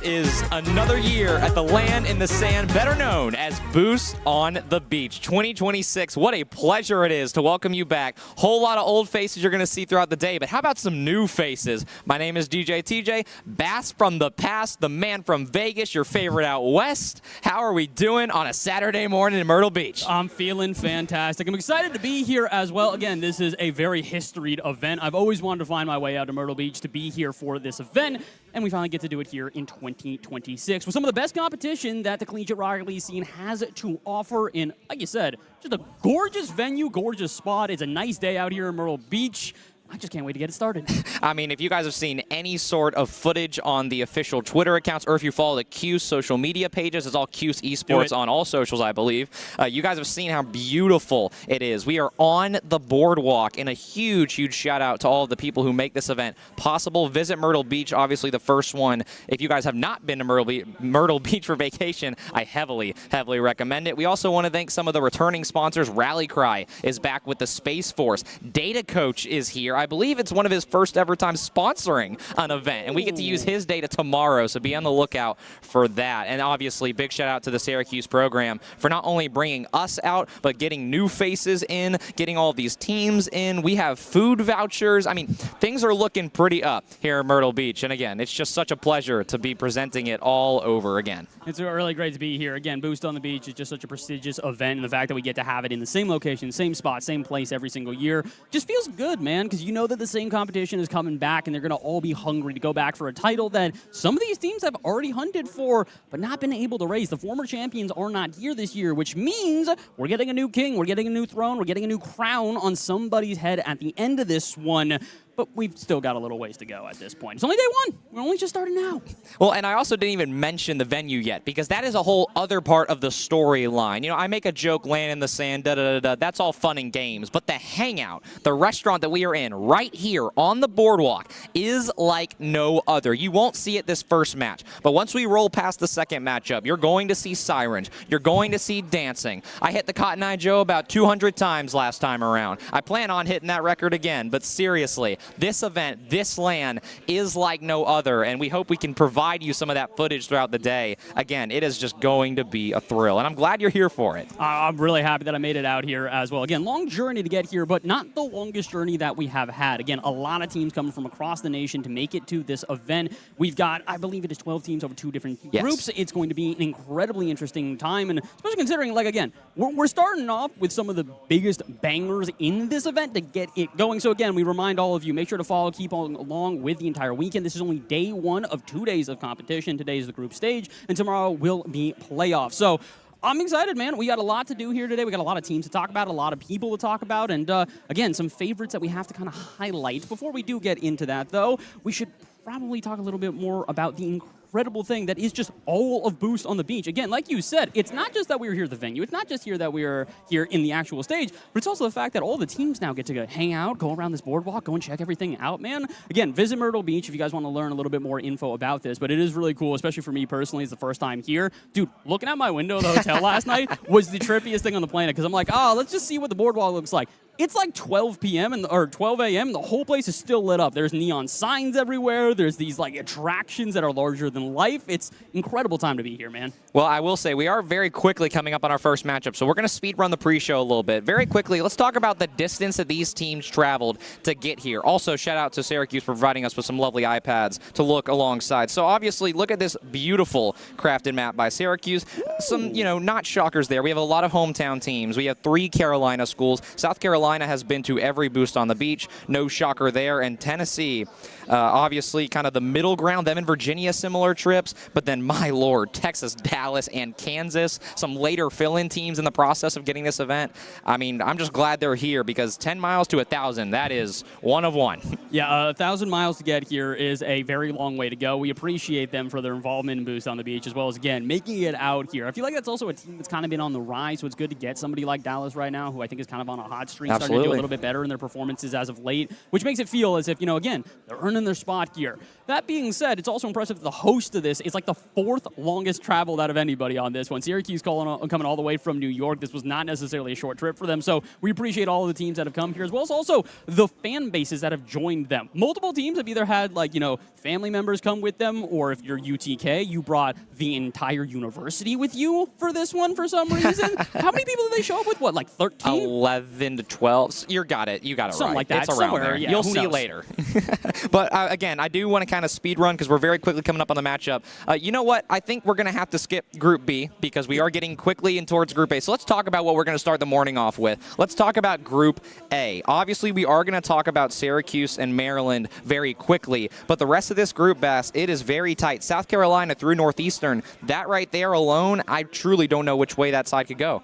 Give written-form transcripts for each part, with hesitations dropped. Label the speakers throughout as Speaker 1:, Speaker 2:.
Speaker 1: It is another year at the Land in the Sand, better known as Boost on the Beach 2026. What a pleasure it is to welcome you back. Whole lot of old faces you're going to see throughout the day, but how about some new faces? My name is DJ TJ, Bass from the past, the man from Vegas, your favorite out west. How are we doing on a Saturday morning in Myrtle Beach?
Speaker 2: I'm feeling fantastic. I'm excited to be here as well. Again, this is a very historied event. I've always wanted to find my way out to Myrtle Beach to be here for this event, and we finally get to do it here in 2026 with some of the best competition that the collegiate rocket league scene has to offer in, like you said, just a gorgeous venue, gorgeous spot. It's a nice day out here in Myrtle Beach. I just can't wait to get it started.
Speaker 1: I mean, if you guys have seen any sort of footage on the official Twitter accounts, or if you follow the Cuse social media pages, it's all Cuse Esports on all socials, I believe. You guys have seen how beautiful it is. We are on the boardwalk, and a huge, huge shout out to all of the people who make this event possible. Visit Myrtle Beach, obviously the first one. If you guys have not been to Myrtle Beach for vacation, I heavily, heavily recommend it. We also want to thank some of the returning sponsors. Rally Cry is back with the Space Force. Data Coach is here. I believe it's one of his first ever times sponsoring an event, and we get to use his data tomorrow, so be on the lookout for that. And obviously, big shout out to the Syracuse program for not only bringing us out, but getting new faces in, getting all these teams in. We have food vouchers. I mean, things are looking pretty up here in Myrtle Beach, and again, it's just such a pleasure to be presenting it all over again.
Speaker 2: It's really great to be here. Again, Boost on the Beach is just such a prestigious event, and the fact that we get to have it in the same location, same spot, same place every single year just feels good, man, because you know that the same competition is coming back, and they're going to all be hungry to go back for a title that some of these teams have already hunted for, but not been able to raise. The former champions are not here this year, which means we're getting a new king, we're getting a new throne, we're getting a new crown on somebody's head at the end of this one. But we've still got a little ways to go at this point. It's only day one. We're only just starting now.
Speaker 1: Well, and I also didn't even mention the venue yet, because that is a whole other part of the storyline. You know, I make a joke, Land in the Sand, da-da-da-da, that's all fun and games. But the Hangout, the restaurant that we are in right here on the boardwalk, is like no other. You won't see it this first match. But once we roll past the second matchup, you're going to see sirens. You're going to see dancing. I hit the Cotton Eye Joe about 200 times last time around. I plan on hitting that record again, but seriously, this event, this LAN, is like no other, and we hope we can provide you some of that footage throughout the day. Again, it is just going to be a thrill, and I'm glad you're here for it.
Speaker 2: I'm really happy that I made it out here as well. Again, long journey to get here, but not the longest journey that we have had. Again, a lot of teams coming from across the nation to make it to this event. We've got, I believe it is 12 teams over 2 different groups. It's going to be an incredibly interesting time, and especially considering, like, again, we're starting off with some of the biggest bangers in this event to get it going. So again, we remind all of you, make sure to follow, keep on along with the entire weekend. This is only day one of 2 days of competition. Today is the group stage, and tomorrow will be playoffs. So I'm excited, man. We got a lot to do here today. We got a lot of teams to talk about, a lot of people to talk about, and again, some favorites that we have to kind of highlight. Before we do get into that, though, we should probably talk a little bit more about the incredible thing that is just all of Boost on the Beach. Again, like you said, it's not just that we were here at the venue. It's not just here that we are here in the actual stage, but it's also the fact that all the teams now get to go hang out, go around this boardwalk, go and check everything out, man. Again, visit Myrtle Beach if you guys want to learn a little bit more info about this, but it is really cool, especially for me personally. It's the first time here. Dude, looking out my window of the hotel last night was the trippiest thing on the planet, because I'm like, oh, let's just see what the boardwalk looks like. It's like 12 p.m. or 12 a.m. The whole place is still lit up. There's neon signs everywhere. There's these like attractions that are larger than life. It's incredible time to be here, man.
Speaker 1: Well, I will say we are very quickly coming up on our first matchup, so we're going to speed run the pre-show a little bit. Very quickly, let's talk about the distance that these teams traveled to get here. Also, shout out to Syracuse for providing us with some lovely iPads to look alongside. So obviously, look at this beautiful crafted map by Syracuse. Some, you know, not shockers there. We have a lot of hometown teams. We have 3 Carolina schools. South Carolina has been to every Boost on the Beach. No shocker there. And Tennessee, obviously kind of the middle ground. Them and Virginia, similar trips. But then, my lord, Texas, Dallas, and Kansas. Some later fill-in teams in the process of getting this event. I mean, I'm just glad they're here, because 10 miles to 1,000, that is one of one.
Speaker 2: Yeah, 1,000 miles to get here is a very long way to go. We appreciate them for their involvement in Boost on the Beach, as well as, again, making it out here. I feel like that's also a team that's kind of been on the rise, so it's good to get somebody like Dallas right now, who I think is kind of on a hot streak. starting to do a
Speaker 1: Absolutely.
Speaker 2: little bit better in their performances as of late, which makes it feel as if, again, they're earning their spot here. That being said, it's also impressive that the host of this is like the 4th longest traveled out of anybody on this one. Syracuse coming all the way from New York. This was not necessarily a short trip for them, so we appreciate all of the teams that have come here, as well as also the fan bases that have joined them. Multiple teams have either had, family members come with them, or if you're UTK, you brought the entire university with you for this one for some reason. How many people did they show up with? What, like 13?
Speaker 1: 11 to 12. You got it
Speaker 2: Something
Speaker 1: right.
Speaker 2: like that.
Speaker 1: It's around
Speaker 2: Somewhere,
Speaker 1: there.
Speaker 2: yeah,
Speaker 1: You'll
Speaker 2: who
Speaker 1: see
Speaker 2: knows?
Speaker 1: later. But again, I do want to kind of speed run because we're very quickly coming up on the matchup. You know what? I think we're going to have to skip Group B because we are getting quickly in towards Group A. So let's talk about what we're going to start the morning off with. Let's talk about Group A. Obviously, we are going to talk about Syracuse and Maryland very quickly, but the rest of this group, Bass, it is very tight. South Carolina through Northeastern, that right there alone, I truly don't know which way that side could go.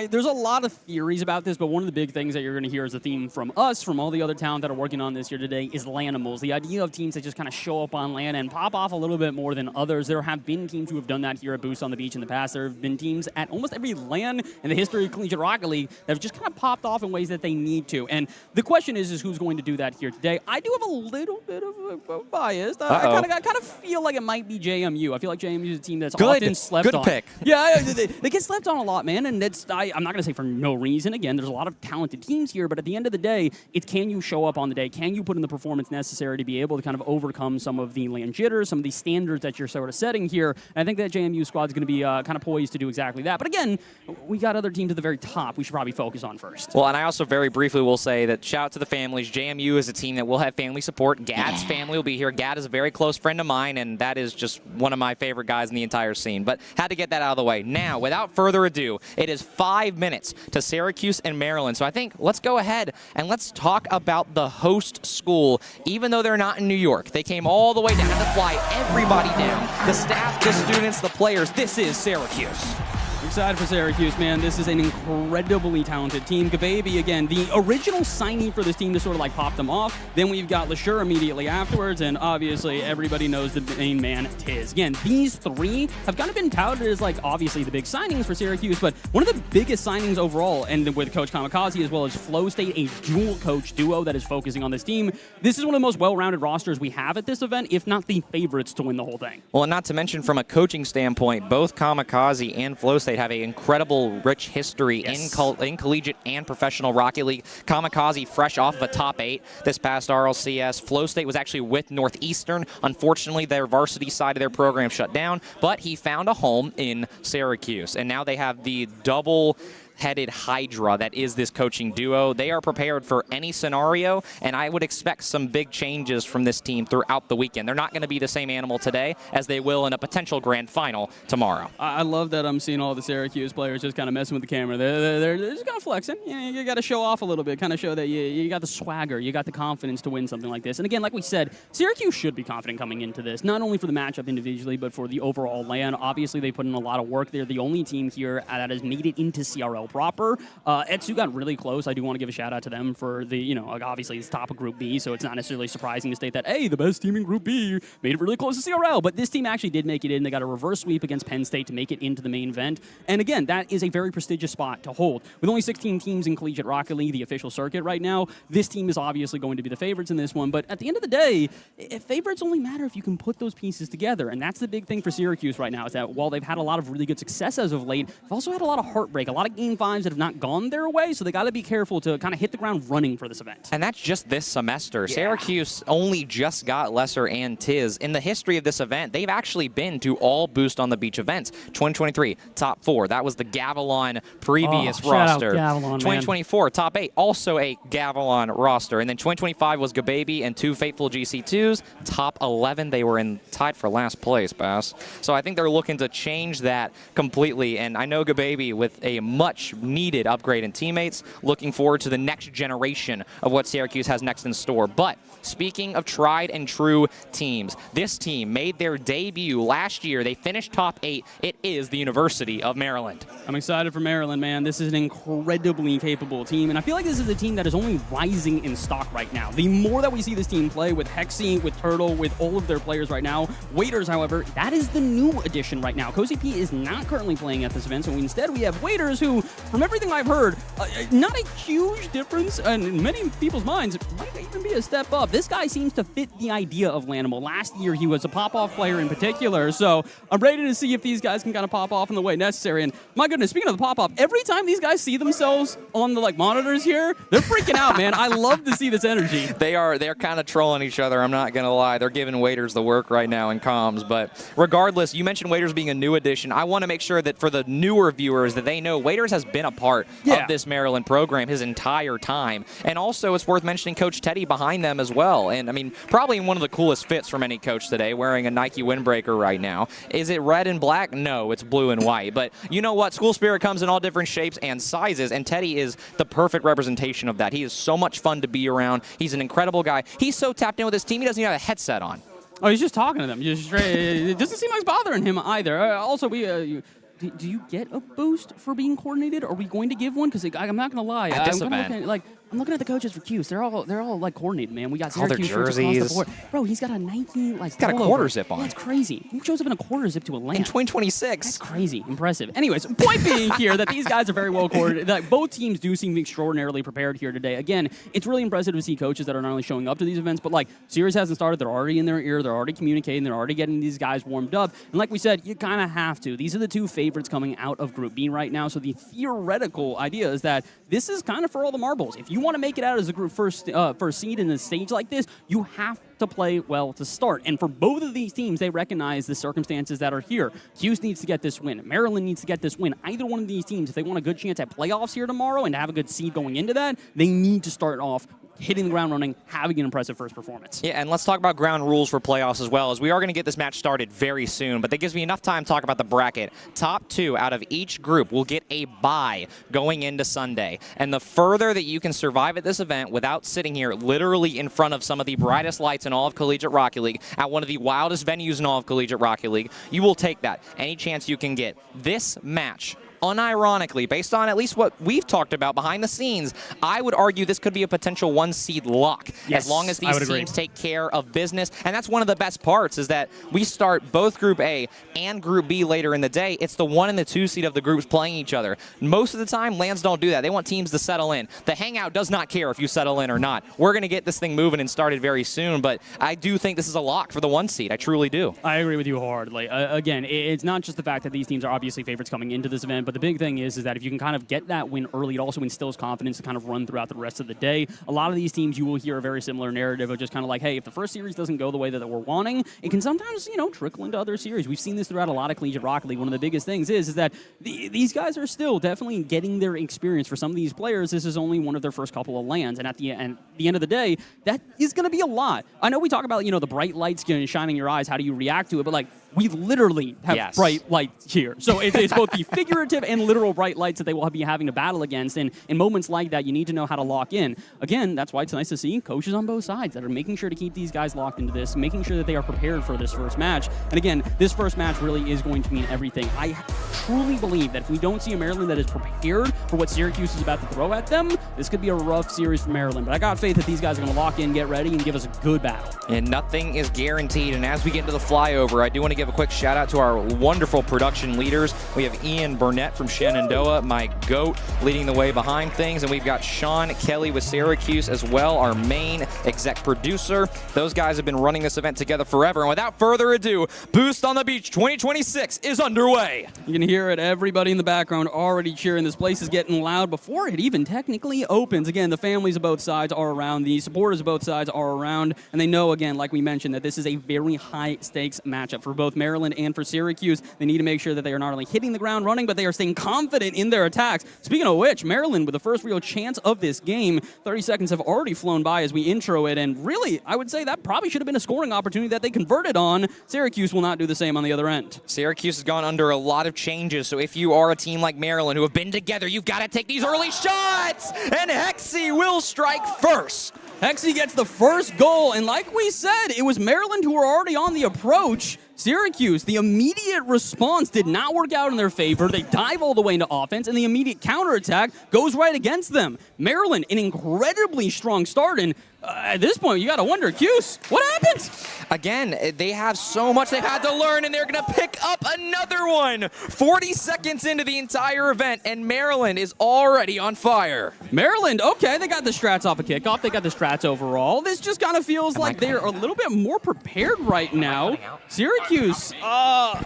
Speaker 2: There's a lot of theories about this, but one of the big things that you're going to hear as a theme from us, from all the other towns that are working on this here today, is Lanimals. The idea of teams that just kind of show up on land and pop off a little bit more than others. There have been teams who have done that here at Boost on the Beach in the past. There have been teams at almost every LAN in the history of Collegiate Rocket League that have just kind of popped off in ways that they need to. And the question is who's going to do that here today? I do have a little bit of a bias. I kind of feel like it might be JMU. I feel like JMU is a team that's often slept on.
Speaker 1: Good pick.
Speaker 2: Yeah, they get slept on a lot, man. And I'm not going to say for no reason. Again, there's a lot of talented teams here, but at the end of the day, it's can you show up on the day? Can you put in the performance necessary to be able to kind of overcome some of the land jitters, some of the standards that you're sort of setting here? And I think that JMU squad is going to be kind of poised to do exactly that. But again, we got other teams at the very top we should probably focus on first.
Speaker 1: Well, and I also very briefly will say that shout out to the families. JMU is a team that will have family support. Gad's family will be here. Gad is a very close friend of mine, and that is just one of my favorite guys in the entire scene. But had to get that out of the way. Now, without further ado, it is 5 minutes to Syracuse and Maryland. So I think let's go ahead and let's talk about the host school. Even though they're not in New York, they came all the way down to fly everybody down. The staff, the students, the players. This is Syracuse.
Speaker 2: Excited for Syracuse, man. This is an incredibly talented team. Gababy, again, the original signing for this team to sort of like pop them off. Then we've got LeSure immediately afterwards, and obviously everybody knows the main man, Tiz. Again, these three have kind of been touted as like obviously the big signings for Syracuse, but one of the biggest signings overall, and with Coach Kamikaze as well as Flow State, a dual coach duo that is focusing on this team. This is one of the most well-rounded rosters we have at this event, if not the favorites to win the whole thing.
Speaker 1: Well, and not to mention from a coaching standpoint, both Kamikaze and Flow State have an incredible, rich history in collegiate and professional Rocket League. Kamikaze fresh off of a top 8 this past RLCS. Flow State was actually with Northeastern. Unfortunately, their varsity side of their program shut down, but he found a home in Syracuse. And now they have the double-headed hydra that is this coaching duo. They are prepared for any scenario, and I would expect some big changes from this team throughout the weekend. They're not going to be the same animal today as they will in a potential grand final tomorrow.
Speaker 2: I love that I'm seeing all the Syracuse players just kind of messing with the camera. They're just kind of flexing. You got to show off a little bit, kind of show that you got the swagger, you got the confidence to win something like this. And again, like we said, Syracuse should be confident coming into this, not only for the matchup individually, but for the overall LAN. Obviously, they put in a lot of work. They're the only team here that has made it into CRL proper. Etsu got really close. I do want to give a shout out to them for the, obviously it's top of Group B, so it's not necessarily surprising to state that, hey, the best team in Group B made it really close to CRL. But this team actually did make it in. They got a reverse sweep against Penn State to make it into the main event. And again, that is a very prestigious spot to hold. With only 16 teams in Collegiate Rocket League, the official circuit right now, this team is obviously going to be the favorites in this one. But at the end of the day, favorites only matter if you can put those pieces together. And that's the big thing for Syracuse right now, is that while they've had a lot of really good success as of late, they've also had a lot of heartbreak, a lot of game 5s that have not gone their way. So they got to be careful to kind of hit the ground running for this event.
Speaker 1: And that's just this semester.
Speaker 2: Yeah.
Speaker 1: Syracuse only just got Lesser and Tiz. In the history of this event, they've actually been to all Boost on the Beach events. 2023, top 4. That was the Gavilan previous roster. 2024, top 8, also a Gavilan roster. And then 2025 was Gababy and 2 Fateful GC2s. Top 11, they were tied for last place, Bass. So I think they're looking to change that completely. And I know Gababy, with a much needed upgrade in teammates, looking forward to the next generation of what Syracuse has next in store. But speaking of tried and true teams, this team made their debut last year. They finished top 8. It is the University of Maryland.
Speaker 2: I'm excited for Maryland, man. This is an incredibly capable team, and I feel like this is a team that is only rising in stock right now. The more that we see this team play with Hexy, with Turtle, with all of their players right now, Waiters, however, that is the new addition right now. Cozy P is not currently playing at this event, so instead we have Waiters, who from everything I've heard, not a huge difference, and in many people's minds, it might even be a step up. This guy seems to fit the idea of Lanimal. Last year, he was a pop-off player in particular, so I'm ready to see if these guys can kind of pop off in the way necessary. And my goodness, speaking of the pop-off, every time these guys see themselves on the monitors here, they're freaking out, man. I love to see this energy.
Speaker 1: They're kind of trolling each other, I'm not going to lie. They're giving Waiters the work right now in comms. But regardless, you mentioned Waiters being a new addition. I want to make sure that for the newer viewers that they know Waiters has been a part of this Maryland program his entire time. And also, it's worth mentioning Coach Teddy behind them as well. And, I mean, probably one of the coolest fits from any coach today, wearing a Nike windbreaker right now. Is it red and black? No, it's blue and white. But you know what? School spirit comes in all different shapes and sizes, and Teddy is the perfect representation of that. He is so much fun to be around. He's an incredible guy. He's so tapped in with his team, he doesn't even have a headset on.
Speaker 2: Oh, he's just talking to them. Just straight. It doesn't seem like it's bothering him either. Also, do you get a boost for being coordinated? Are we going to give one? Because I'm not going to lie.
Speaker 1: At this event.
Speaker 2: I'm looking at the coaches for Cuse. They're all like coordinated, man. We got
Speaker 1: all their
Speaker 2: Syracuse shirts across
Speaker 1: jerseys.
Speaker 2: the board. Bro, he's got a Nike
Speaker 1: He's got a quarter zip on.
Speaker 2: Yeah, that's crazy. Who shows up in a quarter zip to a LAN?
Speaker 1: In 2026.
Speaker 2: That's crazy. Impressive. Anyways, point being here that these guys are very well coordinated. Like, both teams do seem extraordinarily prepared here today. Again, it's really impressive to see coaches that are not only showing up to these events, but like series hasn't started. They're already in their ear. They're already communicating. They're already getting these guys warmed up. And like we said, you kind of have to. These are the two favorites coming out of Group B right now. So the theoretical idea is that this is kind of for all the marbles. If you want to make it out as a group first seed in a stage like this, you have to play well to start. And for both of these teams, they recognize the circumstances that are here. Cuse needs to get this win. Maryland needs to get this win. Either one of these teams, if they want a good chance at playoffs here tomorrow and to have a good seed going into that, they need to start off hitting the ground running, having an impressive first performance.
Speaker 1: Yeah, and let's talk about ground rules for playoffs as well, as we are going to get this match started very soon, but that gives me enough time to talk about the bracket. Top two out of each group will get a bye going into Sunday, and the further that you can survive at this event without sitting here literally in front of some of the brightest lights in all of Collegiate Rocket League, at one of the wildest venues in all of Collegiate Rocket League, you will take that any chance you can get. This match, unironically, based on at least what we've talked about behind the scenes, I would argue this could be a potential one-seed lock,
Speaker 2: yes,
Speaker 1: as long as these teams take care of business. And that's one of the best parts, is that we start both Group A and Group B later in the day. It's the 1 and the 2 seed of the groups playing each other. Most of the time, LANs don't do that. They want teams to settle in. The Hangout does not care if you settle in or not. We're going to get this thing moving and started very soon, but I do think this is a lock for the 1 seed. I truly do.
Speaker 2: I agree with you wholeheartedly. Again, it's not just the fact that these teams are obviously favorites coming into this event, but the big thing is that if you can kind of get that win early, it also instills confidence to kind of run throughout the rest of the day. A lot of these teams, you will hear a very similar narrative of just kind of like, hey, if the first series doesn't go the way that we're wanting, it can sometimes, trickle into other series. We've seen this throughout a lot of Collegiate Rocket League. One of the biggest things is that these guys are still definitely getting their experience. For some of these players, this is only one of their first couple of LANs, and at the end of the day, that is going to be a lot. I know we talk about, the bright lights shining in your eyes, how do you react to it, but like, we literally have bright lights here. So it's both the figurative and literal bright lights that they will be having to battle against. And in moments like that, you need to know how to lock in. Again, that's why it's nice to see coaches on both sides that are making sure to keep these guys locked into this, making sure that they are prepared for this first match. And again, this first match really is going to mean everything. I truly believe that if we don't see a Maryland that is prepared for what Syracuse is about to throw at them, this could be a rough series for Maryland. But I got faith that these guys are going to lock in, get ready, and give us a good battle.
Speaker 1: And nothing is guaranteed. And as we get into the flyover, I do want to give a quick shout out to our wonderful production leaders. We have Ian Burnett from Shenandoah, my GOAT, leading the way behind things. And we've got Sean Kelly with Syracuse as well, our main exec producer. Those guys have been running this event together forever. And without further ado, Boost on the Beach 2026 is underway.
Speaker 2: You can hear it. Everybody in the background already cheering. This place is getting loud before it even technically opens. Again, the families of both sides are around. The supporters of both sides are around. And they know, again, like we mentioned, that this is a very high-stakes matchup for both Maryland and for Syracuse. They need to make sure that they are not only hitting the ground running, but they are staying confident in their attacks. Speaking of which, Maryland with the first real chance of this game. 30 seconds have already flown by as we intro it, and really, I would say that probably should have been a scoring opportunity that they converted on. Syracuse will not do the same on the other end.
Speaker 1: Syracuse has gone under a lot of changes, so if you are a team like Maryland who have been together, you've got to take these early shots, and Hexy will strike first.
Speaker 2: Hexy gets the first goal, and like we said, it was Maryland who were already on the approach. Syracuse, the immediate response did not work out in their favor. They dive all the way into offense, and the immediate counterattack goes right against them. Maryland, an incredibly strong start, and At this point, you got to wonder, Cuse, what happened?
Speaker 1: Again, they have so much they've had to learn, and they're going to pick up another one. 40 seconds into the entire event, and Maryland is already on fire.
Speaker 2: Maryland, okay, they got the strats off a kickoff. They got the strats overall. This just kind of feels like they're a little bit more prepared right now. Syracuse,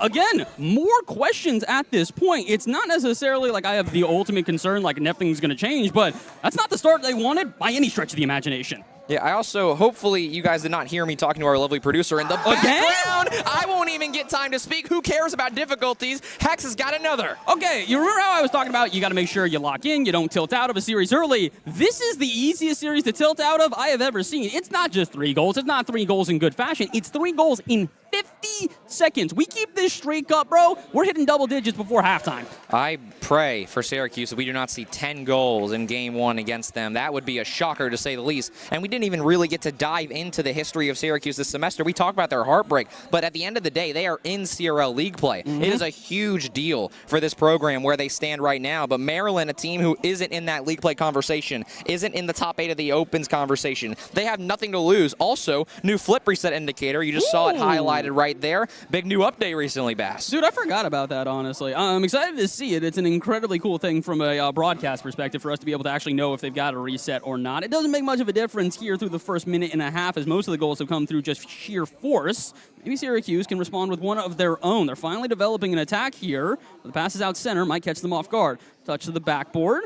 Speaker 2: again, more questions at this point. It's not necessarily like I have the ultimate concern, like nothing's going to change, but that's not the start they wanted by any stretch of the imagination.
Speaker 1: Yeah, I also, hopefully you guys did not hear me talking to our lovely producer in the background. I won't even get time to speak. Who cares about difficulties? Hex has got another.
Speaker 2: Okay, you remember how I was talking about you got to make sure you lock in, you don't tilt out of a series early. This is the easiest series to tilt out of I have ever seen. It's not just 3 goals. It's not 3 goals in good fashion. It's 3 goals in 50 seconds. We keep this streak up, bro. We're hitting double digits before halftime.
Speaker 1: I pray for Syracuse that we do not see 10 goals in Game 1 against them. That would be a shocker, to say the least. And we didn't even really get to dive into the history of Syracuse this semester. We talked about their heartbreak, but at the end of the day, they are in CRL League play. It is a huge deal for this program where they stand right now. But Maryland, a team who isn't in that league play conversation, isn't in the top 8 of the Opens conversation. They have nothing to lose. Also, new flip reset indicator. You just saw it highlighted right there. Big new update recently, Bass.
Speaker 2: Dude, I forgot about that, honestly. I'm excited to see it. It's an incredibly cool thing from a broadcast perspective for us to be able to actually know if they've got a reset or not. It doesn't make much of a difference here through the first minute and a half, as most of the goals have come through just sheer force. Maybe Syracuse can respond with one of their own. They're finally developing an attack here. The pass is out center, might catch them off guard. Touch to the backboard.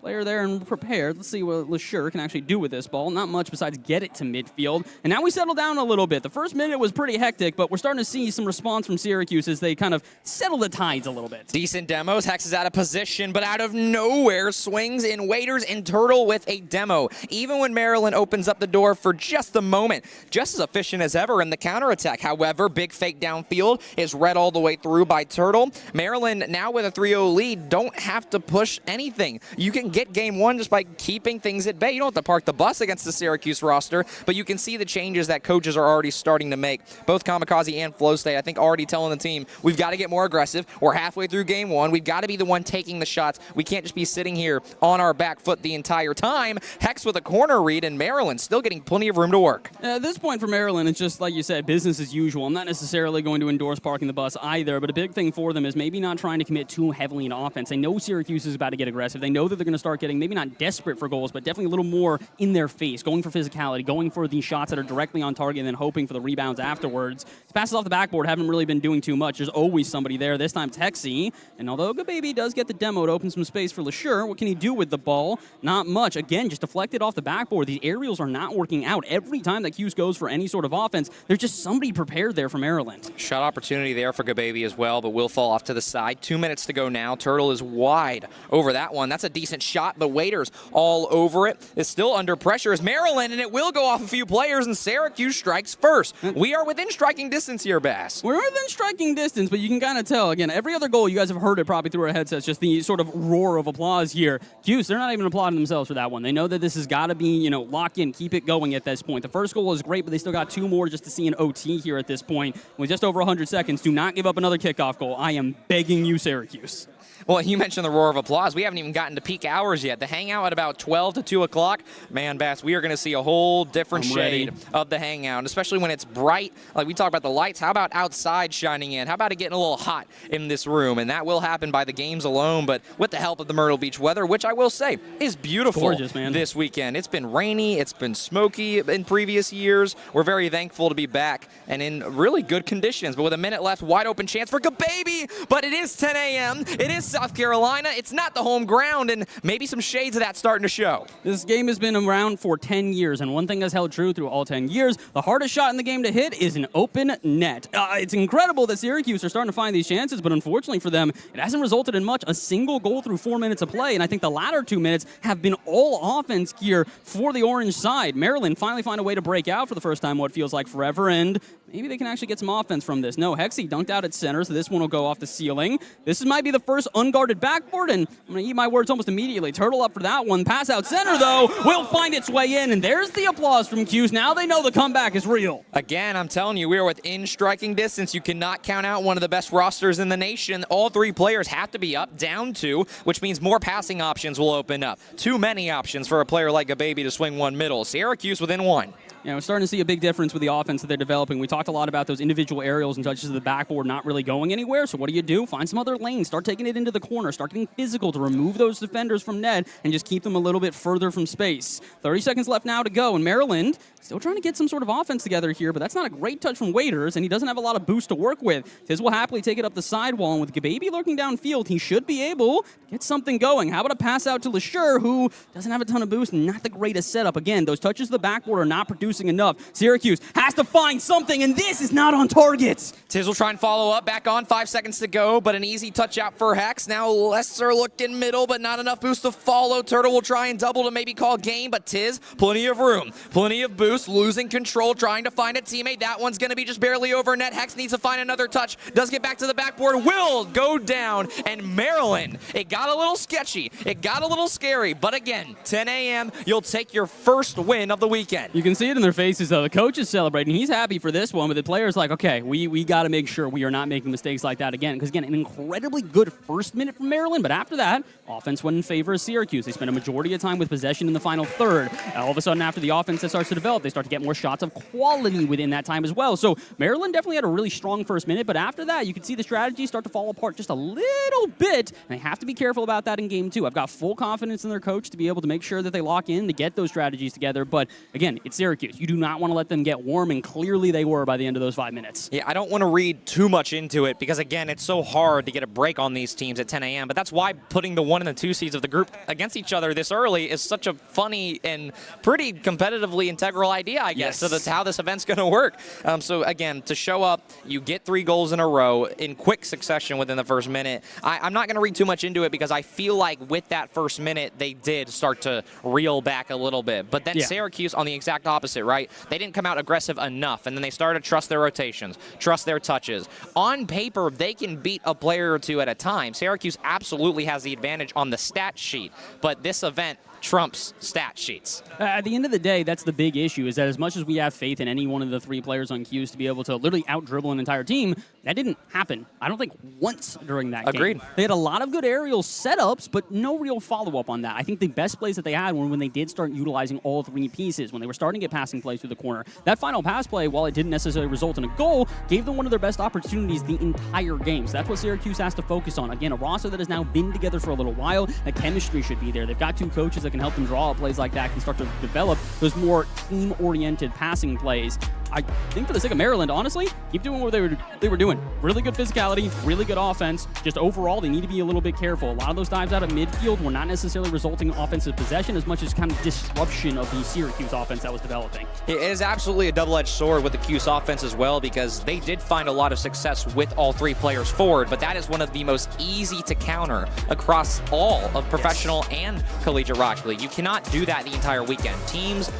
Speaker 2: Player there and prepared. Let's see what LeSure can actually do with this ball. Not much besides get it to midfield. And now we settle down a little bit. The first minute was pretty hectic, but we're starting to see some response from Syracuse as they kind of settle the tides a little bit.
Speaker 1: Decent demos. Hex is out of position, but out of nowhere swings in Waiters and Turtle with a demo. Even when Maryland opens up the door for just a moment, just as efficient as ever in the counterattack. However, big fake downfield is read all the way through by Turtle. Maryland, now with a 3-0 lead, don't have to push anything. You can get Game 1 just by keeping things at bay. You don't have to park the bus against the Syracuse roster, but you can see the changes that coaches are already starting to make. Both Kamikaze and Flow State, I think, already telling the team, we've got to get more aggressive. We're halfway through Game 1. We've got to be the one taking the shots. We can't just be sitting here on our back foot the entire time. Hex with a corner read, and Maryland still getting plenty of room to work.
Speaker 2: At this point for Maryland, it's just, like you said, business as usual. I'm not necessarily going to endorse parking the bus either, but a big thing for them is maybe not trying to commit too heavily in offense. They know Syracuse is about to get aggressive. They know that they're going to start getting maybe not desperate for goals, but definitely a little more in their face, going for physicality, going for the shots that are directly on target and then hoping for the rebounds afterwards. His passes off the backboard haven't really been doing too much. There's always somebody there. This time Texie, and although GoBaby does get the demo to open some space for LeSure, what can he do with the ball? Not much. Again, just deflected off the backboard. The aerials are not working out. Every time that Cuse goes for any sort of offense, there's just somebody prepared there for Maryland.
Speaker 1: Shot opportunity there for GoBaby as well, but will fall off to the side. 2 minutes to go now. Turtle is wide over that one. That's a decent shot, but Waiters all over it. Is still under pressure as Maryland, and it will go off a few players, and Syracuse strikes first. We are within striking distance here, Bass.
Speaker 2: We're within striking distance, but you can kind of tell. Again, every other goal, you guys have heard it probably through our headsets, just the sort of roar of applause here. Cuse, they're not even applauding themselves for that one. They know that this has got to be, lock in, keep it going at this point. The first goal is great, but they still got 2 more just to see an OT here at this point. With just over 100 seconds, do not give up another kickoff goal. I am begging you, Syracuse.
Speaker 1: Well, you mentioned the roar of applause. We haven't even gotten to peak hours yet. The hangout at about 12 to 2 o'clock. Man, Bass, we are going to see a whole different shade of the hangout, especially when it's bright. Like we talk about the lights. How about outside shining in? How about it getting a little hot in this room? And that will happen by the games alone, but with the help of the Myrtle Beach weather, which I will say is beautiful.
Speaker 2: Gorgeous, man.
Speaker 1: This weekend. It's been rainy. It's been smoky in previous years. We're very thankful to be back and in really good conditions. But with a minute left, wide open chance for GoBaby. But it is 10 a.m. It is South Carolina. It's not the home ground, and maybe some shades of that starting to show.
Speaker 2: This game has been around for 10 years, and one thing has held true through all 10 years, the hardest shot in the game to hit is an open net. It's incredible that Syracuse are starting to find these chances, but unfortunately for them, it hasn't resulted in much. A single goal through 4 minutes of play, and I think the latter 2 minutes have been all offense here for the orange side. Maryland finally find a way to break out for the first time, what feels like forever, and maybe they can actually get some offense from this. No, Hexie dunked out at center, so this one will go off the ceiling. This might be the first unguarded backboard, and I'm going to eat my words almost immediately. Turtle up for that one. Pass out center, though, will find its way in, and there's the applause from Cuse. Now they know the comeback is real.
Speaker 1: Again, I'm telling you, we are within striking distance. You cannot count out one of the best rosters in the nation. All three players have to be up, down two, which means more passing options will open up. Too many options for a player like a baby to swing one middle. Syracuse within one.
Speaker 2: Yeah, we're starting to see a big difference with the offense that they're developing. We talked a lot about those individual aerials and touches of the backboard not really going anywhere. So what do? Find some other lanes. Start taking it into the corner. Start getting physical to remove those defenders from net and just keep them a little bit further from space. 30 seconds left now to go. And Maryland still trying to get some sort of offense together here, but that's not a great touch from Waiters, and he doesn't have a lot of boost to work with. Tiz will happily take it up the sidewall, and with Gababy lurking downfield, he should be able to get something going. How about a pass out to LeSure, who doesn't have a ton of boost and not the greatest setup. Again, those touches to the backboard are not producing enough. Syracuse has to find something, and this is not on target.
Speaker 1: Tiz will try and follow up. Back on, 5 seconds to go, but an easy touch out for Hex. Now Lesser looked in middle, but not enough boost to follow. Turtle will try and double to maybe call game, but Tiz, plenty of room, plenty of boost, losing control, trying to find a teammate. That one's going to be just barely over net. Hex needs to find another touch. Does get back to the backboard, will go down, and Maryland, it got a little sketchy. It got a little scary, but again, 10 a.m., you'll take your first win of the weekend.
Speaker 2: You can see it in their faces, though. The coach is celebrating. He's happy for this one, but the player's like, okay, we got to make sure we are not making mistakes like that again. Because, again, an incredibly good first minute from Maryland, but after that, offense went in favor of Syracuse. They spent a majority of time with possession in the final third. All of a sudden, after the offense that starts to develop, they start to get more shots of quality within that time as well. So Maryland definitely had a really strong first minute, but after that, you can see the strategy start to fall apart just a little bit, and they have to be careful about that in game two. I've got full confidence in their coach to be able to make sure that they lock in to get those strategies together, but again, it's Syracuse. You do not want to let them get warm, and clearly they were by the end of those 5 minutes.
Speaker 1: Yeah, I don't want to read too much into it because, again, it's so hard to get a break on these teams at 10 a.m., but that's why putting the 1 and the 2 seeds of the group against each other this early is such a funny and pretty competitively integral idea, I guess. So that's how this event's going to work. So, again, to show up, you get 3 goals in a row in quick succession within the first minute. I'm not going to read too much into it because I feel like with that first minute, they did start to reel back a little bit. But then Syracuse on the exact opposite, right? They didn't come out aggressive enough, and then they started to trust their rotations, trust their touches. On paper, they can beat a player or two at a time. Syracuse absolutely has the advantage on the stat sheet, but this event trumps stat sheets.
Speaker 2: At the end of the day, that's the big issue, is that as much as we have faith in any one of the 3 players on Cuse to be able to literally out-dribble an entire team, that didn't happen, I don't think, once during that
Speaker 1: Agreed.
Speaker 2: game. They had a lot of good aerial setups, but no real follow-up on that. I think the best plays that they had were when they did start utilizing all 3 pieces, when they were starting to get passing plays through the corner. That final pass play, while it didn't necessarily result in a goal, gave them one of their best opportunities the entire game. So that's what Syracuse has to focus on. Again, a roster that has now been together for a little while. The chemistry should be there. They've got 2 coaches that can help them draw up plays like that, can start to develop those more team-oriented passing plays. I think for the sake of Maryland, honestly, keep doing what they were doing. Really good physicality, really good offense. Just overall, they need to be a little bit careful. A lot of those dives out of midfield were not necessarily resulting in offensive possession as much as kind of disruption of the Syracuse offense that was developing.
Speaker 1: It is absolutely a double-edged sword with the Cuse offense as well, because they did find a lot of success with all 3 players forward, but that is one of the most easy to counter across all of professional and collegiate Rocket League. You cannot do that the entire weekend. Teams,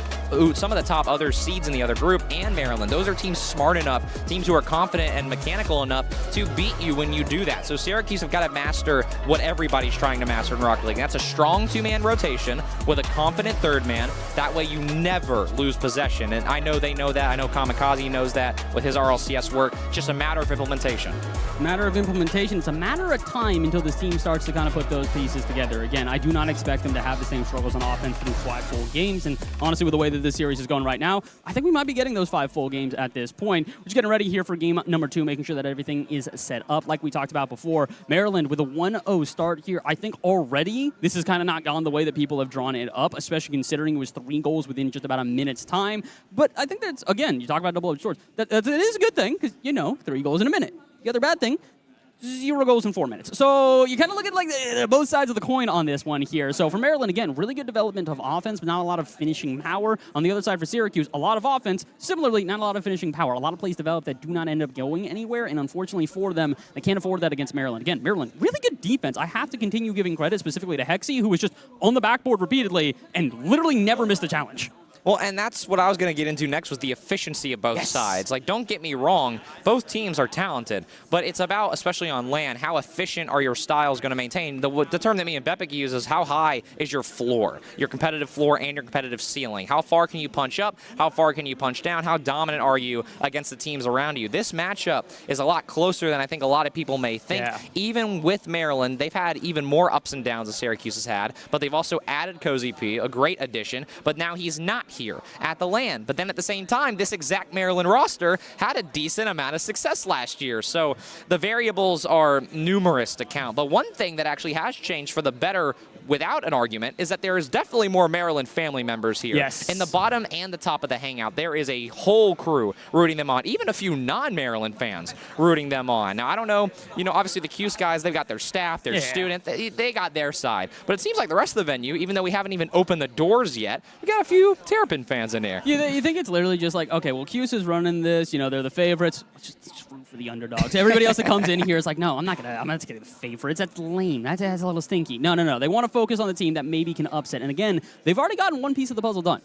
Speaker 1: some of the top other seeds in the other group, and Maryland, those are teams smart enough, teams who are confident and mechanical enough to beat you when you do that. So Syracuse have got to master what everybody's trying to master in Rocket League. That's a strong 2-man rotation with a confident 3rd man. That way you never lose possession. And I know they know that. I know Kamikaze knows that with his RLCS work. Just a matter of implementation.
Speaker 2: Matter of implementation. It's a matter of time until this team starts to kind of put those pieces together. Again, I do not expect them to have the same struggles on offense through 5 full games. And honestly, with the way that this series is going right now, I think we might be getting those 5 full games at this point. We're just getting ready here for game number 2, making sure that everything is set up like we talked about before. Maryland with a 1-0 start here. I think already this has kind of not gone the way that people have drawn it up, especially considering it was 3 goals within just about a minute's time. But I think that's, again, you talk about double-edged swords. That it is a good thing because, 3 goals in a minute. The other bad thing, 0 goals in 4 minutes. So you kind of look at like both sides of the coin on this one here. So for Maryland, again, really good development of offense, but not a lot of finishing power. On the other side for Syracuse, a lot of offense, similarly, not a lot of finishing power. A lot of plays developed that do not end up going anywhere, and unfortunately for them, they can't afford that against Maryland. Again, Maryland, really good defense. I have to continue giving credit specifically to Hexy, who was just on the backboard repeatedly and literally never missed a challenge.
Speaker 1: Well, and that's what I was going to get into next was the efficiency of both sides. Like, don't get me wrong, both teams are talented, but it's about, especially on LAN, how efficient are your styles going to maintain. The term that me and Bepic use is how high is your floor, your competitive floor and your competitive ceiling. How far can you punch up? How far can you punch down? How dominant are you against the teams around you? This matchup is a lot closer than I think a lot of people may think.
Speaker 2: Yeah.
Speaker 1: Even with Maryland, they've had even more ups and downs than Syracuse has had, but they've also added Cozy P, a great addition, but now he's not here at the LAN. But then at the same time, this exact Maryland roster had a decent amount of success last year. So the variables are numerous to count. But one thing that actually has changed for the better without an argument is that there is definitely more Maryland family members here.
Speaker 2: Yes.
Speaker 1: In the bottom and the top of the hangout, there is a whole crew rooting them on, even a few non-Maryland fans rooting them on. Now, I don't know, obviously the Cuse guys, they've got their staff, their students, they got their side. But it seems like the rest of the venue, even though we haven't even opened the doors yet, we got a few Terrapin fans in there.
Speaker 2: You think it's literally just like, okay, well, Cuse is running this, they're the favorites. Let's just root for the underdogs. Everybody else that comes in here is like, no, I'm not going to get the favorites. That's lame. That's a little stinky. No. They want to focus on the team that maybe can upset. And again, they've already gotten one piece of the puzzle done.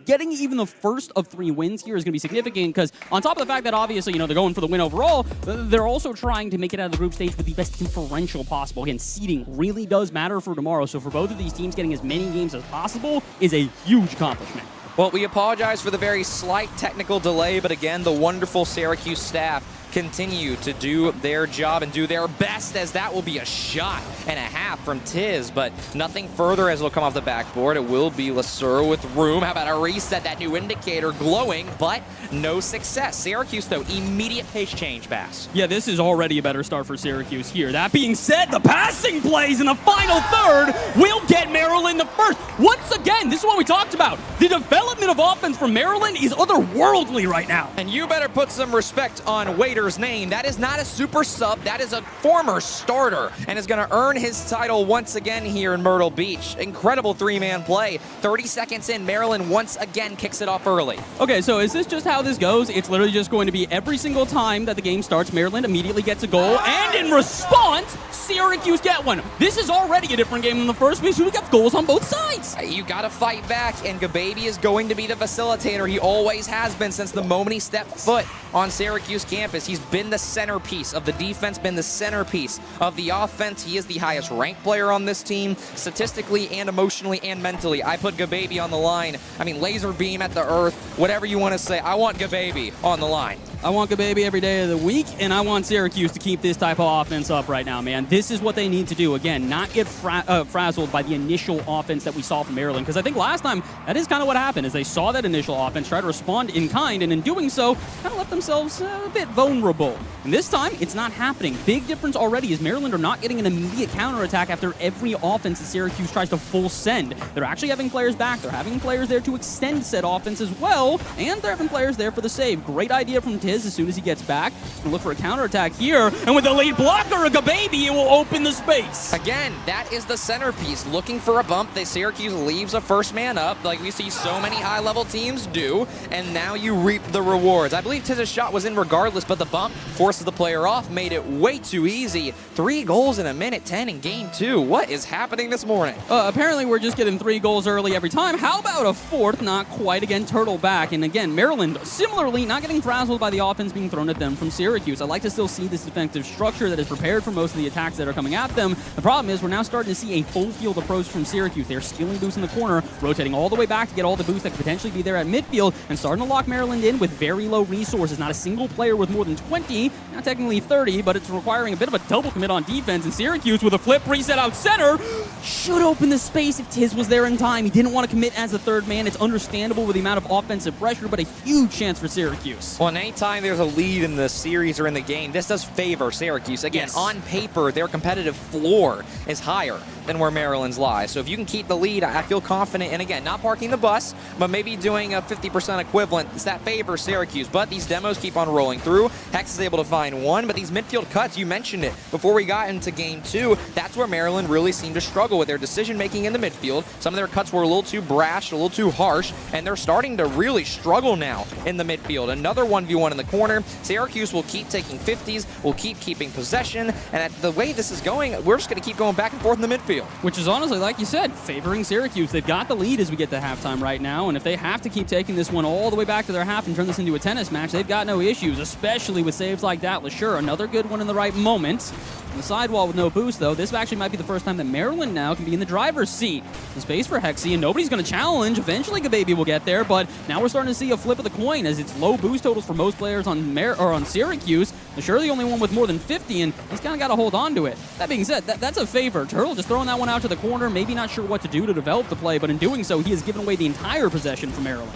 Speaker 2: Getting even the first of 3 wins here is going to be significant because on top of the fact that obviously, they're going for the win overall, they're also trying to make it out of the group stage with the best differential possible. Again, seeding really does matter for tomorrow. So for both of these teams, getting as many games as possible is a huge accomplishment.
Speaker 1: Well, we apologize for the very slight technical delay, but again, the wonderful Syracuse staff continue to do their job and do their best, as that will be a shot and a half from Tiz, but nothing further as it'll come off the backboard. It will be Lasur with room. How about a reset? That new indicator glowing, but no success. Syracuse, though, immediate pace change, Bass.
Speaker 2: Yeah, this is already a better start for Syracuse here. That being said, the passing plays in the final third will get Maryland the first. Once again, this is what we talked about. The development of offense from Maryland is otherworldly right now.
Speaker 1: And you better put some respect on Waiter's name. That is not a super sub. That is a former starter and is going to earn his title once again here in Myrtle Beach. Incredible 3-man play. 30 seconds in, Maryland once again kicks it off early.
Speaker 2: Okay, so is this just how this goes? It's literally just going to be every single time that the game starts, Maryland immediately gets a goal, and in response, Syracuse get one. This is already a different game than the first because we got goals on both sides.
Speaker 1: You got to fight back, and Gababy is going to be the facilitator. He always has been since the moment he stepped foot on Syracuse campus. He's been the centerpiece of the defense, been the centerpiece of the offense. He is the highest ranked player on this team, statistically and emotionally and mentally. I put Gababy on the line. I mean, laser beam at the earth, whatever you want to say. I want Gababy on the line.
Speaker 2: I want Gababy every day of the week, and I want Syracuse to keep this type of offense up right now, man. This is what they need to do. Again, not get frazzled by the initial offense that we saw from Maryland, because I think last time that is kind of what happened, is they saw that initial offense, tried to respond in kind, and in doing so, kind of left themselves a bit vulnerable. And this time, it's not happening. Big difference already is Maryland are not getting an immediate counterattack after every offense that Syracuse tries to full send. They're actually having players back. They're having players there to extend said offense as well, and they're having players there for the save. Great idea from Tiz as soon as he gets back. Gonna look for a counterattack here, and with the lead blocker, a Gababy, it will open the space.
Speaker 1: Again, that is the centerpiece. Looking for a bump, Syracuse leaves a first man up, like we see so many high-level teams do, and now you reap the rewards. I believe Tiz's shot was in regardless, but the bump forces the player off, made it way too easy. 3 goals in a minute 10 in game 2. What is happening this morning?
Speaker 2: Apparently, we're just getting 3 goals early every time. How about a 4th? Not quite. Again, turtle back. And again, Maryland, similarly, not getting frazzled by the offense being thrown at them from Syracuse. I like to still see this defensive structure that is prepared for most of the attacks that are coming at them. The problem is we're now starting to see a full field approach from Syracuse. They're stealing boosts in the corner, rotating all the way back to get all the boosts that could potentially be there at midfield, and starting to lock Maryland in with very low resources. Not a single player with more than 20, not technically 30, but it's requiring a bit of a double commit on defense. And Syracuse with a flip reset out center should open the space if Tiz was there in time. He didn't want to commit as a third man. It's understandable with the amount of offensive pressure, but a huge chance for Syracuse.
Speaker 1: Well, anytime there's a lead in the series or in the game, this does favor Syracuse. Again, on paper, their competitive floor is higher than where Maryland's lies. So if you can keep the lead, I feel confident. And again, not parking the bus, but maybe doing a 50% equivalent. It's that favors Syracuse. But these demos keep on rolling through. Hex is able to find one, but these midfield cuts, you mentioned it, before we got into game 2, that's where Maryland really seemed to struggle with their decision-making in the midfield. Some of their cuts were a little too brash, a little too harsh, and they're starting to really struggle now in the midfield. Another 1v1 in the corner. Syracuse will keep taking 50s, will keep keeping possession, and at the way this is going, we're just going to keep going back and forth in the midfield. midfield.
Speaker 2: Which is honestly, like you said, favoring Syracuse. They've got the lead as we get to halftime right now, and if they have to keep taking this one all the way back to their half and turn this into a tennis match, they've got no issues, especially with saves like that. LeSure, another good one in the right moment. On the sidewall with no boost, though, this actually might be the first time that Maryland now can be in the driver's seat. The space for Hexy, and nobody's going to challenge. Eventually, Gababy will get there, but now we're starting to see a flip of the coin as it's low boost totals for most players on Syracuse. LeSure the only one with more than 50, and he's kind of got to hold on to it. That being said, that's a favor. Turtle just throwing that one out to the corner, maybe not sure what to do to develop the play, but in doing so, he has given away the entire possession for Maryland.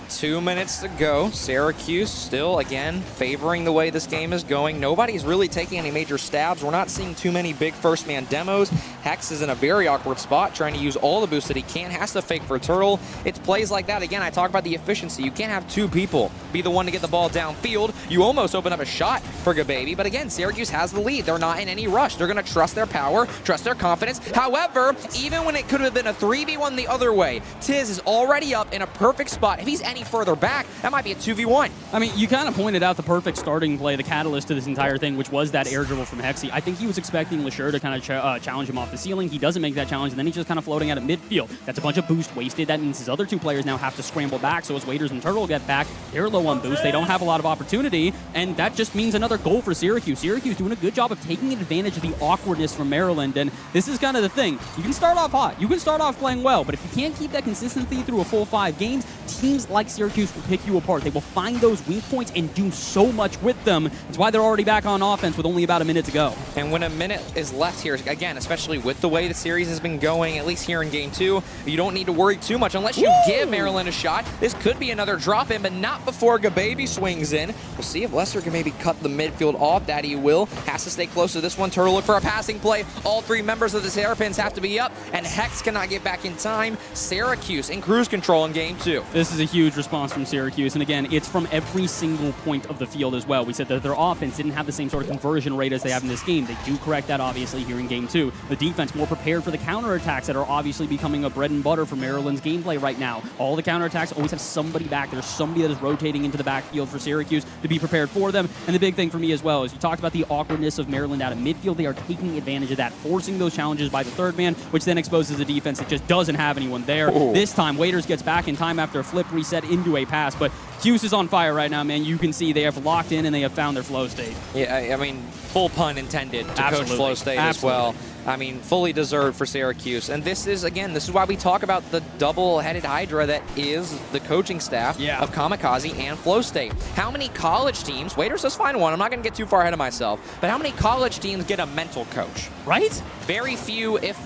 Speaker 1: 2 minutes to go. Syracuse still, again, favoring the way this game is going. Nobody's really taking any major stabs. We're not seeing too many big first-man demos. Hex is in a very awkward spot, trying to use all the boosts that he can. Has to fake for Turtle. It's plays like that. Again, I talk about the efficiency. You can't have two people be the one to get the ball downfield. You almost open up a shot for Gababy, but again, Syracuse has the lead. They're not in any rush. They're going to trust their power, trust their confidence. However, even when it could have been a 3v1 the other way, Tiz is already up in a perfect spot. If he's any further back, that might be a 2v1.
Speaker 2: I mean, you kind of pointed out the perfect starting play, the catalyst to this entire thing, which was that air dribble from Hexy. I think he was expecting LeSure to kind of challenge him off the ceiling. He doesn't make that challenge, and then he's just kind of floating out at midfield. That's a bunch of boost wasted. That means his other two players now have to scramble back, so as Waiters and Turtle get back, they're low on boost. They don't have a lot of opportunity, and that just means another goal for Syracuse. Syracuse doing a good job of taking advantage of the awkwardness from Maryland, and this is kind of the thing. You can start off hot. You can start off playing well, but if you can't keep that consistency through a full 5 games, teams like Syracuse will pick you apart. They will find those weak points and do so much with them. That's why they're already back on offense with only about a minute to go.
Speaker 1: And when a minute is left here, again, especially with the way the series has been going, at least here in Game 2, you don't need to worry too much unless you give Maryland a shot. This could be another drop-in, but not before Gababy swings in. We'll see if Lester can maybe cut the midfield off. That he will. Has to stay close to this one. Turtle look for a passing play. All 3 members of the Terrapins have to be up, and Hex cannot get back in time. Syracuse in cruise control in Game 2.
Speaker 2: This is a huge response from Syracuse, and again, it's from every single point of the field as well. We said that their offense didn't have the same sort of conversion rate as they have in this game. They do correct that, obviously, here in Game 2. The defense more prepared for the counterattacks that are obviously becoming a bread and butter for Maryland's gameplay right now. All the counterattacks always have somebody back. There's somebody that is rotating into the backfield for Syracuse to be prepared for them. And the big thing for me as well is you talked about the awkwardness of Maryland out of midfield. They are taking advantage of that, forcing those challenges by the third man, which then exposes a defense that just doesn't have anyone there. This time, Waiters gets back in time after a flip reset into a pass, but Cuse is on fire right now, man. You can see they have locked in and they have found their flow state.
Speaker 1: Yeah, I mean, full pun intended to
Speaker 2: Absolutely.
Speaker 1: coach flow state as well. I mean, fully deserved for Syracuse. And this is, again, this is why we talk about the double-headed hydra that is the coaching staff of Kamikaze and Flow State. How many college teams, Waiters, let's find one. I'm not going to get too far ahead of myself, but how many college teams get a mental coach?
Speaker 2: Right?
Speaker 1: Very few, if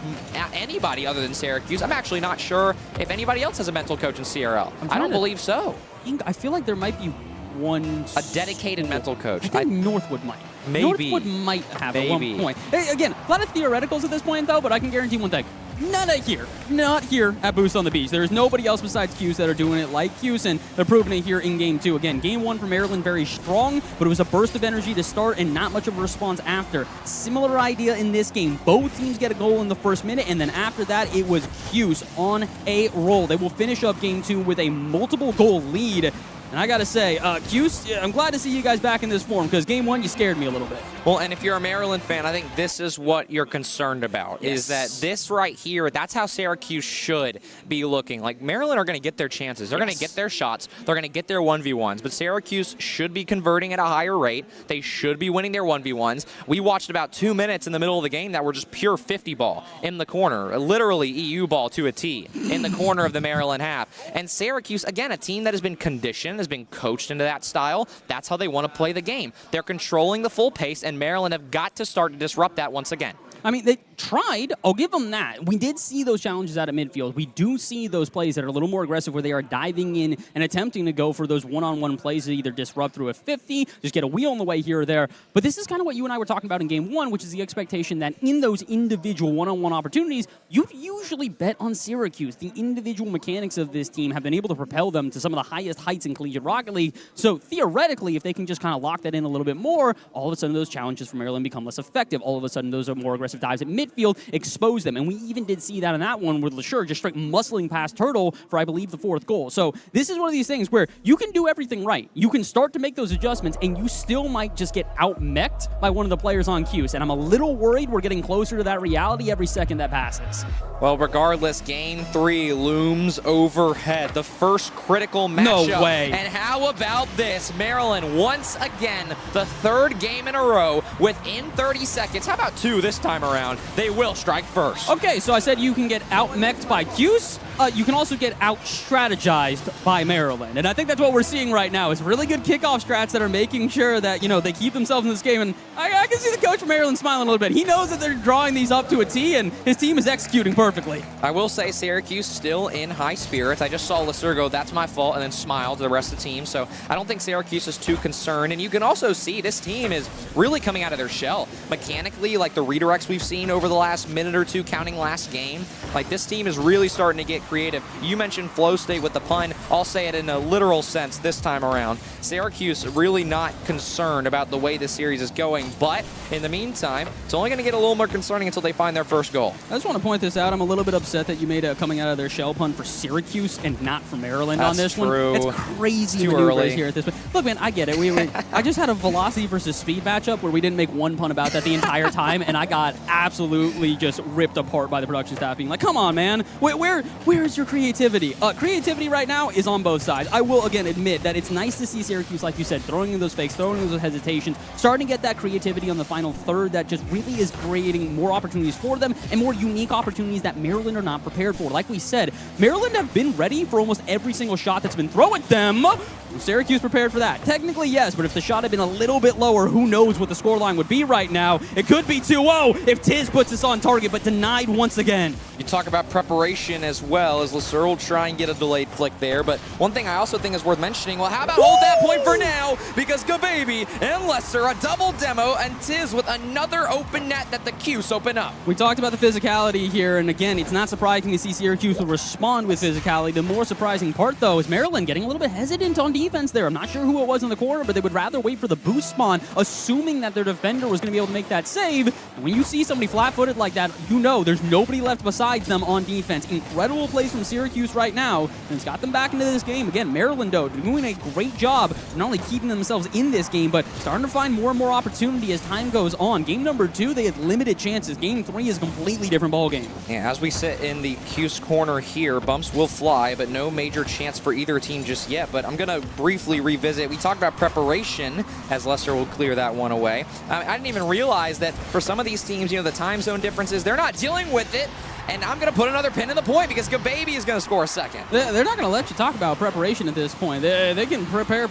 Speaker 1: anybody other than Syracuse. I'm actually not sure if anybody else has a mental coach in CRL. I don't believe so.
Speaker 2: I feel like there might be one.
Speaker 1: A dedicated mental coach.
Speaker 2: I think Northwood might.
Speaker 1: Maybe.
Speaker 2: Northwood might have at one point. Hey, again, a lot of theoreticals at this point, though, but I can guarantee one thing. Not here at Boost on the Beach. There is nobody else besides Cuse that are doing it like Cuse, and they're proving it here in Game 2. Again, Game 1 for Maryland, very strong, but it was a burst of energy to start and not much of a response after. Similar idea in this game. Both teams get a goal in the first minute, and then after that, it was Cuse on a roll. They will finish up Game 2 with a multiple goal lead. And I got to say, Cuse, I'm glad to see you guys back in this form, because Game 1, you scared me a little bit.
Speaker 1: Well, and if you're a Maryland fan, I think this is what you're concerned about, is that this right here, that's how Syracuse should be looking. Like, Maryland are going to get their chances. They're going to get their shots. They're going to get their 1v1s. But Syracuse should be converting at a higher rate. They should be winning their 1v1s. We watched about 2 minutes in the middle of the game that were just pure 50 ball in the corner, literally EU ball to a T in the corner of the Maryland half. And Syracuse, again, a team that has been conditioned, has been coached into that style. That's how they want to play the game. They're controlling the full pace, and Maryland have got to start to disrupt that once again.
Speaker 2: I mean, they tried. I'll give them that. We did see those challenges out of midfield. We do see those plays that are a little more aggressive where they are diving in and attempting to go for those one-on-one plays to either disrupt through a 50, just get a wheel in the way here or there. But this is kind of what you and I were talking about in Game 1, which is the expectation that in those individual one-on-one opportunities, you usually bet on Syracuse. The individual mechanics of this team have been able to propel them to some of the highest heights in Collegiate Rocket League. So theoretically, if they can just kind of lock that in a little bit more, all of a sudden those challenges for Maryland become less effective. All of a sudden those are more aggressive dives at midfield midfield, expose them. And we even did see that in that one with LeSure just straight muscling past Turtle for, I believe, the 4th goal. So this is one of these things where you can do everything right. You can start to make those adjustments, and you still might just get out-mech'd by one of the players on Cuse. And I'm a little worried we're getting closer to that reality every second that passes.
Speaker 1: Well, regardless, Game 3 looms overhead. The first critical matchup.
Speaker 2: No way.
Speaker 1: And how about this? Maryland, once again, the 3rd game in a row, within 30 seconds. How about 2 this time around? They will strike first.
Speaker 2: Okay, so I said you can get out-mech'd by Cuse. You can also get out-strategized by Maryland. And I think that's what we're seeing right now is really good kickoff strats that are making sure that, they keep themselves in this game. And I can see the coach from Maryland smiling a little bit. He knows that they're drawing these up to a T, and his team is executing perfectly.
Speaker 1: I will say Syracuse still in high spirits. I just saw LeSure go, that's my fault, and then smile to the rest of the team. So I don't think Syracuse is too concerned. And you can also see this team is really coming out of their shell. Mechanically, like the redirects we've seen over the last minute or two, counting last game, like this team is really starting to get creative. You mentioned flow state with the pun. I'll say it in a literal sense this time around. Syracuse really not concerned about the way the series is going, but in the meantime, it's only going to get a little more concerning until they find their first goal.
Speaker 2: I just want to point this out. I'm a little bit upset that you made a coming out of their shell pun for Syracuse and not for Maryland on this
Speaker 1: true.
Speaker 2: one. It's crazy
Speaker 1: Too
Speaker 2: maneuvers
Speaker 1: early.
Speaker 2: here at this point. Look, man, I get it. I just had a velocity versus speed matchup where we didn't make one pun about that the entire time, and I got absolutely just ripped apart by the production staff being like, come on, man. Where is your creativity? Creativity right now is on both sides. I will, again, admit that it's nice to see Syracuse, like you said, throwing in those fakes, throwing in those hesitations, starting to get that creativity on the final third that just really is creating more opportunities for them and more unique opportunities that Maryland are not prepared for. Like we said, Maryland have been ready for almost every single shot that's been thrown at them. Syracuse prepared for that? Technically, yes, but if the shot had been a little bit lower, who knows what the scoreline would be right now. It could be 2-0 if Tiz puts us on target, but denied once again.
Speaker 1: You talk about preparation as well, as LeSure will try and get a delayed flick there, but one thing I also think is worth mentioning, well, how about hold that point for now, because Gababy and Lesser, a double demo, and Tiz with another open net that the Cuse open up.
Speaker 2: We talked about the physicality here, and again, it's not surprising to see Syracuse will respond with physicality. The more surprising part, though, is Maryland getting a little bit hesitant on defense there. I'm not sure who it was in the corner, but they would rather wait for the boost spawn, assuming that their defender was going to be able to make that save. And when you see somebody flat-footed like that, you know there's nobody left besides them on defense. Incredible plays from Syracuse right now, and it's got them back into this game. Again, Maryland, though, doing a great job of not only keeping themselves in this game, but starting to find more and more opportunity as time goes on. Game number 2, they had limited chances. Game 3 is a completely different ballgame.
Speaker 1: Yeah, as we sit in the Cuse corner here, bumps will fly, but no major chance for either team just yet. But I'm going to briefly revisit. We talked about preparation, as Lesser will clear that one away. I didn't even realize that for some of these teams, the time zone differences, they're not dealing with it. And I'm going to put another pin in the point because Gababy is going to score a second.
Speaker 2: They're not going to let you talk about preparation at this point. They can prepare,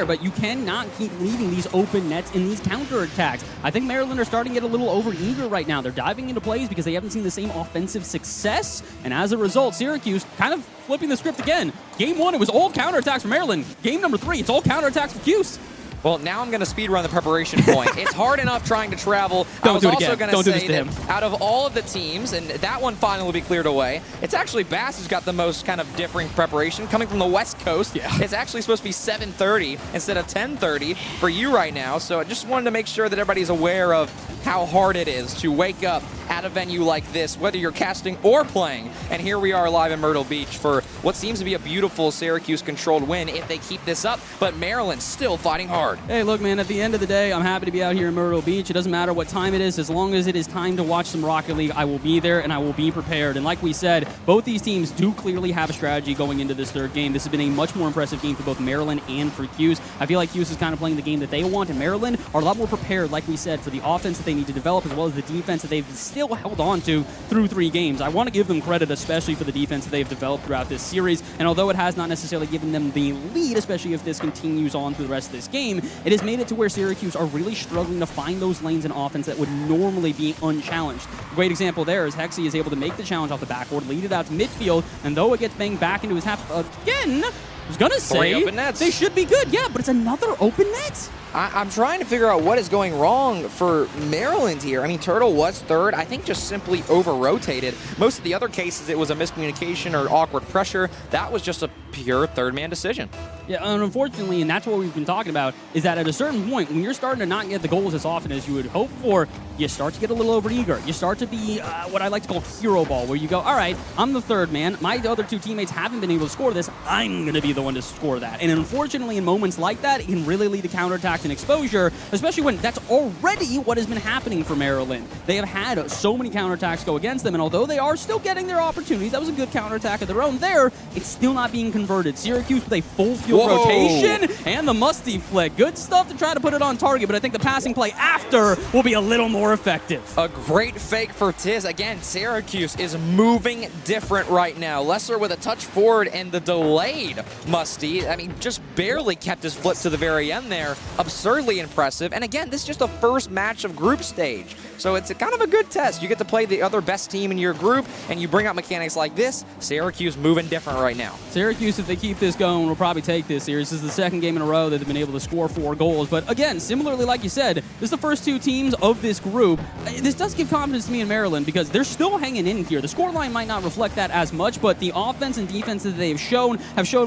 Speaker 2: but you cannot keep leaving these open nets in these counterattacks. I think Maryland are starting to get a little over-eager right now. They're diving into plays because they haven't seen the same offensive success. And as a result, Syracuse kind of flipping the script again. Game 1, it was all counterattacks for Maryland. Game number 3, it's all counterattacks for Cuse.
Speaker 1: Well, now I'm going to speed run the preparation point. It's hard enough trying to travel. I was also going to say that out of all of the teams, and that one finally will be cleared away, it's actually Bass who's got the most kind of differing preparation coming from the West Coast.
Speaker 2: Yeah.
Speaker 1: It's actually supposed to be 7:30 instead of 10:30 for you right now. So I just wanted to make sure that everybody's aware of how hard it is to wake up at a venue like this, whether you're casting or playing. And here we are live in Myrtle Beach for what seems to be a beautiful Syracuse-controlled win if they keep this up, but Maryland's still fighting hard.
Speaker 2: Hey, look, man, at the end of the day, I'm happy to be out here in Myrtle Beach. It doesn't matter what time it is. As long as it is time to watch some Rocket League, I will be there and I will be prepared. And like we said, both these teams do clearly have a strategy going into this third game. This has been a much more impressive game for both Maryland and for Cuse. I feel like Cuse is kind of playing the game that they want, and Maryland are a lot more prepared, like we said, for the offense that they need to develop as well as the defense that they've still held on to through 3 games. I want to give them credit, especially for the defense that they've developed throughout this series. And although it has not necessarily given them the lead, especially if this continues on through the rest of this game, it has made it to where Syracuse are really struggling to find those lanes in offense that would normally be unchallenged. A great example there is Hexy is able to make the challenge off the backboard, lead it out to midfield, and though it gets banged back into his half again, I was going to say
Speaker 1: open nets.
Speaker 2: They should be good. Yeah, but it's another open net.
Speaker 1: I'm trying to figure out what is going wrong for Maryland here. I mean, Turtle was third. I think just simply over-rotated. Most of the other cases, it was a miscommunication or awkward pressure. That was just a pure third-man decision.
Speaker 2: Yeah, and unfortunately, and that's what we've been talking about, is that at a certain point, when you're starting to not get the goals as often as you would hope for, you start to get a little overeager. You start to be what I like to call hero ball, where you go, all right, I'm the third man. My other two teammates haven't been able to score this. I'm going to be the one to score that. And unfortunately, in moments like that, it can really lead to counterattacks and exposure, especially when that's already what has been happening for Maryland. They have had so many counterattacks go against them, and although they are still getting their opportunities, that was a good counterattack of their own there, it's still not being converted. Syracuse with a full field rotation and the musty flick. Good stuff to try to put it on target, but I think the passing play after will be a little more effective.
Speaker 1: A great fake for Tiz. Again, Syracuse is moving different right now. Lesser with a touch forward and the delayed musty. I mean, just barely kept his flip to the very end there. Absurdly impressive. And again, this is just the first match of group stage. So it's kind of a good test. You get to play the other best team in your group, and you bring out mechanics like this. Syracuse moving different right now.
Speaker 2: Syracuse, if they keep this going, will probably take this series. This is the second game in a row that they've been able to score 4 goals. But again, similarly, like you said, this is the first 2 teams of this group. This does give confidence to me in Maryland because they're still hanging in here. The scoreline might not reflect that as much, but the offense and defense that they have shown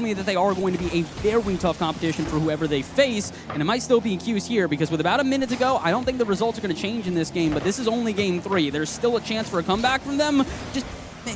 Speaker 2: me that they are going to be a very tough competition for whoever they face. And it might still be Q's here because with about a minute to go, I don't think the results are going to change in this game, but this is only game 3. There's still a chance for a comeback from them. Just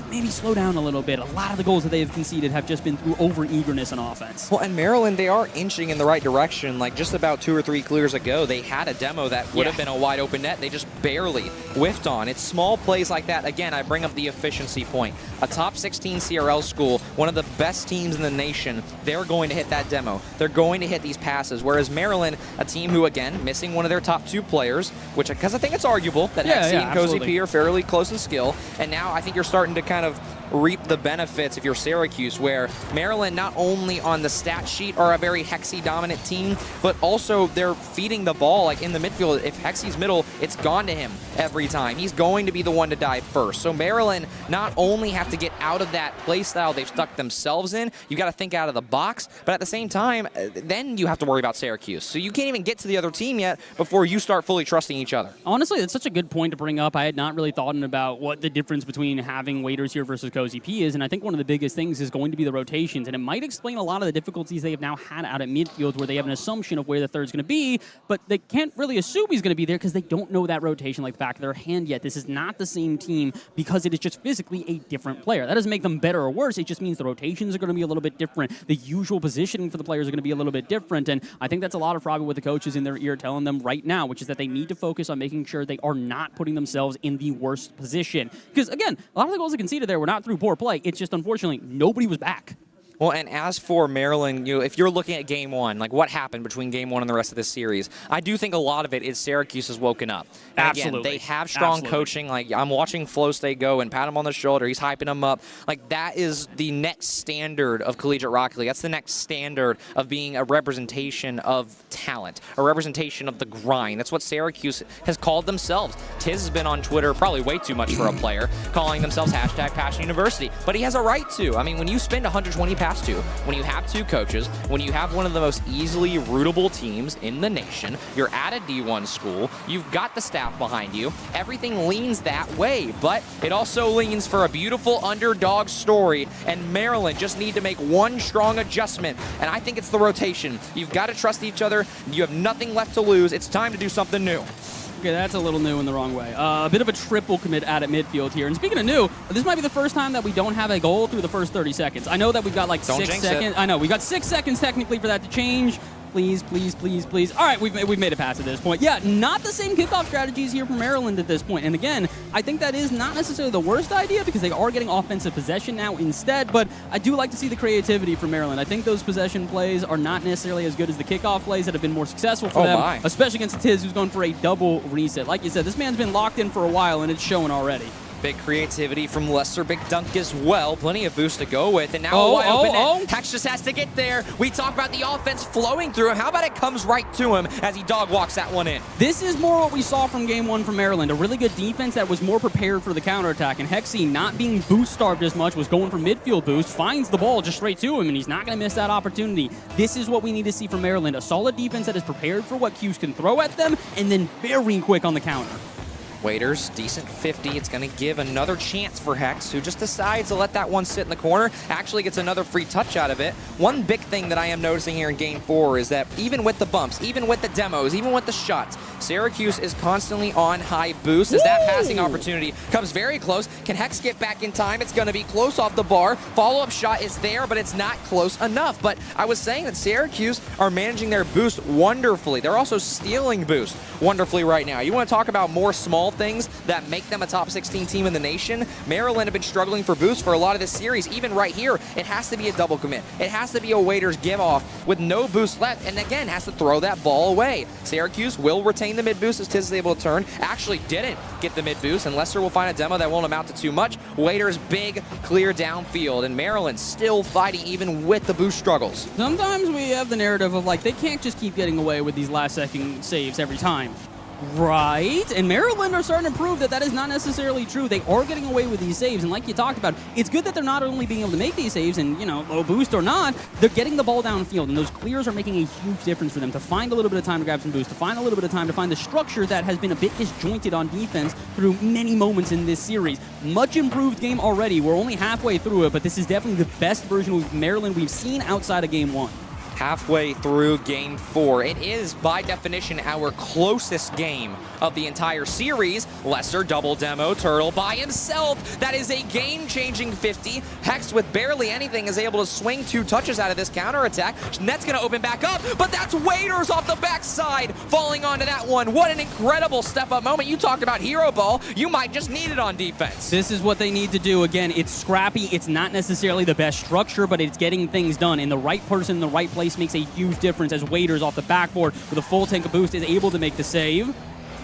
Speaker 2: maybe slow down a little bit. A lot of the goals that they have conceded have just been through over-eagerness on offense.
Speaker 1: Well, and Maryland, they are inching in the right direction. Like just about 2 or 3 clears ago, they had a demo that would have been a wide open net. They just barely whiffed on. It's small plays like that. Again, I bring up the efficiency point. A top 16 CRL school, one of the best teams in the nation, they're going to hit that demo. They're going to hit these passes. Whereas Maryland, a team who, again, missing one of their top 2 players, which because I think it's arguable that Hexy and Cozy P are fairly close in skill. And now I think you're starting to kind of reap the benefits if you're Syracuse, where Maryland not only on the stat sheet are a very Hexy dominant team, but also they're feeding the ball like in the midfield. If Hexy's middle, it's gone to him every time. He's going to be the one to dive first. So Maryland not only have to get out of that play style they've stuck themselves in, you got to think out of the box, but at the same time, then you have to worry about Syracuse. So you can't even get to the other team yet before you start fully trusting each other.
Speaker 2: Honestly, that's such a good point to bring up. I had not really thought about what the difference between having waiters here versus Cozy P is, and I think one of the biggest things is going to be the rotations, and it might explain a lot of the difficulties they have now had out at midfield where they have an assumption of where the third's going to be, but they can't really assume he's going to be there because they don't know that rotation like the back of their hand yet. This is not the same team because it is just physically a different player. That doesn't make them better or worse. It just means the rotations are going to be a little bit different. The usual positioning for the players are going to be a little bit different, and I think that's a lot of probably what the coaches in their ear telling them right now, which is that they need to focus on making sure they are not putting themselves in the worst position. Because, again, a lot of the goals they conceded there were not through poor play. It's just, unfortunately, nobody was back.
Speaker 1: Well, and as for Maryland, if you're looking at Game 1, like what happened between Game 1 and the rest of this series, I do think a lot of it is Syracuse has woken up. And
Speaker 2: Absolutely.
Speaker 1: Again, they have strong coaching. Like I'm watching Flo State go and pat him on the shoulder. He's hyping him up. Like that is the next standard of collegiate Rocket League. That's the next standard of being a representation of talent, a representation of the grind. That's what Syracuse has called themselves. Tiz has been on Twitter, probably way too much for a player, calling themselves #Passion University. But he has a right to. I mean, when you spend 120 past 2, when you have 2 coaches, when you have one of the most easily rootable teams in the nation, you're at a D1 school, you've got the staff behind you, everything leans that way, but it also leans for a beautiful underdog story, and Maryland just need to make one strong adjustment, and I think it's the rotation. You've got to trust each other, you have nothing left to lose, it's time to do something new.
Speaker 2: Okay, that's a little new in the wrong way. A bit of a triple commit at midfield here. And speaking of new, this might be the first time that we don't have a goal through the first 30 seconds. I know that we've got like 6 seconds. I know, we got 6 seconds technically for that to change. Please, please, please, please. All right, we've made it past at this point. Yeah, not the same kickoff strategies here for Maryland at this point. And again, I think that is not necessarily the worst idea because they are getting offensive possession now instead, but I do like to see the creativity from Maryland. I think those possession plays are not necessarily as good as the kickoff plays that have been more successful for them, especially against Tiz, who's going for a double reset. Like you said, this man's been locked in for a while, and it's showing already.
Speaker 1: Big creativity from Lesser, big dunk as well. Plenty of boost to go with. And now a wide open net. Hex just has to get there. We talk about the offense flowing through him. How about it comes right to him as he dog walks that one in?
Speaker 2: This is more what we saw from Game 1 from Maryland. A really good defense that was more prepared for the counterattack. And Hexy, not being boost-starved as much, was going for midfield boost, finds the ball just straight to him, and he's not going to miss that opportunity. This is what we need to see from Maryland. A solid defense that is prepared for what Q's can throw at them, and then very quick on the counter.
Speaker 1: Waiters, decent 50. It's going to give another chance for Hex, who just decides to let that one sit in the corner. Actually gets another free touch out of it. One big thing that I am noticing here in Game 4 is that even with the bumps, even with the demos, even with the shots, Syracuse is constantly on high boost as that passing opportunity comes very close. Can Hex get back in time? It's going to be close off the bar. Follow-up shot is there, but it's not close enough. But I was saying that Syracuse are managing their boost wonderfully. They're also stealing boost wonderfully right now. You want to talk about more small things that make them a top 16 team in the nation? Maryland have been struggling for boost for a lot of this series. Even right here, it has to be a double commit. It has to be a Waiters give off with no boost left, and again, has to throw that ball away. Syracuse will retain the mid boost as Tiz is able to turn. Actually didn't get the mid boost, and Lester will find a demo that won't amount to too much. Waiters big clear downfield, and Maryland still fighting even with the boost struggles.
Speaker 2: Sometimes we have the narrative of like, they can't just keep getting away with these last second saves every time. Right, and Maryland are starting to prove that that is not necessarily true. They are getting away with these saves, and like you talked about, it's good that they're not only being able to make these saves, and low boost or not, they're getting the ball downfield, and those clears are making a huge difference for them to find a little bit of time to grab some boost, to find a little bit of time to find the structure that has been a bit disjointed on defense through many moments in this series. Much improved game already. We're only halfway through it, but this is definitely the best version of Maryland we've seen outside of Game 1.
Speaker 1: Halfway through Game 4. It is, by definition, our closest game of the entire series. Lester double demo, Turtle by himself. That is a game-changing 50. Hex with barely anything is able to swing 2 touches out of this counterattack. Net's going to open back up, but that's Waiters off the backside falling onto that one. What an incredible step-up moment. You talked about hero ball. You might just need it on defense.
Speaker 2: This is what they need to do. Again, it's scrappy. It's not necessarily the best structure, but it's getting things done. And the right person in the right place makes a huge difference as Waiters off the backboard with a full tank of boost is able to make the save.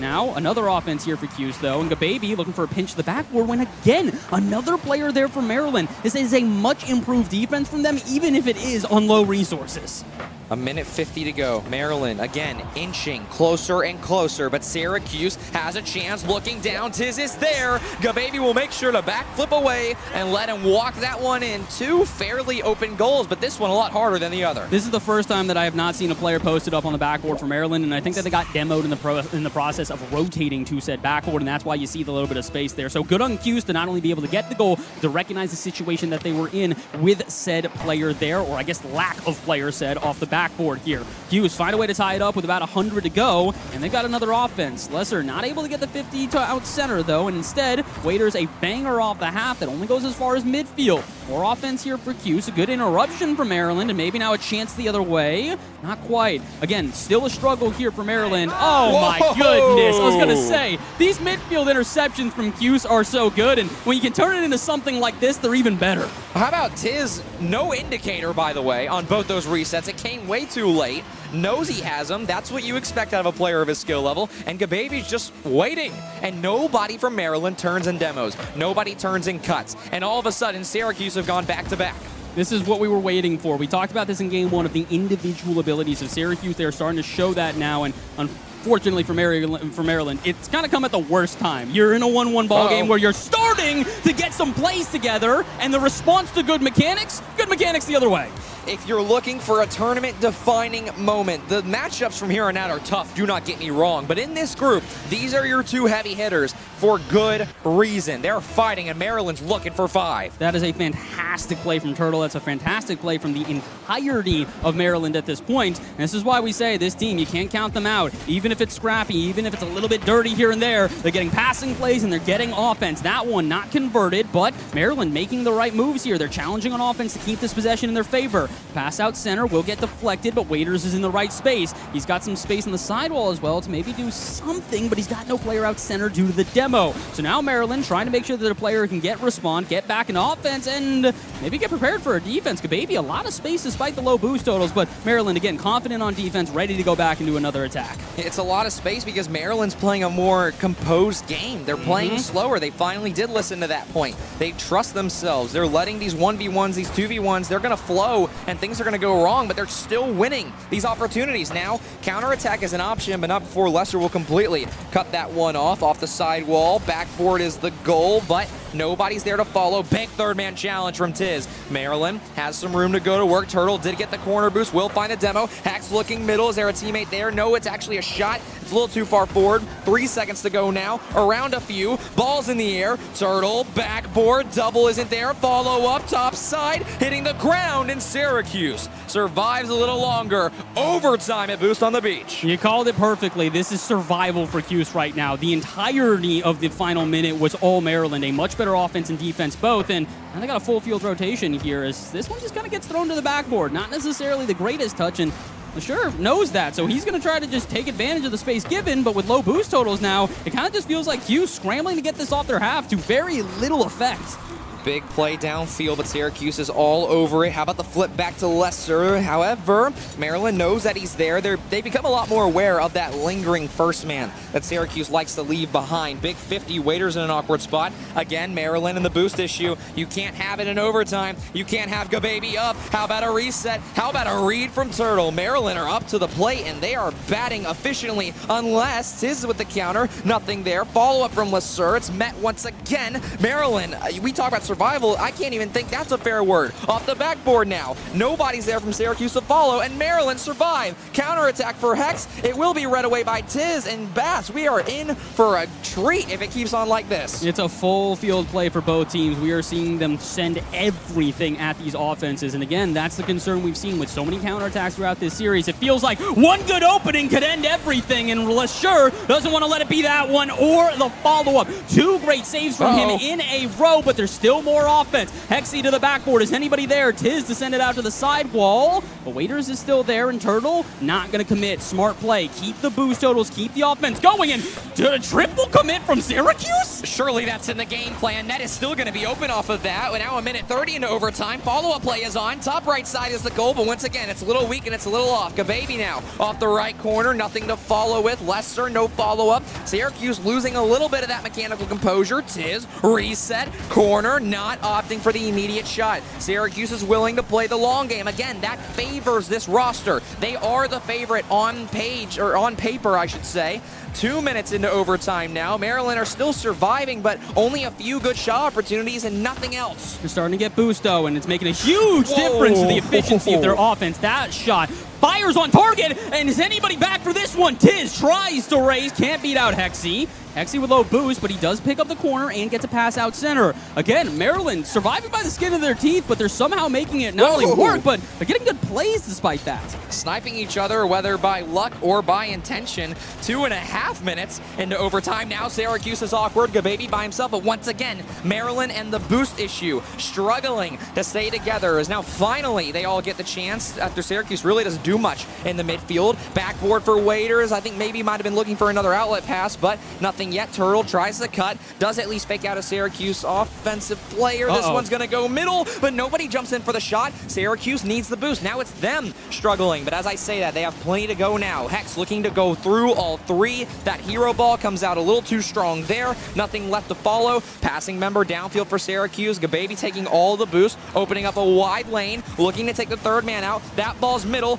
Speaker 2: Now, another offense here for Cuse, though, and Gababy looking for a pinch to the backboard when, again, another player there for Maryland. This is a much improved defense from them, even if it is on low resources.
Speaker 1: A minute 50 to go. Maryland, again, inching closer and closer, but Syracuse has a chance looking down. Tiz is there. Gababy will make sure to backflip away and let him walk that one in. 2 fairly open goals, but this one a lot harder than the other.
Speaker 2: This is the first time that I have not seen a player posted up on the backboard for Maryland, and I think that they got demoed in the process of rotating to said backboard, and that's why you see the little bit of space there. So good on Cuse to not only be able to get the goal, to recognize the situation that they were in with said player there, or I guess lack of player said off the backboard here. Cuse find a way to tie it up with about 100 to go, and they've got another offense. Lesser not able to get the 50 to out center, though, and instead, Waiters a banger off the half that only goes as far as midfield. More offense here for Cuse. A good interruption for Maryland, and maybe now a chance the other way. Not quite. Again, still a struggle here for Maryland. Oh, my goodness. I was going to say, these midfield interceptions from Cuse are so good, and when you can turn it into something like this, they're even better.
Speaker 1: How about Tiz? No indicator, by the way, on both those resets. It came way too late. Knows he has them. That's what you expect out of a player of his skill level. And Gababy's just waiting. And nobody from Maryland turns in demos. Nobody turns in cuts. And all of a sudden, Syracuse have gone back-to-back.
Speaker 2: This is what we were waiting for. We talked about this in Game 1 of the individual abilities of Syracuse. They're starting to show that now, and unfortunately for Maryland, it's kind of come at the worst time. You're in a 1-1 ball game where you're starting to get some plays together, and the response to good mechanics the other way.
Speaker 1: If you're looking for a tournament-defining moment, the matchups from here on out are tough, do not get me wrong. But in this group, these are your 2 heavy hitters for good reason. They're fighting, and Maryland's looking for 5.
Speaker 2: That is a fantastic play from Turtle. That's a fantastic play from the entirety of Maryland at this point. And this is why we say this team, you can't count them out. Even if it's scrappy, even if it's a little bit dirty here and there, they're getting passing plays and they're getting offense. That one not converted, but Maryland making the right moves here. They're challenging on offense to keep this possession in their favor. Pass out center will get deflected, but Waiters is in the right space. He's got some space on the sidewall as well to maybe do something, but he's got no player out center due to the demo. So now Maryland trying to make sure that a player can respawn, get back in offense, and maybe get prepared for a defense. Gababy, a lot of space despite the low boost totals, but Maryland, again, confident on defense, ready to go back and do another attack.
Speaker 1: It's a lot of space because Maryland's playing a more composed game. They're playing slower. They finally did listen to that point. They trust themselves. They're letting these 1v1s, these 2v1s, they're going to flow, and things are going to go wrong, but they're still winning these opportunities. Now, counterattack is an option, but not before Lester will completely cut that one off the sidewall. Backboard is the goal, but Nobody's there to follow. Big third man challenge from Tiz. Maryland has some room to go to work. Turtle did get the corner boost. Will find a demo. Hex looking middle. Is there a teammate there? No, it's actually a shot. It's a little too far forward. 3 seconds to go now. Around a few. Balls in the air. Turtle, backboard. Double isn't there. Follow up, top side. Hitting the ground, and Syracuse survives a little longer. Overtime at Boost on the Beach.
Speaker 2: You called it perfectly. This is survival for Cuse right now. The entirety of the final minute was all Maryland. A much better offense and defense both. And they got a full field rotation here as this one just kind of gets thrown to the backboard. Not necessarily the greatest touch, and Sure knows that, so he's going to try to just take advantage of the space given, but with low boost totals now, it kind of just feels like Cuse scrambling to get this off their half to very little effect.
Speaker 1: Big play downfield, but Syracuse is all over it. How about the flip back to Lesser? However, Maryland knows that he's there. They become a lot more aware of that lingering first man that Syracuse likes to leave behind. Big 50 waiters in an awkward spot. Again, Maryland in the boost issue. You can't have it in overtime. You can't have Gababy up. How about a reset? How about a read from Turtle? Maryland are up to the plate, and they are batting efficiently unless Tiz with the counter. Nothing there. Follow-up from Lesser. It's met once again. Maryland, we talk about survival. I can't even think that's a fair word. Off the backboard now. Nobody's there from Syracuse to follow, and Maryland survive. Counterattack for Hex. It will be read away by Tiz and Bass. We are in for a treat if it keeps on like this.
Speaker 2: It's a full field play for both teams. We are seeing them send everything at these offenses, and again, that's the concern we've seen with so many counterattacks throughout this series. It feels like one good opening could end everything, and Lesher doesn't want to let it be that one or the follow-up. Two great saves from him in a row, but there's still more offense. Hexy to the backboard. Is anybody there? Tiz to send it out to the sidewall. But Waiters is still there, and Turtle not going to commit. Smart play. Keep the boost totals. Keep the offense going. And a triple commit from Syracuse?
Speaker 1: Surely that's in the game plan. Net is still going to be open off of that. We're now a minute 30 into overtime. Follow-up play is on. Top right side is the goal, but once again, it's a little weak and it's a little off. Gababy now off the right corner. Nothing to follow with. Lesser, no follow-up. Syracuse losing a little bit of that mechanical composure. Tiz, reset, corner, not opting for the immediate shot. Syracuse is willing to play the long game. Again, that favors this roster. They are the favorite on page, or on paper, I should say. 2 minutes into overtime now. Maryland are still surviving, but only a few good shot opportunities and nothing else.
Speaker 2: They're starting to get boost, though, and it's making a huge difference to the efficiency of their offense. That shot fires on target, and is anybody back for this one? Tiz tries to raise, can't beat out Hexy. Hexy with low boost, but he does pick up the corner and gets a pass out center. Again, Maryland surviving by the skin of their teeth, but they're somehow making it not only work, but they're getting good plays despite that.
Speaker 1: Sniping each other, whether by luck or by intention. 2.5 minutes into overtime. Now Syracuse is awkward. Gababy by himself, but once again, Maryland and the boost issue struggling to stay together. As now finally they all get the chance after Syracuse really doesn't do much in the midfield. Backboard for Waiters. I think maybe might have been looking for another outlet pass, but nothing yet. Turtle tries the cut, does at least fake out a Syracuse offensive player. This one's going to go middle, but nobody jumps in for the shot. Syracuse needs the boost. Now it's them struggling, but as I say that, they have plenty to go now. Hex looking to go through all three. That hero ball comes out a little too strong there. Nothing left to follow. Passing member downfield for Syracuse. Gababy taking all the boost, opening up a wide lane, looking to take the third man out. That ball's middle.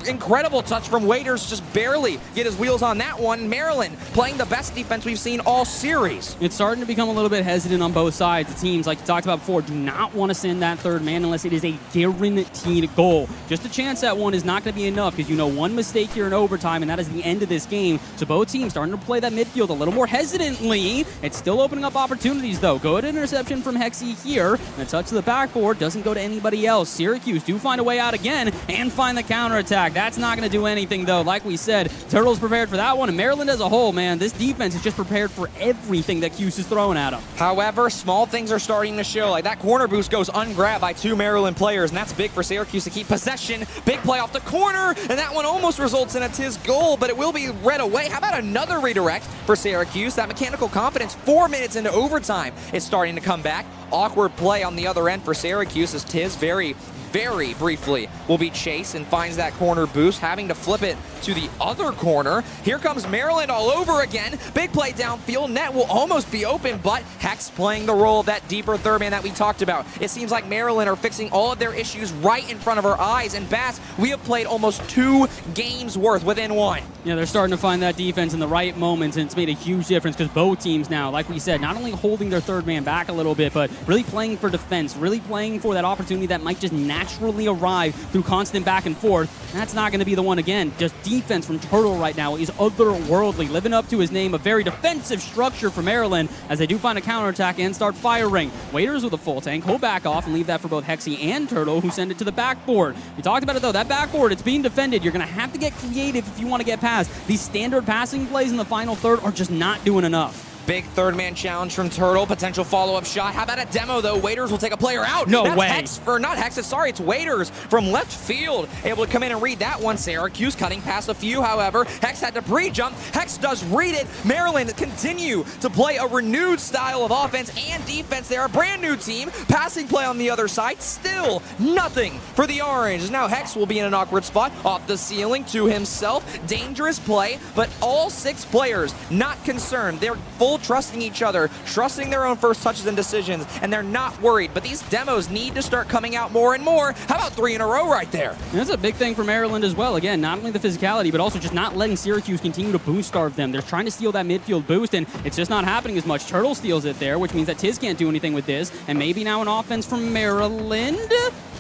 Speaker 1: Incredible touch from Waiters, just barely get his wheels on that one. Maryland playing the best defense we've seen all series.
Speaker 2: It's starting to become a little bit hesitant on both sides. The teams, like you talked about before, do not want to send that third man unless it is a guaranteed goal. Just a chance that one is not going to be enough because you know one mistake here in overtime and that is the end of this game. So both teams starting to play that midfield a little more hesitantly. It's still opening up opportunities though. Good interception from Hexy here. And a touch to the backboard doesn't go to anybody else. Syracuse do find a way out again and find the counterattack. That's not going to do anything, though. Like we said, Turtles prepared for that one, and Maryland as a whole, man, this defense is just prepared for everything that Cuse is throwing at them.
Speaker 1: However, small things are starting to show. Like that corner boost goes ungrabbed by two Maryland players, and that's big for Syracuse to keep possession. Big play off the corner, and that one almost results in a Tiz goal, but it will be read away. How about another redirect for Syracuse? That mechanical confidence 4 minutes into overtime is starting to come back. awkward play on the other end for Syracuse as Tiz very briefly will be chased and finds that corner boost, having to flip it to the other corner. Here comes Maryland all over again. Big play downfield. Net will almost be open, but Hex playing the role of that deeper third man that we talked about. It seems like Maryland are fixing all of their issues right in front of our eyes. And Bass, we have played almost 2 games worth within 1.
Speaker 2: Yeah, they're starting to find that defense in the right moments, and it's made a huge difference because both teams now, like we said, not only holding their third man back a little bit, but really playing for defense, really playing for that opportunity that might just naturally arrive through constant back and forth. That's not going to be the one again. Just defense from Turtle right now is otherworldly, living up to his name. A very defensive structure for Maryland as they do find a counterattack and start firing. Waiters with a full tank. He'll back off and leave that for both Hexy and Turtle, who send it to the backboard. We talked about it though. That backboard, it's being defended. You're going to have to get creative if you want to get past. These standard passing plays in the final third are just not doing enough.
Speaker 1: Big third man challenge from Turtle. Potential follow-up shot. How about a demo, though? Waiters will take a player out.
Speaker 2: No
Speaker 1: That's
Speaker 2: way.
Speaker 1: Not Hex, sorry, it's Waiters from left field. Able to come in and read that one. Syracuse cutting past a few, however. Hex had to pre-jump. Hex does read it. Maryland continue to play a renewed style of offense and defense. They're a brand new team. Passing play on the other side. Still nothing for the Orange. Now Hex will be in an awkward spot. Off the ceiling to himself. Dangerous play, but all 6 players not concerned. They're full trusting each other, trusting their own first touches and decisions, and they're not worried. But these demos need to start coming out more and more. How about 3 in a row right there?
Speaker 2: And that's a big thing for Maryland as well. Again, not only the physicality, but also just not letting Syracuse continue to boost starve them. They're trying to steal that midfield boost, and it's just not happening as much. Turtle steals it there, which means that Tiz can't do anything with this. And maybe now an offense from Maryland?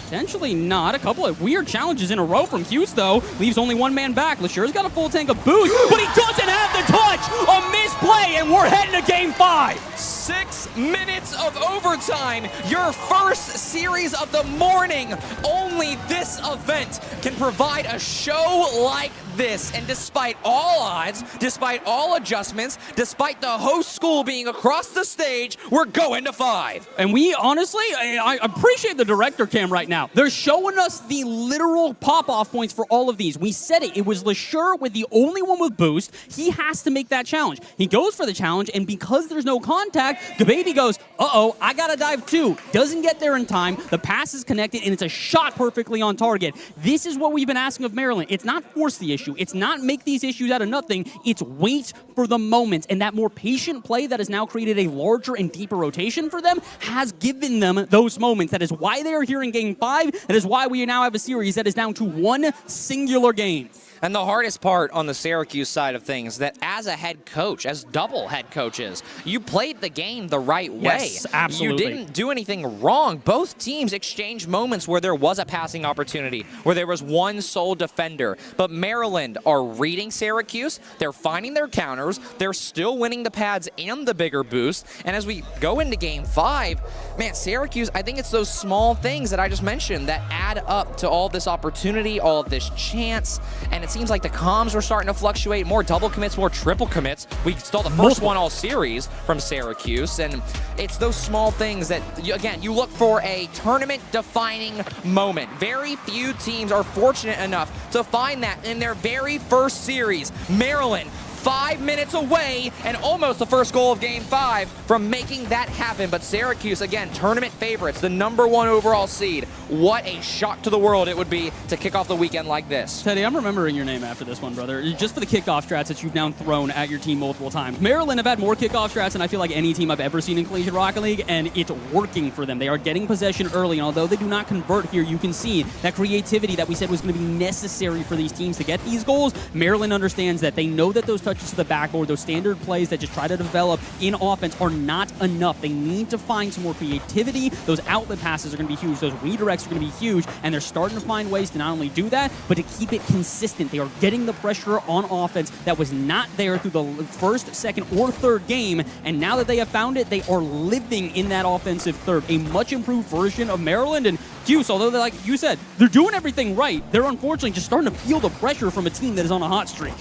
Speaker 2: Potentially not. A couple of weird challenges in a row from Hughes, though. Leaves only 1 man back. LeSure's got a full tank of boost, but he doesn't have the touch. A misplay, and we're heading to Game 5.
Speaker 1: 6 minutes of overtime. Your first series of the morning. Only this event can provide a show like this. And despite all odds, despite all adjustments, despite the host school being across the stage, we're going to 5.
Speaker 2: And we honestly, I appreciate the director cam right now. They're showing us the literal pop-off points for all of these. We said it. It was LeSure with the only one with boost. He has to make that challenge. He goes for the challenge, and because there's no contact, Gababy goes, uh-oh, I gotta dive too. Doesn't get there in time. The pass is connected, and it's a shot perfectly on target. This is what we've been asking of Maryland. It's not force the issue. It's not make these issues out of nothing. It's wait for the moments. And that more patient play that has now created a larger and deeper rotation for them has given them those moments. That is why they are here in Game 5. That is why we now have a series that is down to 1 singular game.
Speaker 1: And the hardest part on the Syracuse side of things, that as a head coach, as double head coaches, you played the game the right way.
Speaker 2: Yes, absolutely.
Speaker 1: You didn't do anything wrong. Both teams exchanged moments where there was a passing opportunity, where there was one sole defender. But Maryland are reading Syracuse. They're finding their counters. They're still winning the pads and the bigger boost. And as we go into Game 5, man, Syracuse, I think it's those small things that I just mentioned that add up to all this opportunity, all of this chance. And it seems like the comms were starting to fluctuate. More double commits, more triple commits. We stole the first one all series from Syracuse. And it's those small things that, again, you look for a tournament-defining moment. Very few teams are fortunate enough to find that in their very first series. Maryland, 5 minutes away and almost the first goal of Game 5 from making that happen. But Syracuse, again, tournament favorites, the #1 overall seed. What a shock to the world it would be to kick off the weekend like this.
Speaker 2: Teddy, I'm remembering your name after this one, brother. Just for the kickoff strats that you've now thrown at your team multiple times. Maryland have had more kickoff strats than I feel like any team I've ever seen in Collegiate Rocket League, and it's working for them. They are getting possession early, and although they do not convert here, you can see that creativity that we said was going to be necessary for these teams to get these goals. Maryland understands that. They know that those touches to the backboard, those standard plays that just try to develop in offense are not enough. They need to find some more creativity. Those outlet passes are going to be huge. Those redirects are going to be huge, and they're starting to find ways to not only do that, but to keep it consistent. They are getting the pressure on offense that was not there through the first, second, or third game, and now that they have found it, they are living in that offensive third. A much improved version of Maryland, and Hughes, although like you said, they're doing everything right, they're unfortunately just starting to feel the pressure from a team that is on a hot streak.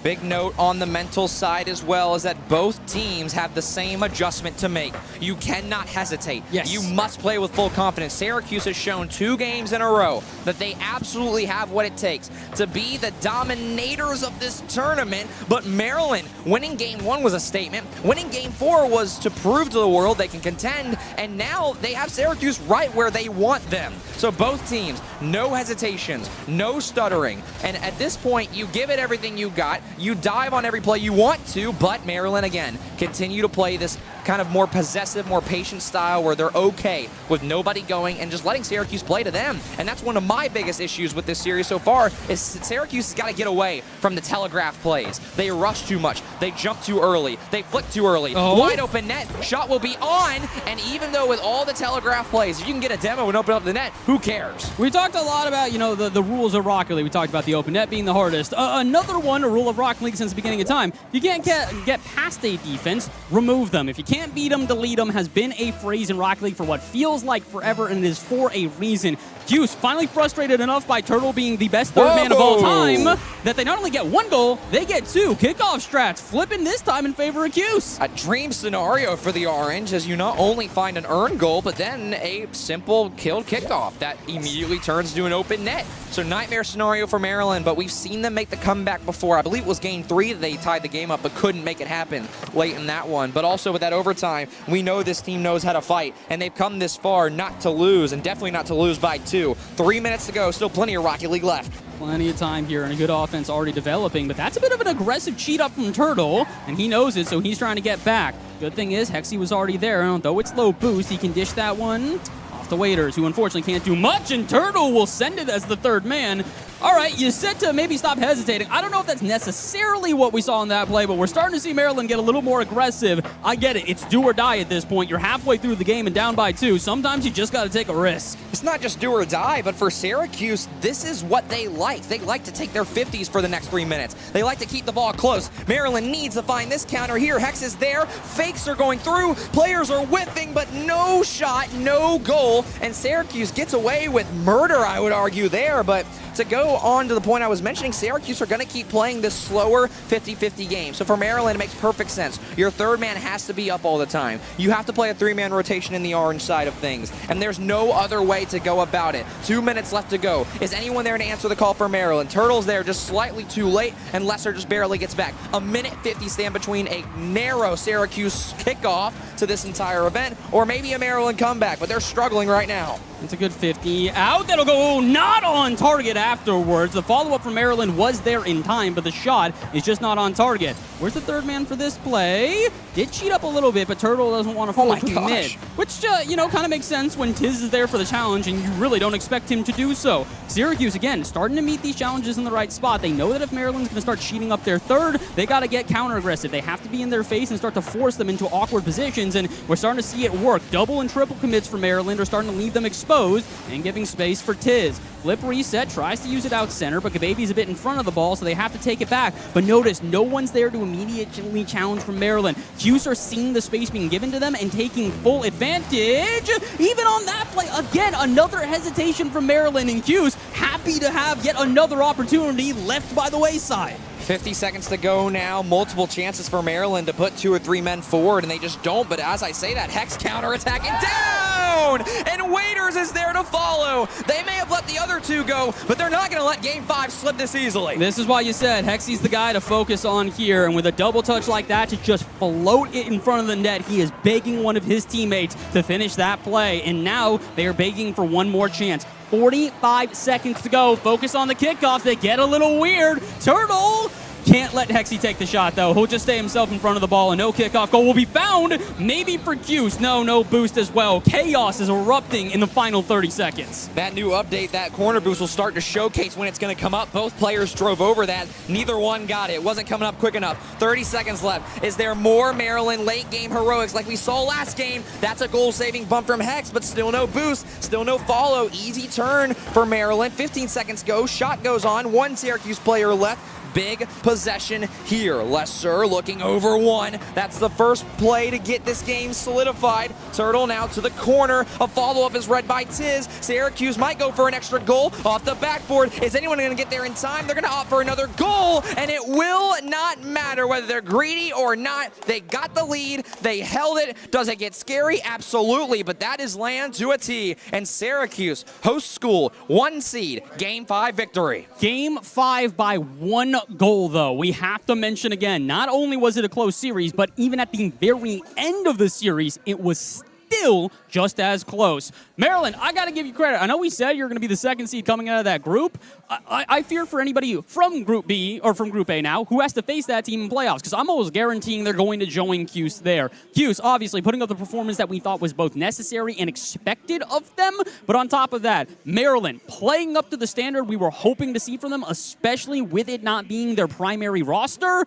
Speaker 1: Big note on the mental side as well is that both teams have the same adjustment to make. You cannot hesitate.
Speaker 2: Yes.
Speaker 1: You must play with full confidence. Syracuse has shown 2 games in a row that they absolutely have what it takes to be the dominators of this tournament, but Maryland winning game 1 was a statement. Winning game 4 was to prove to the world they can contend, and now they have Syracuse right where they want them. So both teams, no hesitations, no stuttering, and at this point, you give it everything you got. You dive on every play you want to, but Maryland, again, continue to play this kind of more possessive, more patient style where they're okay with nobody going and just letting Syracuse play to them. And that's one of my biggest issues with this series so far is Syracuse has got to get away from the telegraph plays. They rush too much. They jump too early. They flick too early.
Speaker 2: Oh.
Speaker 1: Wide open net. Shot will be on. And even though with all the telegraph plays, if you can get a demo and open up the net, who cares?
Speaker 2: We talked a lot about, the rules of Rocket League. We talked about the open net being the hardest. Another one, a rule of Rocket League since the beginning of time. You can't get past a defense, remove them. If you can't beat them, delete them has been a phrase in Rocket League for what feels like forever, and it is for a reason. Cuse finally frustrated enough by Turtle being the best third man of all time that they not only get 1 goal, they get 2. Kickoff strats flipping this time in favor of Cuse.
Speaker 1: A dream scenario for the Orange as you not only find an earned goal, but then a simple killed kickoff that immediately turns to an open net. So nightmare scenario for Maryland, but we've seen them make the comeback before. I believe it was game 3 that they tied the game up, but couldn't make it happen late in that one. But also with that overtime, we know this team knows how to fight, and they've come this far not to lose, and definitely not to lose by 2. 3 minutes to go, still plenty of Rocket League left.
Speaker 2: Plenty of time here and a good offense already developing, but that's a bit of an aggressive cheat up from Turtle, and he knows it, so he's trying to get back. Good thing is, Hexy was already there, and though it's low boost, he can dish that one off the Waiters, who unfortunately can't do much, and Turtle will send it as the third man. All right, you said to maybe stop hesitating. I don't know if that's necessarily what we saw in that play, but we're starting to see Maryland get a little more aggressive. I get it. It's do or die at this point. You're halfway through the game and down by 2. Sometimes you just got to take a risk.
Speaker 1: It's not just do or die, but for Syracuse, this is what they like. They like to take their 50s for the next 3 minutes. They like to keep the ball close. Maryland needs to find this counter here. Hex is there. Fakes are going through. Players are whipping, but no shot, no goal. And Syracuse gets away with murder, I would argue there. But to go on to the point I was mentioning, Syracuse are going to keep playing this slower 50-50 game. So for Maryland, it makes perfect sense. Your third man has to be up all the time. You have to play a 3-man rotation in the Orange side of things. And there's no other way to go about it. 2 minutes left to go. Is anyone there to answer the call for Maryland? Turtle's there just slightly too late, and Lesser just barely gets back. 1:50 stand between a narrow Syracuse kickoff to this entire event, or maybe a Maryland comeback, but they're struggling right now.
Speaker 2: It's a good 50 out. That'll go not on target afterwards. The follow-up from Maryland was there in time, but the shot is just not on target. Where's the third man for this play? Did cheat up a little bit, but Turtle doesn't want to fully commit. Which, kind of makes sense when Tiz is there for the challenge, and you really don't expect him to do so. Syracuse, again, starting to meet these challenges in the right spot. They know that if Maryland's going to start cheating up their third, they got to get counter-aggressive. They have to be in their face and start to force them into awkward positions, and we're starting to see it work. Double and triple commits for Maryland are starting to leave them exposed and giving space for Tiz. Flip reset, tries to use it out center, but Kababy's a bit in front of the ball, so they have to take it back. But notice, no one's there to immediately challenge from Maryland. Cuse are seeing the space being given to them and taking full advantage. Even on that play, again, another hesitation from Maryland, and Cuse happy to have yet another opportunity left by the wayside.
Speaker 1: 50 seconds to go now. Multiple chances for Maryland to put 2 or 3 men forward, and they just don't. But as I say that, Hex counterattacking down! And Waiters is there to follow. They may have let the other 2 go, but they're not going to let Game 5 slip this easily.
Speaker 2: This is why you said Hexy's the guy to focus on here, and with a double touch like that to just float it in front of the net, he is begging one of his teammates to finish that play, and now they are begging for one more chance. 45 seconds to go. Focus on the kickoff. They get a little weird. Turtle can't let Hexy take the shot, though. He'll just stay himself in front of the ball, and no kickoff goal will be found. Maybe for Cuse. No boost as well. Chaos is erupting in the final 30 seconds.
Speaker 1: That new update, that corner boost will start to showcase when it's going to come up. Both players drove over that. Neither one got it. It wasn't coming up quick enough. 30 seconds left. Is there more Maryland late game heroics like we saw last game? That's a goal-saving bump from Hex, but still no boost. Still no follow. Easy turn for Maryland. 15 seconds go. Shot goes on. 1 Syracuse player left. big possession here. Lesser looking over one. That's the first play to get this game solidified. Turtle now to the corner. A follow-up is read by Tiz. Syracuse might go for an extra goal off the backboard. Is anyone going to get there in time? They're going to opt for another goal, and it will not matter whether they're greedy or not. They got the lead. They held it. Does it get scary? Absolutely, but that is land to a T. And Syracuse, host school, 1 seed, Game 5 victory.
Speaker 2: Game 5 by 1 goal, though. We have to mention again, not only was it a close series, but even at the very end of the series, it was still just as close. Maryland, I got to give you credit. I know we said you're going to be the 2nd seed coming out of that group. I fear for anybody from Group B, or from Group A now, who has to face that team in playoffs, because I'm almost guaranteeing they're going to join Cuse there. Cuse, obviously, putting up the performance that we thought was both necessary and expected of them, but on top of that, Maryland playing up to the standard we were hoping to see from them, especially with it not being their primary roster.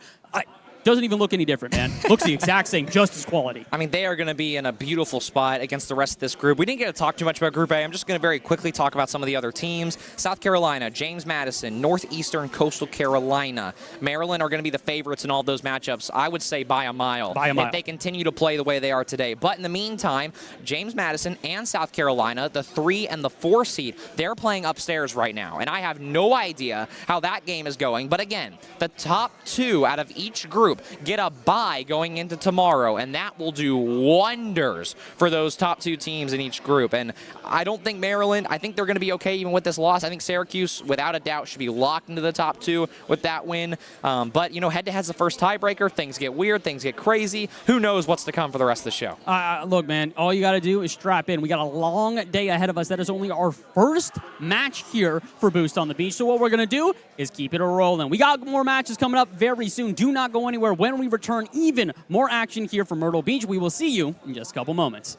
Speaker 2: Doesn't even look any different, man. Looks the exact same, just as quality.
Speaker 1: I mean, they are going to be in a beautiful spot against the rest of this group. We didn't get to talk too much about Group A. I'm just going to very quickly talk about some of the other teams. South Carolina, James Madison, Northeastern Coastal Carolina. Maryland are going to be the favorites in all those matchups, I would say by a mile.
Speaker 2: By a mile.
Speaker 1: If they continue to play the way they are today. But in the meantime, James Madison and South Carolina, the 3 and the 4 seed, they're playing upstairs right now. And I have no idea how that game is going. But again, the top 2 out of each group get a bye going into tomorrow, and that will do wonders for those top 2 teams in each group. And I don't think Maryland, I think they're going to be okay even with this loss. I think Syracuse, without a doubt, should be locked into the top 2 with that win. But, you know, head-to-head's the first tiebreaker. Things get weird. Things get crazy. Who knows what's to come for the rest of the show?
Speaker 2: Look, man, all you got to do is strap in. We got a long day ahead of us. That is only our first match here for Boost on the Beach. So what we're going to do is keep it rolling. We got more matches coming up very soon. Do not go anywhere. When we return, even more action here from Myrtle Beach. We will see you in just a couple moments.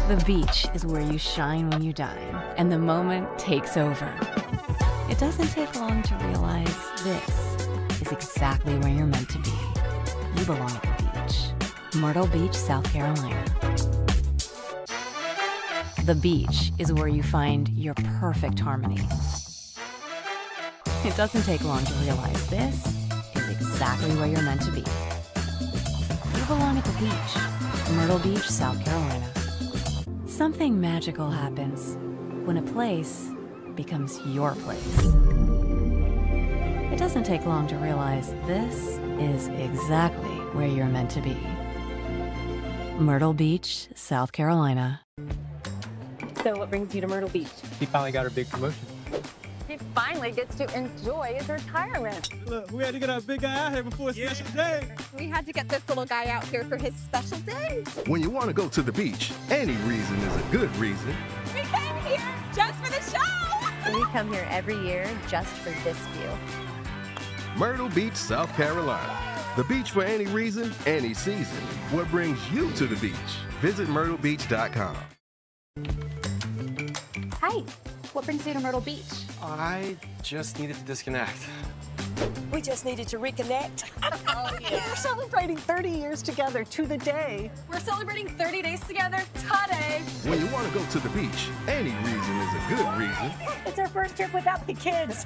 Speaker 3: The beach is where you shine when you dine, and the moment takes over. It doesn't take long to realize this is exactly where you're meant to be. You belong at the beach. Myrtle Beach, South Carolina. The beach is where you find your perfect harmony. It doesn't take long to realize this is exactly where you're meant to be. You belong at the beach. Myrtle Beach, South Carolina. Something magical happens when a place becomes your place. It doesn't take long to realize this is exactly where you're meant to be. Myrtle Beach, South Carolina.
Speaker 4: So what brings you to Myrtle Beach?
Speaker 5: He finally got her big promotion.
Speaker 4: He finally gets to enjoy his retirement.
Speaker 5: Look, we had to get our big guy out here before a special day.
Speaker 6: We had to get this little guy out here for his special day.
Speaker 7: When you want to go to the beach, any reason is a good reason.
Speaker 6: We came here just for the show.
Speaker 4: We come here every year just for this view.
Speaker 7: Myrtle Beach, South Carolina. The beach for any reason, any season. What brings you to the beach? Visit myrtlebeach.com.
Speaker 6: Hi, what brings you to Myrtle Beach?
Speaker 8: I just needed to disconnect.
Speaker 9: We just needed to reconnect.
Speaker 6: Oh, yeah.
Speaker 9: We're celebrating 30 years together to the day.
Speaker 6: We're celebrating 30 days together today.
Speaker 7: When you want to go to the beach, any reason is a good reason.
Speaker 9: It's our first trip without the kids.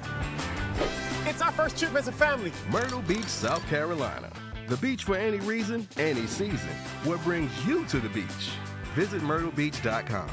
Speaker 8: It's our first trip as a family.
Speaker 7: Myrtle Beach, South Carolina. The beach for any reason, any season. What brings you to the beach? Visit myrtlebeach.com.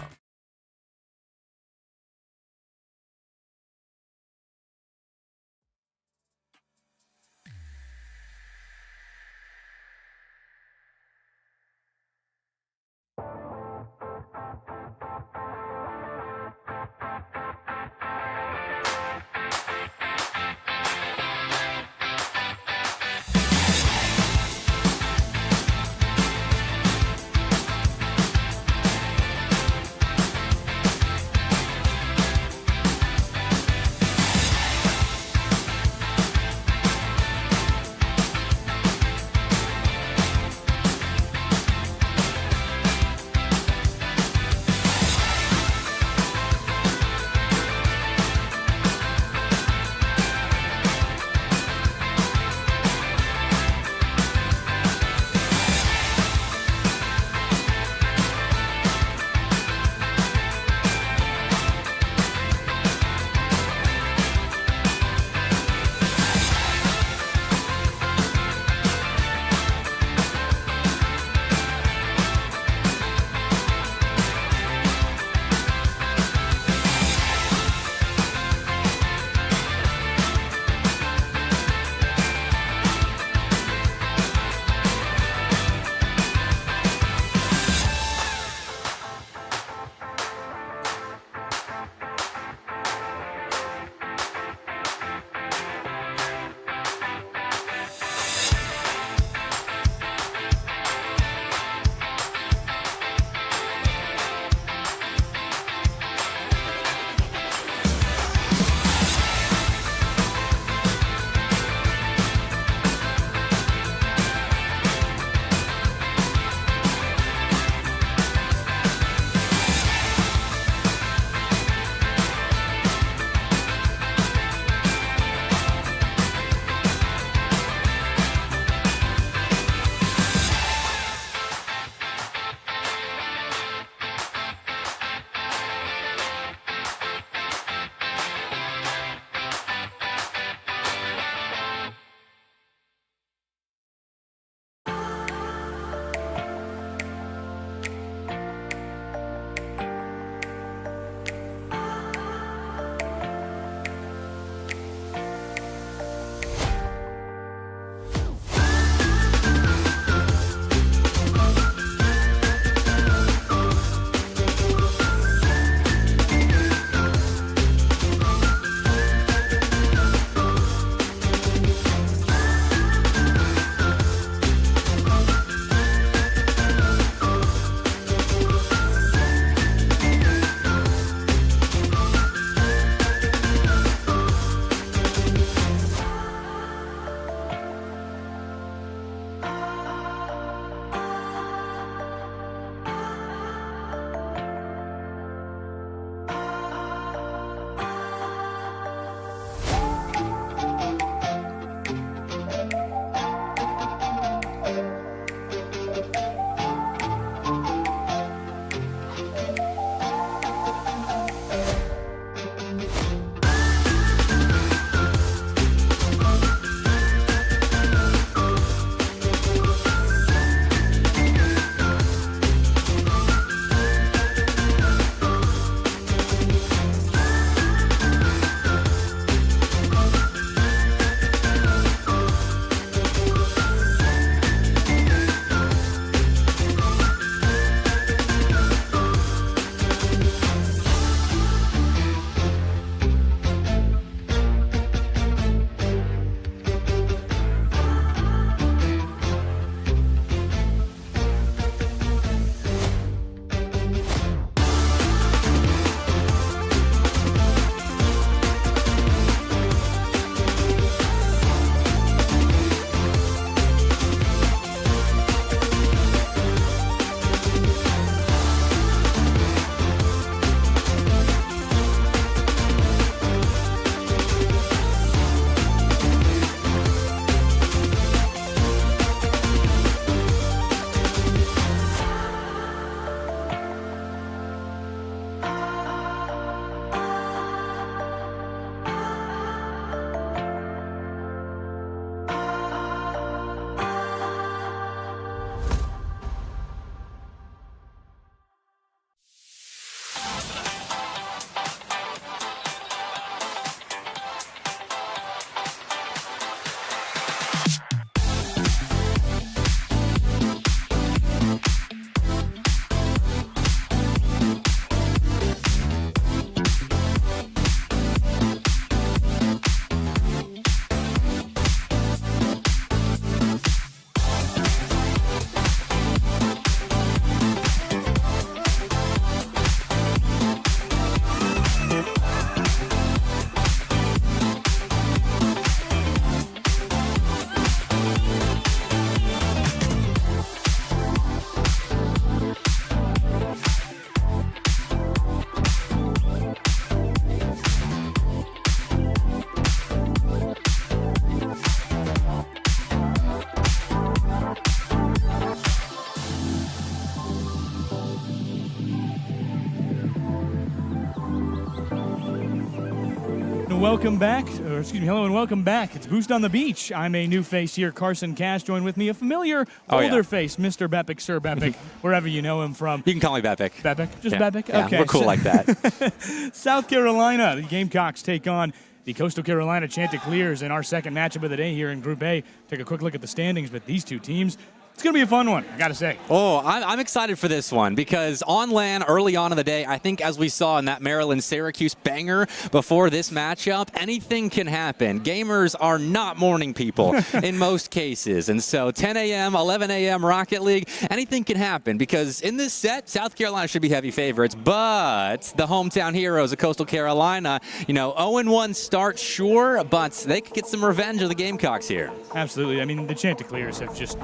Speaker 5: and welcome back. Hello and welcome back. It's Boost on the Beach. I'm a new face here, Carson Cash. Joined with me a familiar older face, Mr. Bepic, Sir Bepic, wherever you know him from.
Speaker 1: You can call me Bepic.
Speaker 5: Bepic? Just
Speaker 1: Yeah.
Speaker 5: Bepic?
Speaker 1: Yeah,
Speaker 5: Okay.
Speaker 1: we're cool like that.
Speaker 5: South Carolina, the Gamecocks take on the Coastal Carolina Chanticleers in our second matchup of the day here in Group A. Take a quick look at the standings, but these two teams, it's going to be a fun one, I got to say.
Speaker 1: Oh, I'm excited for this one because on land early on in the day, I think as we saw in that Maryland-Syracuse banger before this matchup, anything can happen. Gamers are not morning people in most cases. And so 10 a.m., 11 a.m. Rocket League, anything can happen because in this set, South Carolina should be heavy favorites. But the hometown heroes of Coastal Carolina, 0-1 start, sure, but they could get some revenge of the Gamecocks here.
Speaker 5: Absolutely. I mean, the Chanticleers have just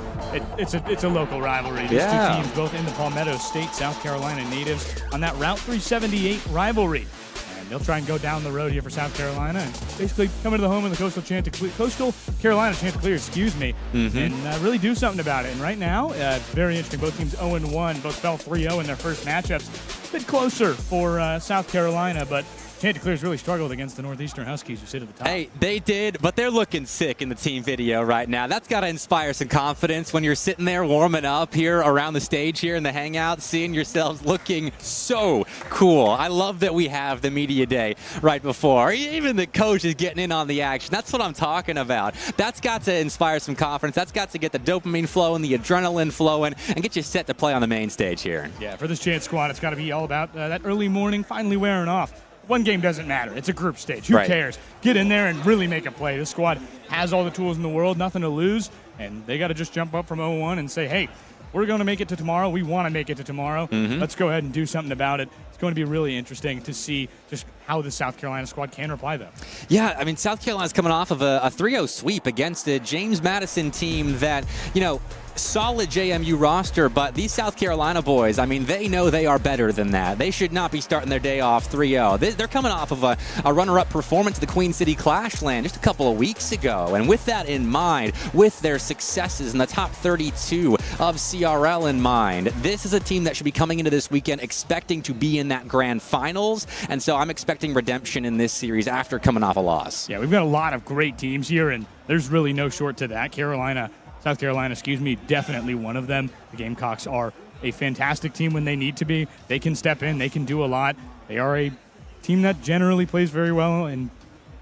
Speaker 5: it's a local rivalry. These two teams, both in the Palmetto State, South Carolina natives, on that Route 378 rivalry. And they'll try and go down the road here for South Carolina and basically come into the home of the Coastal Carolina Chanticleers, and really do something about it. And right now, very interesting. Both teams 0-1, both fell 3-0 in their first matchups. A bit closer for South Carolina, but Chanticleers really struggled against the Northeastern Huskies, who sit at the top.
Speaker 1: Hey, they did, but they're looking sick in the team video right now. That's got to inspire some confidence when you're sitting there warming up here around the stage here in the hangout, seeing yourselves looking so cool. I love that we have the media day right before. Even the coach is getting in on the action. That's what I'm talking about. That's got to inspire some confidence. That's got to get the dopamine flowing, the adrenaline flowing, and get you set to play on the main stage here.
Speaker 5: Yeah, for this Chant squad, it's got to be all about that early morning finally wearing off. One game doesn't matter. It's a group stage. Who cares? Get in there and really make a play. This squad has all the tools in the world, nothing to lose, and they got to just jump up from 0-1 and say, hey, we're going to make it to tomorrow. We want to make it to tomorrow. Let's go ahead and do something about it. It's going to be really interesting to see just how the South Carolina squad can reply, though.
Speaker 1: Yeah, I mean, South Carolina's coming off of a 3-0 sweep against the James Madison team that, solid JMU roster, but these South Carolina boys, I mean, they know they are better than that. They should not be starting their day off 3-0. They're coming off of a runner-up performance at the Queen City Clashland just a couple of weeks ago. And with that in mind, with their successes in the top 32 of CRL in mind, this is a team that should be coming into this weekend expecting to be in that grand finals. And so I'm expecting redemption in this series after coming off a loss.
Speaker 5: Yeah, we've got a lot of great teams here, and there's really no short to that. South Carolina, definitely one of them. The Gamecocks are a fantastic team when they need to be. They can step in. They can do a lot. They are a team that generally plays very well and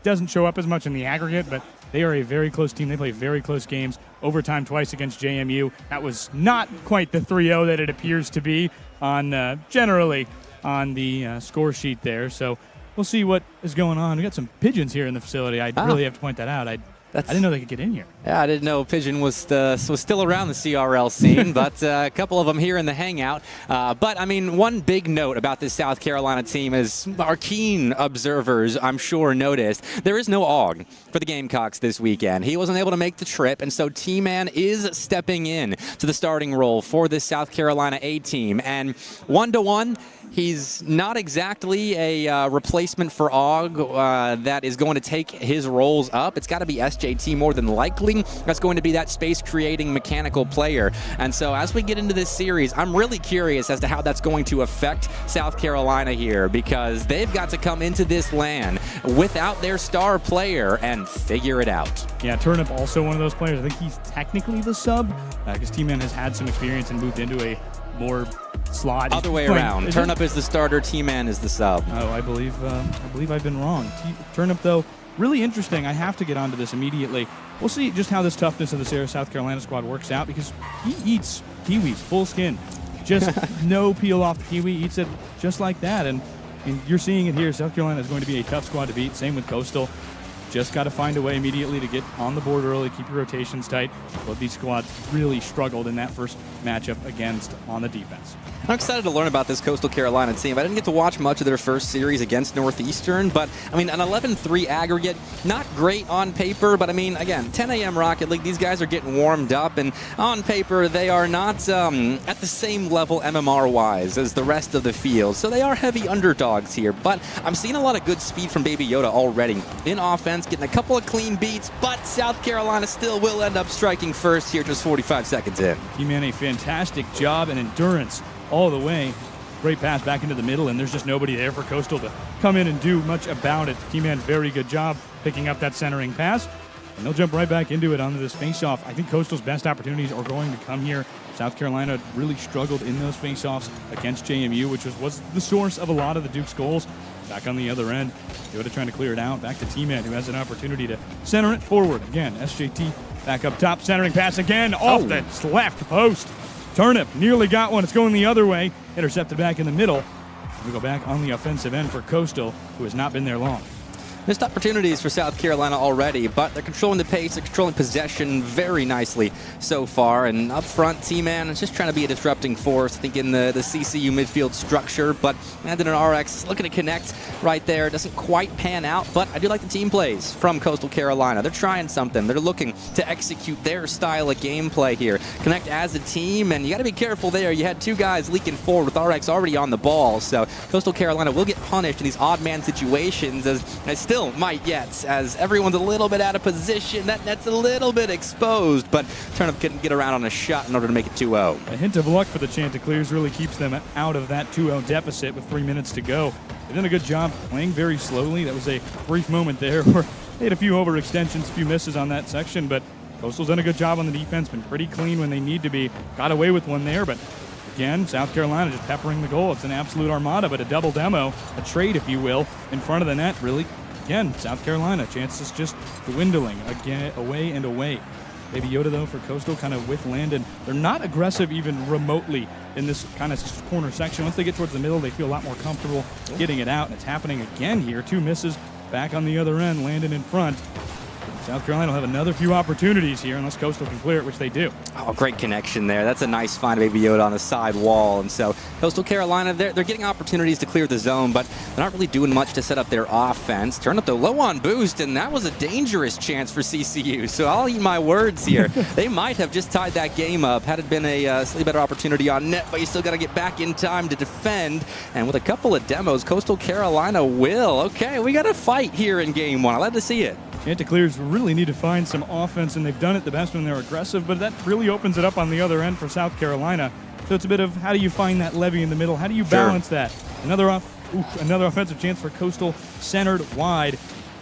Speaker 5: doesn't show up as much in the aggregate, but they are a very close team. They play very close games. Overtime twice against JMU. That was not quite the 3-0 that it appears to be generally on the score sheet there. So we'll see what is going on. We got some pigeons here in the facility. I really have to point that out. I didn't know they could get in here.
Speaker 1: Yeah, I didn't know Pigeon was still around the CRL scene, but a couple of them here in the hangout. But, I mean, one big note about this South Carolina team is our keen observers, I'm sure, noticed there is no AUG for the Gamecocks this weekend. He wasn't able to make the trip, and so T-Man is stepping in to the starting role for this South Carolina A team. And 1-1, he's not exactly a replacement for AUG that is going to take his roles up. It's got to be SJT more than likely. That's going to be that space-creating mechanical player. And so as we get into this series, I'm really curious as to how that's going to affect South Carolina here because they've got to come into this LAN without their star player and figure it out.
Speaker 5: Yeah, Turnip also one of those players. I think he's technically the sub because T-Man has had some experience and moved into a more slot.
Speaker 1: Other way around. Turnip is the starter, T-Man is the sub.
Speaker 5: Oh, I believe I've been wrong. Turnip, though, really interesting. I have to get onto this immediately. We'll see just how this toughness of the South Carolina squad works out because he eats kiwis full skin. Just no peel off the kiwi, eats it just like that. And you're seeing it here. South Carolina is going to be a tough squad to beat. Same with Coastal. Just got to find a way immediately to get on the board early, keep your rotations tight. But these squads really struggled in that first matchup against on the defense.
Speaker 1: I'm excited to learn about this Coastal Carolina team. I didn't get to watch much of their first series against Northeastern, but, I mean, an 11-3 aggregate, not great on paper, but, I mean, again, 10 a.m. Rocket League, these guys are getting warmed up, and on paper, they are not at the same level MMR-wise as the rest of the field, so they are heavy underdogs here, but I'm seeing a lot of good speed from Baby Yoda already in offense, getting a couple of clean beats, but South Carolina still will end up striking first here just 45 seconds in.
Speaker 5: T-Man, a fantastic job and endurance all the way. Great pass back into the middle, and there's just nobody there for Coastal to come in and do much about it. T-Man, very good job picking up that centering pass. And they'll jump right back into it onto this face-off. I think Coastal's best opportunities are going to come here. South Carolina really struggled in those face-offs against JMU, which was the source of a lot of the Duke's goals. Back on the other end, Yoda trying to clear it out. Back to T-Man, who has an opportunity to center it forward. Again, SJT back up top, centering pass again off the left post. Turnip nearly got one. It's going the other way. Intercepted back in the middle. We go back on the offensive end for Coastal, who has not been there long.
Speaker 10: Missed opportunities for South Carolina already, but they're controlling the pace, they're controlling possession very nicely so far. And up front, T-Man is just trying to be a disrupting force, I think, in the CCU midfield structure. But Landon and RX looking to connect right there. Doesn't quite pan out, but I do like the team plays from Coastal Carolina. They're trying something. They're looking to execute their style of gameplay here. Connect as a team, and you got to be careful there. You had two guys leaking forward with RX already on the ball. So Coastal Carolina will get punished in these odd man situations, as still might yet, as everyone's a little bit out of position. That net's a little bit exposed, but Turnip couldn't get around on a shot in order to make it 2-0.
Speaker 5: A hint of luck for the Chanticleers really keeps them out of that 2-0 deficit with 3 minutes to go. They've done a good job playing very slowly. That was a brief moment there where they had a few overextensions, a few misses on that section, but Coastal's done a good job on the defense, been pretty clean when they need to be. Got away with one there, but again, South Carolina just peppering the goal. It's an absolute armada, but a double demo, a trade, if you will, in front of the net. Really, again, South Carolina, chances just dwindling again, away and away. Baby Yoda, though, for Coastal, kind of with Landon. They're not aggressive even remotely in this kind of corner section. Once they get towards the middle, they feel a lot more comfortable getting it out, and it's happening again here. 2 misses back on the other end, Landon in front. South Carolina will have another few opportunities here unless Coastal can clear it, which they do.
Speaker 10: Oh, great connection there. That's a nice find of Baby Yoda on the side wall. And so Coastal Carolina, they're getting opportunities to clear the zone, but they're not really doing much to set up their offense. Turnip, though, low on boost, and that was a dangerous chance for CCU. So I'll eat my words here. They might have just tied that game up had it been a slightly better opportunity on net, but you still got to get back in time to defend. And with a couple of demos, Coastal Carolina will. Okay, we got to fight here in game 1. I'd love to see it.
Speaker 5: Chanticleers really need to find some offense, and they've done it the best when they're aggressive, but that really opens it up on the other end for South Carolina. So it's a bit of how do you find that levy in the middle? How do you balance that? Another offensive chance for Coastal, centered wide.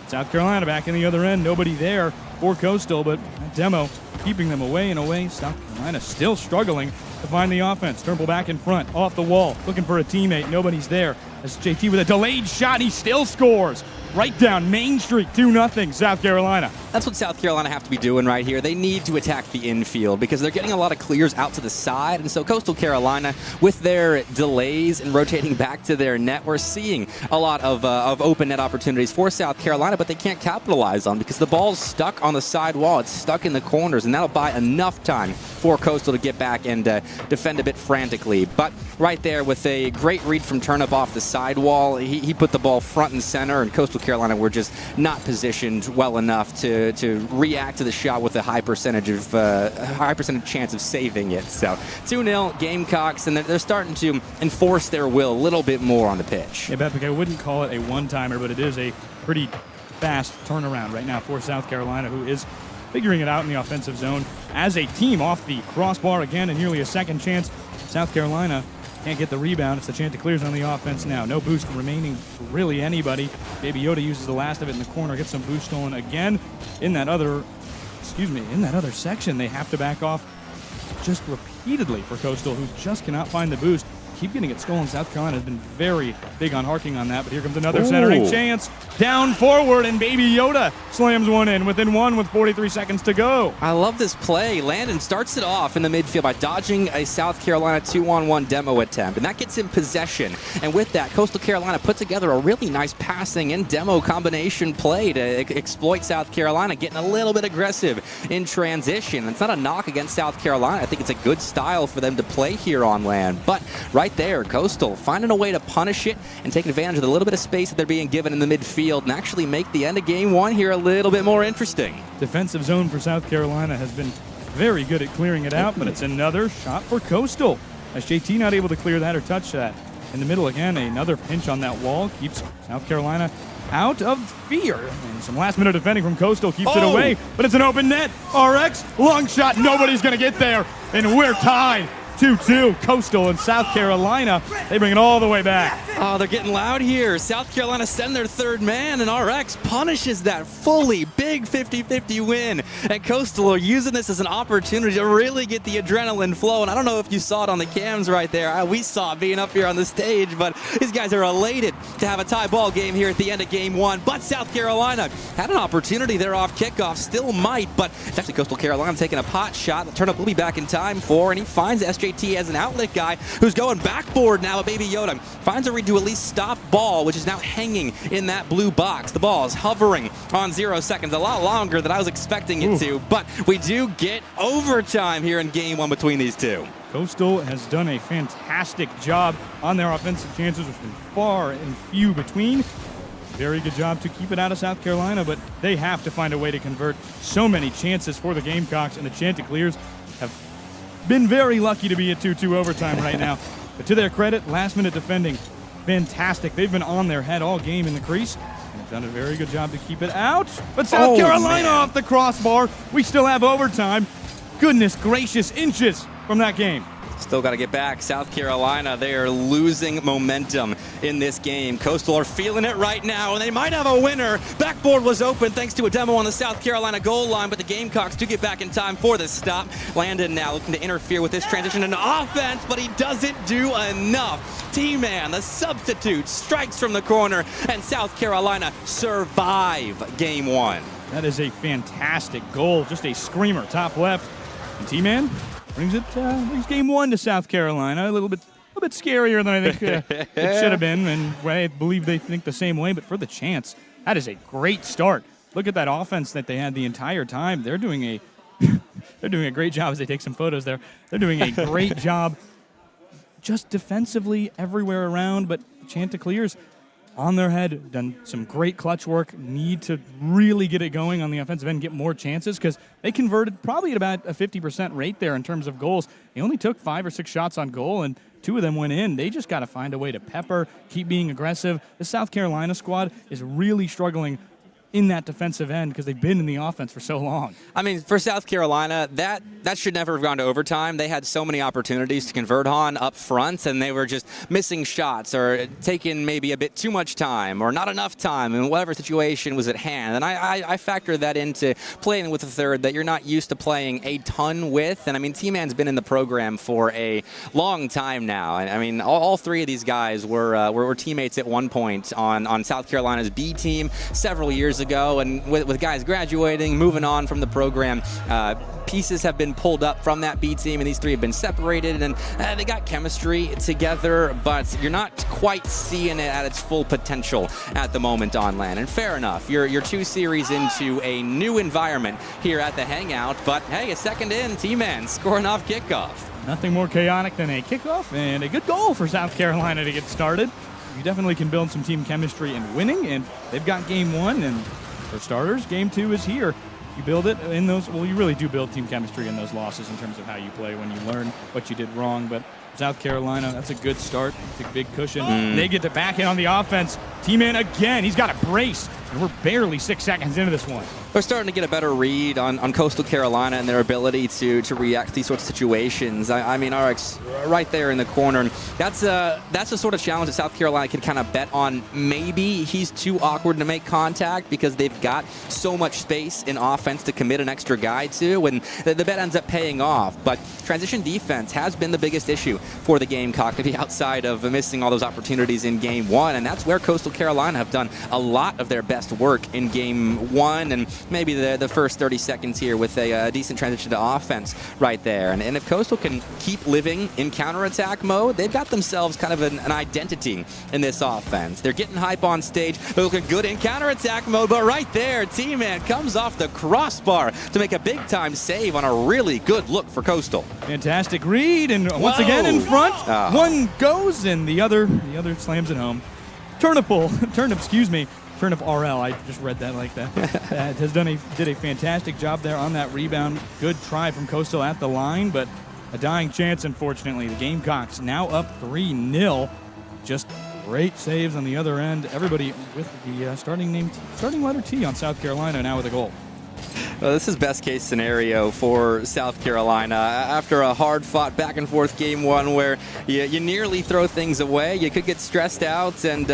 Speaker 5: South Carolina back in the other end, nobody there for Coastal, but that demo keeping them away and away. South Carolina still struggling to find the offense. Turnbull back in front, off the wall, looking for a teammate. Nobody's there. As JT with a delayed shot, he still scores. Right down Main Street, 2-0, South Carolina.
Speaker 10: That's what South Carolina have to be doing right here. They need to attack the infield because they're getting a lot of clears out to the side. And so Coastal Carolina, with their delays and rotating back to their net, we're seeing a lot of open net opportunities for South Carolina, but they can't capitalize on because the ball's stuck on the side wall. It's stuck in the corners, and that'll buy enough time for Coastal to get back and defend a bit frantically. But right there with a great read from Turnip off the side wall, he put the ball front and center, and Coastal Carolina were just not positioned well enough to react to the shot with a high percentage chance of saving it. So 2-0 Gamecocks, and they're starting to enforce their will a little bit more on the pitch.
Speaker 5: Yeah, Patrick, I wouldn't call it a one-timer, but it is a pretty fast turnaround right now for South Carolina, who is figuring it out in the offensive zone as a team. Off the crossbar again, and nearly a second chance. South Carolina can't get the rebound. It's the Chanticleers on the offense now. No boost remaining for really anybody. Baby Yoda uses the last of it in the corner, gets some boost stolen again. In that other section, they have to back off just repeatedly for Coastal, who just cannot find the boost. Keep getting it stolen. South Carolina has been very big on harking on that, but here comes another centering chance. Down forward, and Baby Yoda slams one in within one with 43 seconds to go.
Speaker 10: I love this play. Landon starts it off in the midfield by dodging a South Carolina 2-on-1 demo attempt, and that gets him possession. And with that, Coastal Carolina put together a really nice passing and demo combination play to exploit South Carolina, getting a little bit aggressive in transition. It's not a knock against South Carolina. I think it's a good style for them to play here on land. But right there, Coastal finding a way to punish it and taking advantage of the little bit of space that they're being given in the midfield and actually make the end of game 1 here a little bit more interesting.
Speaker 5: Defensive zone for South Carolina has been very good at clearing it out, but it's another shot for Coastal. As JT not able to clear that or touch that. In the middle again, another pinch on that wall keeps South Carolina out of fear. And some last minute defending from Coastal keeps it away, but it's an open net. RX, long shot, nobody's gonna get there, and we're tied. 2-2. Coastal and South Carolina, they bring it all the way back.
Speaker 10: Oh, they're getting loud here. South Carolina send their third man, and RX punishes that fully. Big 50-50 win. And Coastal are using this as an opportunity to really get the adrenaline flowing. I don't know if you saw it on the cams right there. We saw it being up here on the stage, but these guys are elated to have a tie ball game here at the end of game one. But South Carolina had an opportunity there off kickoff, still might, but it's actually Coastal Carolina taking a pot shot. The turn up will be back in time for, and he finds SJT as an outlet guy who's going backboard now. Baby Yoda finds a read to at least stop ball, which is now hanging in that blue box. The ball is hovering on 0 seconds, a lot longer than I was expecting it to, but we do get overtime here in game one between these two.
Speaker 5: Coastal has done a fantastic job on their offensive chances, which have been far and few between. Very good job to keep it out of South Carolina, but they have to find a way to convert so many chances for the Gamecocks, and the Chanticleers have been very lucky to be at 2-2 overtime right now. But to their credit, last-minute defending, fantastic. They've been on their head all game in the crease, and have done a very good job to keep it out. But South Carolina off the crossbar. We still have overtime. Goodness gracious, inches from that game.
Speaker 10: Still got to get back. South Carolina, they are losing momentum in this game. Coastal are feeling it right now, and they might have a winner. Backboard was open thanks to a demo on the South Carolina goal line, but the Gamecocks do get back in time for this stop. Landon now looking to interfere with this transition into offense, but he doesn't do enough. T-Man, the substitute, strikes from the corner, and South Carolina survive game one.
Speaker 5: That is a fantastic goal. Just a screamer, top left. And T-Man brings game one to South Carolina. A little bit scarier than I think it should have been, and I believe they think the same way. But for the chance, that is a great start. Look at that offense that they had the entire time. They're doing a great job as they take some photos there. They're doing a great job just defensively everywhere around. But the Chanticleers on their head, done some great clutch work, need to really get it going on the offensive end, get more chances, because they converted probably at about a 50% rate there in terms of goals. They only took 5 or 6 shots on goal, and 2 of them went in. They just got to find a way to pepper, keep being aggressive. The South Carolina squad is really struggling in that defensive end because they've been in the offense for so long.
Speaker 10: I mean, for South Carolina, that should never have gone to overtime. They had so many opportunities to convert on up front, and they were just missing shots or taking maybe a bit too much time or not enough time in whatever situation was at hand. And I factor that into playing with a third that you're not used to playing a ton with. And I mean, T-Man's been in the program for a long time now. And I mean, all 3 of these guys were teammates at one point on South Carolina's B team several years ago, and with guys graduating, moving on from the program, pieces have been pulled up from that B team, and these 3 have been separated, and they got chemistry together, but you're not quite seeing it at its full potential at the moment on land. And fair enough, you're 2 series into a new environment here at the Hangout, but hey, a second in, T-Man scoring off kickoff.
Speaker 5: Nothing more chaotic than a kickoff and a good goal for South Carolina to get started. You definitely can build some team chemistry in winning, and they've got game 1, and for starters, game 2 is here. You build it in those, well, you really do build team chemistry in those losses in terms of how you play when you learn what you did wrong. But South Carolina, that's a good start. It's a big cushion. They get to back in on the offense. T-Man again, he's got a brace, and we're barely 6 seconds into this one.
Speaker 10: We're starting to get a better read on Coastal Carolina and their ability to react to these sorts of situations. I mean, RX right there in the corner. That's the sort of challenge that South Carolina can kind of bet on. Maybe he's too awkward to make contact because they've got so much space in offense to commit an extra guy to, and the bet ends up paying off. But transition defense has been the biggest issue for the Gamecock, maybe outside of missing all those opportunities in game 1, and that's where Coastal Carolina have done a lot of their best work in game 1, and maybe the first 30 seconds here with a decent transition to offense right there. And if Coastal can keep living in counterattack mode, they've got themselves kind of an identity in this offense. They're getting hype on stage. They're looking good in counterattack mode, but right there, T-Man comes off the crossbar to make a big-time save on a really good look for Coastal.
Speaker 5: Fantastic read, and once again in front. One goes, and the other slams it home. Turnip RL, I just read that like that. Did a fantastic job there on that rebound. Good try from Coastal at the line, but a dying chance, unfortunately. The Gamecocks now up 3-0. Just great saves on the other end. Everybody with the starting letter T on South Carolina now with a goal.
Speaker 10: Well, this is best case scenario for South Carolina. After a hard-fought back-and-forth game one where you nearly throw things away, you could get stressed out and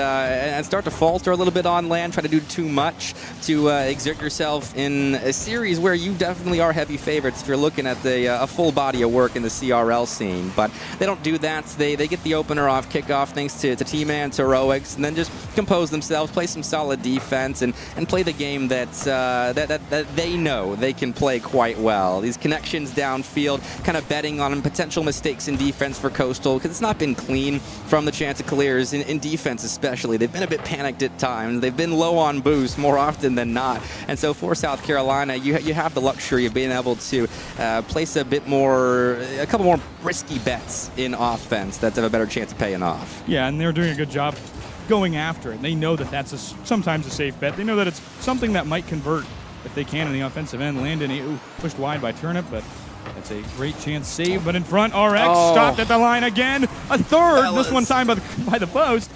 Speaker 10: start to falter a little bit on land, try to do too much to exert yourself in a series where you definitely are heavy favorites if you're looking at a full body of work in the CRL scene. But they don't do that. They get the opener off kickoff thanks to T-Man's heroics, and then just compose themselves, play some solid defense, and play the game that they know they can play quite well. These connections downfield, kind of betting on potential mistakes in defense for Coastal, because it's not been clean from the Chanticleers in defense especially. They've been a bit panicked at times. They've been low on boost more often than not. And so for South Carolina, you have the luxury of being able to place a couple more risky bets in offense that have a better chance of paying off.
Speaker 5: Yeah, and they're doing a good job going after it. They know that that's sometimes a safe bet. They know that it's something that might convert if they can in the offensive end. Landon pushed wide by Turnip, but that's a great chance save. But in front, RX stopped at the line again. A third, this one time by the post.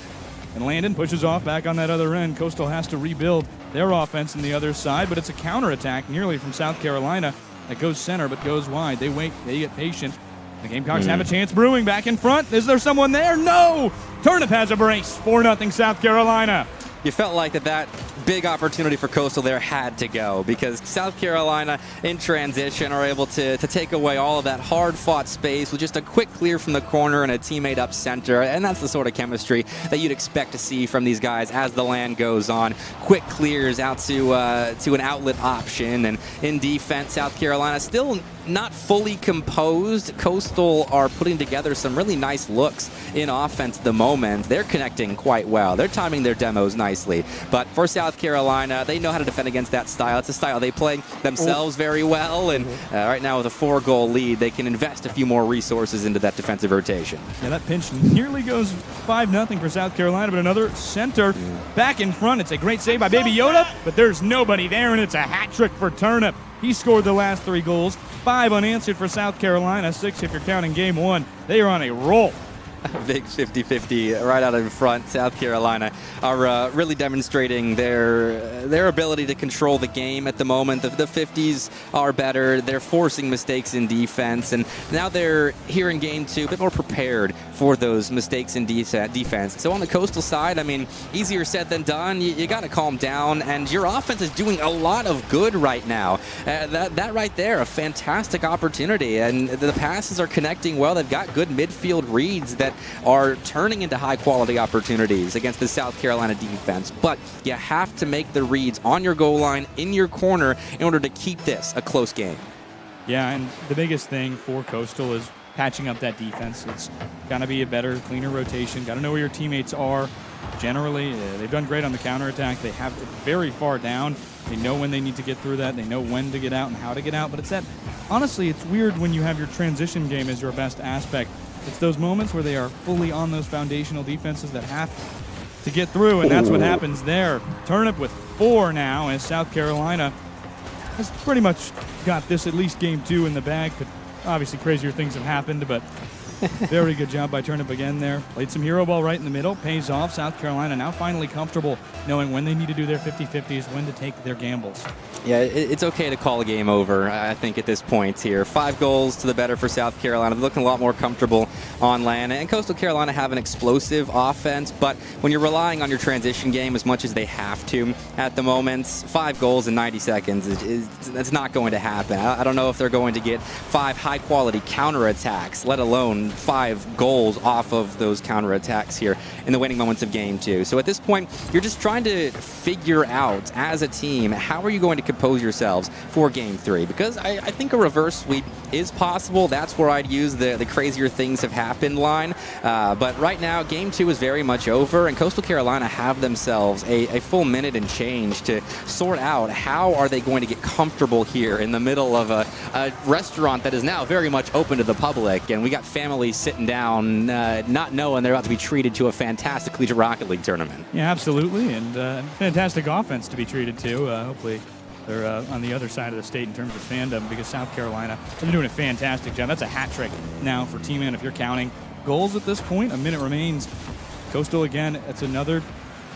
Speaker 5: And Landon pushes off back on that other end. Coastal has to rebuild their offense on the other side, but it's a counterattack nearly from South Carolina that goes center but goes wide. They wait, they get patient. The Gamecocks have a chance brewing back in front. Is there someone there? No! Turnip has a brace. 4-0 South Carolina.
Speaker 10: You felt like that big opportunity for Coastal there had to go, because South Carolina in transition are able to take away all of that hard-fought space with just a quick clear from the corner and a teammate up center, and that's the sort of chemistry that you'd expect to see from these guys as the land goes on. Quick clears out to an outlet option, and in defense, South Carolina still not fully composed. Coastal are putting together some really nice looks in offense at the moment. They're connecting quite well. They're timing their demos nicely. But for South Carolina, they know how to defend against that style. It's a style they play themselves very well. And right now with a 4-goal lead, they can invest a few more resources into that defensive rotation.
Speaker 5: Yeah, that pinch nearly goes 5-0 for South Carolina, but another center back in front. It's a great save by Baby Yoda, but there's nobody there, and it's a hat trick for Turnip. He scored the last 3 goals, 5 unanswered for South Carolina, 6 if you're counting game 1. They are on a roll.
Speaker 10: Big 50-50 right out in front. South Carolina are really demonstrating their ability to control the game at the moment. The 50s are better. They're forcing mistakes in defense, and now they're here in game 2 a bit more prepared for those mistakes in defense. So on the Coastal side, I mean, easier said than done. You got to calm down, and your offense is doing a lot of good right now. That right there, a fantastic opportunity, and the passes are connecting well. They've got good midfield reads that are turning into high-quality opportunities against the South Carolina defense. But you have to make the reads on your goal line, in your corner, in order to keep this a close game.
Speaker 5: Yeah, and the biggest thing for Coastal is patching up that defense. It's got to be a better, cleaner rotation. Got to know where your teammates are. Generally, they've done great on the counterattack. They have it very far down. They know when they need to get through that. They know when to get out and how to get out. But it's that, honestly, it's weird when you have your transition game as your best aspect. It's those moments where they are fully on those foundational defenses that have to get through, and that's what happens there. Turnip with 4 now, as South Carolina has pretty much got this at least game 2 in the bag. But obviously crazier things have happened, but very good job by Turnip again there. Played some hero ball right in the middle, pays off. South Carolina now finally comfortable knowing when they need to do their 50-50s, when to take their gambles.
Speaker 10: Yeah, it's okay to call a game over, I think, at this point here. 5 goals to the better for South Carolina. They're looking a lot more comfortable on land. And Coastal Carolina have an explosive offense, but when you're relying on your transition game as much as they have to at the moment, 5 goals in 90 seconds, that's not going to happen. I don't know if they're going to get 5 high-quality counterattacks, let alone 5 goals off of those counterattacks here in the waning moments of game 2. So at this point, you're just trying to figure out, as a team, how are you going to compose yourselves for game 3? Because I think a reverse sweep is possible. That's where I'd use the crazier things have happened line. But right now, game 2 is very much over, and Coastal Carolina have themselves a full minute and change to sort out how are they going to get comfortable here in the middle of a restaurant that is now very much open to the public, and we got families sitting down not knowing they're about to be treated to a fantastic Collegiate Rocket League tournament.
Speaker 5: Yeah, absolutely, and fantastic offense to be treated to. Hopefully they're on the other side of the state in terms of fandom, because South Carolina has been doing a fantastic job. That's a hat trick now for T-Man if you're counting goals at this point. A minute remains. Coastal again, it's another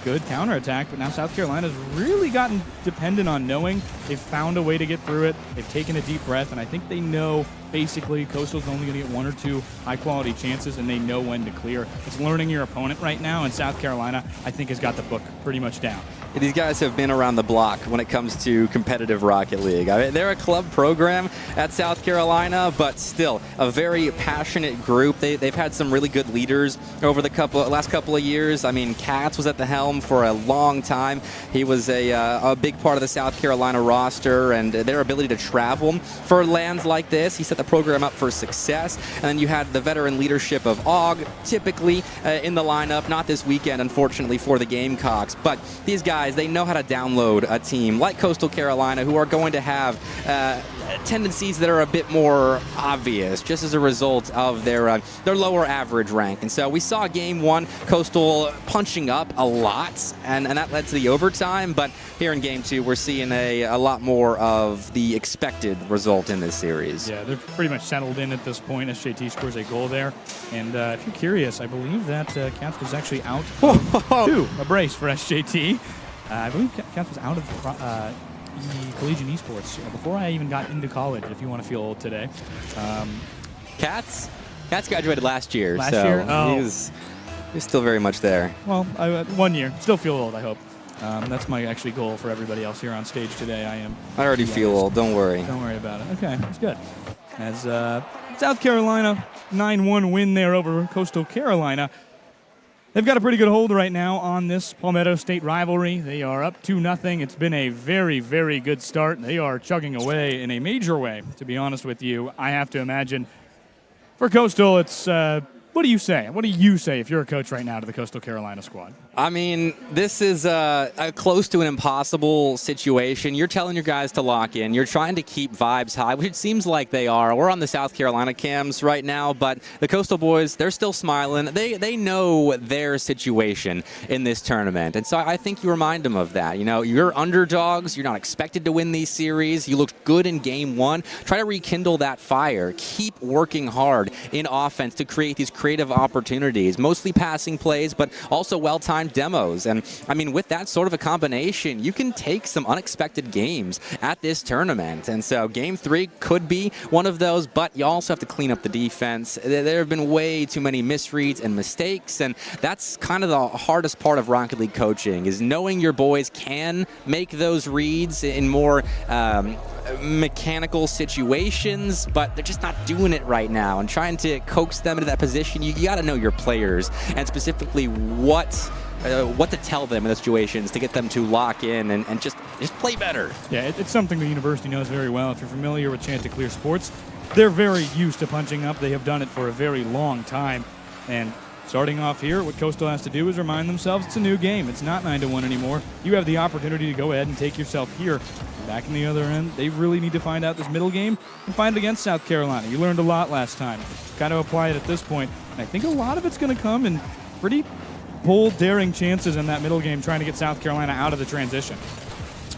Speaker 5: good counterattack, but now South Carolina's really gotten dependent on knowing they've found a way to get through it. They've taken a deep breath, and I think they know basically Coastal's only going to get 1 or 2 high-quality chances, and they know when to clear. It's learning your opponent right now, and South Carolina, I think, has got the book pretty much down.
Speaker 10: These guys have been around the block when it comes to competitive Rocket League. I mean, they're a club program at South Carolina, but still a very passionate group. They've had some really good leaders over the last couple of years. I mean, Katz was at the helm for a long time. He was a big part of the South Carolina roster, and their ability to travel for lands like this, he set the program up for success. And then you had the veteran leadership of Og, typically in the lineup. Not this weekend, unfortunately, for the Gamecocks, but these guys, they know how to download a team like Coastal Carolina, who are going to have tendencies that are a bit more obvious just as a result of their lower average rank. And so we saw game 1, Coastal punching up a lot, and that led to the overtime. But here in game 2, we're seeing a lot more of the expected result in this series.
Speaker 5: Yeah, they're pretty much settled in at this point. SJT scores a goal there. And if you're curious, I believe that Katz was actually out of a brace for SJT. I believe Katz was out of collegiate esports before I even got into college, if you want to feel old today.
Speaker 10: Katz graduated last year.
Speaker 5: Last
Speaker 10: so
Speaker 5: year? Oh.
Speaker 10: He's still very much there.
Speaker 5: Well, 1 year. Still feel old, I hope. That's my actually goal for everybody else here on stage today. I
Speaker 10: already feel old. Don't worry.
Speaker 5: Don't worry about it. Okay, that's good. As South Carolina 9-1 win there over Coastal Carolina. They've got a pretty good hold right now on this Palmetto State rivalry. They are up 2-0. It's been a very, very good start. They are chugging away in a major way, to be honest with you. I have to imagine for Coastal, it's what do you say? What do you say if you're a coach right now to the Coastal Carolina squad?
Speaker 10: I mean, this is a close to an impossible situation. You're telling your guys to lock in. You're trying to keep vibes high, which it seems like they are. We're on the South Carolina cams right now, but the Coastal boys, they're still smiling. They know their situation in this tournament, and so I think you remind them of that. You know, you're underdogs. You're not expected to win these series. You looked good in game 1. Try to rekindle that fire. Keep working hard in offense to create these creative opportunities, mostly passing plays, but also well-timed demos. And I mean, with that sort of a combination, you can take some unexpected games at this tournament. And so game 3 could be one of those, but you also have to clean up the defense. There have been way too many misreads and mistakes, and that's kind of the hardest part of Rocket League coaching, is knowing your boys can make those reads in more mechanical situations, but they're just not doing it right now, and trying to coax them into that position. You got to know your players, and specifically what to tell them in those situations to get them to lock in and just play better.
Speaker 5: Yeah, it's something the university knows very well. If you're familiar with Chanticleer Sports, they're very used to punching up. They have done it for a very long time, and starting off here, what Coastal has to do is remind themselves it's a new game. It's not 9-1 anymore. You have the opportunity to go ahead and take yourself here. Back in the other end, they really need to find out this middle game and find it against South Carolina. You learned a lot last time. Got to apply it at this point. And I think a lot of it's going to come in pretty bold, daring chances in that middle game, trying to get South Carolina out of the transition.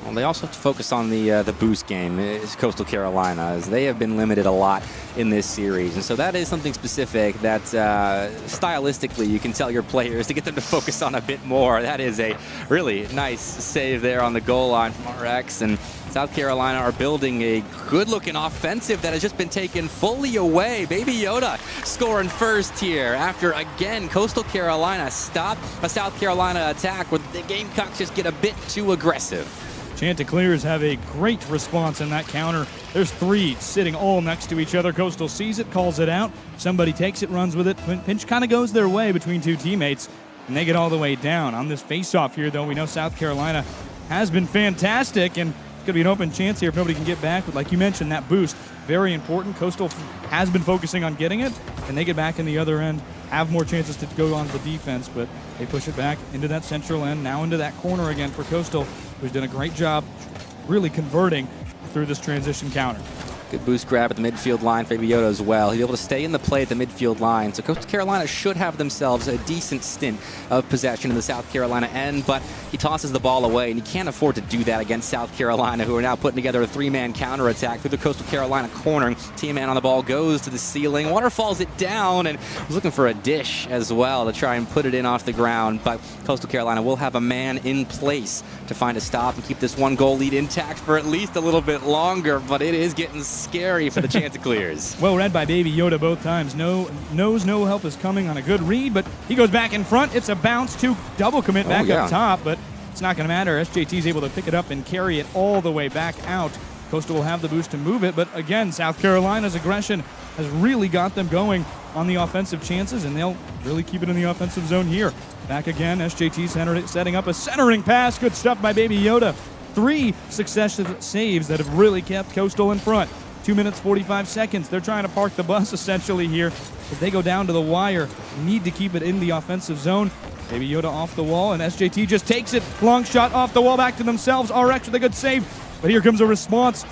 Speaker 10: Well, they also have to focus on the boost game, is Coastal Carolina, as they have been limited a lot in this series. And so that is something specific that stylistically you can tell your players to get them to focus on a bit more. That is a really nice save there on the goal line from RX. And South Carolina are building a good-looking offensive that has just been taken fully away. Baby Yoda scoring first here after, again, Coastal Carolina stopped a South Carolina attack where the Gamecocks just get a bit too aggressive.
Speaker 5: Chanticleers have a great response in that counter. There's 3 sitting all next to each other. Coastal sees it, calls it out. Somebody takes it, runs with it. Pinch kind of goes their way between 2 teammates, and they get all the way down. On this face-off here, though, we know South Carolina has been fantastic, and it's going to be an open chance here if nobody can get back. But like you mentioned, that boost, very important. Coastal has been focusing on getting it, and they get back in the other end, have more chances to go on the defense, but they push it back into that central end, now into that corner again for Coastal, who's done a great job really converting through this transition counter.
Speaker 10: Good boost grab at the midfield line for Baby Yoda as well. He'll be able to stay in the play at the midfield line. So Coastal Carolina should have themselves a decent stint of possession in the South Carolina end, but he tosses the ball away, and he can't afford to do that against South Carolina, who are now putting together a 3-man counterattack through the Coastal Carolina corner. T-Man on the ball goes to the ceiling. Waterfalls it down, and was looking for a dish as well to try and put it in off the ground, but Coastal Carolina will have a man in place to find a stop and keep this 1-goal lead intact for at least a little bit longer, but it is getting scary for the Chanticleers.
Speaker 5: Well read by Baby Yoda both times. Knows no help is coming on a good read, but he goes back in front. It's a bounce to double commit back up top, but it's not going to matter. SJT is able to pick it up and carry it all the way back out. Coastal will have the boost to move it, but again, South Carolina's aggression has really got them going on the offensive chances, and they'll really keep it in the offensive zone here. Back again, SJT setting up a centering pass. Good stuff by Baby Yoda. 3 successive saves that have really kept Coastal in front. 2 minutes, 45 seconds. They're trying to park the bus essentially here as they go down to the wire. Need to keep it in the offensive zone. Baby Yoda off the wall, and SJT just takes it. Long shot off the wall back to themselves. RX with a good save, but here comes a response.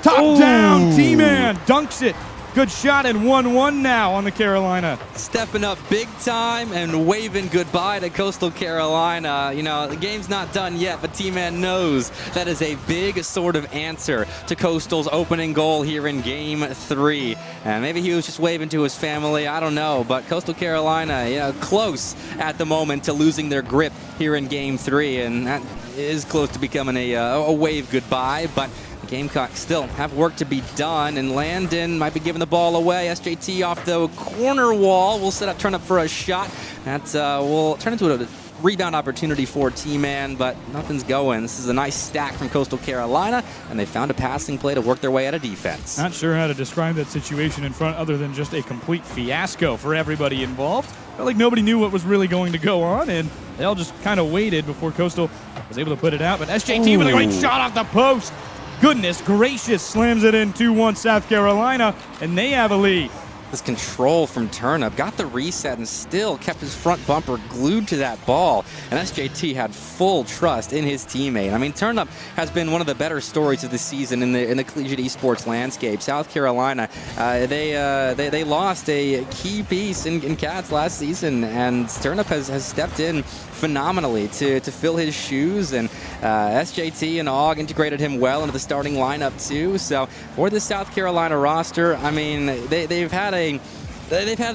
Speaker 5: Top down, T-Man dunks it. Good shot, and 1-1 now on the Carolina.
Speaker 10: Stepping up big time and waving goodbye to Coastal Carolina. You know, the game's not done yet, but T-Man knows that is a big sort of answer to Coastal's opening goal here in Game 3. And maybe he was just waving to his family, I don't know. But Coastal Carolina, you know, close at the moment to losing their grip here in Game 3. And that is close to becoming a wave goodbye. But Gamecocks still have work to be done, and Landon might be giving the ball away. SJT off the corner wall will set up, turn up for a shot. That will turn into a rebound opportunity for T-Man, but nothing's going. This is a nice stack from Coastal Carolina, and they found a passing play to work their way out of defense.
Speaker 5: Not sure how to describe that situation in front other than just a complete fiasco for everybody involved. Felt like nobody knew what was really going to go on, and they all just kind of waited before Coastal was able to put it out. But SJT with a great shot off the post. Goodness gracious, slams it in 2-1 South Carolina, and they have a lead.
Speaker 10: This control from Turnip got the reset and still kept his front bumper glued to that ball. And SJT had full trust in his teammate. I mean, Turnip has been one of the better stories of the season in the collegiate esports landscape. South Carolina, they lost a key piece in Cats last season, and Turnip has stepped in phenomenally to fill his shoes, and SJT and AUG integrated him well into the starting lineup too. So for the South Carolina roster, I mean, they've had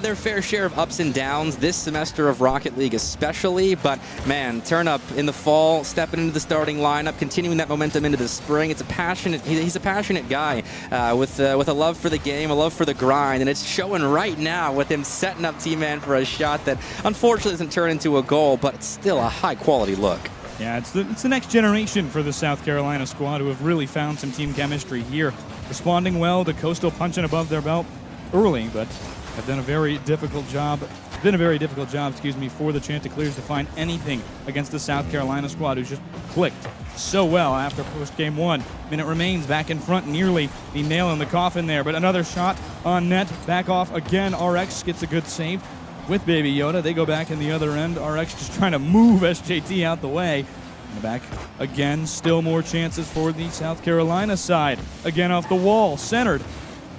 Speaker 10: their fair share of ups and downs this semester of Rocket League especially, but man, Turnip in the fall, stepping into the starting lineup, continuing that momentum into the spring. He's a passionate guy with a love for the game, a love for the grind, and it's showing right now with him setting up T-Man for a shot that unfortunately doesn't turn into a goal, but it's still a high quality look.
Speaker 5: Yeah, it's the next generation for the South Carolina squad who have really found some team chemistry here. Responding well to Coastal punching above their belt early, but have done a very difficult job. Been a very difficult job, for the Chanticleers to find anything against the South Carolina squad, who's just clicked so well after post game 1. Minute remains, back in front, nearly the nail in the coffin there, but another shot on net, back off again. RX gets a good save with Baby Yoda. They go back in the other end. RX just trying to move SJT out the way. In the back again, still more chances for the South Carolina side. Again off the wall, centered.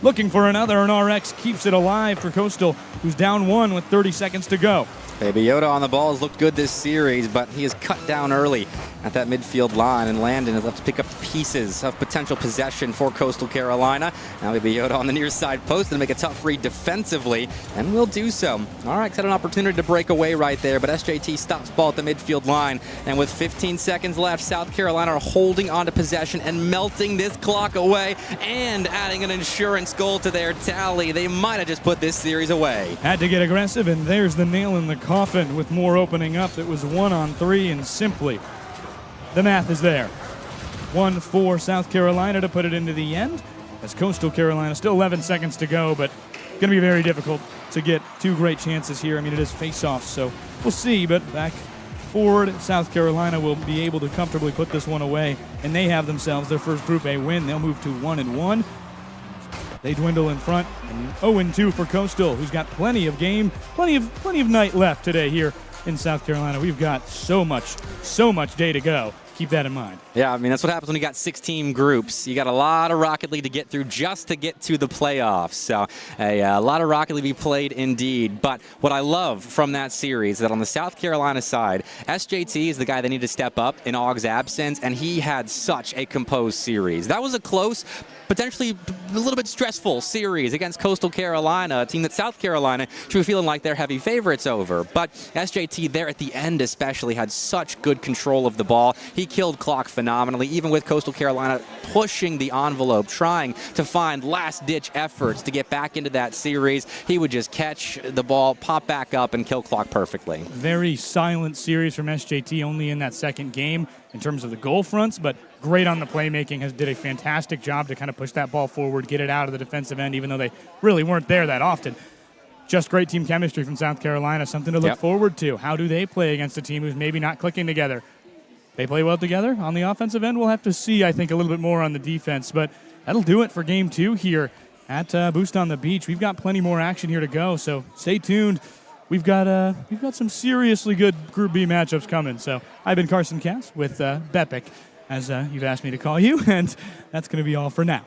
Speaker 5: Looking for another, and RX keeps it alive for Coastal, who's down 1 with 30 seconds to go.
Speaker 10: Baby Yoda on the ball has looked good this series, but he is cut down early at that midfield line, and Landon is left to pick up pieces of potential possession for Coastal Carolina. Now Baby Yoda on the near side post and make a tough read defensively, and will do so. RX had an opportunity to break away right there, but SJT stops ball at the midfield line, and with 15 seconds left, South Carolina are holding on to possession and melting this clock away, and adding an insurance goal to their tally. They might have just put this series away.
Speaker 5: Had to get aggressive, and there's the nail in the coffin with more opening up. It was 1-on-3, and simply the math is there. 1 for South Carolina to put it into the end, as Coastal Carolina, still 11 seconds to go, but going to be very difficult to get 2 great chances here. I mean, it is face-offs, so we'll see, but back forward, South Carolina will be able to comfortably put this one away, and they have themselves their first Group A win. They'll move to 1-1. They dwindle in front, and 0-2 for Coastal, who's got plenty of night left today here in South Carolina. We've got so much day to go. Keep that in mind.
Speaker 10: Yeah, I mean, that's what happens when you got 6-team groups. You got a lot of Rocket League to get through just to get to the playoffs. So a lot of Rocket League to be played indeed. But what I love from that series is that on the South Carolina side, SJT is the guy that needed to step up in Aug's absence, and he had such a composed series. That was a close, potentially a little bit stressful series against Coastal Carolina, a team that South Carolina should be feeling like they're heavy favorites over. But SJT there at the end especially had such good control of the ball. He killed clock phenomenally, even with Coastal Carolina pushing the envelope, trying to find last-ditch efforts to get back into that series. He would just catch the ball, pop back up, and kill clock perfectly.
Speaker 5: Very silent series from SJT, only in that second game in terms of the goal fronts, but great on the playmaking. Did a fantastic job to kind of push that ball forward, get it out of the defensive end, even though they really weren't there that often. Just great team chemistry from South Carolina, something to look forward to. How do they play against a team who's maybe not clicking together? They play well together on the offensive end. We'll have to see, I think, a little bit more on the defense, but that'll do it for Game 2 here at Boost on the Beach. We've got plenty more action here to go, so stay tuned. We've got some seriously good Group B matchups coming. So I've been Carson Cass with Bepic, as you've asked me to call you, and that's going to be all for now.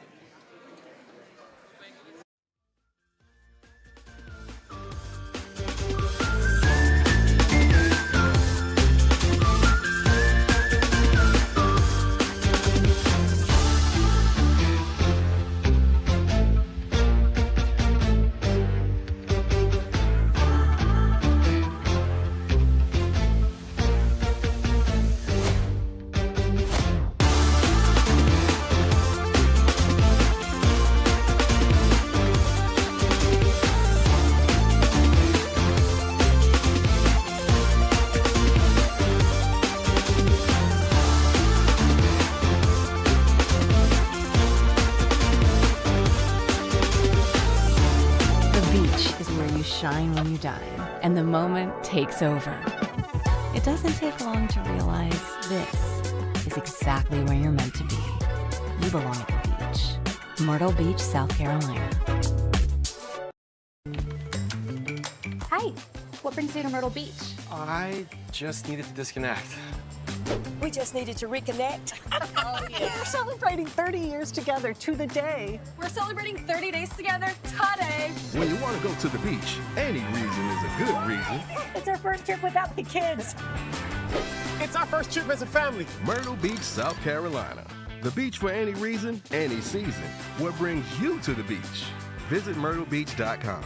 Speaker 3: Shine when you dine, and the moment takes over. It doesn't take long to realize this is exactly where you're meant to be. You belong at the beach. Myrtle Beach, South Carolina.
Speaker 6: Hi, what brings you to Myrtle Beach?
Speaker 8: I just needed to disconnect.
Speaker 9: We just needed to reconnect. We're celebrating 30 years together to the day.
Speaker 6: We're celebrating 30 days together today.
Speaker 7: When you want to go to the beach, any reason is a good reason.
Speaker 9: It's our first trip without the kids.
Speaker 8: It's our first trip as a family.
Speaker 7: Myrtle Beach, South Carolina. The beach for any reason, any season. What brings you to the beach? Visit myrtlebeach.com.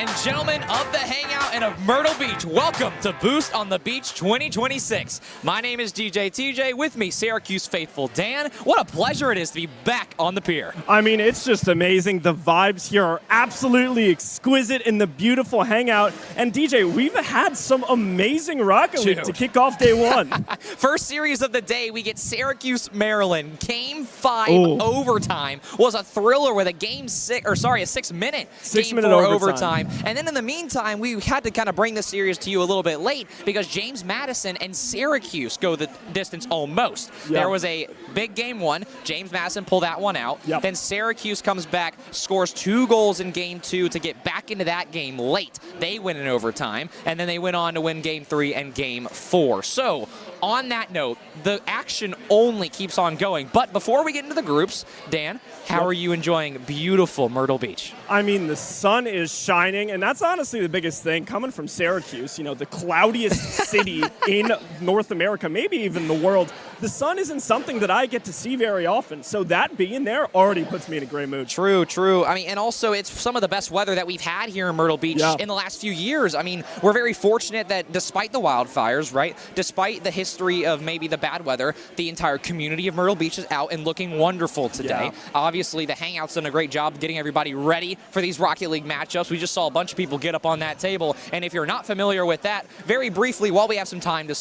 Speaker 1: and gentlemen of the Hangout and of Myrtle Beach, welcome to Boost on the Beach 2026. My name is DJ TJ, with me Syracuse faithful Dan. What a pleasure it is to be back on the pier.
Speaker 11: I mean, it's just amazing. The vibes here are absolutely exquisite in the beautiful Hangout. And DJ, we've had some amazing Rocket League to kick off day one.
Speaker 1: First series of the day, we get Syracuse, Maryland. Game 5 overtime was a thriller with a a 6-minute game 4 overtime. And then in the meantime, we had to kind of bring the series to you a little bit late because James Madison and Syracuse go the distance almost. There was a big game 1. James Madison pulled that one out. Then Syracuse comes back, scores 2 goals in game 2 to get back into that game late. They win in overtime, and then they went on to win game 3 and game 4. So on that note, the action only keeps on going. But before we get into the groups, Dan, how are you enjoying beautiful Myrtle Beach?
Speaker 11: I mean, the sun is shining, and that's honestly the biggest thing. Coming from Syracuse, you know, the cloudiest city in North America, maybe even the world, the sun isn't something that I get to see very often. So that being there already puts me in a great mood.
Speaker 1: True, true. I mean, and also it's some of the best weather that we've had here in Myrtle Beach in the last few years. I mean, we're very fortunate that despite the wildfires, right, despite the history of maybe the bad weather, the entire community of Myrtle Beach is out and looking wonderful today. Obviously, the Hangout's done a great job getting everybody ready for these Rocket League matchups. We just saw a bunch of people get up on that table, and if you're not familiar with that, very briefly, while we have some time to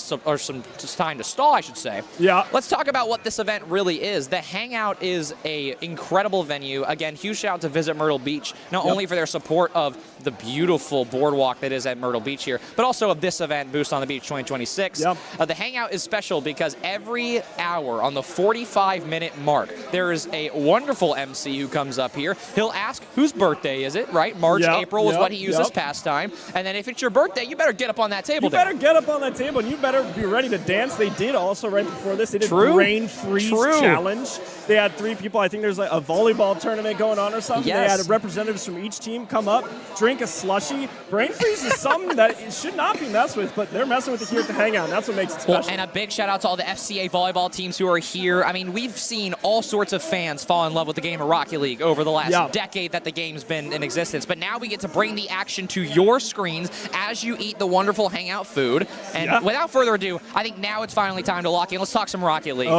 Speaker 1: time to stall, I should say. Let's talk about what this event really is. The Hangout is a incredible venue. Again, huge shout out to Visit Myrtle Beach, not only for their support of the beautiful boardwalk that is at Myrtle Beach here, but also of this event, Boost on the Beach 2026. The Hangout is special because every hour on the 45-minute mark, there is a wonderful MC who comes up here. He'll ask, whose birthday is it, right? March, April is what he used this past time. And then if it's your birthday, you better get up on that table.
Speaker 11: You better get up on that table, and you better be ready to dance. They did also, right before this, they did Brain Freeze Challenge. They had 3 people. I think there's like a volleyball tournament going on or something. They had representatives from each team come up, drink a slushie. Brain Freeze is something that it should not be messed with, but they're messing with it here at the Hangout, and that's what makes it special.
Speaker 1: And a big shout out to all the FCA volleyball teams who are here. I mean, we've seen all sorts of fans fall in love with the game of Rocket League over the last decade that the game's been in existence. But now we get to bring the action to your screens as you eat the wonderful Hangout food. And without further ado, I think now it's finally time to lock in. Let's talk some Rocket League.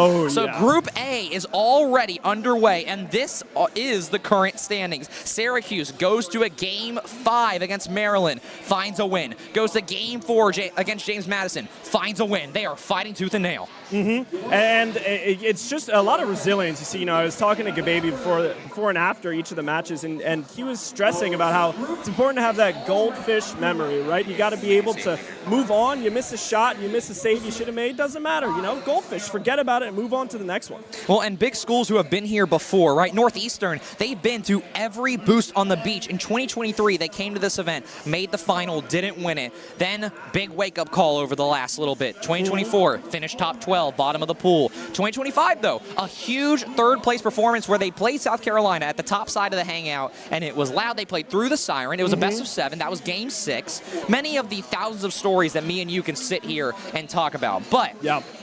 Speaker 1: Group A is already underway, and this is the current standings. Syracuse goes to a game 5 against Maryland, finds a win. Goes to game 4 against James Madison, finds a win. They are fighting tooth and nail.
Speaker 11: And it's just a lot of resilience. You see, you know, I was talking to Gababy before and after each of the matches, and he was stressing about how it's important to have that goldfish memory, right? You got to be able to move on. You miss a shot, you miss a save you should have made, doesn't matter, you know? Goldfish, forget about it and move on to the next one.
Speaker 1: Well, and big schools who have been here before, right? Northeastern, they've been to every Boost on the Beach. In 2023, they came to this event, made the final, didn't win it. Then, big wake-up call over the last little bit. 2024, finished top 12, bottom of the pool. 2025, though, a huge third-place performance where they played South Carolina at the top side of the Hangout, and it was loud. They played through the siren. It was a best of 7. That was game 6. Many of the thousands of stories that me and you can sit here and talk about. But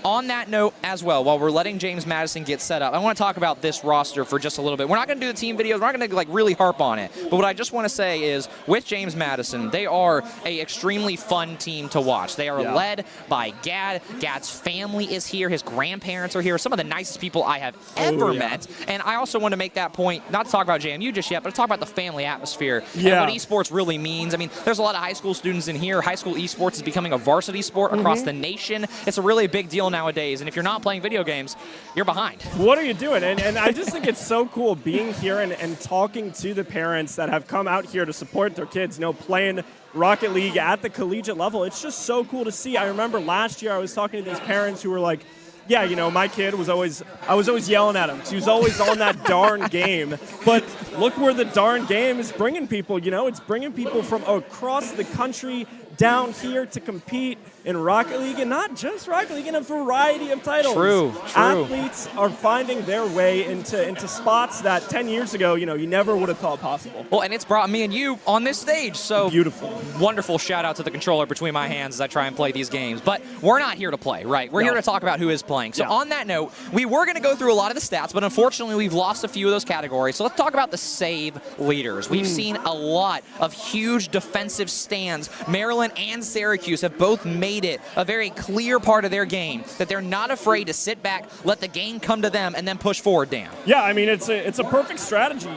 Speaker 1: on that note as well, while we're letting James Madison get set up, I want to talk about this roster for just a little bit. We're not going to do the team videos. We're not going to like really harp on it. But what I just want to say is, with James Madison, they are a extremely fun team to watch. They are led by Gad. Gad's family is here. His grandparents are here. Some of the nicest people I have ever met. And I also want to make that point, not to talk about JMU just yet, but to talk about the family atmosphere and what esports really means. I mean, there's a lot of high school students in here. High school esports is becoming a varsity sport across the nation. It's a really big deal nowadays. And if you're not playing video games, you're behind.
Speaker 11: What are you doing? And I just think it's so cool being here and talking to the parents that have come out here to support their kids, you know, playing Rocket League at the collegiate level. It's just so cool to see. I remember last year I was talking to these parents who were like, yeah, you know, my kid was always yelling at him. He was always on that darn game. But look where the darn game is bringing people, you know. It's bringing people from across the country down here to compete in Rocket League, and not just Rocket League, in a variety of titles.
Speaker 1: True.
Speaker 11: Athletes are finding their way into spots that 10 years ago, you never would have thought possible.
Speaker 1: Well, and it's brought me and you on this stage, so
Speaker 11: beautiful.
Speaker 1: Wonderful shout out to the controller between my hands as I try and play these games. But we're not here to play, right? We're here to talk about who is playing. So on that note, we were going to go through a lot of the stats, but unfortunately we've lost a few of those categories. So let's talk about the save leaders. We've seen a lot of huge defensive stands. Maryland and Syracuse have both made it a very clear part of their game that they're not afraid to sit back, let the game come to them, and then push forward, Dan.
Speaker 11: Yeah, I mean, it's a perfect strategy.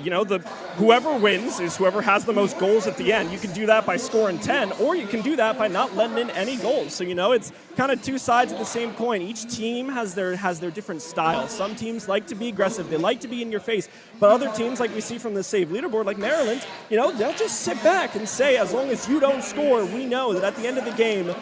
Speaker 11: Whoever wins is whoever has the most goals at the end. You can do that by scoring 10, or you can do that by not letting in any goals. So, it's kind of two sides of the same coin. Each team has their different styles. Some teams like to be aggressive. They like to be in your face. But other teams, like we see from the save leaderboard, like Maryland, they'll just sit back and say, as long as you don't score, we know that at the end of the game,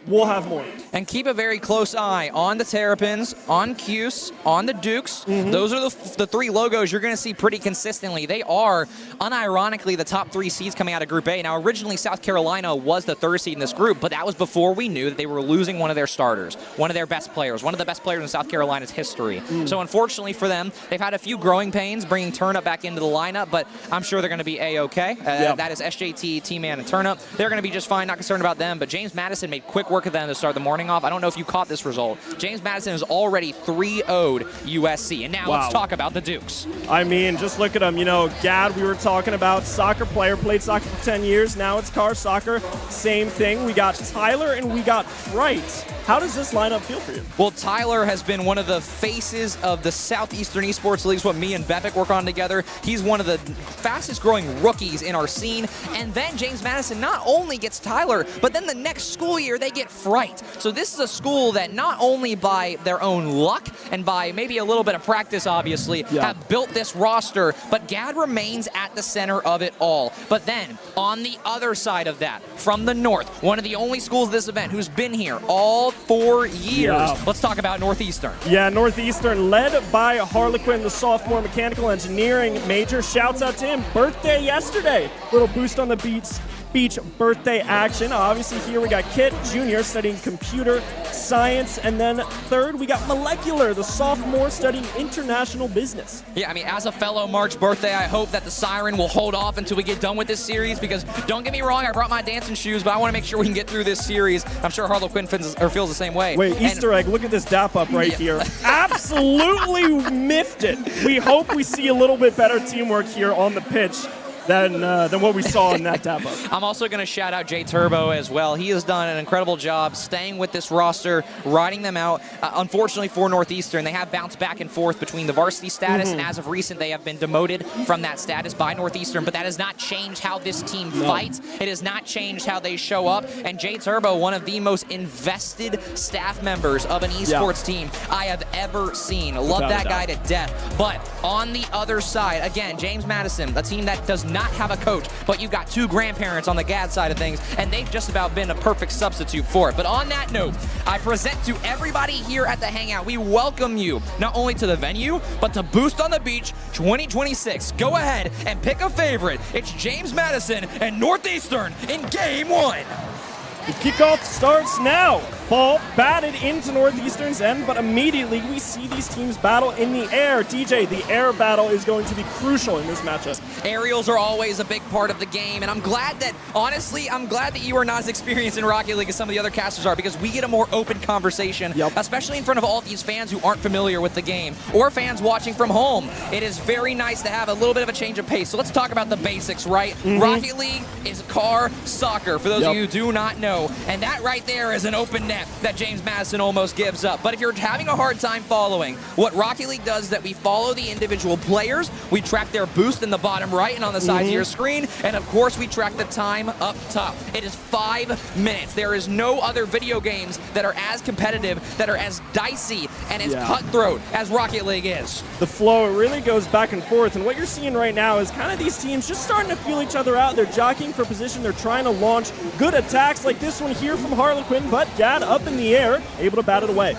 Speaker 11: we'll have more.
Speaker 1: And keep a very close eye on the Terrapins, on Cuse, on the Dukes. Those are the three logos you're going to see pretty consistently. They are, unironically, the top 3 seeds coming out of Group A. Now, originally, South Carolina was the 3rd seed in this group, but that was before we knew that they were losing one of their starters, one of their best players, one of the best players in South Carolina's history. So, unfortunately for them, they've had a few growing pains bringing Turnip back into the lineup, but I'm sure they're going to be A-okay. That is SJT, T-Man, and Turnip. They're going to be just fine, not concerned about them, but James Madison made quick work of them to start the morning off. I don't know if you caught this result. James Madison is already 3-0'd USC. And now let's talk about the Dukes.
Speaker 11: I mean, just look at them. Gad, we were talking about, soccer player, played soccer for 10 years. Now it's car soccer. Same thing. We got Tyler and we got Fright. How does this lineup feel for you?
Speaker 1: Well, Tyler has been one of the faces of the Southeastern Esports Leagues, what me and Bebek work on together. He's one of the fastest growing rookies in our scene. And then James Madison not only gets Tyler, but then the next school year they get Fright. So this is a school that not only by their own luck and by maybe a little bit of practice, obviously, have built this roster, but Gad remains at the center of it all. But then, on the other side of that, from the north, one of the only schools of this event who's been here all 4 years. Let's talk about Northeastern.
Speaker 11: Yeah, Northeastern, led by Harlequin, the sophomore mechanical engineering major. Shouts out to him. Birthday yesterday. Little boost on the beach birthday action. Obviously here we got Kit Jr. studying computer science, and then third we got Molecular, the sophomore studying international business.
Speaker 1: Yeah, I mean, as a fellow March birthday, I hope that the Siren will hold off until we get done with this series, because don't get me wrong, I brought my dancing shoes, but I want to make sure we can get through this series. I'm sure Harlequin feels the same way.
Speaker 11: Wait, Easter egg, look at this dap up right here. Absolutely miffed it. We hope we see a little bit better teamwork here on the pitch than what we saw in that dap up.
Speaker 1: I'm also going to shout out Jay Turbo as well. He has done an incredible job staying with this roster, riding them out. Unfortunately for Northeastern, they have bounced back and forth between the varsity status, and as of recent, they have been demoted from that status by Northeastern, but that has not changed how this team fights. It has not changed how they show up, and Jay Turbo, one of the most invested staff members of an esports team I have ever seen. Love that guy to death. But on the other side, again, James Madison, a team that does not have a coach, but you've got 2 grandparents on the GAD side of things, and they've just about been a perfect substitute for it. But on that note, I present to everybody here at the Hangout, we welcome you not only to the venue, but to Boost on the Beach 2026. Go ahead and pick a favorite. It's James Madison and Northeastern in Game 1.
Speaker 11: The kickoff starts now. Ball batted into Northeastern's end, but immediately we see these teams battle in the air. DJ, the air battle is going to be crucial in this matchup.
Speaker 1: Aerials are always a big part of the game, and I'm glad that you are not as experienced in Rocket League as some of the other casters are, because we get a more open conversation, especially in front of all these fans who aren't familiar with the game, or fans watching from home. It is very nice to have a little bit of a change of pace. So let's talk about the basics, right? Rocket League is car soccer, for those of you who do not know. And that right there is an open net that James Madison almost gives up. But if you're having a hard time following, what Rocket League does is that we follow the individual players, we track their boost in the bottom right and on the sides of your screen, and of course we track the time up top. It is 5 minutes. There is no other video games that are as competitive, that are as dicey, and as cutthroat as Rocket League is.
Speaker 11: The flow, it really goes back and forth, and what you're seeing right now is kind of these teams just starting to feel each other out. They're jockeying for position, they're trying to launch good attacks like this one here from Harlequin, but Gad up in the air, able to bat it away.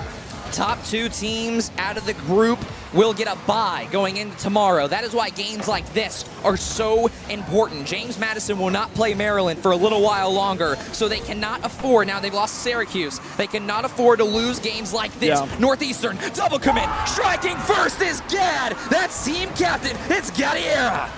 Speaker 1: Top 2 teams out of the group will get a bye going into tomorrow. That is why games like this are so important. James Madison will not play Maryland for a little while longer, so they cannot afford, now they've lost Syracuse, they cannot afford to lose games like this.
Speaker 11: Yeah.
Speaker 1: Northeastern, double commit, striking first is Gad. That's team captain, it's Gadiera.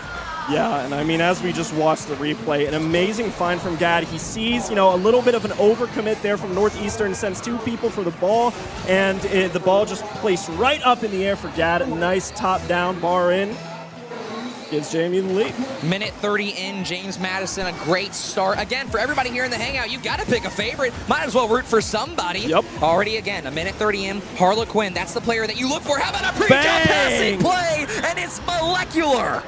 Speaker 11: Yeah, and I mean, as we just watched the replay, an amazing find from Gad. He sees, a little bit of an overcommit there from Northeastern, sends 2 people for the ball, and the ball just placed right up in the air for Gad. A nice top-down bar in. Gives Jamie the lead.
Speaker 1: Minute 30 in, James Madison, a great start. Again, for everybody here in the Hangout, you got to pick a favorite. Might as well root for somebody.
Speaker 11: Yep.
Speaker 1: Already, again, a minute 30 in. Harlequin, that's the player that you look for. How about a pre-jump passing play? And it's Molecular.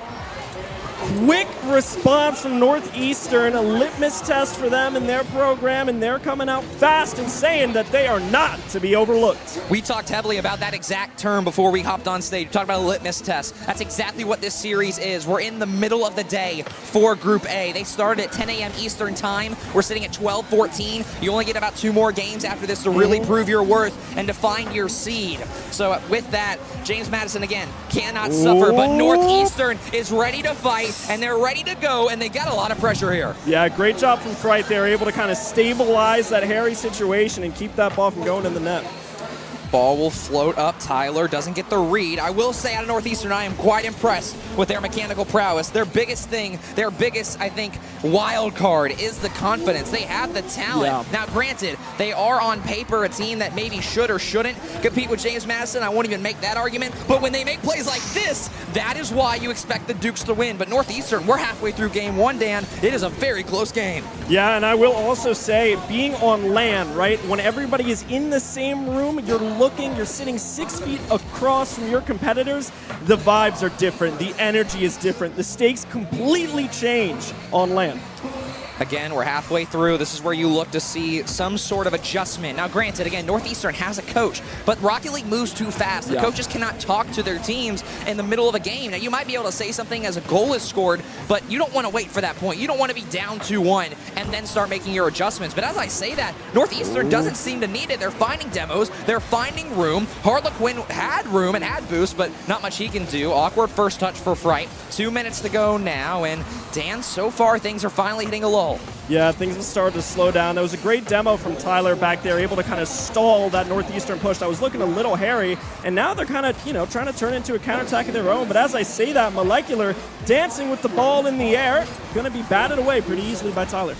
Speaker 11: Quick response from Northeastern, a litmus test for them in their program, and they're coming out fast and saying that they are not to be overlooked.
Speaker 1: We talked heavily about that exact term before we hopped on stage. We talked about a litmus test. That's exactly what this series is. We're in the middle of the day for Group A. They started at 10 a.m. Eastern time. We're sitting at 12:14. You only get about 2 more games after this to really prove your worth and to find your seed. So with that, James Madison, again, cannot suffer, but Northeastern is ready to fight, and they're ready to go, and they got a lot of pressure here.
Speaker 11: Yeah, great job from Fright. They were able to kind of stabilize that hairy situation and keep that ball from going in the net.
Speaker 1: Ball will float up. Tyler doesn't get the read. I will say out of Northeastern, I am quite impressed with their mechanical prowess. Their biggest thing, their biggest, I think, wild card is the confidence. They have the talent.
Speaker 11: Yeah.
Speaker 1: Now, granted, they are on paper a team that maybe should or shouldn't compete with James Madison. I won't even make that argument. But when they make plays like this, that is why you expect the Dukes to win. But Northeastern, we're halfway through game 1, Dan. It is a very close game.
Speaker 11: Yeah, and I will also say, being on land, right, when everybody is in the same room, you're sitting 6 feet across from your competitors, the vibes are different, the energy is different, the stakes completely change on land.
Speaker 1: Again, we're halfway through. This is where you look to see some sort of adjustment. Now, granted, again, Northeastern has a coach, but Rocket League moves too fast. The coaches cannot talk to their teams in the middle of a game. Now, you might be able to say something as a goal is scored, but you don't want to wait for that point. You don't want to be down 2-1 and then start making your adjustments. But as I say that, Northeastern doesn't seem to need it. They're finding demos. They're finding room. Harlequin had room and had boost, but not much he can do. Awkward first touch for Fright. 2 minutes to go now, and Dan, so far, things are finally hitting a lull.
Speaker 11: Yeah, things have started to slow down. That was a great demo from Tyler back there, able to kind of stall that Northeastern push that was looking a little hairy. And now they're kind of, trying to turn into a counterattack of their own. But as I say that, Molecular dancing with the ball in the air, going to be batted away pretty easily by Tyler.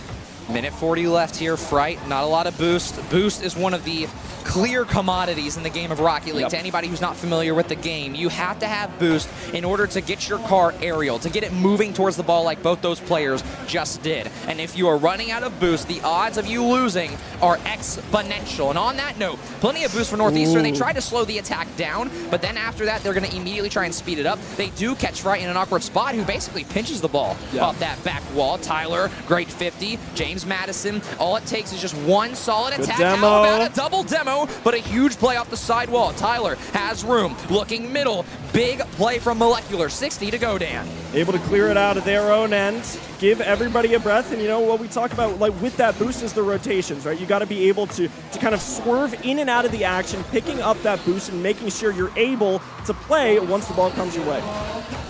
Speaker 1: Minute 40 left here. Fright, not a lot of boost. Boost is one of the clear commodities in the game of Rocket League. To anybody who's not familiar with the game, you have to have boost in order to get your car aerial, to get it moving towards the ball like both those players just did. And if you are running out of boost, the odds of you losing are exponential. And on that note, plenty of boost for Northeastern. They tried to slow the attack down, but then after that, they're going to immediately try and speed it up. They do catch Fright in an awkward spot, who basically pinches the ball off that back wall. Tyler, great 50. James Madison, all it takes is just one solid attack. How about a double demo? But a huge play off the sidewall. Tyler has room, looking middle. Big play from Molecular. 60 to go, Dan.
Speaker 11: Able to clear it out of their own end, give everybody a breath. And what we talk about, like with that boost, is the rotations, right? You got to be able to kind of swerve in and out of the action, picking up that boost and making sure you're able to play once the ball comes your way.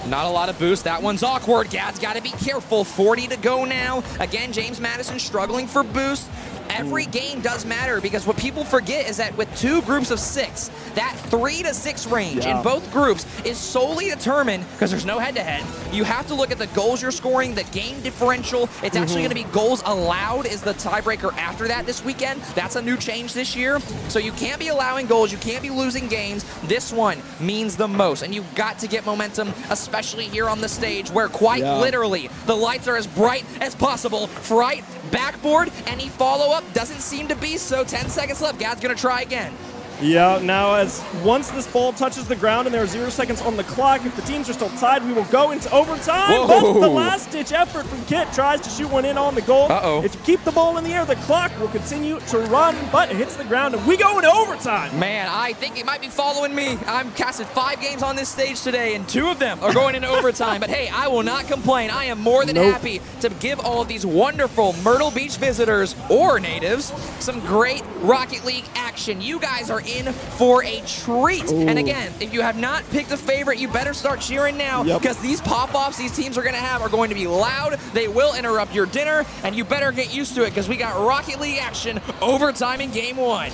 Speaker 1: Not a lot of boost. That one's awkward. Gad's got to be careful. 40 to go now. Again, James Madison struggling for boost. Every game does matter, because what people forget is that with 2 groups of 6, that 3 to 6 range in both groups is solely determined, because there's no head-to-head. You have to look at the goals you're scoring, the game differential. It's actually going to be goals allowed is the tiebreaker after that this weekend. That's a new change this year. So you can't be allowing goals. You can't be losing games. This one means the most, and you've got to get momentum, especially here on the stage where quite literally the lights are as bright as possible. Fright, backboard, any follow-up doesn't seem to be, so 10 seconds left. Gad's going to try again.
Speaker 11: Yeah, now as once this ball touches the ground and there are 0 seconds on the clock, if the teams are still tied, we will go into overtime. But the last-ditch effort from Kit tries to shoot one in on the goal. If you keep the ball in the air, the clock will continue to run, but it hits the ground, and we go into overtime.
Speaker 1: Man, I think it might be following me. I've casted 5 games on this stage today, and 2 of them are going into overtime. But hey, I will not complain. I am more than happy to give all of these wonderful Myrtle Beach visitors or natives some great Rocket League action. You guys are in for a treat. Ooh. And again, if you have not picked a favorite, you better start cheering now, because these pop-offs these teams are going to have are going to be loud. They will interrupt your dinner, and you better get used to it, because we got Rocket League action overtime in game 1.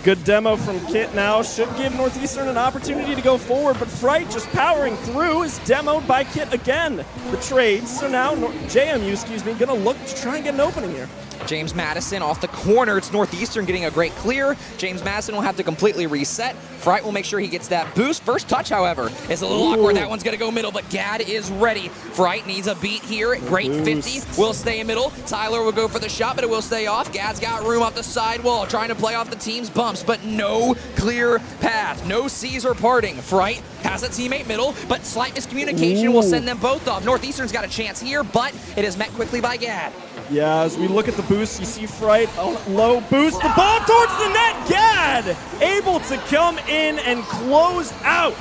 Speaker 11: Good demo from Kit now. Should give Northeastern an opportunity to go forward, but Fright just powering through is demoed by Kit again. The trades, so now JMU, gonna look to try and get an opening here.
Speaker 1: James Madison off the corner. It's Northeastern getting a great clear. James Madison will have to completely reset. Fright will make sure he gets that boost. First touch, however, is a little awkward. That one's going to go middle, but Gad is ready. Fright needs a beat here. Great boost. 50. Will stay in middle. Tyler will go for the shot, but it will stay off. Gad's got room off the sidewall, trying to play off the team's bumps, but no clear path. No C's are parting. Fright has a teammate middle, but slight miscommunication will send them both off. Northeastern's got a chance here, but it is met quickly by Gad.
Speaker 11: Yeah, as we look at the boost, you see Fright, low boost, the ball towards the net. Gad able to come in and close out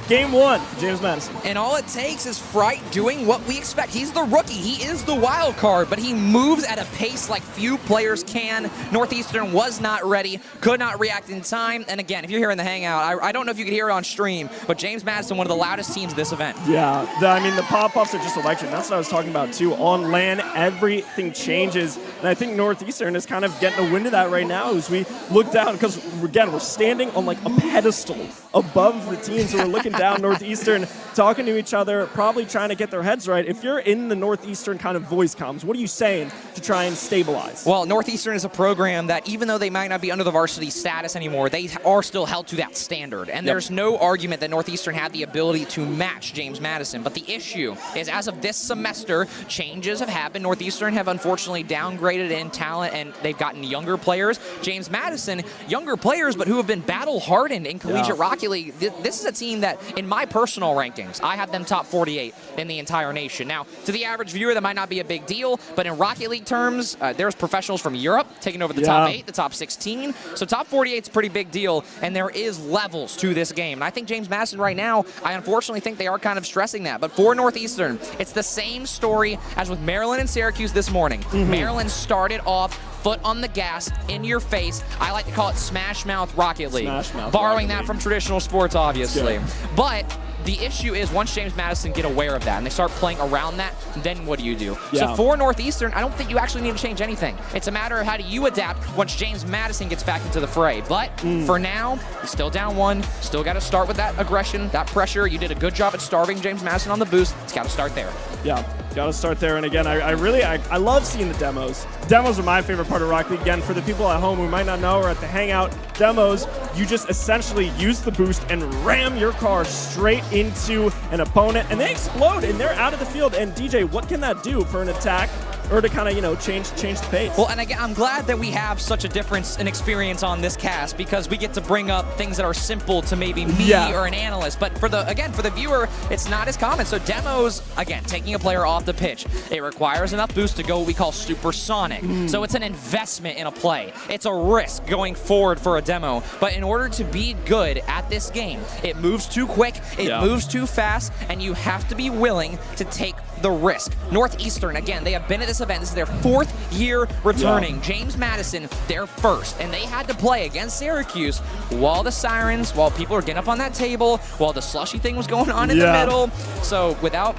Speaker 11: game 1 for James Madison.
Speaker 1: And all it takes is Fright doing what we expect. He's the rookie. He is the wild card, but he moves at a pace like few players can. Northeastern was not ready, could not react in time. And again, if you're here in the hangout, I don't know if you could hear it on stream, but James Madison, one of the loudest teams of this event.
Speaker 11: Yeah, the pop-ups are just electric. That's what I was talking about, too. On LAN, everything changes. And I think Northeastern is kind of getting a wind of that right now as we look down, because, again, we're standing on like a pedestal above the teams, so we're looking down. Northeastern talking to each other, probably trying to get their heads right. If you're in the Northeastern kind of voice comms, what are you saying to try and stabilize?
Speaker 1: Well, Northeastern is a program that, even though they might not be under the varsity status anymore, they are still held to that standard. And there's no argument that Northeastern had the ability to match James Madison. But the issue is, as of this semester, changes have happened. Northeastern have unfortunately downgraded in talent, and they've gotten younger players. James Madison, younger players, but who have been battle-hardened in Collegiate Rocket League. This is a team that, in my personal rankings, I have them top 48 in the entire nation. Now, to the average viewer, that might not be a big deal, but in Rocket League terms, there's professionals from Europe taking over the top 8, the top 16. So top 48 is a pretty big deal, and there is levels to this game. And I think James Madison right now, I unfortunately think they are kind of stressing that. But for Northeastern, it's the same story as with Maryland and Syracuse this morning. Maryland started off foot on the gas, in your face. I like to call it Smash Mouth Rocket League. Borrowing that from traditional sports, obviously. But the issue is, once James Madison get aware of that and they start playing around that, then what do you do? So for Northeastern, I don't think you actually need to change anything. It's a matter of how do you adapt once James Madison gets back into the fray. But for now, still down 1, still got to start with that aggression, that pressure. You did a good job at starving James Madison on the boost. It's got to start there.
Speaker 11: Yeah, got to start there. And again, I love seeing the demos. Demos are my favorite part of Rocket League. Again, for the people at home who might not know or at the hangout, demos, you just essentially use the boost and ram your car straight into an opponent, and they explode, and they're out of the field. And DJ, what can that do for an attack or to kind of, change the pace?
Speaker 1: Well, and again, I'm glad that we have such a difference in experience on this cast, because we get to bring up things that are simple to maybe me or an analyst. But for the viewer, it's not as common. So demos, again, taking a player off the pitch, it requires enough boost to go what we call supersonic. So it's an investment in a play. It's a risk going forward for a demo. But in order to be good at this game, it moves too quick, it moves too fast, and you have to be willing to take the risk. Northeastern, again, they have been at this event. This is their 4th year returning. James Madison, their first, and they had to play against Syracuse while the sirens, while people were getting up on that table, while the slushy thing was going on in the middle. So without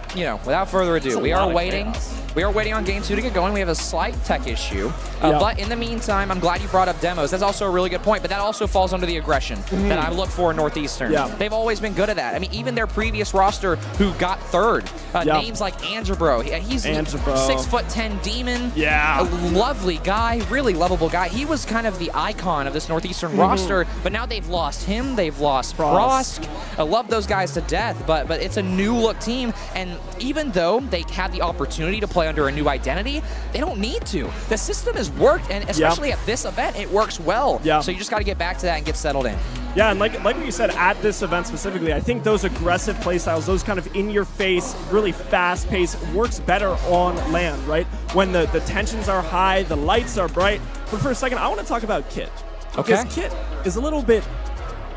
Speaker 1: further ado, we are waiting. We are waiting on Game 2 to get going. We have a slight tech issue. But in the meantime, I'm glad you brought up demos. That's also a really good point, but that also falls under the aggression that I look for in Northeastern. They've always been good at that. I mean, even their previous roster who got 3rd, names like Angebro. He's a 6'10" demon. A lovely guy, really lovable guy. He was kind of the icon of this Northeastern roster, but now they've lost him. They've lost Frost. I love those guys to death, but it's a new look team, and even though they have the opportunity to play under a new identity, they don't need to. The system has worked, and especially at this event, it works well. So you just got to get back to that and get settled in.
Speaker 11: Yeah, and like what you said, at this event specifically, I think those aggressive playstyles, those kind of in-your-face, really fast-paced, works better on land, right? When the tensions are high, the lights are bright. But for a second, I want to talk about Kit. Because Kit is a little bit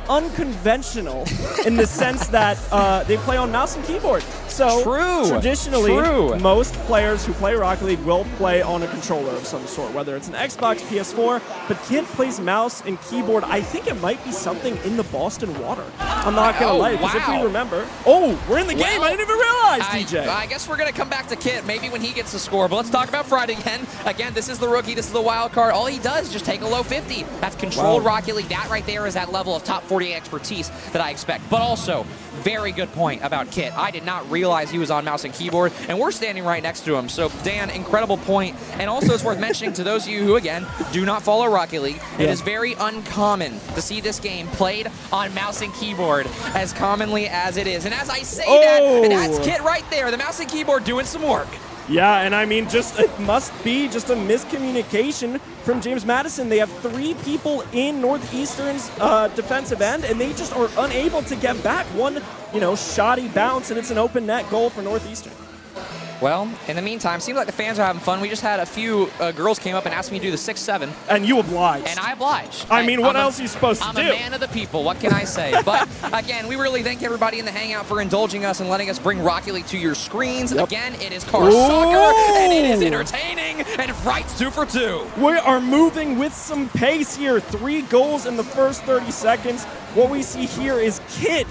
Speaker 11: unconventional in the sense that they play on mouse and keyboard. So traditionally, most players who play Rocket League will play on a controller of some sort, whether it's an Xbox, PS4, but Kit plays mouse and keyboard. I think it might be something in the Boston water. I'm not going to lie, because if we remember... Oh, we're in the game. I didn't even realize, DJ.
Speaker 1: I guess we're going to come back to Kit, maybe when he gets the score. But let's talk about Friday again. Again, this is the rookie. This is the wild card. All he does is just take a low 50. That's controlled Rocket League. That right there is that level of top 40 expertise that I expect. But also, very good point about Kit. I did not realize he was on mouse and keyboard, and we're standing right next to him. So, Dan, incredible point. And also, it's worth mentioning to those of you who, again, do not follow Rocket League, it is very uncommon to see this game played on mouse and keyboard as commonly as it is. And as I say that, that's Kit right there, the mouse and keyboard doing some work.
Speaker 11: Yeah, and I mean, it must be just a miscommunication from James Madison. They have 3 people in Northeastern's defensive end, and they just are unable to get back one, shoddy bounce, and it's an open net goal for Northeastern.
Speaker 1: Well, in the meantime, seems like the fans are having fun. We just had a few girls came up and asked me to do the 6-7.
Speaker 11: And you obliged.
Speaker 1: And I obliged.
Speaker 11: I mean, what else are you supposed to do?
Speaker 1: I'm a man of the people. What can I say? But, again, we really thank everybody in the Hangout for indulging us and letting us bring Rocket League to your screens. Again, it is car soccer, and it is entertaining, and Fright's 2 for 2.
Speaker 11: We are moving with some pace here. 3 goals in the first 30 seconds. What we see here is Kit,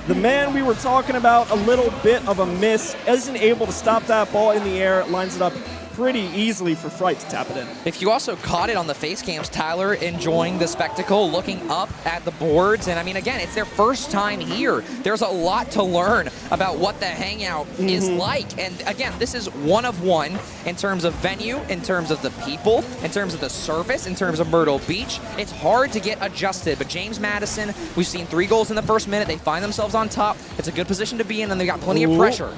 Speaker 11: the man we were talking about, a little bit of a miss, isn't able to stop that ball in the air, lines it up pretty easily for Fright to tap it in.
Speaker 1: If you also caught it on the face cams, Tyler enjoying the spectacle, looking up at the boards. And I mean, again, it's their first time here. There's a lot to learn about what the Hangout is like. And again, this is one of one in terms of venue, in terms of the people, in terms of the service, in terms of Myrtle Beach. It's hard to get adjusted, but James Madison, we've seen 3 goals in the first minute. They find themselves on top. It's a good position to be in, and they've got plenty of pressure.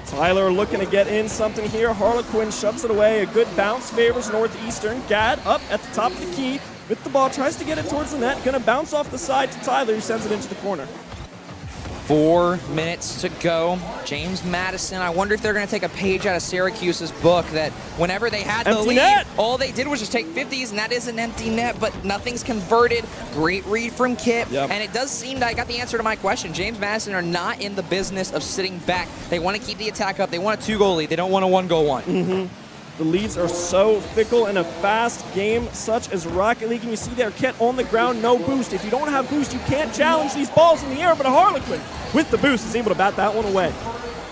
Speaker 11: Tyler looking to get in something here. Harlequin shuts it away. A good bounce favors Northeastern. Gad up at the top of the key with the ball. Tries to get it towards the net. Going to bounce off the side to Tyler, who sends it into the corner.
Speaker 1: 4 minutes to go. James Madison, I wonder if they're going to take a page out of Syracuse's book that whenever they had the lead, all they did was just take 50s, and that is an empty net, but nothing's converted. Great read from Kit. And it does seem that I got the answer to my question. James Madison are not in the business of sitting back. They want to keep the attack up. They want a 2-goal lead. They don't want a 1-goal one.
Speaker 11: The leads are so fickle in a fast game such as Rocket League. And you see there, Kit on the ground, no boost. If you don't have boost, you can't challenge these balls in the air, but a Harlequin with the boost is able to bat that one away.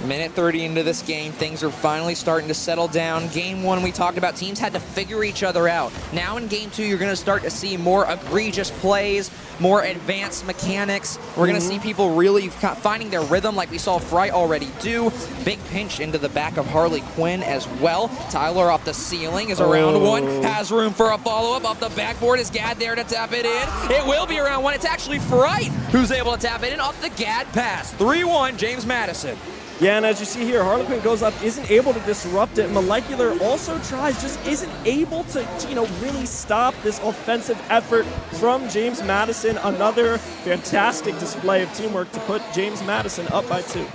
Speaker 1: Minute 30 into this game, things are finally starting to settle down. Game 1, we talked about teams had to figure each other out. Now in Game 2, you're going to start to see more egregious plays, more advanced mechanics. We're going to see people really finding their rhythm like we saw Fright already do. Big pinch into the back of Harley Quinn as well. Tyler off the ceiling is around 1. Has room for a follow-up off the backboard. Is Gad there to tap it in? It will be around 1. It's actually Fright who's able to tap it in off the Gad pass. 3-1, James Madison.
Speaker 11: Yeah, and as you see here, Harlequin goes up, isn't able to disrupt it. Molecular also tries, just isn't able to really stop this offensive effort from James Madison. Another fantastic display of teamwork to put James Madison up by 2.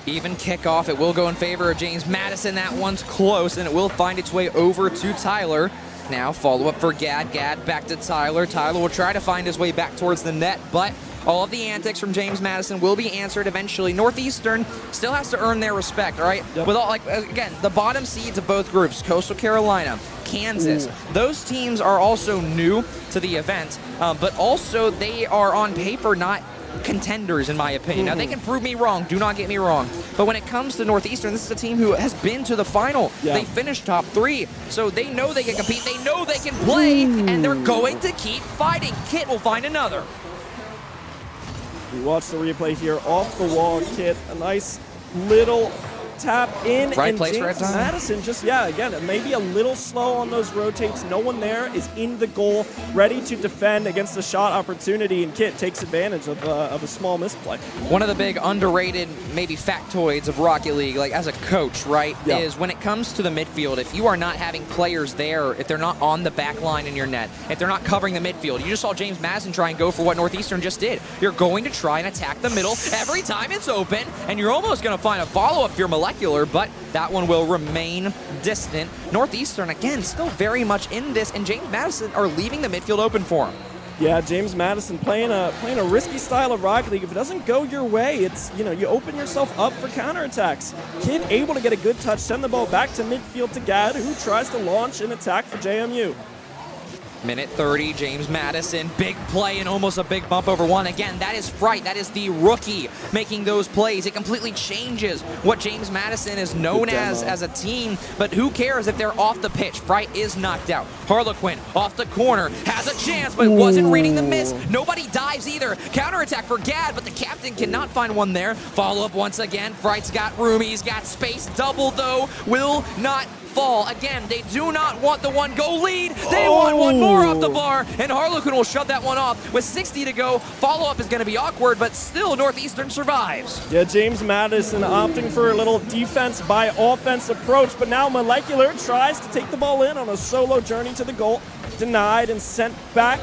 Speaker 1: Even kickoff, it will go in favor of James Madison. That one's close, and it will find its way over to Tyler. Now follow-up for Gad. Gad back to Tyler. Tyler will try to find his way back towards the net, but all of the antics from James Madison will be answered eventually. Northeastern still has to earn their respect, all right? With all, again, the bottom seeds of both groups, Coastal Carolina, Kansas, those teams are also new to the event, but also they are on paper not contenders, in my opinion. Now, they can prove me wrong, do not get me wrong, but when it comes to Northeastern, this is a team who has been to the final. They finished top 3, so they know they can compete, they know they can play, and they're going to keep fighting. Kit will find another.
Speaker 11: We watch the replay here, off the wall, Kit, a nice little tap in,
Speaker 1: right
Speaker 11: and
Speaker 1: place,
Speaker 11: James
Speaker 1: right time.
Speaker 11: Madison just, again, maybe a little slow on those rotates. No one there is in the goal, ready to defend against the shot opportunity, and Kit takes advantage of a small misplay.
Speaker 1: One of the big underrated, maybe factoids of Rocket League, like as a coach, right, is when it comes to the midfield, if you are not having players there, if they're not on the back line in your net, if they're not covering the midfield, you just saw James Madison try and go for what Northeastern just did. You're going to try and attack the middle every time it's open, and you're almost going to find a follow-up if you're Molecular, but that one will remain distant. Northeastern, again, still very much in this, and James Madison are leaving the midfield open for him.
Speaker 11: Yeah, James Madison playing a risky style of Rocket League. If it doesn't go your way, it's, you open yourself up for counterattacks. Kid able to get a good touch, send the ball back to midfield to Gad, who tries to launch an attack for JMU.
Speaker 1: Minute 30, James Madison, big play and almost a big bump over one. Again, that is Fright. That is the rookie making those plays. It completely changes what James Madison is known as a team, but who cares if they're off the pitch? Fright is knocked out. Harlequin off the corner, has a chance, but wasn't reading the miss. Nobody dives either. Counterattack for Gad, but the captain cannot find one there. Follow up once again. Fright's got room, he's got space. Double, though, will not fall. Again, they do not want the one-goal lead. They want one more off the bar, and Harlequin will shut that one off. With 60 to go, follow-up is going to be awkward, but still Northeastern survives.
Speaker 11: Yeah, James Madison opting for a little defense by offense approach, but now Molecular tries to take the ball in on a solo journey to the goal. Denied and sent back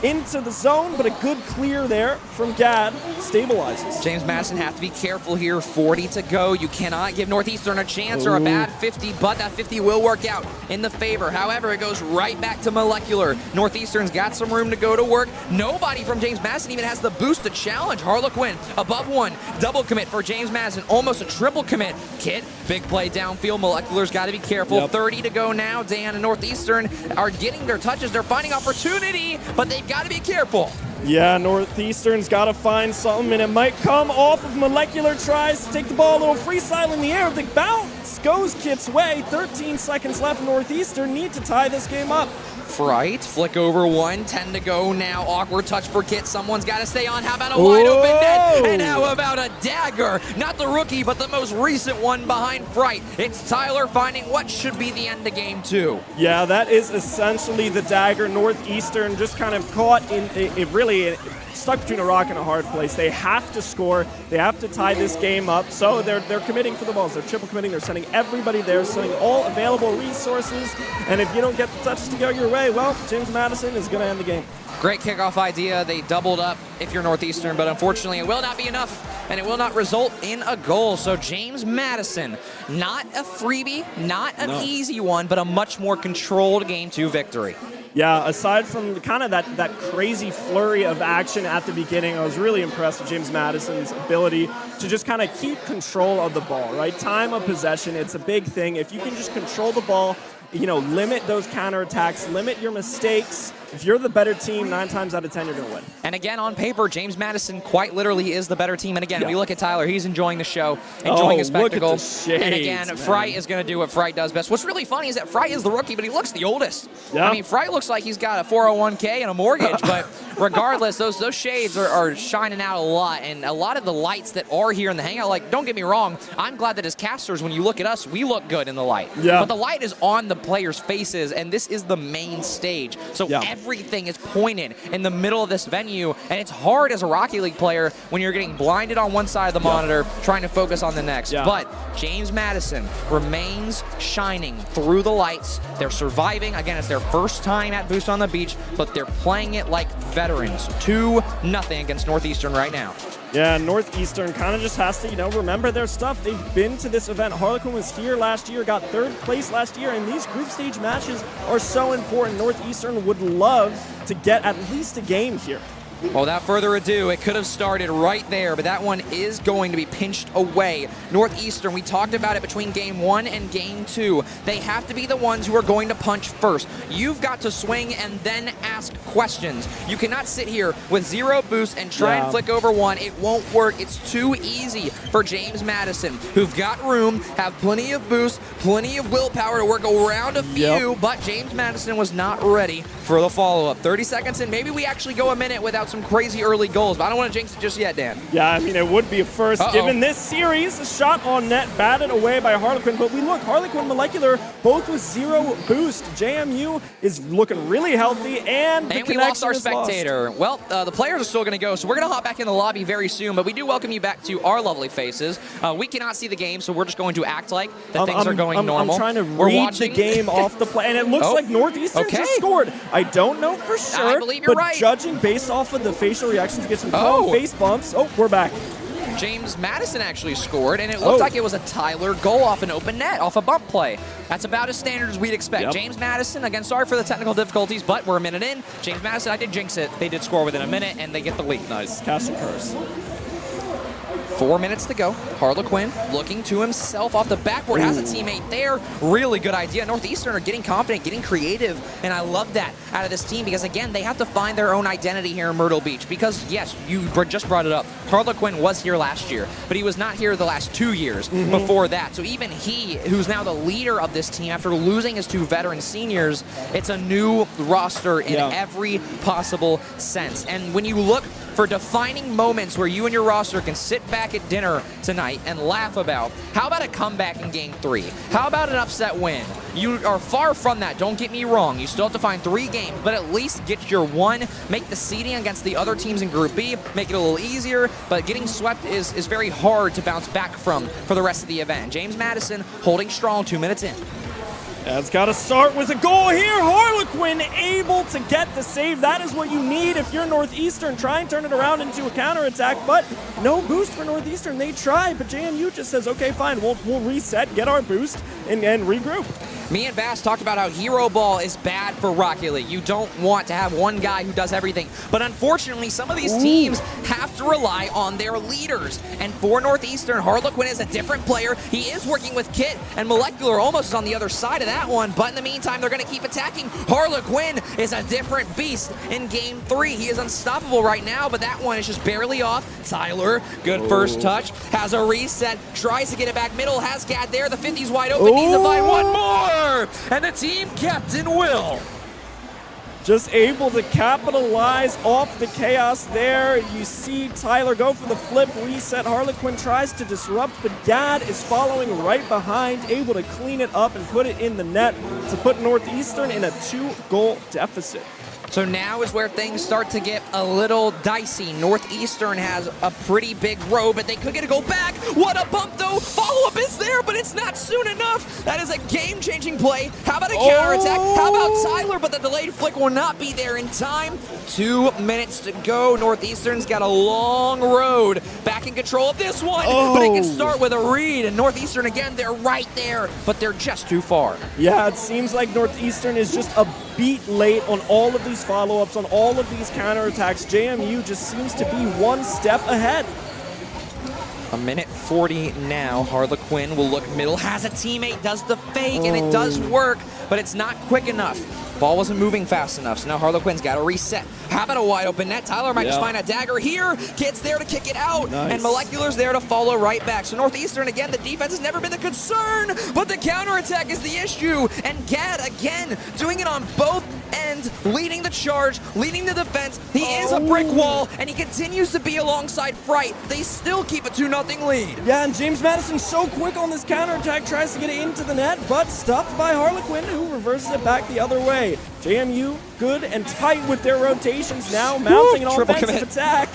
Speaker 11: into the zone, but a good clear there from Gad stabilizes.
Speaker 1: James Madison have to be careful here. 40 to go. You cannot give Northeastern a chance or a bad 50, but that 50 will work out in the favor. However, it goes right back to Molecular. Northeastern's got some room to go to work. Nobody from James Madison even has the boost to challenge. Harlequin above one. Double commit for James Madison. Almost a triple commit. Kit, big play downfield. Molecular's got to be careful. 30 to go now. Dan and Northeastern are getting their touches. They're finding opportunity, but they've got to be careful.
Speaker 11: Yeah, Northeastern's got to find something, and it might come off of Molecular. Tries to take the ball, a little freestyle in the air. The bounce goes Kit's way. 13 seconds left. Northeastern need to tie this game up.
Speaker 1: Fright, flick over one, 10 to go now. Awkward touch for Kit. Someone's got to stay on. How about a wide open net? And how about a dagger? Not the rookie, but the most recent one behind Fright. It's Tyler finding what should be the end of game two.
Speaker 11: Yeah, that is essentially the dagger. Northeastern just kind of caught in it really stuck between a rock and a hard place. They have to score. They have to tie this game up. So they're committing for the balls. They're triple committing. They're sending everybody there, sending all available resources. And if you don't get the touches to go your way, well, James Madison is going to end the game.
Speaker 1: Great kickoff idea. They doubled up if you're Northeastern, but unfortunately it will not be enough, and it will not result in a goal. So James Madison, not a freebie, not an easy one, but a much more controlled Game 2 victory.
Speaker 11: Yeah, aside from kind of that crazy flurry of action at the beginning, I was really impressed with James Madison's ability to just kind of keep control of the ball, right? Time of possession, it's a big thing. If you can just control the ball, limit those counterattacks, limit your mistakes. If you're the better team, 9 times out of 10, you're going to win.
Speaker 1: And again, on paper, James Madison quite literally is the better team. And again, we look at Tyler, he's enjoying the show, enjoying his spectacle.
Speaker 11: Look at the shades,
Speaker 1: and again,
Speaker 11: man.
Speaker 1: Fright is going to do what Fright does best. What's really funny is that Fright is the rookie, but he looks the oldest.
Speaker 11: Yeah.
Speaker 1: I mean, Fright looks like he's got a 401k and a mortgage, but regardless, those shades are shining out a lot. And a lot of the lights that are here in the hangout, like, don't get me wrong, I'm glad that as casters, when you look at us, we look good in the light.
Speaker 11: Yeah.
Speaker 1: But the light is on the players' faces, and this is the main stage. So everything is pointed in the middle of this venue, and it's hard as a Rocket League player when you're getting blinded on one side of the monitor, trying to focus on the next. But James Madison remains shining through the lights. They're surviving. Again, it's their first time at Boost on the Beach, but they're playing it like veterans. 2-0 against Northeastern right now.
Speaker 11: Yeah, Northeastern kind of just has to, remember their stuff. They've been to this event. Harlequin was here last year, got 3rd place last year, and these group stage matches are so important. Northeastern would love to get at least a game here.
Speaker 1: Well, without further ado, it could have started right there, but that one is going to be pinched away. Northeastern, we talked about it between Game 1 and Game 2. They have to be the ones who are going to punch first. You've got to swing and then ask questions. You cannot sit here with 0 boost and try and flick over one. It won't work. It's too easy for James Madison, who've got room, have plenty of boost, plenty of willpower to work around a few, but James Madison was not ready for the follow-up. 30 seconds in, maybe we actually go a minute without some crazy early goals, but I don't want to jinx it just yet, Dan.
Speaker 11: Yeah, I mean, it would be a first given this series. A shot on net, batted away by Harlequin, but we look, Harlequin, Molecular, both with 0 boost. JMU is looking really healthy, and the
Speaker 1: we lost our spectator. Well, the players are still going to go, so we're going to hop back in the lobby very soon, but we do welcome you back to our lovely faces. We cannot see the game, so we're just going to act like that things are going normal.
Speaker 11: I'm trying to read the game off the play, and it looks like Northeastern just scored. I don't know for sure,
Speaker 1: I believe you're right.
Speaker 11: Judging based off of the facial reactions, get some face bumps. Oh, we're back.
Speaker 1: James Madison actually scored, and it looked like it was a Tyler goal off an open net, off a bump play. That's about as standard as we'd expect.
Speaker 11: Yep.
Speaker 1: James Madison, again, sorry for the technical difficulties, but we're a minute in. James Madison, I did jinx it. They did score within a minute, and they get the lead.
Speaker 11: Nice. Castle curse.
Speaker 1: 4 minutes to go. Harlequin looking to himself off the backboard. Has a teammate there. Really good idea. Northeastern are getting confident, getting creative, and I love that out of this team because, again, they have to find their own identity here in Myrtle Beach because, yes, you just brought it up. Harlequin was here last year, but he was not here the last 2 years before that. So even he, who's now the leader of this team after losing his 2 veteran seniors, it's a new roster in every possible sense. And when you look for defining moments where you and your roster can sit back at dinner tonight and laugh about, how about a comeback in Game 3? How about an upset win? You are far from that, don't get me wrong. You still have to find 3 games, but at least get your 1, make the seeding against the other teams in Group B, make it a little easier, but getting swept is very hard to bounce back from for the rest of the event. James Madison holding strong 2 minutes in.
Speaker 11: It's got to start with a goal here. Harlequin able to get the save. That is what you need if you're Northeastern. Try and turn it around into a counterattack, but no boost for Northeastern. They try, but JMU just says, okay, fine, we'll reset, get our boost, and regroup.
Speaker 1: Me and Bass talked about how Hero Ball is bad for Rocket League. You don't want to have one guy who does everything. But unfortunately, some of these teams have to rely on their leaders. And for Northeastern, Harlequin is a different player. He is working with Kit, and Molecular almost is on the other side of that one. But in the meantime, they're going to keep attacking. Harlequin is a different beast in Game 3. He is unstoppable right now, but that one is just barely off. Tyler, good first touch, has a reset, tries to get it back middle, has Gad there. The 50's wide open, needs to find one more. And the team captain will.
Speaker 11: Just able to capitalize off the chaos there. You see Tyler go for the flip, reset. Harlequin tries to disrupt, but Gad is following right behind, able to clean it up and put it in the net to put Northeastern in a 2-goal deficit.
Speaker 1: So now is where things start to get a little dicey. Northeastern has a pretty big row, but they could get a goal back. What a bump, though. Follow-up is there, but it's not soon enough. That is a game-changing play. How about a counterattack? How about Tyler? But the delayed flick will not be there in time. 2 minutes to go. Northeastern's got a long road. Back in control of this one, but it can start with a read. And Northeastern, again, they're right there, but they're just too far.
Speaker 11: Yeah, it seems like Northeastern is just a beat late on all of these follow-ups, on all of these counterattacks. JMU just seems to be 1 step ahead.
Speaker 1: A minute 40 now. Harlequin will look middle, has a teammate, does the fake, and it does work, but it's not quick enough. Ball wasn't moving fast enough, so now Harlequin's got to reset. How about a wide open net? Tyler might just find a dagger here. Kid's there to kick it out, and Molecular's there to follow right back. So Northeastern, again, the defense has never been the concern, but the counterattack is the issue. And Gad, again, doing it on both ends, leading the charge, leading the defense. He is a brick wall, and he continues to be alongside Fright. They still keep a 2-0 lead.
Speaker 11: Yeah, and James Madison so quick on this counterattack, tries to get it into the net, but stopped by Harlequin, who reverses it back the other way. JMU good and tight with their rotations now, mounting an offensive attack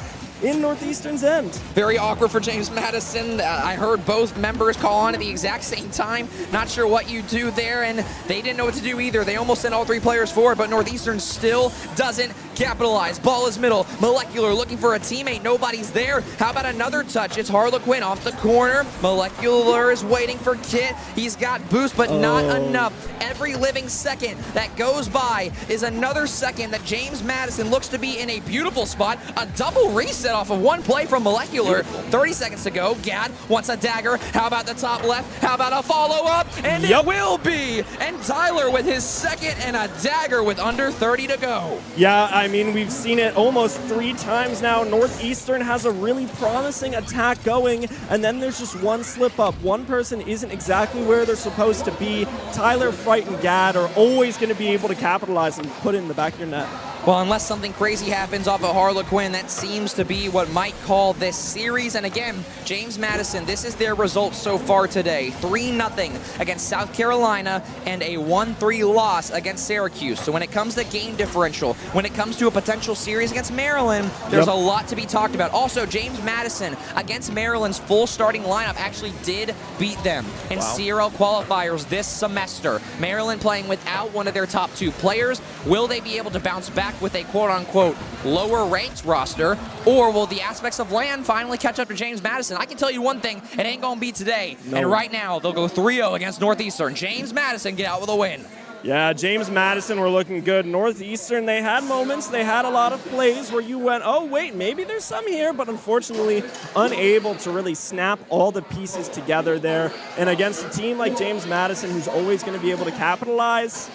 Speaker 11: in Northeastern's end.
Speaker 1: Very awkward for James Madison. I heard both members call on at the exact same time. Not sure what you do there, and they didn't know what to do either. They almost sent all 3 players forward, but Northeastern still doesn't capitalize. Ball is middle. Molecular looking for a teammate. Nobody's there. How about another touch? It's Harlequin off the corner. Molecular is waiting for Kit. He's got boost, but not enough. Every living second that goes by is another second that James Madison looks to be in a beautiful spot. A double reset off of 1 play from Molecular. 30 seconds to go. Gad wants a dagger. How about the top left? How about a follow-up? And it will be. And Tyler with his second and a dagger with under 30 to go.
Speaker 11: Yeah, I mean, we've seen it almost 3 times now. Northeastern has a really promising attack going, and then there's just one slip up. One person isn't exactly where they're supposed to be. Tyler, Fright, and Gad are always going to be able to capitalize and put it in the back of your net.
Speaker 1: Well, unless something crazy happens off of Harlequin, that seems to be what might call this series. And again, James Madison, this is their result so far today. 3-0 against South Carolina and a 1-3 loss against Syracuse. So when it comes to game differential, when it comes to a potential series against Maryland, there's a lot to be talked about. Also, James Madison against Maryland's full starting lineup actually did beat them in CRL qualifiers this semester. Maryland playing without one of their top 2 players. Will they be able to bounce back back with a quote-unquote lower-ranked roster, or will the aspects of land finally catch up to James Madison? I can tell you one thing, it ain't going to be today.
Speaker 11: No.
Speaker 1: And right now, they'll go 3-0 against Northeastern. James Madison get out with a win.
Speaker 11: Yeah, James Madison were looking good. Northeastern, they had moments. They had a lot of plays where you went, oh, wait, maybe there's some here, but unfortunately unable to really snap all the pieces together there. And against a team like James Madison, who's always going to be able to capitalize,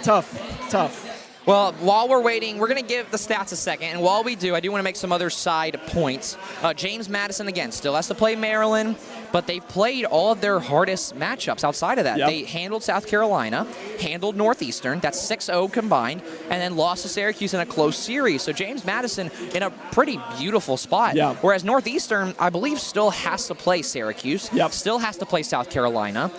Speaker 11: tough.
Speaker 1: Well, while we're waiting, we're going to give the stats a second. And while we do, I do want to make some other side points. James Madison, again, still has to play Maryland, but they've played all of their hardest matchups outside of that.
Speaker 11: Yep.
Speaker 1: They handled South Carolina, handled Northeastern, that's 6-0 combined, and then lost to Syracuse in a close series. So James Madison in a pretty beautiful spot.
Speaker 11: Yeah.
Speaker 1: Whereas Northeastern, I believe, still has to play Syracuse,
Speaker 11: Yep.
Speaker 1: still has to play South Carolina.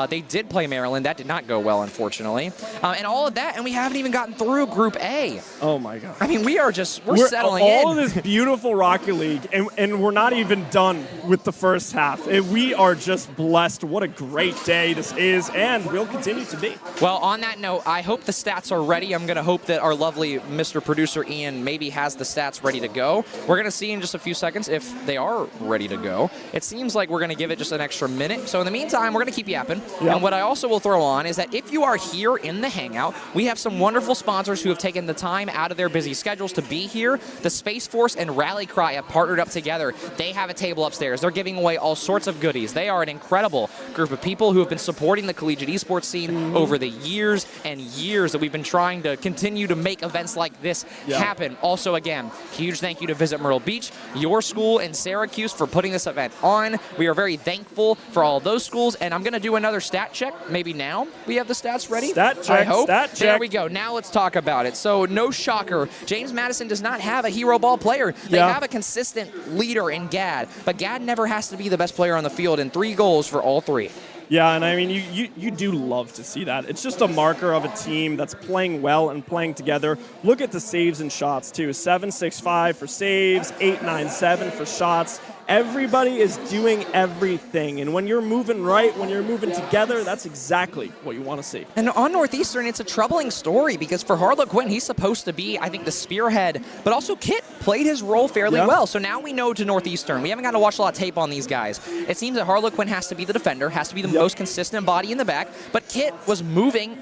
Speaker 1: They did play Maryland. That did not go well, unfortunately. And all of that, and we haven't even gotten through Group A.
Speaker 11: Oh, my God.
Speaker 1: I mean, we're settling
Speaker 11: all
Speaker 1: in.
Speaker 11: of this beautiful Rocket League, and we're not even done with the first half. We are just blessed. What a great day this is, and will continue to be.
Speaker 1: Well, on that note, I hope the stats are ready. I'm going to hope that our lovely Mr. Producer Ian maybe has the stats ready to go. We're going to see in just a few seconds if they are ready to go. It seems like we're going to give it just an extra minute. So in the meantime, we're going to keep yapping.
Speaker 11: Yep.
Speaker 1: And what I also will throw on is that if you are here in the Hangout, we have some wonderful sponsors who have taken the time out of their busy schedules to be here. The Space Force and Rally Cry have partnered up together. They have a table upstairs. They're giving away all sorts of goodies. They are an incredible group of people who have been supporting the collegiate esports scene over the years and years that we've been trying to continue to make events like this happen. Also, again, huge thank you to Visit Myrtle Beach, your school in Syracuse, for putting this event on. We are very thankful for all those schools, and I'm going to do another stat check. Maybe now we have the stats ready.
Speaker 11: Stat check,
Speaker 1: I hope.
Speaker 11: stat
Speaker 1: There
Speaker 11: check.
Speaker 1: we go. Now let's talk about it. So no shocker, James Madison does not have a hero ball player. They have a consistent leader in Gad, but Gad never has to be the best player on the field, and 3 goals for all 3.
Speaker 11: Yeah, and I mean, you do love to see that. It's just a marker of a team that's playing well and playing together. Look at the saves and shots, too. 7-6-5 for saves, 8-9-7 for shots. Everybody is doing everything. And when you're moving right, when you're moving together, that's exactly what you want to see.
Speaker 1: And on Northeastern, it's a troubling story because for Harlequin, he's supposed to be, I think, the spearhead, but also Kit played his role fairly well. So now we know to Northeastern. We haven't got to watch a lot of tape on these guys. It seems that Harlequin has to be the defender, has to be the most consistent body in the back, but Kit was moving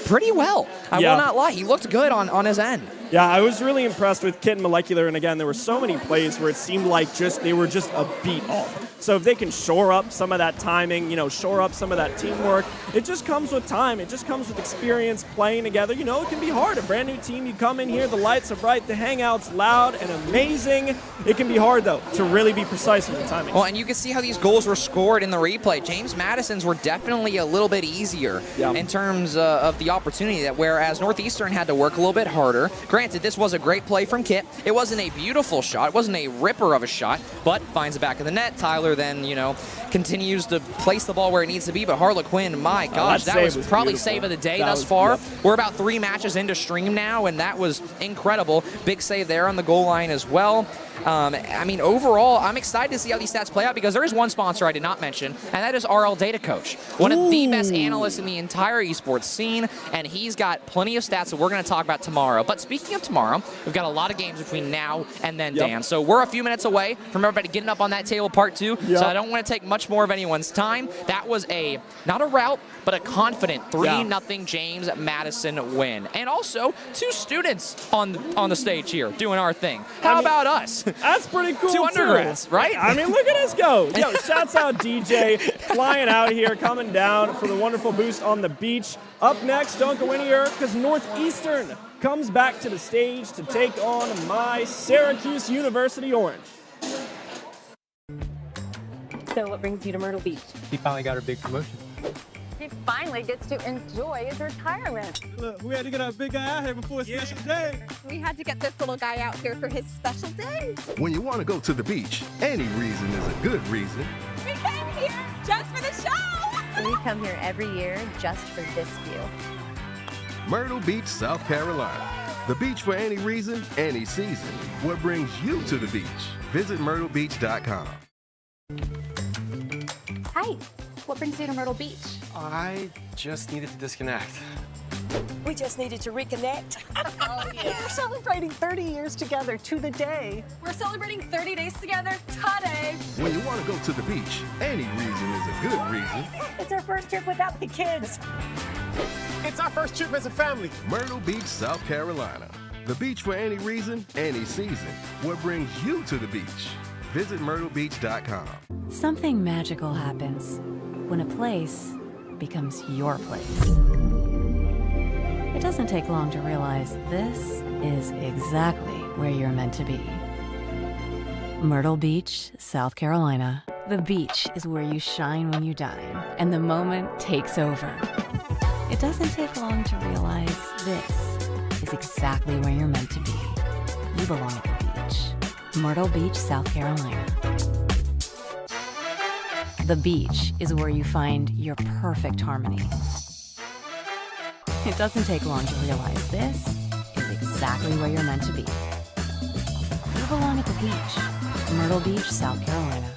Speaker 1: pretty well. I will not lie. He looked good on his end.
Speaker 11: Yeah, I was really impressed with Kit and Molecular, and again, there were so many plays where it seemed like they were just a beat off. So if they can shore up some of that timing, shore up some of that teamwork, it just comes with time. It just comes with experience playing together. It can be hard. A brand new team, you come in here, the lights are bright, the hangout's loud and amazing. It can be hard, though, to really be precise in the timing.
Speaker 1: Well, and you can see how these goals were scored in the replay. James Madison's were definitely a little bit easier in terms of the opportunity, whereas Northeastern had to work a little bit harder. Granted, this was a great play from Kit. It wasn't a beautiful shot. It wasn't a ripper of a shot, but finds the back of the net. Tyler then, continues to place the ball where it needs to be, but Harlequin, my gosh, that was probably
Speaker 11: beautiful.
Speaker 1: save of the day
Speaker 11: That
Speaker 1: thus
Speaker 11: was-
Speaker 1: far.
Speaker 11: yep.
Speaker 1: We're about 3 matches into stream now, and that was incredible. Big save there on the goal line as well. I mean, overall, I'm excited to see how these stats play out because there is one sponsor I did not mention, and that is RL Data Coach, one of the best analysts in the entire esports scene, and he's got plenty of stats that we're going to talk about tomorrow. But speaking of tomorrow, we've got a lot of games between now and then, Dan. So we're a few minutes away from everybody getting up on that table part 2, so I don't want to take much more of anyone's time. That was not a rout, but a confident 3-0 James Madison win. And also 2 students on the stage here doing our thing. How about us?
Speaker 11: That's pretty cool,
Speaker 1: 2 undergrads, right?
Speaker 11: I mean, look at us go. Yo, shouts out DJ flying out here, coming down for the wonderful boost on the beach. Up next, don't go anywhere because Northeastern comes back to the stage to take on my Syracuse University Orange.
Speaker 4: So what brings you to Myrtle Beach?
Speaker 12: He finally got her big promotion.
Speaker 4: He finally gets to enjoy his retirement.
Speaker 12: Look, we had to get our big guy out here before a special day.
Speaker 6: We had to get this little guy out here for his special day.
Speaker 7: When you want to go to the beach, any reason is a good reason.
Speaker 6: We came here just for the show.
Speaker 3: We come here every year just for this view.
Speaker 7: Myrtle Beach, South Carolina. The beach for any reason, any season. What brings you to the beach? Visit myrtlebeach.com.
Speaker 13: Hi, what brings you to Myrtle Beach?
Speaker 8: I just needed to disconnect.
Speaker 9: We just needed to reconnect.
Speaker 6: We're
Speaker 9: celebrating 30 years together to the day.
Speaker 6: We're celebrating 30 days together today.
Speaker 7: When you want to go to the beach, any reason is a good reason.
Speaker 9: It's our first trip without the kids.
Speaker 8: It's our first trip as a family.
Speaker 7: Myrtle Beach, South Carolina. The beach for any reason, any season. What brings you to the beach? Visit myrtlebeach.com.
Speaker 3: Something magical happens when a place becomes your place. It doesn't take long to realize this is exactly where you're meant to be. Myrtle Beach, South Carolina. The beach is where you shine when you dine, and the moment takes over. It doesn't take long to realize this is exactly where you're meant to be. You belong at the beach. Myrtle Beach, South Carolina. The beach is where you find your perfect harmony. It doesn't take long to realize this is exactly where you're meant to be. You belong at the beach. Myrtle Beach, South Carolina.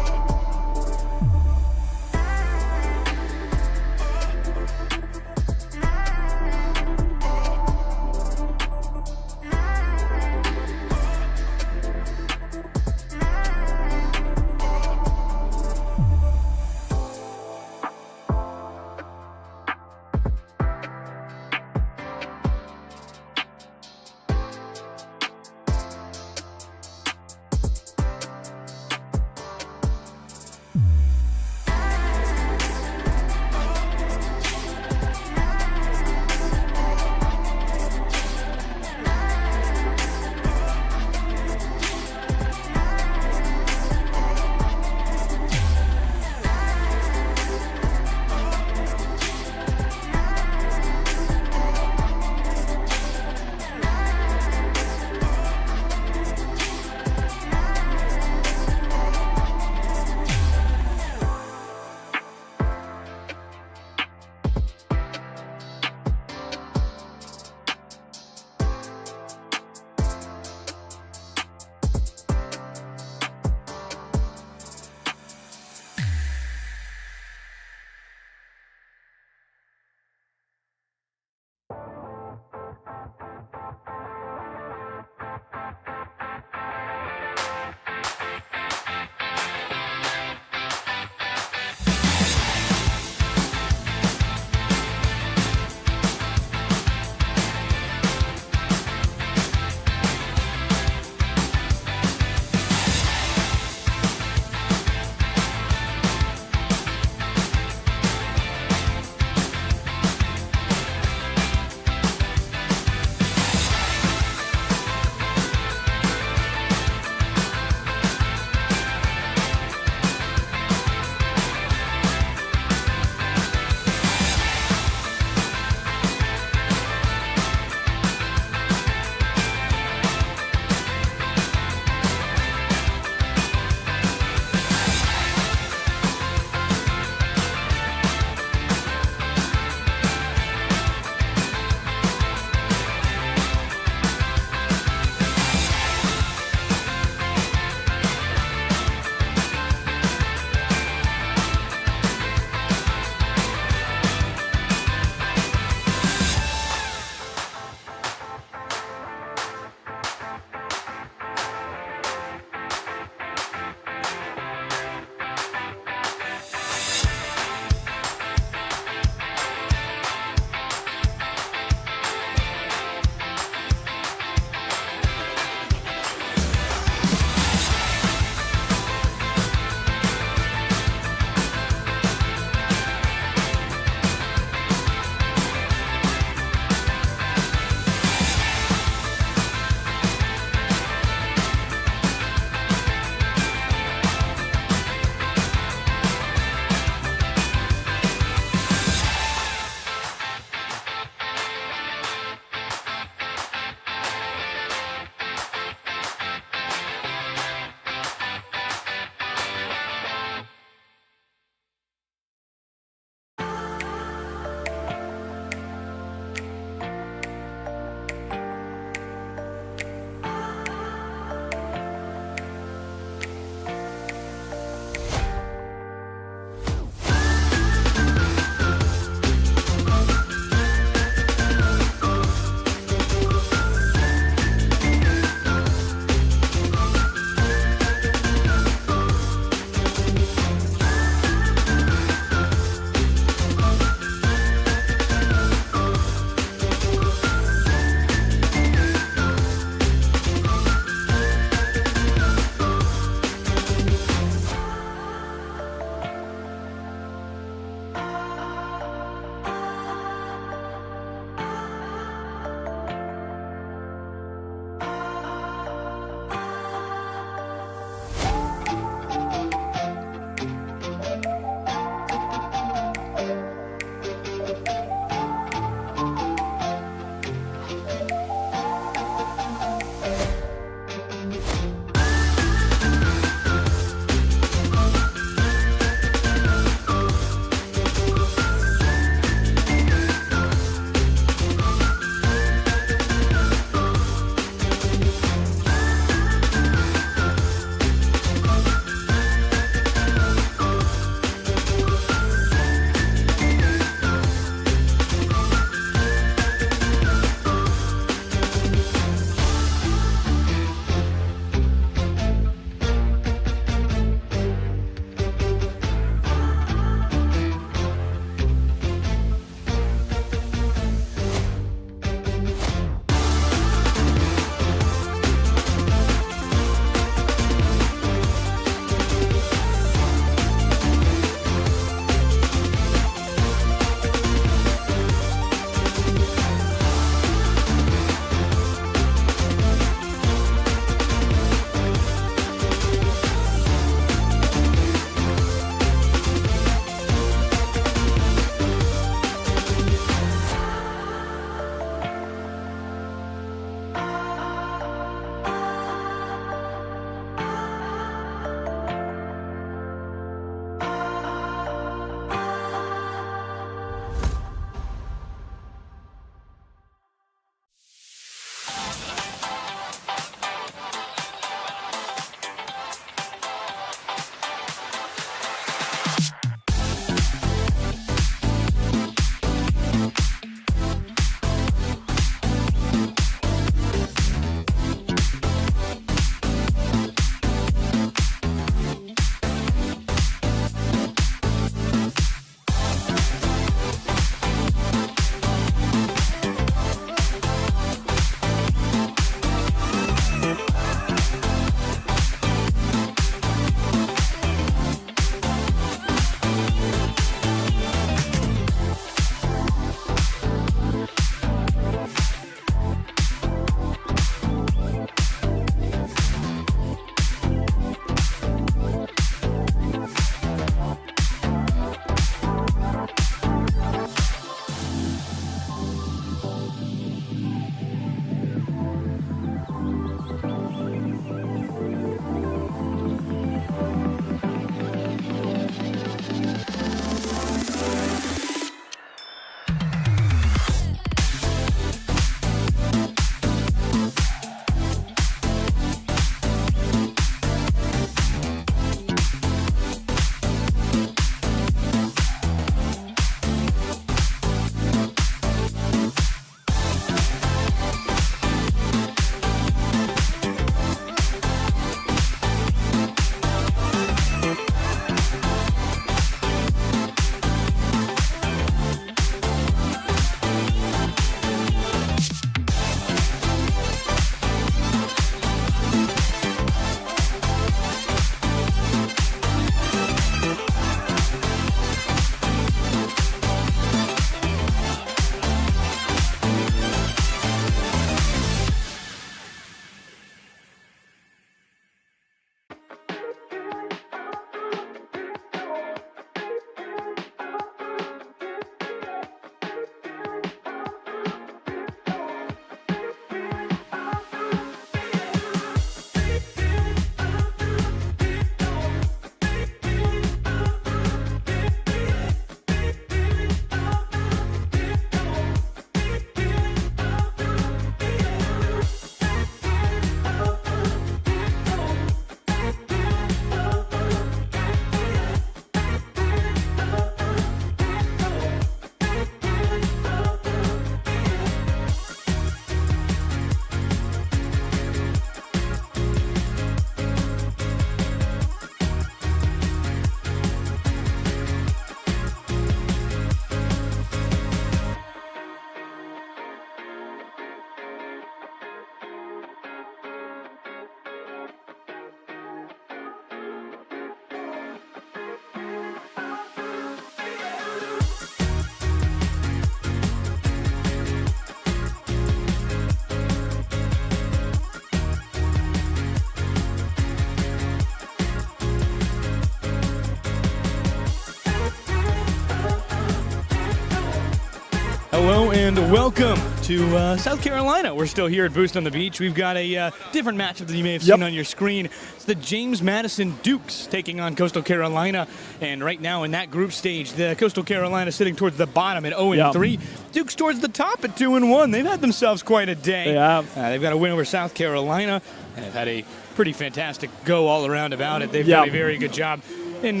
Speaker 5: welcome to South Carolina. We're still here at Boost on the Beach. We've got a different matchup that you may have seen on your screen. It's the James Madison Dukes taking on Coastal Carolina. And right now in that group stage, the Coastal Carolina sitting towards the bottom at 0-3. Dukes towards the top at 2-1. They've had themselves quite a day.
Speaker 11: They have.
Speaker 5: They've got a win over South Carolina and have had a pretty fantastic go all around about it. They've done a very good job in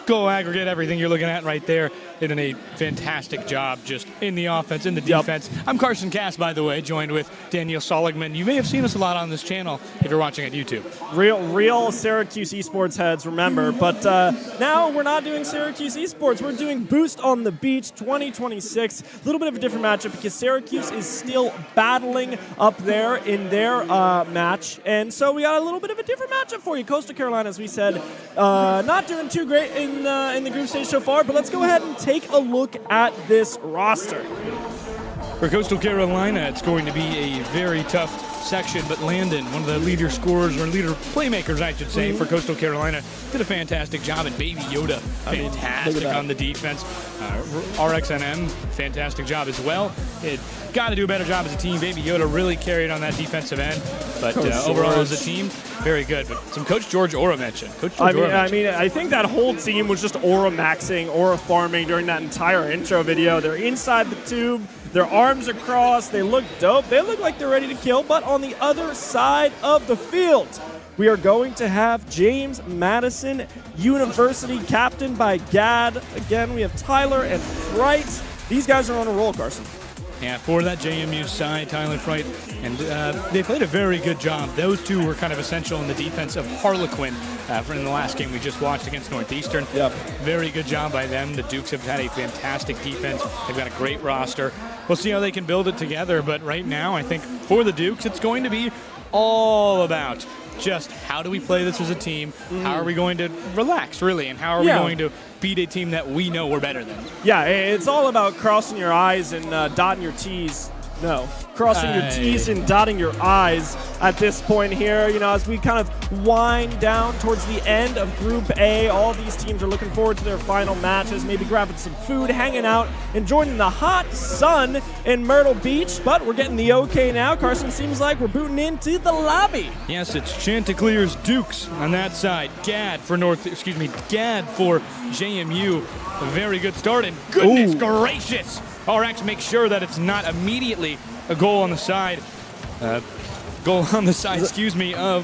Speaker 5: goal aggregate, everything you're looking at right there. They've done a fantastic job just in the offense, in the defense. I'm Carson Cass, by the way, joined with Daniel Soligman. You may have seen us a lot on this channel if you're watching at YouTube.
Speaker 11: Real Syracuse esports heads, remember. But now we're not doing Syracuse esports. We're doing Boost on the Beach 2026. A little bit of a different matchup because Syracuse is still battling up there in their match. And so we got a little bit of a different matchup for you. Coastal Carolina, as we said, not doing too great in the group stage so far. But let's go ahead and take a look at this roster.
Speaker 5: For Coastal Carolina, it's going to be a very tough section, but Landon, one of the leader scorers, or leader playmakers, I should say, for Coastal Carolina, did a fantastic job. And Baby Yoda, fantastic on the defense. RXNM, fantastic job as well. It got to do a better job as a team. Baby Yoda really carried on that defensive end, but overall as a team, very good. But some Coach George Aura mentioned.
Speaker 11: I think that whole team was just aura maxing, aura farming during that entire intro video. They're inside the tube. Their arms are crossed. They look dope. They look like they're ready to kill. But on the other side of the field, we are going to have James Madison University, captained by Gad. Again, we have Tyler and Fright. These guys are on a roll, Carson.
Speaker 5: Yeah, for that JMU side, Tyler Fright, and they played a very good job. Those two were kind of essential in the defense of Harlequin in the last game we just watched against Northeastern. Very good job by them. The Dukes have had a fantastic defense. They've got a great roster. We'll see how they can build it together, but right now I think for the Dukes it's going to be all about just how do we play this as a team, how are we going to relax, really, and how are we going to beat a team that we know we're better than.
Speaker 11: Yeah, it's all about crossing your I's and dotting your T's. No, crossing your T's and dotting your I's at this point here. You know, as we kind of wind down towards the end of Group A, all these teams are looking forward to their final matches, maybe grabbing some food, hanging out, enjoying the hot sun in Myrtle Beach. But we're getting the okay now. Carson, seems like we're booting into the lobby.
Speaker 5: Yes, it's Chanticleer's Dukes on that side. Gad for JMU. A very good start, and goodness gracious! RX makes sure that it's not immediately a goal on the side. Of JMU.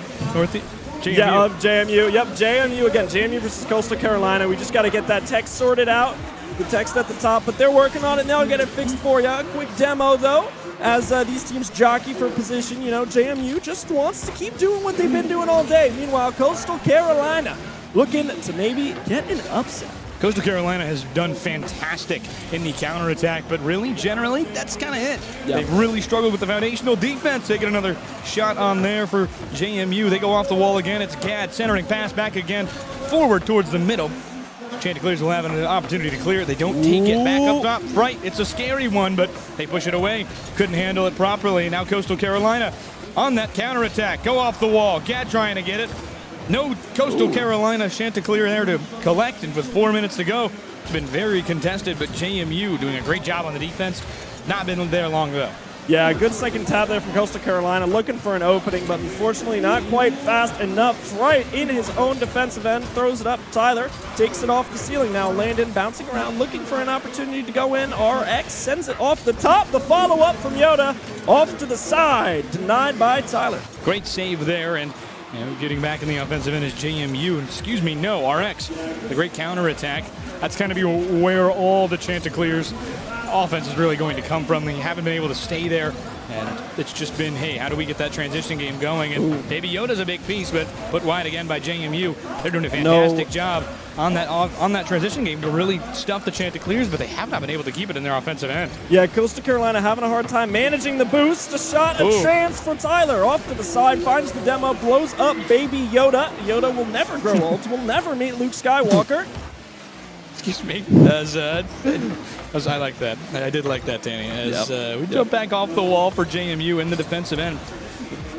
Speaker 11: Yeah, of JMU. Yep, JMU again. JMU versus Coastal Carolina. We just got to get that text sorted out. The text at the top, but they're working on it now. Get it fixed for you. A quick demo, though, as these teams jockey for position. You know, JMU just wants to keep doing what they've been doing all day. Meanwhile, Coastal Carolina looking to maybe get an upset.
Speaker 5: Coastal Carolina has done fantastic in the counterattack, but really, generally, that's kind of it. They've really struggled with the foundational defense. They get another shot on there for JMU. They go off the wall again. It's Gad centering pass back again, forward towards the middle. Chanticleers will have an opportunity to clear it. They don't take it back up top. Right, it's a scary one, but they push it away. Couldn't handle it properly. Now Coastal Carolina on that counterattack. Go off the wall. Gad trying to get it. No Coastal Carolina Chanticleer there to collect, and with 4 minutes to go, it's been very contested, but JMU doing a great job on the defense. Not been there long though.
Speaker 11: Yeah, good second tap there from Coastal Carolina, looking for an opening, but unfortunately not quite fast enough. Right in his own defensive end, throws it up. Tyler takes it off the ceiling. Now Landon bouncing around, looking for an opportunity to go in. RX sends it off the top. The follow-up from Yoda, off to the side, denied by Tyler.
Speaker 5: Great save there, and getting back in the offensive end is JMU. RX. The great counterattack. That's kind of where all the Chanticleers offense is really going to come from. They haven't been able to stay there, and it's just been, hey, how do we get that transition game going? And Baby Yoda's a big piece, but put wide again by JMU. They're doing a fantastic job on that transition game to really stuff the Chanticleers, but they have not been able to keep it in their offensive end.
Speaker 11: Yeah, Coastal Carolina having a hard time managing the boost. A shot, a chance for Tyler. Off to the side, finds the demo, blows up Baby Yoda. Yoda will never grow old, will never meet Luke Skywalker.
Speaker 5: Excuse me. As I like that. I did like that, Danny. As we jump back off the wall for JMU in the defensive end.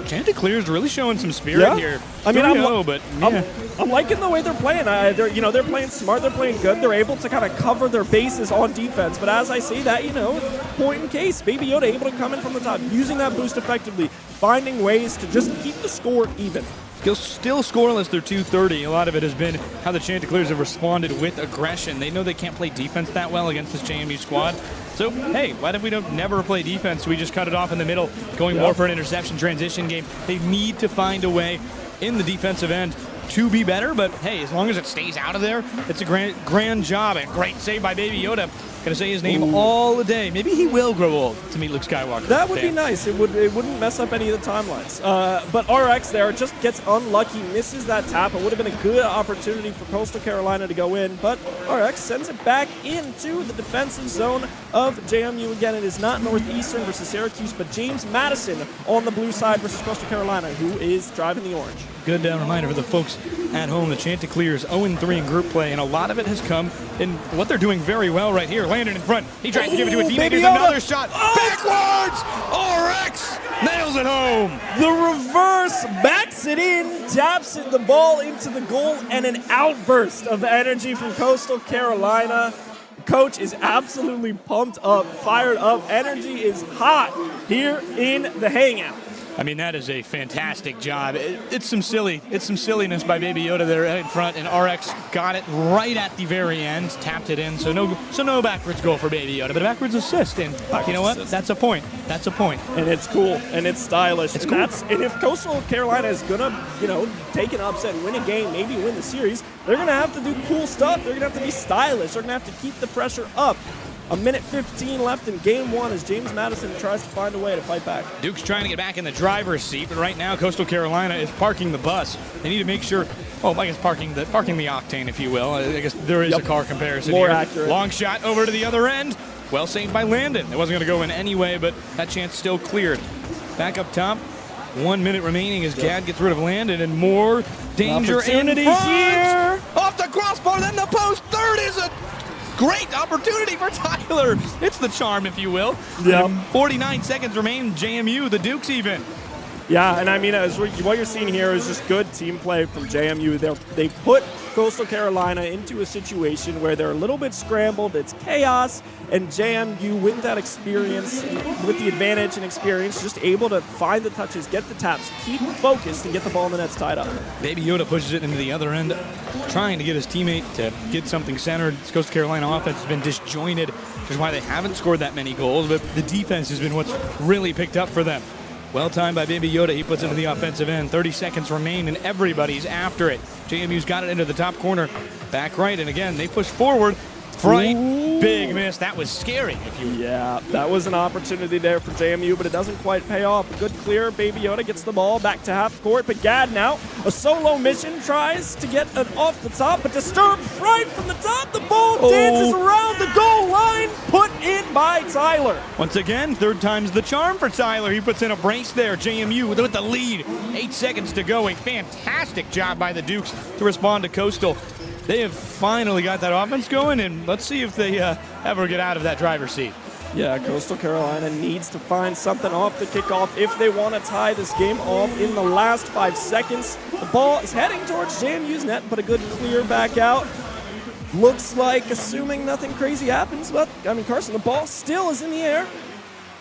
Speaker 5: Chanticleer's really showing some spirit here.
Speaker 11: I mean,
Speaker 5: I'm
Speaker 11: I'm liking the way they're playing. They're playing smart. They're playing good. They're able to kind of cover their bases on defense. But as I say that, point in case, Baby Yoda able to come in from the top, using that boost effectively, finding ways to just keep the score even.
Speaker 5: Still scoreless, they're 230. A lot of it has been how the Chanticleers have responded with aggression. They know they can't play defense that well against this JMU squad. So, hey, why if we don't never play defense? We just cut it off in the middle, going more for an interception transition game. They need to find a way in the defensive end to be better, but hey, as long as it stays out of there, it's a grand job. And great save by Baby Yoda. Gonna say his name all the day. Maybe he will grow old to meet Luke Skywalker.
Speaker 11: That would be nice. It wouldn't mess up any of the timelines. But RX there just gets unlucky, misses that tap. It would have been a good opportunity for Coastal Carolina to go in, but RX sends it back into the defensive zone of JMU. Again, it is not Northeastern versus Syracuse, but James Madison on the blue side versus Coastal Carolina, who is driving the orange.
Speaker 5: Good reminder for the folks at home. The Chanticleers 0-3 in group play, and a lot of it has come in what they're doing very well right here. Landon in front. He tries to give it to a teammate. There's another shot. Backwards! RX nails it home.
Speaker 11: The reverse backs it in, taps it, the ball into the goal, and an outburst of energy from Coastal Carolina. Coach is absolutely pumped up, fired up. Energy is hot here in the hangout.
Speaker 5: I mean, that is a fantastic job. It's some silliness by Baby Yoda there in front, and RX got it right at the very end, tapped it in. So no backwards goal for Baby Yoda, but a backwards assist. And you know what? That's a point. That's a point.
Speaker 11: And it's cool, and it's stylish.
Speaker 5: It's
Speaker 11: and
Speaker 5: cool.
Speaker 11: And if Coastal Carolina is gonna, take an upset, win a game, maybe win the series, they're gonna have to do cool stuff. They're gonna have to be stylish. They're gonna have to keep the pressure up. A minute 15 left in game one as James Madison tries to find a way to fight back.
Speaker 5: Duke's trying to get back in the driver's seat, but right now Coastal Carolina is parking the bus. They need to make sure, I guess parking the Octane, if you will. I guess there is a car comparison
Speaker 11: More
Speaker 5: here.
Speaker 11: accurate.
Speaker 5: Long shot over to the other end. Well saved by Landon. It wasn't going to go in anyway, but that chance still cleared. Back up top. 1 minute remaining as Gadd gets rid of Landon, and more danger in front.
Speaker 11: Here.
Speaker 5: Off the crossbar, then the post. Third is a great opportunity for Tyler. It's the charm, if you will.
Speaker 11: Yeah.
Speaker 5: 49 seconds remain. JMU, the Dukes even.
Speaker 11: Yeah, and I mean, what you're seeing here is just good team play from JMU. They put Coastal Carolina into a situation where they're a little bit scrambled. It's chaos, and JMU, with that experience, with the advantage and experience, just able to find the touches, get the taps, keep focused, and get the ball in the nets tied up.
Speaker 5: Baby Yoda pushes it into the other end, trying to get his teammate to get something centered. This Coastal Carolina offense has been disjointed, which is why they haven't scored that many goals, but the defense has been what's really picked up for them. Well timed by Baby Yoda. He puts it into the offensive end. 30 seconds remain, and everybody's after it. JMU's got it into the top corner. Back right, and again, they push forward. Fright, big miss. That was scary, if you will.
Speaker 11: Yeah, that was an opportunity there for JMU, but it doesn't quite pay off. Good clear. Baby Yoda gets the ball back to half court, but Gadd now, a solo mission, tries to get an off the top, but disturbed Fright from the top. The ball dances around the goal line, put in by Tyler.
Speaker 5: Once again, third time's the charm for Tyler. He puts in a brace there. JMU with the lead. 8 seconds to go. A fantastic job by the Dukes to respond to Coastal. They have finally got that offense going, and let's see if they ever get out of that driver's seat.
Speaker 11: Yeah, Coastal Carolina needs to find something off the kickoff if they want to tie this game off in the last 5 seconds. The ball is heading towards JMU's net, but a good clear back out. Looks like, assuming nothing crazy happens, but, Carson, the ball still is in the air.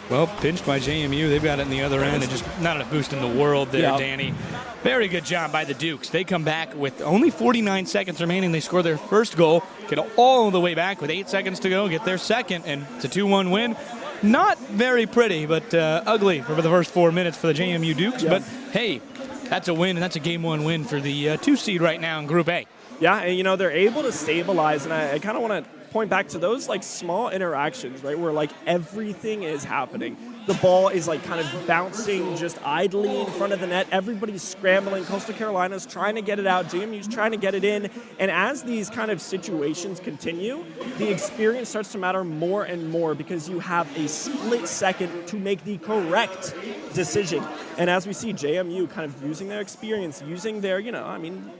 Speaker 5: Well, pinched by JMU. They've got it in the other end, and just not enough boost in the world there, Danny. Very good job by the Dukes. They come back with only 49 seconds remaining. They score their first goal, get all the way back with 8 seconds to go, get their second, and it's a 2-1 win. Not very pretty, but ugly for the first 4 minutes for the JMU Dukes. But, hey, that's a win, and that's a Game 1 win for the 2 seed right now in Group A.
Speaker 11: Yeah, and, they're able to stabilize, and I kind of want to point back to those small interactions, right, where everything is happening. The ball is kind of bouncing just idly in front of the net. Everybody's scrambling. Coastal Carolina's trying to get it out. JMU's trying to get it in. And as these kind of situations continue, the experience starts to matter more and more because you have a split second to make the correct decision. And as we see JMU kind of using their experience, using their,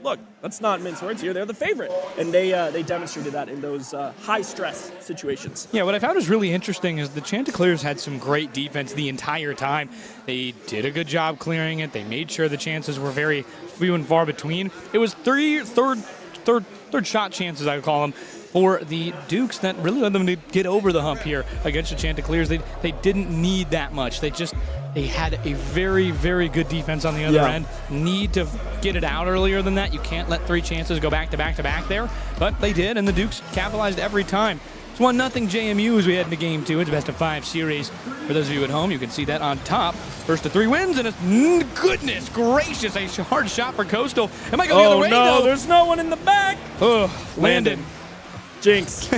Speaker 11: look, let's not mince words here. They're the favorite. And they demonstrated that in those high-stress situations.
Speaker 5: Yeah, what I found was really interesting is the Chanticleers had some great defense the entire time. They did a good job clearing it. They made sure the chances were very few and far between. It was third shot chances, I would call them, for the Dukes that really led them to get over the hump here against the Chanticleers. They didn't need that much. They had a very, very good defense on the other end. Need to get it out earlier than that. You can't let 3 chances go back to back to back there. But they did, and the Dukes capitalized every time. It's 1-0 JMU as we head into Game 2. It's a best-of-5 series. For those of you at home, you can see that on top. First of 3 wins, and it's, goodness gracious, a hard shot for Coastal. It might go the other way, though.
Speaker 11: There's no one in the back.
Speaker 5: Landon.
Speaker 11: Jinx,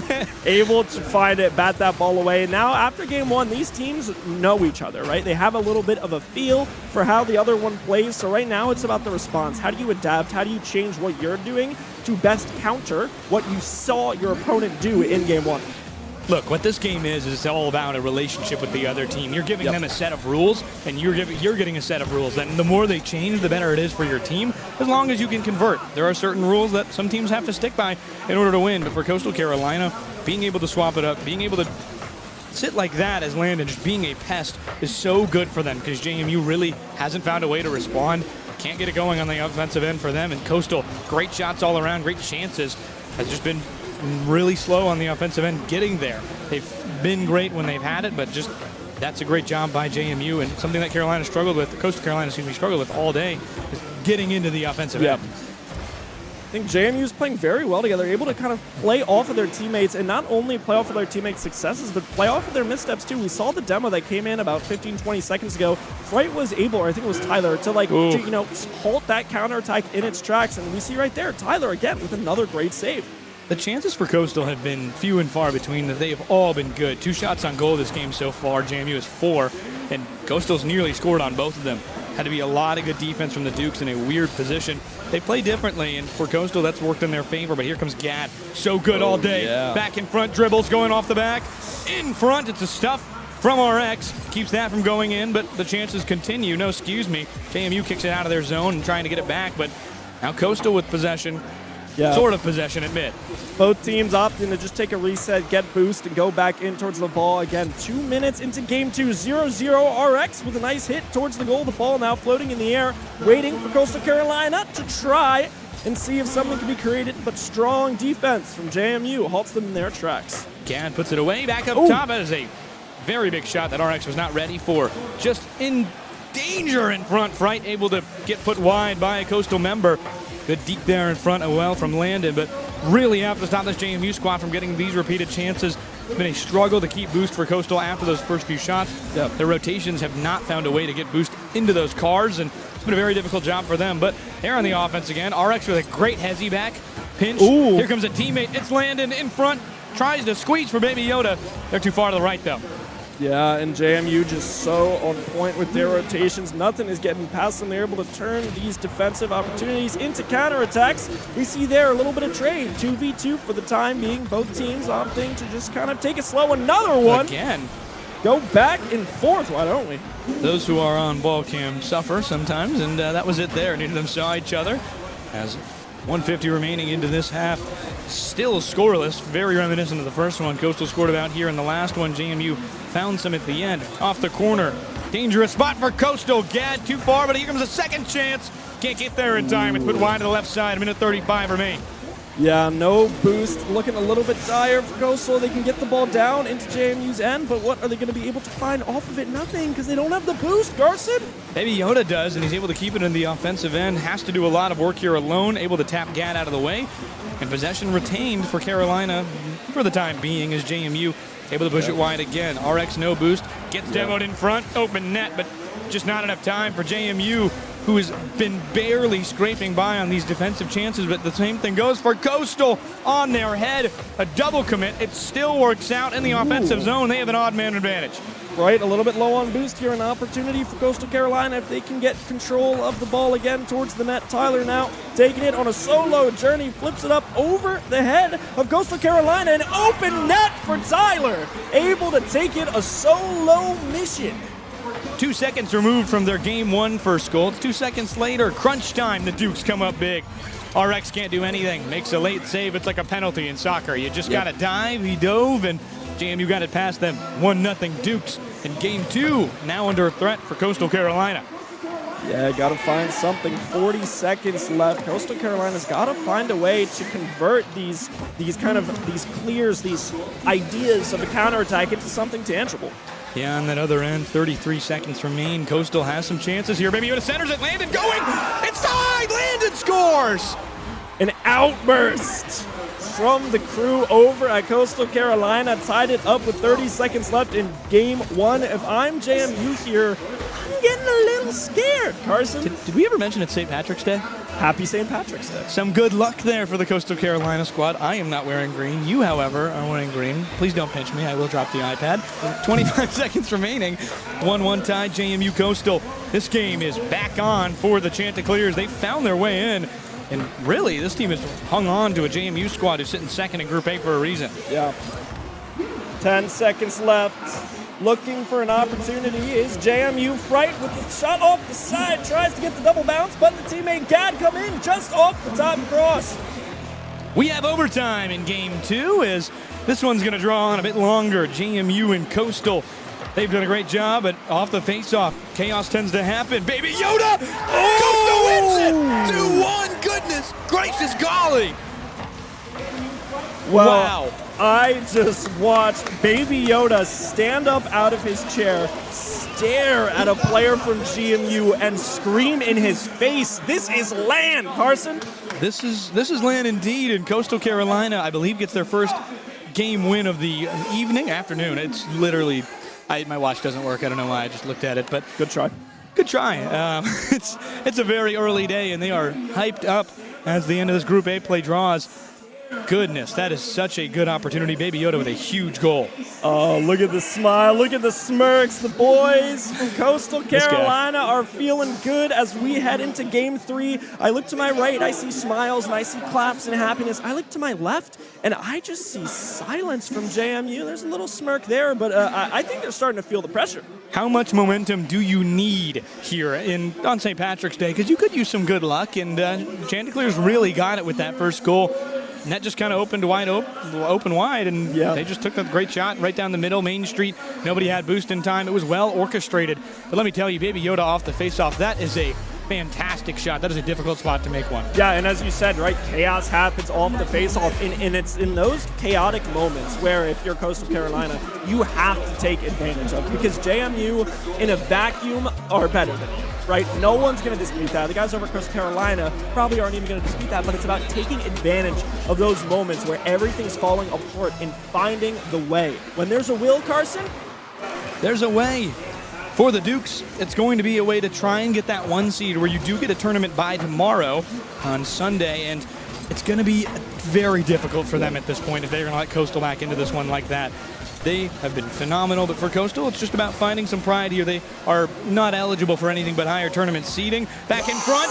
Speaker 11: able to find it, bat that ball away. Now, after Game 1, these teams know each other, right? They have a little bit of a feel for how the other one plays. So right now, it's about the response. How do you adapt? How do you change what you're doing to best counter what you saw your opponent do in Game 1?
Speaker 5: Look, what this game is it's all about a relationship with the other team. You're giving them a set of rules, and you're getting a set of rules. And the more they change, the better it is for your team, as long as you can convert. There are certain rules that some teams have to stick by in order to win. But for Coastal Carolina, being able to swap it up, being able to sit like that as Landon, just being a pest, is so good for them because JMU really hasn't found a way to respond. Can't get it going on the offensive end for them. And Coastal, great shots all around, great chances, has just been really slow on the offensive end getting there. They've been great when they've had it, but just that's a great job by JMU, and something that Coastal Carolina struggled with all day is getting into the offensive end.
Speaker 11: I think JMU is playing very well together, able to kind of play off of their teammates, and not only play off of their teammates' successes, but play off of their missteps too. We saw the demo that came in about 15-20 seconds ago. Fright was able, or I think it was Tyler, to halt that counterattack in its tracks, and we see right there, Tyler again with another great save.
Speaker 5: The chances for Coastal have been few and far between. That they have all been good. 2 shots on goal this game so far. JMU is 4, and Coastal's nearly scored on both of them. Had to be a lot of good defense from the Dukes in a weird position. They play differently, and for Coastal, that's worked in their favor. But here comes Gad. So good all day. Back in front, dribbles going off the back. In front, it's a stuff from RX. Keeps that from going in, but the chances continue. No, excuse me. JMU kicks it out of their zone and trying to get it back, but now Coastal with possession. Sort of possession, admit.
Speaker 11: Both teams opting to just take a reset, get boost, and go back in towards the ball. Again, 2 minutes into Game 2, 0-0 RX with a nice hit towards the goal. The ball now floating in the air, waiting for Coastal Carolina to try and see if something can be created, but strong defense from JMU halts them in their tracks.
Speaker 5: Gad puts it away, back up top. That is a very big shot that RX was not ready for. Just in danger in front. Fright able to get put wide by a Coastal member. Good deep there in front from Landon, but really have to stop this JMU squad from getting these repeated chances. It's been a struggle to keep boost for Coastal after those first few shots. Their rotations have not found a way to get boost into those cars, and it's been a very difficult job for them. But they're on the offense again. RX with a great hezzy back pinch. Here comes a teammate. It's Landon in front. Tries to squeeze for Baby Yoda. They're too far to the right, though.
Speaker 11: Yeah, and JMU just so on point with their rotations. Nothing is getting past them. They're able to turn these defensive opportunities into counterattacks. We see there a little bit of trade. 2v2 for the time being. Both teams opting to just kind of take it slow. Another one.
Speaker 5: Again.
Speaker 11: Go back and forth, why don't we?
Speaker 5: Those who are on ball cam suffer sometimes, and that was it there. Neither of them saw each other. As 150 remaining into this half. Still scoreless, very reminiscent of the first one. Coastal scored about here in the last one. JMU found some at the end. Off the corner. Dangerous spot for Coastal. Gad too far, but here comes a second chance. Can't get there in time. It's put wide to the left side. A minute 35 remain.
Speaker 11: Yeah, no boost. Looking a little bit dire for Coastal. They can get the ball down into JMU's end, but what are they going to be able to find off of it? Nothing, because they don't have the boost, Garson.
Speaker 5: Baby Yoda does, and he's able to keep it in the offensive end. Has to do a lot of work here alone. Able to tap Gad out of the way. And possession retained for Carolina for the time being as JMU able to push it wide again. RX no boost. Gets demoed in front. Open net, but just not enough time for JMU, who has been barely scraping by on these defensive chances, but the same thing goes for Coastal on their head. A double commit. It still works out in the offensive zone. They have an odd man advantage.
Speaker 11: Right, a little bit low on boost here. An opportunity for Coastal Carolina if they can get control of the ball again towards the net. Tyler now taking it on a solo journey, flips it up over the head of Coastal Carolina. An open net for Tyler, able to take it a solo mission.
Speaker 5: 2 seconds removed from their game 1 first goal. It's 2 seconds later, crunch time, the Dukes come up big. RX can't do anything, makes a late save. It's like a penalty in soccer. You just got to dive. He dove, and JMU got it past them. 1-0 Dukes in game 2, now under threat for Coastal Carolina.
Speaker 11: Yeah, got to find something. 40 seconds left. Coastal Carolina's got to find a way to convert these clears, these ideas of a counterattack into something tangible.
Speaker 5: Yeah, on that other end, 33 seconds remain. Coastal has some chances here. Baby Yoda centers it. Landon going inside. Landon scores.
Speaker 11: An outburst from the crew over at Coastal Carolina. Tied it up with 30 seconds left in game 1. If I'm JMU here, I'm getting a little scared, Carson.
Speaker 5: Did we ever mention it's St. Patrick's Day?
Speaker 11: Happy St. Patrick's Day.
Speaker 5: Some good luck there for the Coastal Carolina squad. I am not wearing green. You, however, are wearing green. Please don't pinch me. I will drop the iPad. 25 seconds remaining. 1-1 tie, JMU Coastal. This game is back on for the Chanticleers. They found their way in. And really, this team has hung on to a JMU squad who's sitting second in Group A for a reason.
Speaker 11: Yeah. 10 seconds left. Looking for an opportunity is JMU. Fright with the shot off the side. Tries to get the double bounce, but the teammate Gad come in just off the top cross.
Speaker 5: We have overtime in game 2 as this one's going to draw on a bit longer. JMU and Coastal, they've done a great job, but off the face-off, chaos tends to happen. Baby Yoda! Coastal wins it! 2-1! Goodness gracious golly!
Speaker 11: Well,
Speaker 5: wow.
Speaker 11: I just watched Baby Yoda stand up out of his chair, stare at a player from GMU, and scream in his face, "This is LAN, Carson!"
Speaker 5: This is LAN indeed, and Coastal Carolina, I believe, gets their first game win of the afternoon. It's literally, my watch doesn't work. I don't know why. I just looked at it, but
Speaker 11: good try.
Speaker 5: Good try. It's a very early day, and they are hyped up as the end of this Group A play draws. Goodness, that is such a good opportunity. Baby Yoda with a huge goal.
Speaker 11: Oh, look at the smile. Look at the smirks. The boys from Coastal Carolina are feeling good as we head into game 3. I look to my right, I see smiles and I see claps and happiness. I look to my left, and I just see silence from JMU. There's a little smirk there, but I think they're starting to feel the pressure.
Speaker 5: How much momentum do you need here on St. Patrick's Day? Because you could use some good luck, and Chanticleers really got it with that first goal. And that just kind of opened open wide, and they just took a great shot right down the middle, Main Street. Nobody had boost in time. It was well orchestrated. But let me tell you, Baby Yoda off the face-off, that is a fantastic shot. That is a difficult spot to make one.
Speaker 11: Yeah, and as you said, right, chaos happens off the face-off, and it's in those chaotic moments where if you're Coastal Carolina, you have to take advantage of, because JMU in a vacuum are better than you. Right? No one's going to dispute that. The guys over at Coastal Carolina probably aren't even going to dispute that, but it's about taking advantage of those moments where everything's falling apart and finding the way. When there's a will, Carson,
Speaker 5: there's a way. For the Dukes, it's going to be a way to try and get that 1 seed where you do get a tournament bye tomorrow on Sunday, and it's going to be very difficult for them at this point if they're going to let Coastal back into this one like that. They have been phenomenal, but for Coastal, it's just about finding some pride here. They are not eligible for anything but higher tournament seeding. Back in front,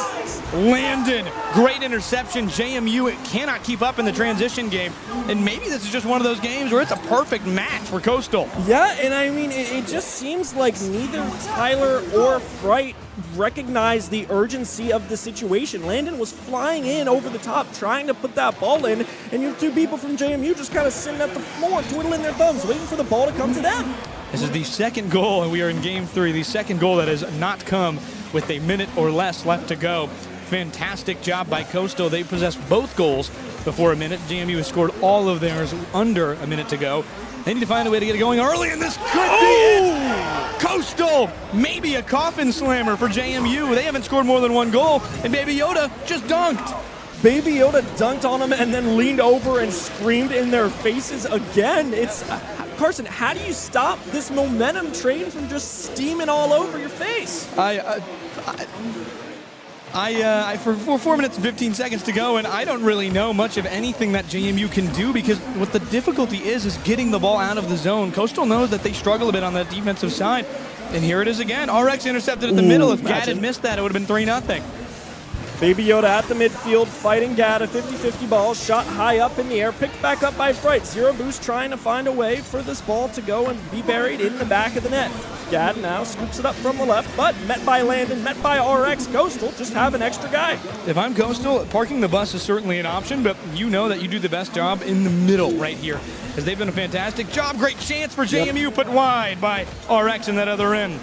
Speaker 5: Landon, great interception. JMU cannot keep up in the transition game, and maybe this is just one of those games where it's a perfect match for Coastal.
Speaker 11: Yeah, and I mean, it just seems like neither Tyler or Fright recognize the urgency of the situation. Landon was flying in over the top, trying to put that ball in, and you have 2 people from JMU just kind of sitting at the floor, twiddling their thumbs, waiting for the ball to come to them.
Speaker 5: This is the second goal, and we are in game 3. The second goal that has not come with a minute or less left to go. Fantastic job by Coastal. They possessed both goals before a minute. JMU has scored all of theirs under a minute to go. They need to find a way to get it going early, and this could be it. Coastal, maybe a coffin slammer for JMU. They haven't scored more than 1 goal, and Baby Yoda just dunked.
Speaker 11: Baby Yoda dunked on them and then leaned over and screamed in their faces again. It's Carson, how do you stop this momentum train from just steaming all over your face?
Speaker 5: For 4 minutes and 15 seconds to go, and I don't really know much of anything that JMU can do, because what the difficulty is getting the ball out of the zone. Coastal knows that they struggle a bit on that defensive side, and here it is again. RX intercepted at the middle. If Gad had missed that, it would have been 3-0.
Speaker 11: Baby Yoda at the midfield, fighting Gad. A 50-50 ball, shot high up in the air, picked back up by Fright. Zero Boost trying to find a way for this ball to go and be buried in the back of the net. Gad now scoops it up from the left, but met by Landon, met by RX. Coastal just have an extra guy.
Speaker 5: If I'm Coastal, parking the bus is certainly an option, but you know that you do the best job in the middle right here, because they've done a fantastic job. Great chance for JMU, put wide by RX in that other end.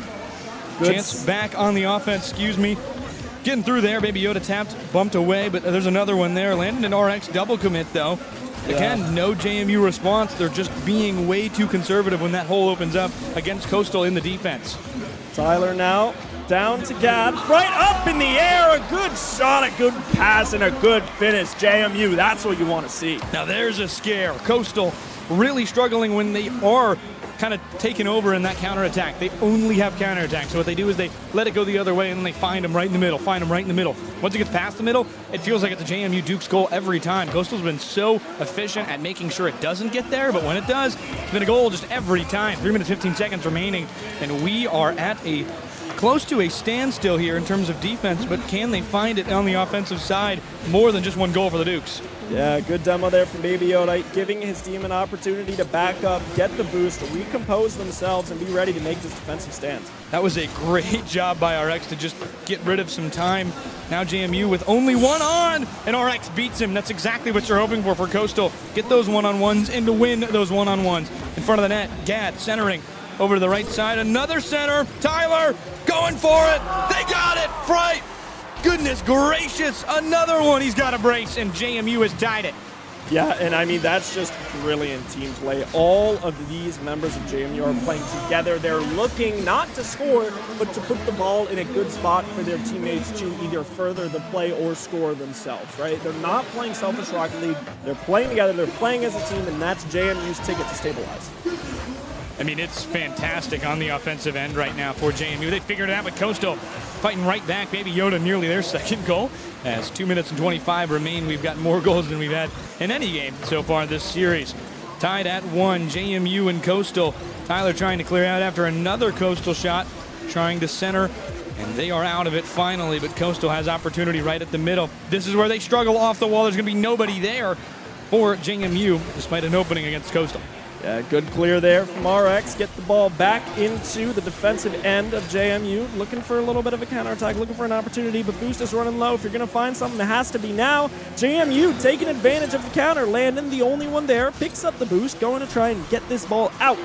Speaker 11: Good.
Speaker 5: Chance back on the offense, Getting through there, Baby Yoda tapped, bumped away, but there's another one there. Landon and RX double commit, though. Again, no JMU response. They're just being way too conservative when that hole opens up against Coastal in the defense.
Speaker 11: Tyler now down to Gad, right up in the air. A good shot, a good pass, and a good finish. JMU, that's what you want to see.
Speaker 5: Now there's a scare. Coastal really struggling when they are kind of taken over in that counterattack. They only have counterattack. So what they do is they let it go the other way, and then they find them right in the middle, Once it gets past the middle, it feels like it's a JMU Duke's goal every time. Coastal's been so efficient at making sure it doesn't get there, but when it does, it's been a goal just every time. 3 minutes, 15 seconds remaining, and we are at close to a standstill here in terms of defense, but can they find it on the offensive side? More than just one goal for the Dukes.
Speaker 11: Yeah, good demo there from Baby Yoda, giving his team an opportunity to back up, get the boost, recompose themselves, and be ready to make this defensive stand.
Speaker 5: That was a great job by RX to just get rid of some time. Now JMU with only one on, and RX beats him. That's exactly what you're hoping for Coastal. Get those one-on-ones and to win those one-on-ones. In front of the net, Gad centering over to the right side. Another center, Tyler going for it. They got it, Fright. Goodness gracious, another one. He's got a brace, and JMU has tied it.
Speaker 11: Yeah, and I mean, that's just brilliant team play. All of these members of JMU are playing together. They're looking not to score, but to put the ball in a good spot for their teammates to either further the play or score themselves, right? They're not playing selfish Rocket League. They're playing together. They're playing as a team, and that's JMU's ticket to stabilize.
Speaker 5: I mean, it's fantastic on the offensive end right now for JMU. They figured it out with Coastal fighting right back. Baby Yoda nearly their second goal. As 2 minutes and 25 remain, we've got more goals than we've had in any game so far this series. Tied at 1, JMU and Coastal. Tyler trying to clear out after another Coastal shot, trying to center, and they are out of it finally, but Coastal has opportunity right at the middle. This is where they struggle off the wall. There's going to be nobody there for JMU, despite an opening against Coastal.
Speaker 11: Yeah, good clear there from RX. Get the ball back into the defensive end of JMU. Looking for a little bit of a counterattack, looking for an opportunity, but Boost is running low. If you're going to find something, it has to be now. JMU taking advantage of the counter. Landon, the only one there, picks up the Boost, going to try and get this ball out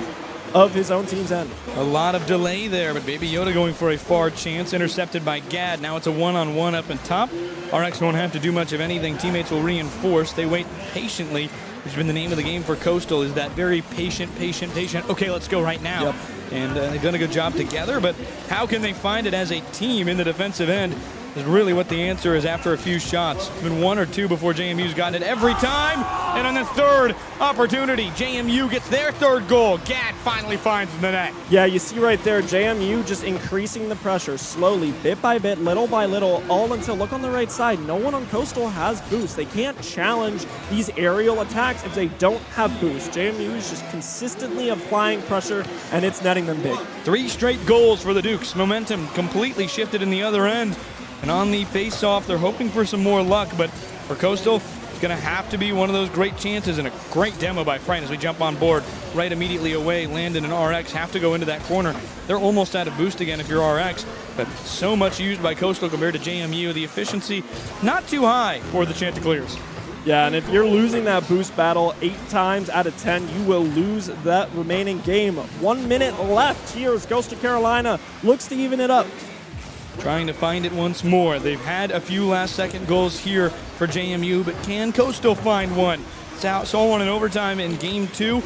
Speaker 11: of his own team's end.
Speaker 5: A lot of delay there, but Baby Yoda going for a far chance, intercepted by Gad. Now it's a one-on-one up and top. RX won't have to do much of anything. Teammates will reinforce. They wait patiently, which has been the name of the game for Coastal, is that very patient. Okay, let's go right now.
Speaker 11: Yep.
Speaker 5: And they've done a good job together, but how can they find it as a team in the defensive end is really what the answer is after a few shots. It's been one or two before JMU's gotten it every time. And on the third opportunity, JMU gets their third goal. Gad finally finds the net.
Speaker 11: Yeah, you see right there, JMU just increasing the pressure slowly, bit by bit, little by little, all until, look on the right side, no one on Coastal has boost. They can't challenge these aerial attacks if they don't have boost. JMU is just consistently applying pressure, and it's netting them big.
Speaker 5: 3 straight goals for the Dukes. Momentum completely shifted in the other end. And on the face-off, they're hoping for some more luck, but for Coastal, it's going to have to be one of those great chances, and a great demo by Fright as we jump on board right immediately away. Landon and RX have to go into that corner. They're almost out of boost again if you're RX, but so much used by Coastal compared to JMU. The efficiency not too high for the Chanticleers.
Speaker 11: Yeah, and if you're losing that boost battle 8 times out of 10, you will lose that remaining game. 1 minute left here as Coastal Carolina looks to even it up.
Speaker 5: Trying to find it once more. They've had a few last-second goals here for JMU, but can Coastal find one? Saw one in overtime in Game 2.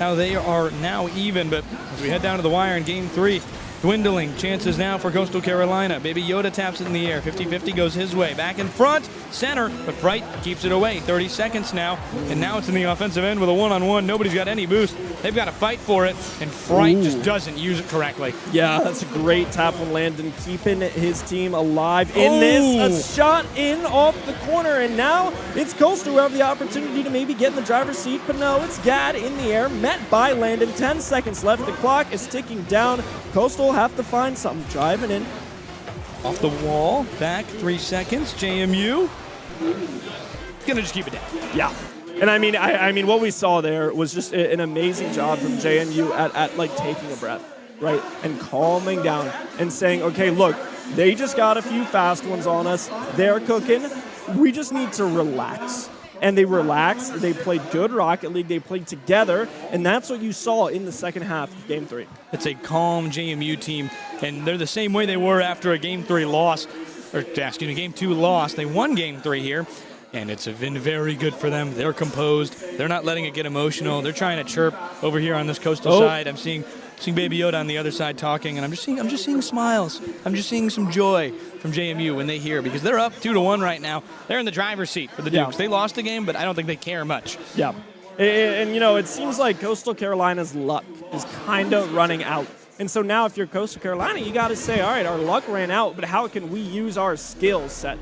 Speaker 5: Now they are now even, but as we head down to the wire in Game 3, dwindling chances now for Coastal Carolina. Baby Yoda taps it in the air. 50-50 goes his way. Back in front, center, but Fright keeps it away. 30 seconds now, and now it's in the offensive end with a one-on-one. Nobody's got any boost. They've got to fight for it, and Fright just doesn't use it correctly.
Speaker 11: Yeah, that's a great tap from Landon, keeping his team alive in this. A shot in off the corner, and now it's Coastal who have the opportunity to maybe get in the driver's seat, but no, it's Gad in the air, met by Landon. 10 seconds left. The clock is ticking down. Coastal have to find something. Driving in.
Speaker 12: Off the wall, back 3 seconds. JMU gonna just keep it down.
Speaker 11: Yeah. And I mean, what we saw there was just an amazing job from JMU at like taking a breath, right, and calming down and saying, okay, look, they just got a few fast ones on us. They're cooking. We just need to relax. And they relaxed. They played good Rocket League. They played together, and that's what you saw in the second half of Game 3.
Speaker 12: It's a calm JMU team, and they're the same way they were after a Game 3 loss, or excuse me, Game 2 loss. They won Game 3 here, and it's been very good for them. They're composed. They're not letting it get emotional. They're trying to chirp over here on this Coastal side. I'm seeing Baby Yoda on the other side talking, and I'm just seeing smiles. I'm just seeing some joy from JMU when they hear, because they're up 2-1 right now. They're in the driver's seat for the Dukes. They lost the game, but I don't think they care much.
Speaker 11: Yeah. And you know, it seems like Coastal Carolina's luck is kind of running out. And so now if you're Coastal Carolina, you got to say, all right, our luck ran out, but how can we use our skill set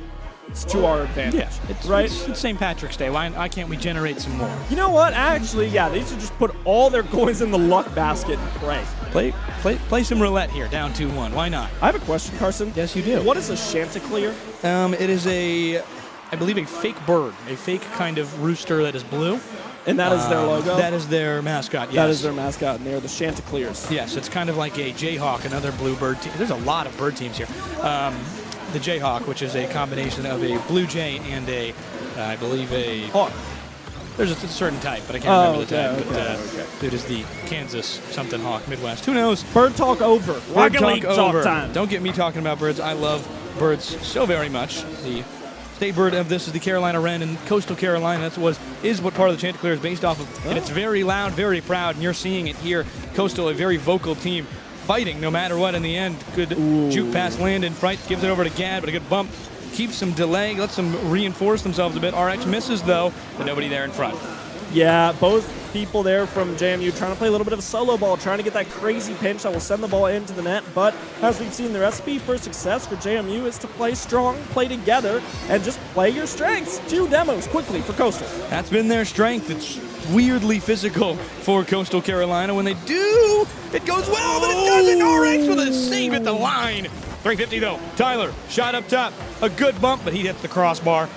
Speaker 11: to our advantage?
Speaker 12: Yeah, it's St. Patrick's Day. Why can't we generate some more?
Speaker 11: You know what? Actually, yeah, they should just put all their coins in the luck basket and pray.
Speaker 12: Play some roulette here, down 2-1. Why not?
Speaker 11: I have a question, Carson.
Speaker 12: Yes, you do.
Speaker 11: What is a Chanticleer?
Speaker 12: It is I believe, a fake bird, a fake kind of rooster that is blue.
Speaker 11: And that is their logo?
Speaker 12: That is their mascot, yes.
Speaker 11: That is their mascot, and they're the Chanticleers.
Speaker 12: Yes, it's kind of like a Jayhawk, another blue bird team. There's a lot of bird teams here. The Jayhawk, which is a combination of a blue jay and I believe a
Speaker 11: hawk.
Speaker 12: There's a certain type, but I can't remember the type. It is the Kansas something hawk, Midwest. Who knows?
Speaker 11: Bird talk over. Rocket League talk time.
Speaker 12: Don't get me talking about birds. I love birds so very much. The state bird of this is the Carolina Wren, and Coastal Carolina is what part of the Chanticleer is based off of. And it's very loud, very proud, and you're seeing it here. Coastal, a very vocal team, fighting no matter what in the end. Good juke pass Landon. Fright gives it over to Gad, but a good bump keeps them delaying, lets them reinforce themselves a bit. RX misses, though, but nobody there in front.
Speaker 11: Yeah, both people there from JMU trying to play a little bit of a solo ball, trying to get that crazy pinch that will send the ball into the net. But as we've seen, the recipe for success for JMU is to play strong, play together, and just play your strengths. 2 demos quickly for Coastal.
Speaker 12: That's been their strength. It's weirdly physical for Coastal Carolina. When they do, it goes well, but it doesn't. RX with a save at the line. 350 though. Tyler, shot up top. A good bump, but he hits the crossbar.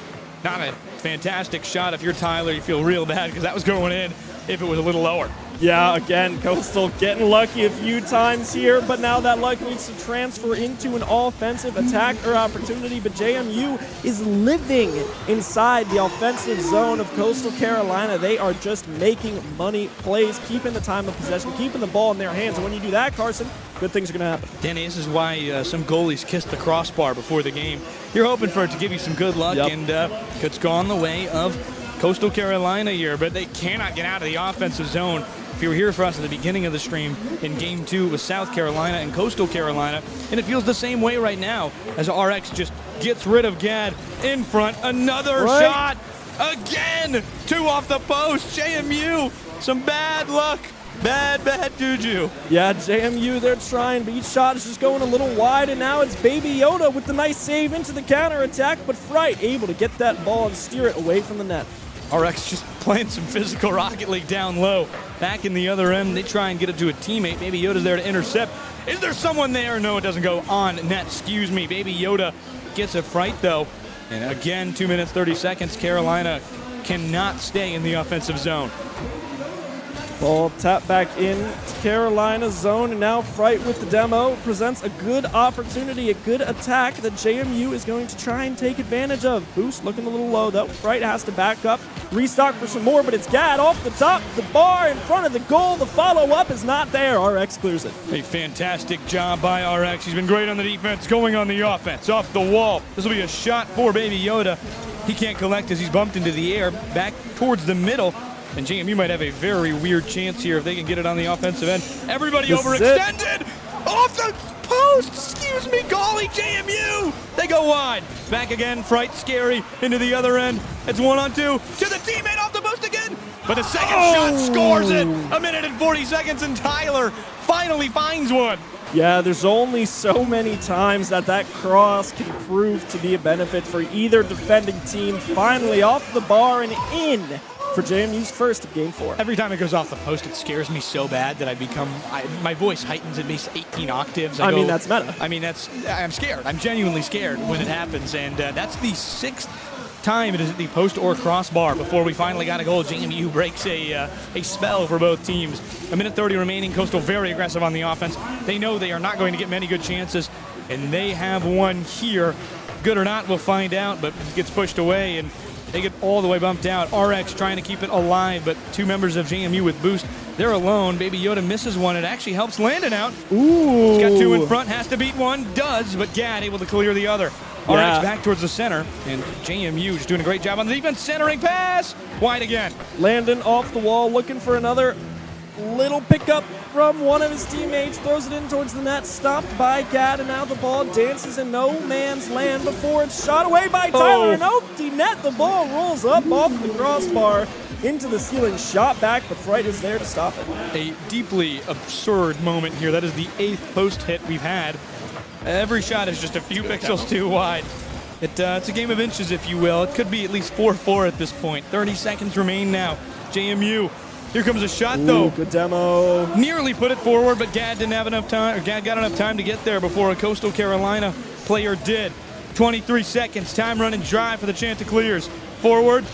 Speaker 12: Not a fantastic shot. If you're Tyler, you feel real bad because that was going in if it was a little lower.
Speaker 11: Yeah, again, Coastal getting lucky a few times here, but now that luck needs to transfer into an offensive attack or opportunity. But JMU is living inside the offensive zone of Coastal Carolina. They are just making money plays, keeping the time of possession, keeping the ball in their hands. And when you do that, Carson, good things are going to happen.
Speaker 12: Danny, this is why some goalies kiss the crossbar before the game. You're hoping for it to give you some good luck, and it's gone the way of Coastal Carolina here, but they cannot get out of the offensive zone. If you were here for us at the beginning of the stream in Game 2 with South Carolina and Coastal Carolina, and it feels the same way right now as RX just gets rid of Gad in front. Another shot again. 2 off the post. JMU, some bad luck. Bad juju.
Speaker 11: Yeah, JMU, they're trying, but each shot is just going a little wide, and now it's Baby Yoda with the nice save into the counterattack, but Fright able to get that ball and steer it away from the net.
Speaker 12: RX just playing some physical Rocket League down low. Back in the other end, they try and get it to a teammate. Baby Yoda's there to intercept. Is there someone there? No, it doesn't go on net. Excuse me. Baby Yoda gets a Fright, though. And again, 2 minutes, 30 seconds. Carolina cannot stay in the offensive zone.
Speaker 11: Ball tapped back in to Carolina's zone, and now Fright with the demo presents a good opportunity, a good attack that JMU is going to try and take advantage of. Boost looking a little low, though. Fright has to back up, restock for some more, but it's Gad off the top, the bar in front of the goal. The follow-up is not there. RX clears it.
Speaker 12: A fantastic job by RX. He's been great on the defense, going on the offense, off the wall. This will be a shot for Baby Yoda. He can't collect as he's bumped into the air, back towards the middle. And JMU might have a very weird chance here if they can get it on the offensive end. Everybody overextended! Off the post! Excuse me, golly, JMU! They go wide. Back again, Fright, scary, into the other end. It's 1-on-2 to the teammate off the post again! But the second shot scores it! 1 minute and 40 seconds, and Tyler finally finds one.
Speaker 11: Yeah, there's only so many times that cross can prove to be a benefit for either defending team. Finally off the bar and in for JMU's first of Game 4.
Speaker 12: Every time it goes off the post, it scares me so bad that my voice heightens at least 18 octaves.
Speaker 11: I mean, that's meta.
Speaker 12: I'm scared. I'm genuinely scared when it happens, and that's the 6th time it is at the post or crossbar before we finally got a goal. JMU breaks a spell for both teams. A minute 30 remaining. Coastal very aggressive on the offense. They know they are not going to get many good chances, and they have one here. Good or not, we'll find out, but it gets pushed away, and they get all the way bumped out. RX trying to keep it alive, but 2 members of JMU with boost. They're alone. Baby Yoda misses one. It actually helps Landon out.
Speaker 11: Ooh.
Speaker 12: He's got 2 in front, has to beat one, does, but Gad able to clear the other.
Speaker 11: Yeah.
Speaker 12: RX back towards the center, and JMU just doing a great job on the defense. Centering pass, wide again.
Speaker 11: Landon off the wall, looking for another little pickup from one of his teammates. Throws it in towards the net, stopped by Gad, and now the ball dances in no man's land before it's shot away by Tyler. An empty net. The ball rolls up off the crossbar into the ceiling, shot back, but Freud is there to stop it.
Speaker 12: A deeply absurd moment here. That is the 8th post hit we've had. Every shot is just a few pixels too wide. It's a game of inches, if you will. It could be at least 4-4 at this point. 30 seconds remain now. JMU. Here comes a shot, though.
Speaker 11: Good demo.
Speaker 12: Nearly put it forward, but Gad didn't have enough time. Or Gad got enough time to get there before a Coastal Carolina player did. 23 seconds. Time running dry for the Chanticleers. Forward.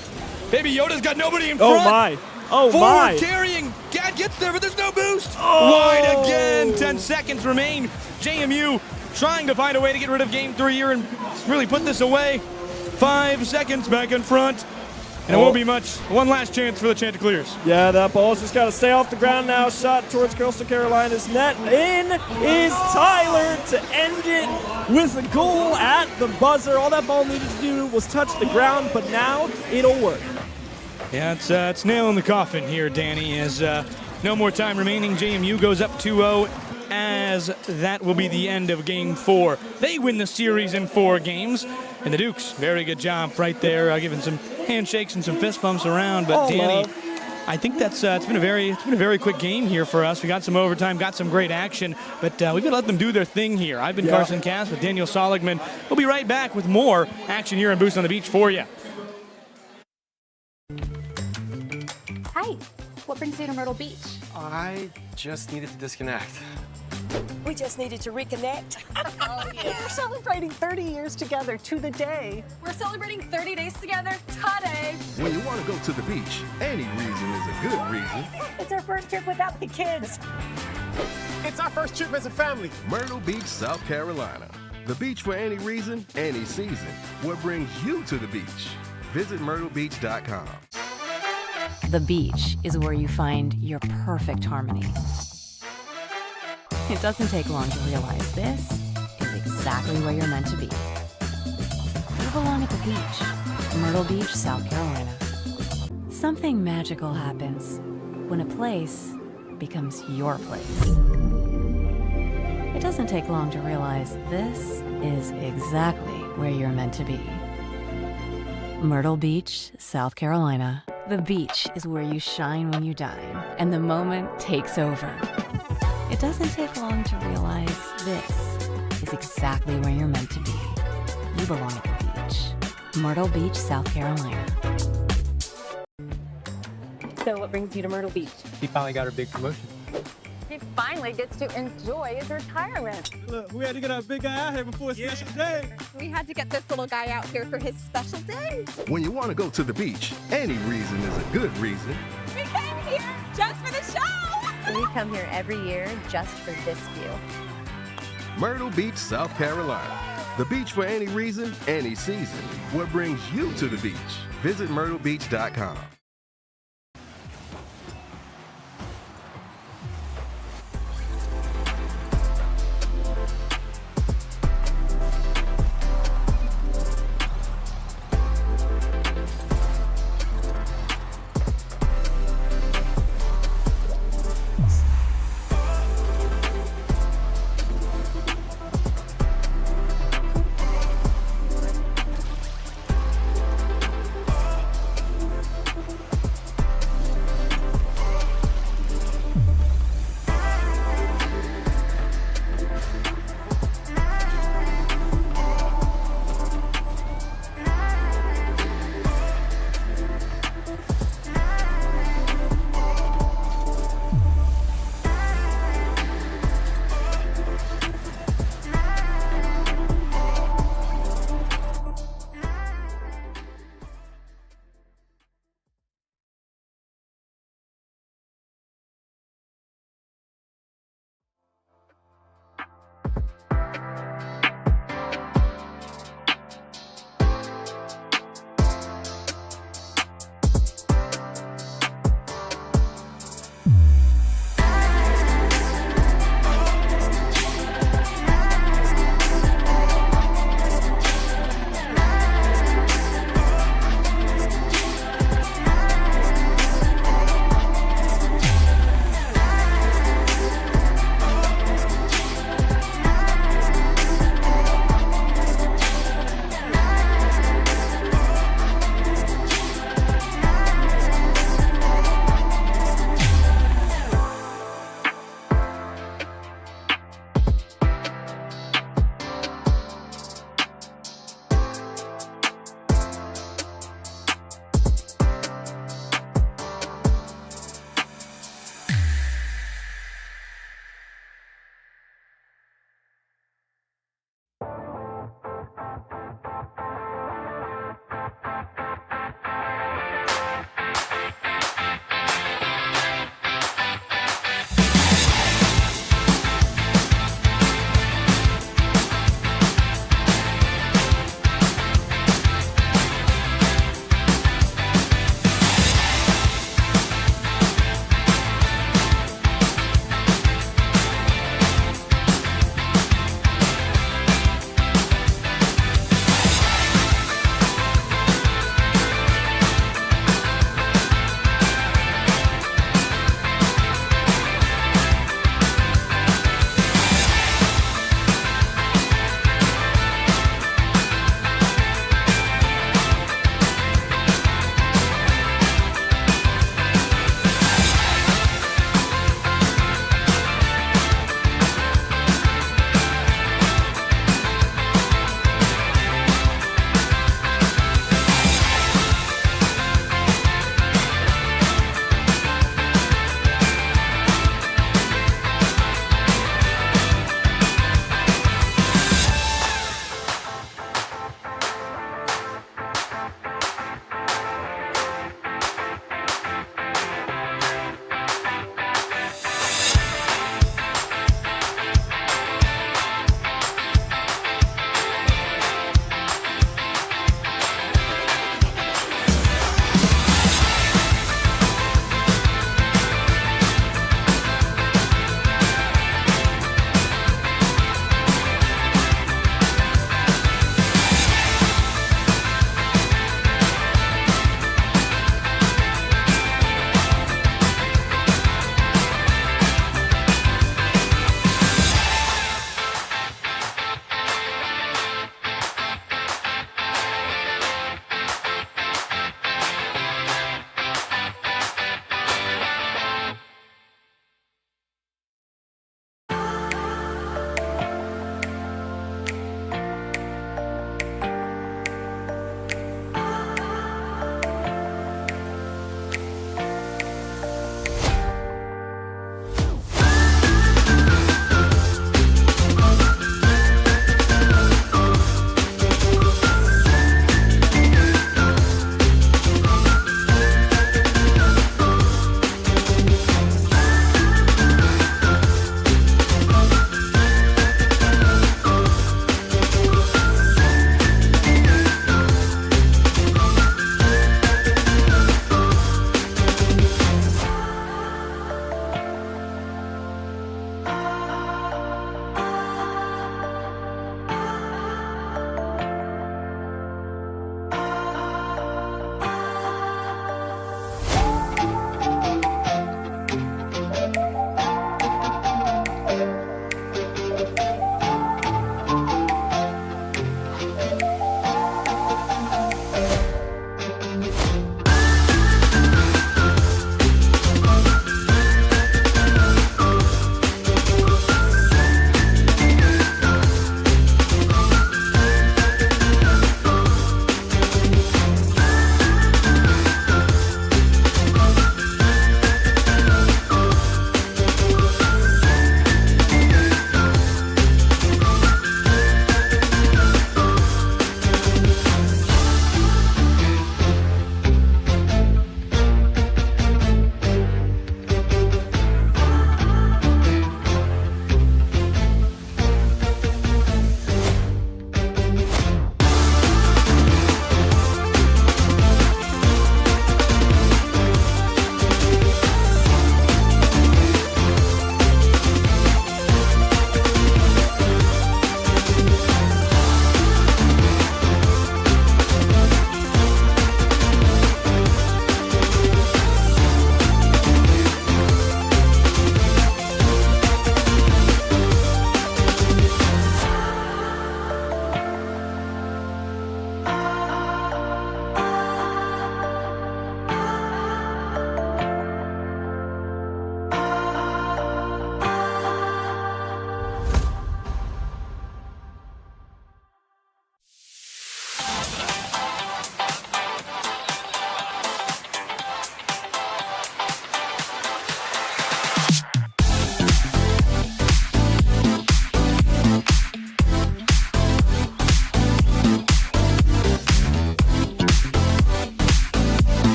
Speaker 12: Baby Yoda's got nobody in front.
Speaker 11: Oh my. Oh
Speaker 12: Forward
Speaker 11: my.
Speaker 12: carrying. Gad gets there, but there's no boost.
Speaker 11: Oh.
Speaker 12: Wide again. 10 seconds remain. JMU trying to find a way to get rid of Game 3 here and really put this away. 5 seconds back in front. And it won't be much. One last chance for the Chanticleers.
Speaker 11: Yeah, that ball's just got to stay off the ground now. Shot towards Coastal Carolina's net. In is Tyler to end it with a goal at the buzzer. All that ball needed to do was touch the ground, but now it'll work.
Speaker 12: Yeah, it's nail in the coffin here, Danny, as no more time remaining. JMU goes up 2-0, as that will be the end of Game 4. They win the series in 4 games, and the Dukes, very good job right there, giving some handshakes and some fist bumps around. But Danny, I think that's it's been a very quick game here for us. We got some overtime, got some great action, but we've got to let them do their thing here. I've been Carson Cass with Daniel Soligman. We'll be right back with more action here on Boost on the Beach for you.
Speaker 4: Hi, what brings you to Myrtle Beach?
Speaker 8: I just needed to disconnect.
Speaker 9: We just needed to reconnect.
Speaker 6: Oh, yeah.
Speaker 9: We're celebrating 30 years together to the day.
Speaker 4: We're celebrating 30 days together today.
Speaker 7: When you want to go to the beach, any reason is a good reason.
Speaker 9: It's our first trip without the kids.
Speaker 8: It's our first trip as a family.
Speaker 7: Myrtle Beach, South Carolina. The beach for any reason, any season. What brings you to the beach? Visit myrtlebeach.com.
Speaker 3: The beach is where you find your perfect harmony. It doesn't take long to realize this is exactly where you're meant to be. You belong at the beach, Myrtle Beach, South Carolina. Something magical happens when a place becomes your place. It doesn't take long to realize this is exactly where you're meant to be. Myrtle Beach, South Carolina. The beach is where you shine when you dine, and the moment takes over. It doesn't take long to realize this is exactly where you're meant to be. You belong at the beach. Myrtle Beach, South Carolina.
Speaker 4: So what brings you to Myrtle Beach?
Speaker 13: He finally got her big promotion.
Speaker 4: He finally gets to enjoy his retirement.
Speaker 13: Look, we had to get our big guy out here before his special day.
Speaker 6: We had to get this little guy out here for his special day.
Speaker 7: When you want to go to the beach, any reason is a good reason.
Speaker 6: We came here just for the show.
Speaker 4: We come here every year just for this view.
Speaker 7: Myrtle Beach, South Carolina. The beach for any reason, any season. What brings you to the beach? Visit myrtlebeach.com.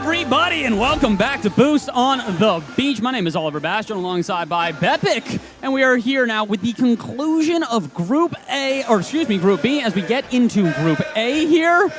Speaker 2: everybody, and welcome back to Boost on the Beach. My name is Oliver Bastion, alongside by Bepic, and we are here now with the conclusion of Group B, as we get into Group A here,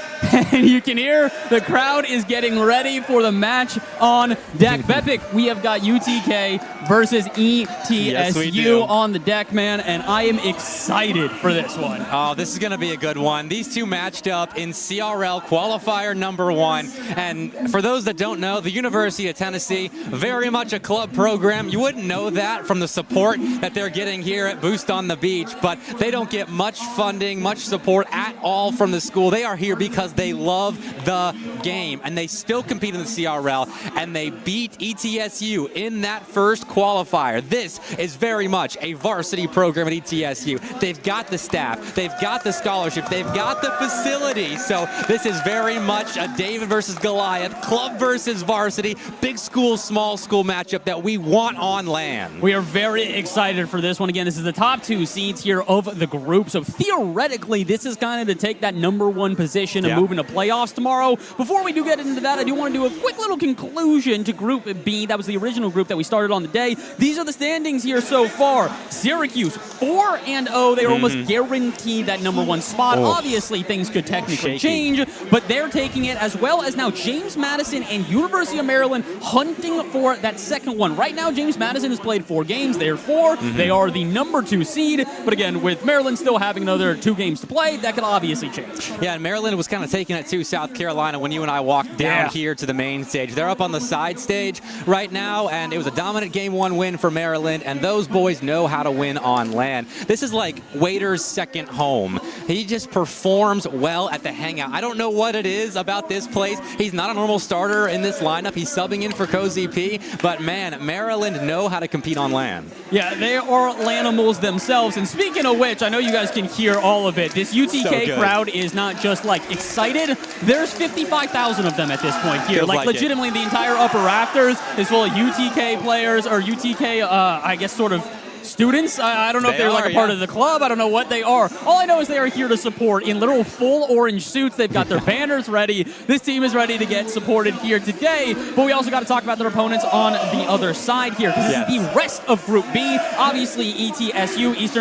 Speaker 2: and you can hear the crowd is getting ready for the match on deck. Bepic, we have got UTK versus ETSU on the deck, man, and I am excited for this one.
Speaker 10: Oh, this is going to be a good one. These two matched up in CRL qualifier number 1, and for those that don't know, the University of Tennessee, very much a club program. You wouldn't know that from the support that they're getting here at Boost on the Beach, but they don't get much funding, much support at all from the school. They are here because they love the game, and they still compete in the CRL, and they beat ETSU in that first qualifier. This is very much a varsity program at ETSU. They've got the staff, they've got the scholarship, they've got the facility, so this is very much a David versus Goliath, club versus varsity, big school, small school matchup that we want on land.
Speaker 2: We are very excited for this one. Again, this is the top 2 seeds here of the group, so theoretically, this is kind of to take that number 1 position and move into playoffs tomorrow. Before we do get into that, I do want to do a quick little conclusion to Group B. That was the original group that we started on the day. These are the standings here so far. Syracuse, 4-0. They are almost guaranteed that number 1 spot. Obviously, things could technically change, but they're taking it, as well as now James Madison and University of Maryland hunting for that second one. Right now, James Madison has played 4 games. They're 4. They are the number 2 seed. But again, with Maryland still having another 2 games to play, that could obviously change.
Speaker 10: Yeah, and Maryland was kind of taking it to South Carolina when you and I walked down here to the main stage. They're up on the side stage right now, and it was a dominant Game 1 win for Maryland, and those boys know how to win on land. This is like Waiter's second home. He just performs well at the hangout. I don't know what it is about this place. He's not a normal starter in this lineup. He's subbing in for Cozy P, but man, Maryland know how to compete on land.
Speaker 2: Yeah, they are Lanimals themselves, and speaking of which, I know you guys can hear all of it. This UTK crowd is not just like excited. There's 55,000 of them at this point here. Like legitimately, the entire upper rafters is full of UTK players, or UTK, I guess, sort of students. I don't know if they're like a part of the club. I don't know what they are. All I know is they are here to support in literal full orange suits. They've got their banners ready. This team is ready to get supported here today, but we also got to talk about their opponents on the other side here, because this is the rest of Group B. Obviously, ETSU, East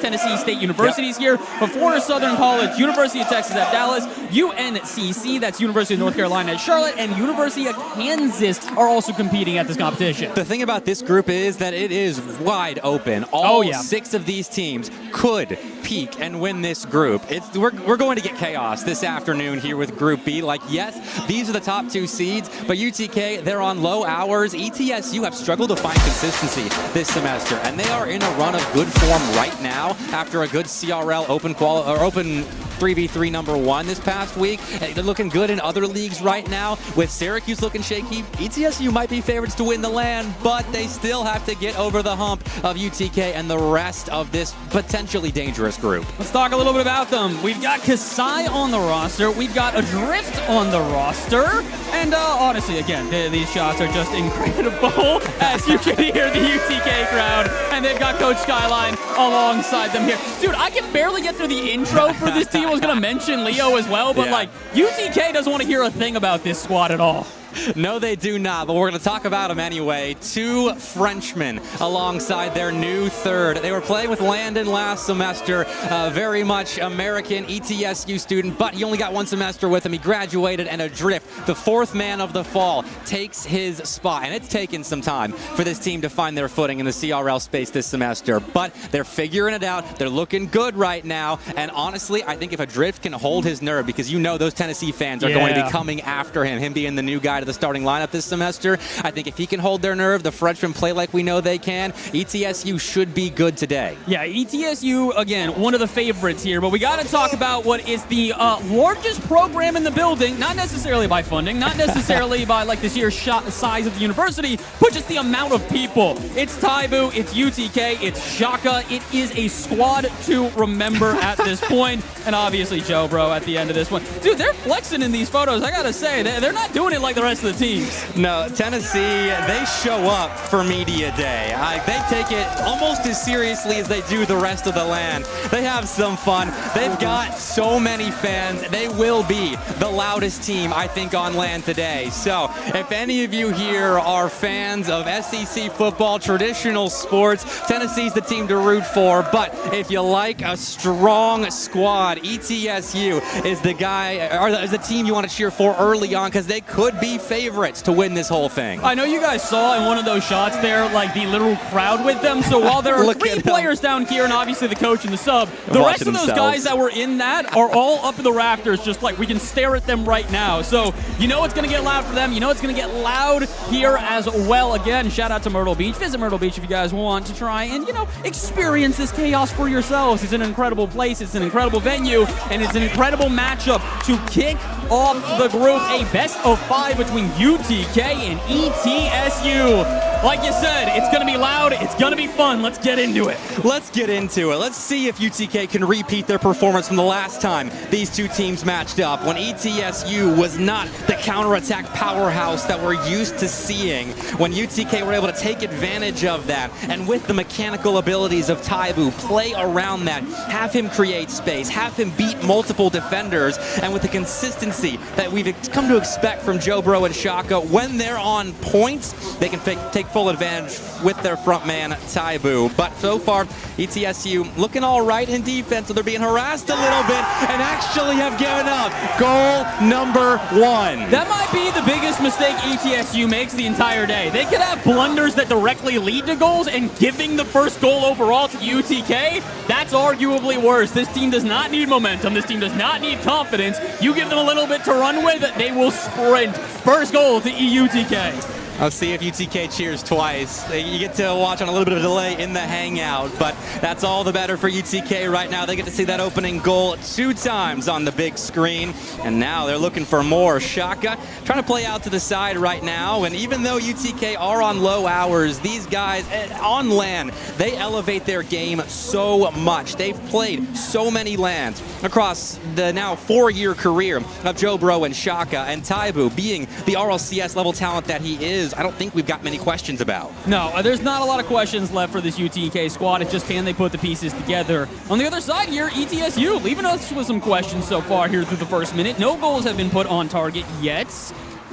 Speaker 2: Tennessee State University is here, but Florida Southern College, University of Texas at Dallas, UNCC, that's University of North Carolina at Charlotte, and University of Kansas are also competing at this competition.
Speaker 10: The thing about this group is that it is wide open. All 6 of these teams could peak and win this group. We're going to get chaos this afternoon here with Group B. Like, yes, these are the top 2 seeds, but UTK, they're on low hours. ETSU have struggled to find consistency this semester, and they are in a run of good form right now after a good CRL open 3v3 number 1 this past week. And they're looking good in other leagues right now. With Syracuse looking shaky, ETSU might be favorites to win the land, but they still have to get over the hump of UTK and the rest of this potentially dangerous group.
Speaker 2: Let's talk a little bit about them. We've got Kasai on the roster. We've got Adrift on the roster. And honestly, again, these shots are just incredible, as you can hear the UTK crowd. And they've got Coach Skyline alongside them here. Dude, I can barely get through the intro for this team. I was going to mention Leo as well, but like, UTK doesn't want to hear a thing about this squad at all.
Speaker 10: No, they do not, but we're going to talk about them anyway. 2 Frenchmen alongside their new third. They were playing with Landon last semester, very much American ETSU student, but he only got 1 semester with him. He graduated, and Adrift, the 4th man of the fall, takes his spot. And it's taken some time for this team to find their footing in the CRL space this semester, but they're figuring it out. They're looking good right now, and honestly, I think if Adrift can hold his nerve, because you know those Tennessee fans are going to be coming after him being the new guy to the starting lineup this semester. I think if he can hold their nerve, the Frenchmen play like we know they can, ETSU should be good today.
Speaker 2: Yeah, ETSU, again, one of the favorites here, but we got to talk about what is the largest program in the building, not necessarily by funding, not necessarily by like the sheer size of the university, but just the amount of people. It's Taibu, it's UTK, it's Shaka. It is a squad to remember at this point, and obviously Joe Bro at the end of this one. Dude, they're flexing in these photos. I got to say, they're not doing it like the rest rest of the teams.
Speaker 10: No, Tennessee, they show up for Media Day. They take it almost as seriously as they do the rest of the land. They have some fun. They've got so many fans. They will be the loudest team, I think, on land today. So if any of you here are fans of SEC football, traditional sports, Tennessee's the team to root for. But if you like a strong squad, ETSU is the guy, or is the team you want to cheer for early on, because they could be favorites to win this whole thing.
Speaker 2: I know you guys saw in one of those shots there, like the literal crowd with them. So while there are 3 players down here, and obviously the coach and the sub, the rest of those guys that were in that are all up in the rafters, just like we can stare at them right now. So you know it's going to get loud for them. You know it's going to get loud here as well. Again, shout out to Myrtle Beach. Visit Myrtle Beach if you guys want to try and, experience this chaos for yourselves. It's an incredible place. It's an incredible venue, and it's an incredible matchup to kick off the group. A best of 5 between UTK and ETSU. Like you said, it's going to be loud. It's going to be fun. Let's get into it.
Speaker 10: Let's get into it. Let's see if UTK can repeat their performance from the last time these two teams matched up, when ETSU was not the counterattack powerhouse that we're used to seeing, when UTK were able to take advantage of that, and with the mechanical abilities of Taibu, play around that, have him create space, have him beat multiple defenders, and with the consistency that we've come to expect from Jobro and Shaka, when they're on points, they can take full advantage with their front man, Taibu. But so far, ETSU looking all right in defense, so they're being harassed a little bit and actually have given up. Goal number 1.
Speaker 2: That might be the biggest mistake ETSU makes the entire day. They could have blunders that directly lead to goals, and giving the first goal overall to UTK, that's arguably worse. This team does not need momentum. This team does not need confidence. You give them a little bit to run with, they will sprint. First goal to UTK.
Speaker 10: Let's see if UTK cheers twice. You get to watch on a little bit of a delay in the hangout, but that's all the better for UTK right now. They get to see that opening goal 2 times on the big screen, and now they're looking for more. Shaka trying to play out to the side right now, and even though UTK are on low hours, these guys on land, they elevate their game so much. They've played so many lands across the now 4-year career of Jobro and Shaka, and Taibu, being the RLCS level talent that he is, I don't think we've got many questions about.
Speaker 2: No, there's not a lot of questions left for this UTK squad. It's just, can they put the pieces together? On the other side here, ETSU leaving us with some questions so far here through the first minute. No goals have been put on target yet.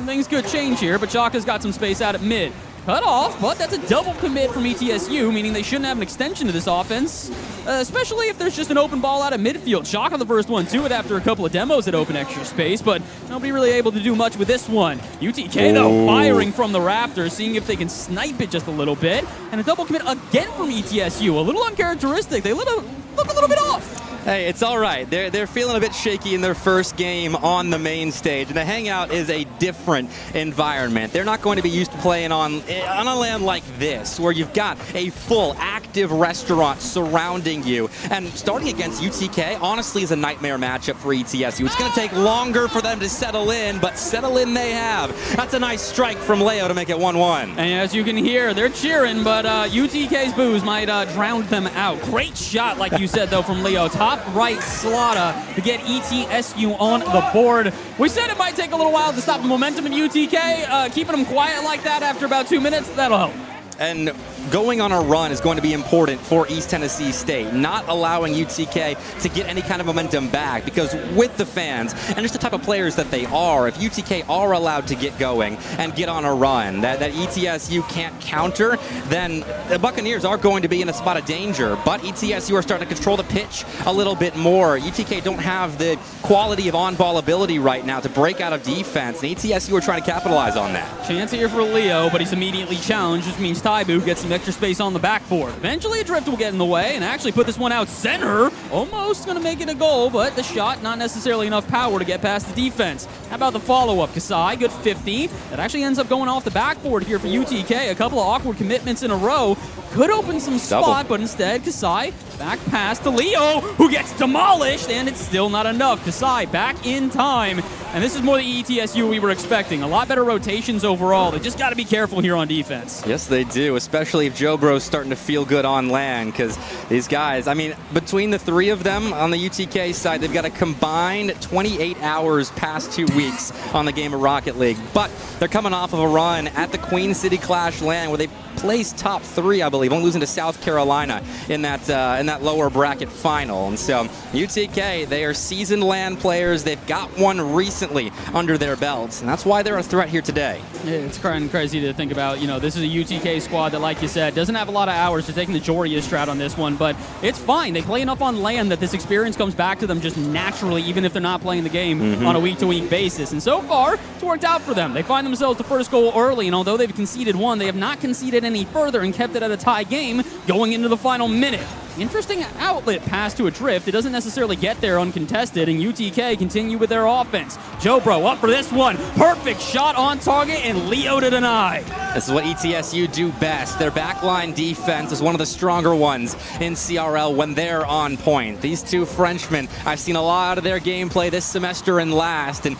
Speaker 2: Things could change here, but Shaka's got some space out at mid. Cut off, but that's a double commit from ETSU, meaning they shouldn't have an extension to this offense, especially if there's just an open ball out of midfield. Shaka the first one to it after a couple of demos that open extra space, but nobody really able to do much with this one. UTK, though, firing from the rafters, seeing if they can snipe it just a little bit, and a double commit again from ETSU. A little uncharacteristic. They look a little bit off.
Speaker 10: Hey, it's all right. They're feeling a bit shaky in their first game on the main stage, and the hangout is a different environment. They're not going to be used to playing on a land like this, where you've got a full, active restaurant surrounding you. And starting against UTK, honestly, is a nightmare matchup for ETSU. It's going to take longer for them to settle in, but settle in they have. That's a nice strike from Leo to make it 1-1.
Speaker 2: And as you can hear, they're cheering, but UTK's boos might drown them out. Great shot, like you said, though, from Leo. Top right slaughter to get ETSU on the board. We said it might take a little while to stop the momentum in UTK. Keeping them quiet like that after about 2 minutes, that'll help.
Speaker 10: And going on a run is going to be important for East Tennessee State, not allowing UTK to get any kind of momentum back, because with the fans and just the type of players that they are, if UTK are allowed to get going and get on a run that ETSU can't counter, then the Buccaneers are going to be in a spot of danger. But ETSU are starting to control the pitch a little bit more. UTK don't have the quality of on-ball ability right now to break out of defense, and ETSU are trying to capitalize on that.
Speaker 2: Chance here for Leo, but he's immediately challenged, which means Taibu gets some extra space on the backboard. Eventually, a drift will get in the way and actually put this one out center. Almost going to make it a goal, but the shot, not necessarily enough power to get past the defense. How about the follow-up? Kasai, good 50. That actually ends up going off the backboard here for UTK. A couple of awkward commitments in a row. Could open some spot, but instead, Kasai Back pass to Leo, who gets demolished, and it's still not enough. Kasai back in time, and this is more the ETSU we were expecting. A lot better rotations overall. They just got to be careful here on defense.
Speaker 10: Yes, they do, especially if Joe Bro's starting to feel good on land, because these guys, I mean, between the three of them on the UTK side, they've got a combined 28 hours past 2 weeks on the game of Rocket League. But they're coming off of a run at the Queen City Clash LAN where they placed top 3, I believe, only losing to South Carolina in that lower bracket final. And so UTK, they are seasoned LAN players. They've got one recently under their belts, and that's why they're a threat here today.
Speaker 2: Yeah, it's kind of crazy to think about. You know, this is a UTK squad that, like you said, doesn't have a lot of hours to take the Joria strat on this one, but it's fine. They play enough on LAN that this experience comes back to them just naturally, even if they're not playing the game on a week-to-week basis. And so far, it's worked out for them. They find themselves the first goal early, and although they've conceded one, they have not conceded any further and kept it at a tie game going into the final minute. Interesting outlet pass to Adrift. It doesn't necessarily get there uncontested, and UTK continue with their offense. Jobro up for this one. Perfect shot on target, and Leo to deny.
Speaker 10: This is what ETSU do best. Their backline defense is one of the stronger ones in CRL when they're on point. These two Frenchmen, I've seen a lot of their gameplay this semester and last, and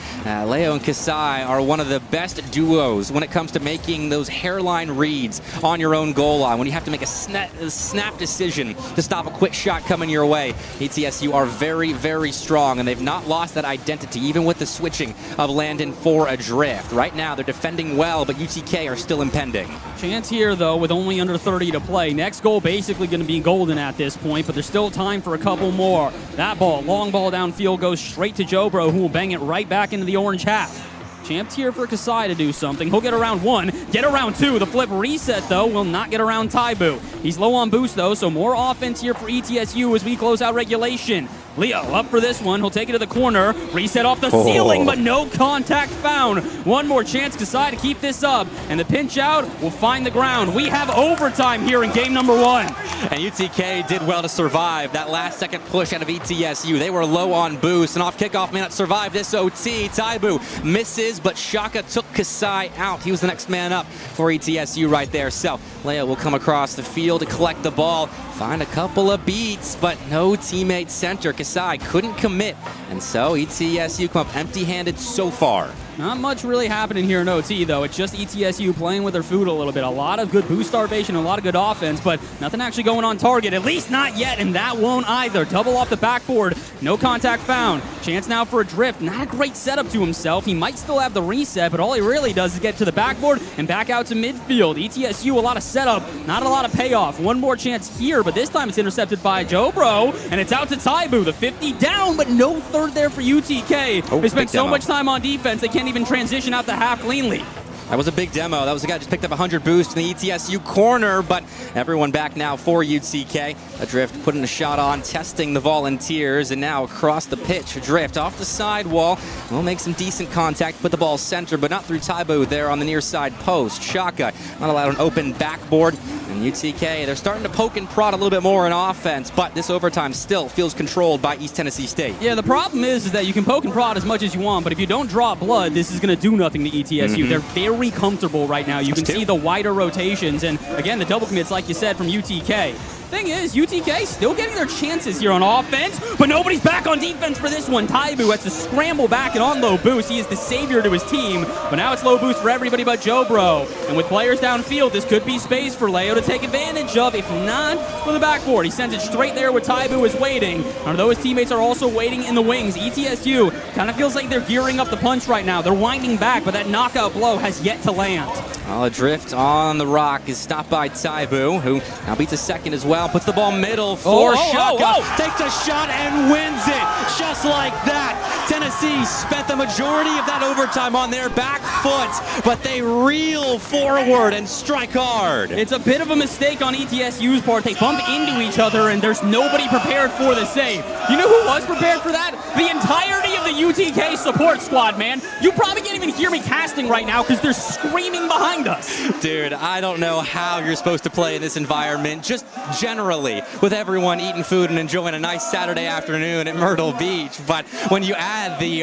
Speaker 10: Leo and Kasai are one of the best duos when it comes to making those hairline reads on your own goal line, when you have to make a snap decision to stop a quick shot coming your way. ETSU are very, very strong, and they've not lost that identity, even with the switching of Landon for Adrift. Right now, they're defending well, but UTK are still impending.
Speaker 2: Chance here, though, with only under 30 to play. Next goal basically going to be golden at this point, but there's still time for a couple more. That ball, long ball downfield, goes straight to Jobro, who will bang it right back into the orange half. Chance here for Kasai to do something. He'll get around 1, get around 2. The flip reset, though, will not get around Taibu. He's low on boost, though, so more offense here for ETSU as we close out regulation. Leo up for this one. He'll take it to the corner. Reset off the ceiling, but no contact found. One more chance, Kasai, to keep this up, and the pinch out will find the ground. We have overtime here in game number 1.
Speaker 10: And UTK did well to survive that last-second push out of ETSU. They were low on boost, and off kickoff may not survive this OT. Taibu misses, but Shaka took Kasai out. He was the next man up for ETSU right there. So Leo will come across the field to collect the ball, find a couple of beats, but no teammate center. Kasai couldn't commit, and so ETSU come up empty-handed so far.
Speaker 2: Not much really happening here in OT, though. It's just ETSU playing with their food a little bit. A lot of good boost starvation, a lot of good offense, but nothing actually going on target, at least not yet, and that won't either. Double off the backboard, no contact found. Chance now for Adrift. Not a great setup to himself. He might still have the reset, but all he really does is get to the backboard and back out to midfield. ETSU, a lot of setup, not a lot of payoff. One more chance here, but this time it's intercepted by Jobro, and it's out to Taibu. The 50 down, but no third there for UTK. They spent so much time on defense, they can't even transition out the half cleanly.
Speaker 10: That was a big demo. That was a guy who just picked up 100 boost in the ETSU corner, but everyone back now for UTK. Adrift putting a shot on, testing the Volunteers, and now across the pitch. Adrift off the sidewall. Will make some decent contact, put the ball center, but not through Taibu there on the near side post. Shaka not allowed an open backboard. And UTK, they're starting to poke and prod a little bit more in offense, but this overtime still feels controlled by East Tennessee State.
Speaker 2: Yeah, the problem is that you can poke and prod as much as you want, but if you don't draw blood, this is going to do nothing to ETSU. They're very comfortable right now. You can see the wider rotations, and again, the double commits, like you said, from UTK. Thing is, UTK still getting their chances here on offense, but nobody's back on defense for this one. Taibu has to scramble back and on low boost. He is the savior to his team, but now it's low boost for everybody but Jobro. And with players downfield, this could be space for Leo to take advantage of, if not for the backboard. He sends it straight there where Taibu is waiting. Although his teammates are also waiting in the wings, ETSU kind of feels like they're gearing up the punch right now. They're winding back, but that knockout blow has yet to land.
Speaker 10: Adrift on the rock is stopped by Taibu, who now beats a second as well. Puts the ball middle for Shaka. Takes a shot and wins it. Just like that. Tennessee spent the majority of that overtime on their back foot, but they reel forward and strike hard.
Speaker 2: It's a bit of a mistake on ETSU's part. They bump into each other, and there's nobody prepared for the save. You know who was prepared for that? The entirety of the UTK support squad, man. You probably can't even hear me casting right now because they're screaming behind behind us.
Speaker 10: Dude, I don't know how you're supposed to play in this environment, just generally, with everyone eating food and enjoying a nice Saturday afternoon at Myrtle Beach. But when you add the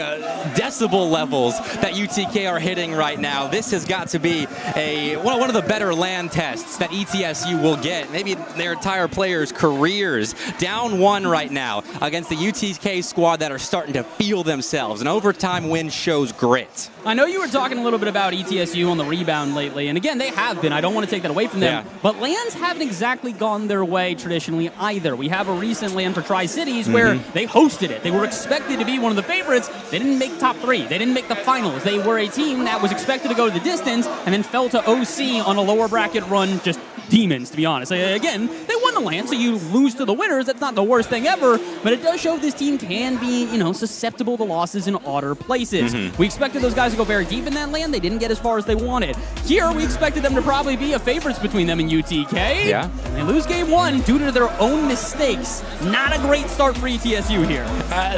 Speaker 10: decibel levels that UTK are hitting right now, this has got to be one of the better LAN tests that ETSU will get. Maybe their entire players' careers. Down 1 right now against the UTK squad that are starting to feel themselves. An overtime win shows grit.
Speaker 2: I know you were talking a little bit about ETSU on the rebound lately, and again, they have been. I don't want to take that away from them, but LANs haven't exactly gone their way traditionally either. We have a recent LAN for Tri-Cities where they hosted it. They were expected to be one of the favorites. They didn't make top 3. They didn't make the finals. They were a team that was expected to go to the distance and then fell to OC on a lower bracket run, just demons, to be honest. Again, they won the LAN, so you lose to the winners. That's not the worst thing ever, but it does show this team can be, susceptible to losses in odder places. We expected those guys to go very deep in that LAN. They didn't get as far as they wanted. Here, we expected them to probably be a favorites between them and UTK.
Speaker 10: Yeah.
Speaker 2: And they lose game 1 due to their own mistakes. Not a great start for ETSU here.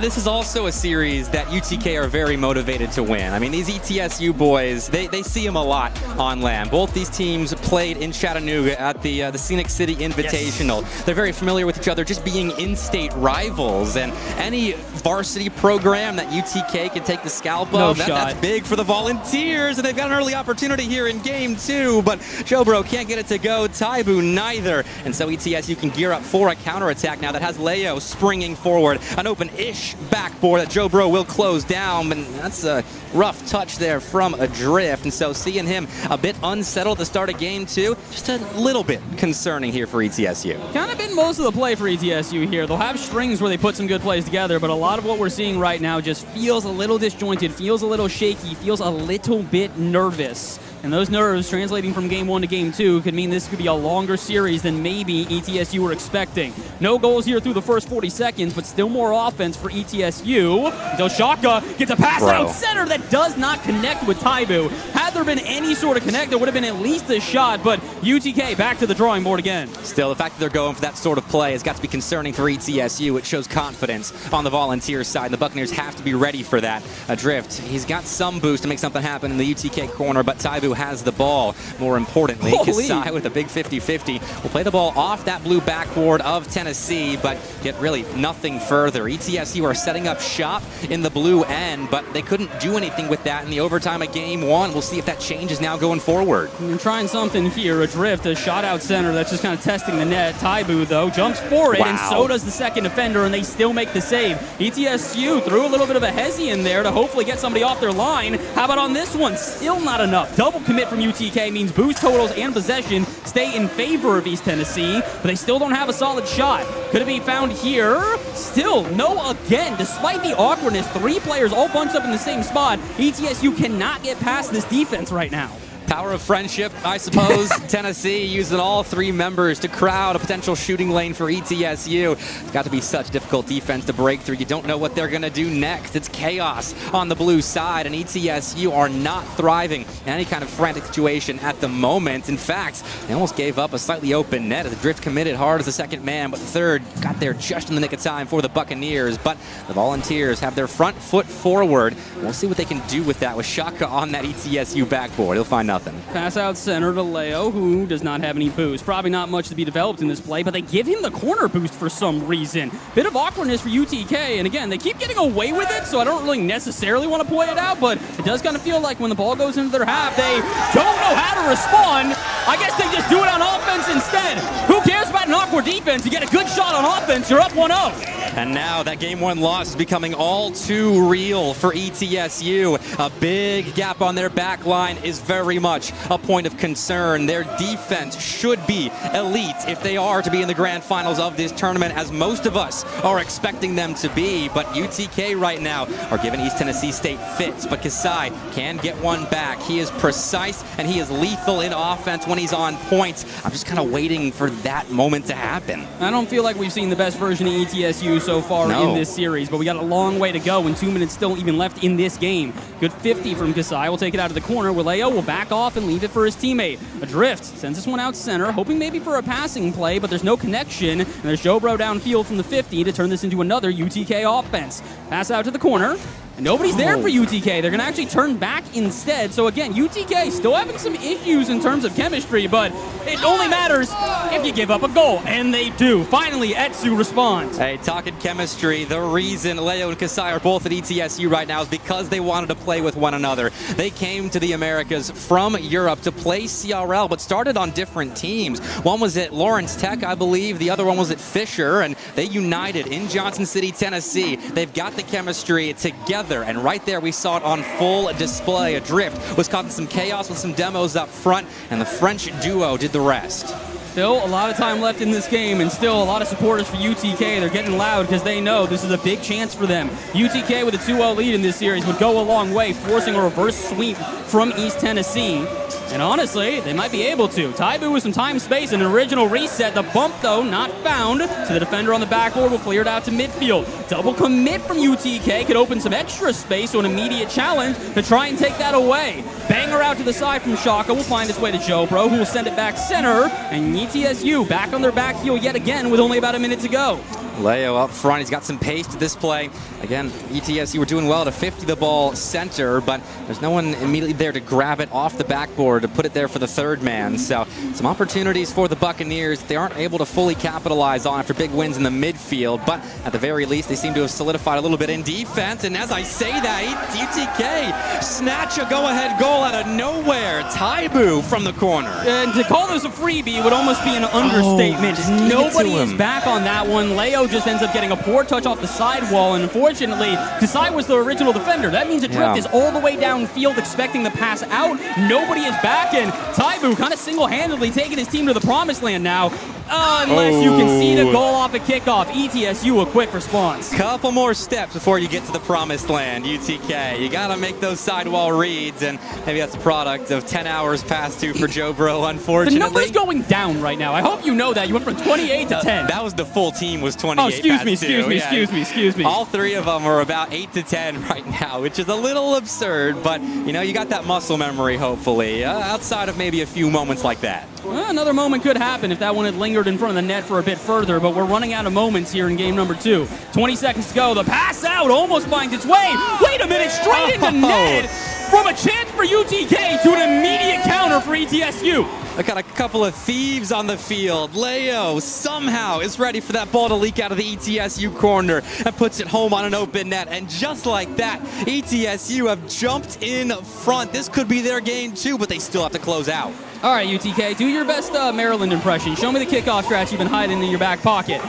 Speaker 10: This is also a series that UTK are very motivated to win. I mean, these ETSU boys, they see them a lot on LAN. Both these teams played in Chattanooga at the Scenic City Invitational. Yes. They're very familiar with each other, just being in-state rivals. And any varsity program that UTK can take the scalp of, that's big for the Volunteers. And they've got an early opportunity here in game 2, but JoBro can't get it to go. Taibu neither. And so ETSU can gear up for a counterattack now that has Leo springing forward. An open-ish backboard that JoBro will close down, but that's a rough touch there from Adrift. And so seeing him a bit unsettled at the start of game 2, just a little bit concerning here for ETSU.
Speaker 2: Kind of been most of the play for ETSU here. They'll have strings where they put some good plays together, but a lot of what we're seeing right now just feels a little disjointed, feels a little shaky, feels a little bit nervous. And those nerves translating from game 1 to game 2 could mean this could be a longer series than maybe ETSU were expecting. No goals here through the first 40 seconds, but still more offense for ETSU. Until Shaka gets a pass out center that does not connect with Taibu. Had there been any sort of connect, there would have been at least a shot, but UTK back to the drawing board again.
Speaker 10: Still, the fact that they're going for that sort of play has got to be concerning for ETSU. It shows confidence on the Volunteers side. The Buccaneers have to be ready for that. Adrift, he's got some boost to make something happen in the UTK corner, but Taibu has the ball. More importantly, Kasai with a big 50-50 will play the ball off that blue backboard of Tennessee, but get really nothing further. ETSU are setting up shop in the blue end, but they couldn't do anything with that in the overtime of game 1. We'll see if that changes now going forward.
Speaker 2: We're trying something here. Adrift, a shot out center that's just kind of testing the net. Taibu, though, jumps for it, and so does the second defender, and they still make the save. ETSU threw a little bit of a hezzy in there to hopefully get somebody off their line. How about on this one? Still not enough. Double commit from UTK means boost totals and possession stay in favor of East Tennessee, but they still don't have a solid shot. Could it be found here? Still no again. Despite the awkwardness, 3 players all bunched up in the same spot. ETSU cannot get past this defense right now.
Speaker 10: Power of friendship, I suppose. Tennessee using all 3 members to crowd a potential shooting lane for ETSU. It's got to be such difficult defense to break through. You don't know what they're going to do next. It's chaos on the blue side, and ETSU are not thriving in any kind of frantic situation at the moment. In fact, they almost gave up a slightly open net as the Drift committed hard as the second man, but the third got there just in the nick of time for the Buccaneers. But the Volunteers have their front foot forward. We'll see what they can do with that with Shaka on that ETSU backboard. He'll find nothing.
Speaker 2: Pass out center to Leo, who does not have any boost. Probably not much to be developed in this play, but they give him the corner boost for some reason. Bit of awkwardness for UTK, and again, they keep getting away with it, so I don't really necessarily want to play it out, but it does kind of feel like when the ball goes into their half, they don't know how to respond. I guess they just do it on offense instead. Who cares about an awkward defense? You get a good shot on offense, you're up 1-0.
Speaker 10: And now that game 1 loss is becoming all too real for ETSU. A big gap on their back line is very much a point of concern. Their defense should be elite if they are to be in the grand finals of this tournament, as most of us are expecting them to be. But UTK right now are giving East Tennessee State fits, but Kasai can get one back. He is precise and he is lethal in offense when he's on point. I'm just kind of waiting for that moment to happen.
Speaker 2: I don't feel like we've seen the best version of ETSU so far in this series, but we got a long way to go and 2 minutes still even left in this game. Good 50 from Kasai. Will take it out of the corner. Waleo will back off and leave it for his teammate. Adrift sends this one out center, hoping maybe for a passing play, but there's no connection. And there's JoBro downfield from the 50 to turn this into another UTK offense. Pass out to the corner. And nobody's there for UTK. They're going to actually turn back instead. So again, UTK still having some issues in terms of chemistry, but it only matters if you give up a goal. And they do. Finally, Etsu responds.
Speaker 10: Hey, talking chemistry, the reason Leo and Kasai are both at ETSU right now is because they wanted to play with one another. They came to the Americas from Europe to play CRL, but started on different teams. One was at Lawrence Tech, I believe. The other one was at Fisher, and they united in Johnson City, Tennessee. They've got the chemistry together, and right there we saw it on full display. Adrift was causing some chaos with some demos up front, and the French duo did the rest.
Speaker 2: Still a lot of time left in this game, and still a lot of supporters for UTK. They're getting loud because they know this is a big chance for them. UTK with a 2-0 lead in this series would go a long way, forcing a reverse sweep from East Tennessee. And honestly, they might be able to. Taibu with some time, space, and an original reset. The bump, though, not found. So the defender on the backboard will clear it out to midfield. Double commit from UTK could open some extra space, so an immediate challenge to try and take that away. Banger out to the side from Shaka will find its way to Jobro, who will send it back center. And ETSU back on their back heel yet again with only about a minute to go.
Speaker 10: Leo up front, he's got some pace to this play. Again, ETSU were doing well to 50 the ball center, but there's no one immediately there to grab it off the backboard to put it there for the third man. So some opportunities for the Buccaneers they aren't able to fully capitalize on after big wins in the midfield, but at the very least they seem to have solidified a little bit in defense. And as I say that, UTK snatch a go-ahead goal out of nowhere. Taibu from the corner.
Speaker 2: And to call this a freebie would almost be an understatement. Nobody is back on that one. Leo just ends up getting a poor touch off the sidewall, and unfortunately, Kasai was the original defender. That means Adrift is all the way downfield expecting the pass out. Nobody is back, and Taibu kind of single-handedly taking his team to the promised land now. Unless you can see the goal off a kickoff. ETSU, a quick response.
Speaker 10: Couple more steps before you get to the promised land, UTK. You got to make those sidewall reads, and maybe that's a product of 10 hours past due for Jobro, unfortunately.
Speaker 2: The number's going down right now. I hope you know that. You went from 28 to 10.
Speaker 10: That was the full team was 28
Speaker 2: Oh, excuse me,
Speaker 10: past due.
Speaker 2: excuse me.
Speaker 10: All three of them are about 8 to 10 right now, which is a little absurd, but, you know, you got that muscle memory, hopefully, outside of maybe a few moments like that.
Speaker 2: Well, another moment could happen if that one had lingered in front of the net for a bit further, but we're running out of moments here in game number 2. 20 seconds to go. The pass out almost finds its way. Wait a minute, straight into net from a chance for UTK to an immediate counter for ETSU.
Speaker 10: I got a couple of thieves on the field. Leo somehow is ready for that ball to leak out of the ETSU corner and puts it home on an open net. And just like that, ETSU have jumped in front. This could be their game too, but they still have to close out.
Speaker 2: All right, UTK, do your best Maryland impression. Show me the kickoff scratch you've been hiding in your back pocket.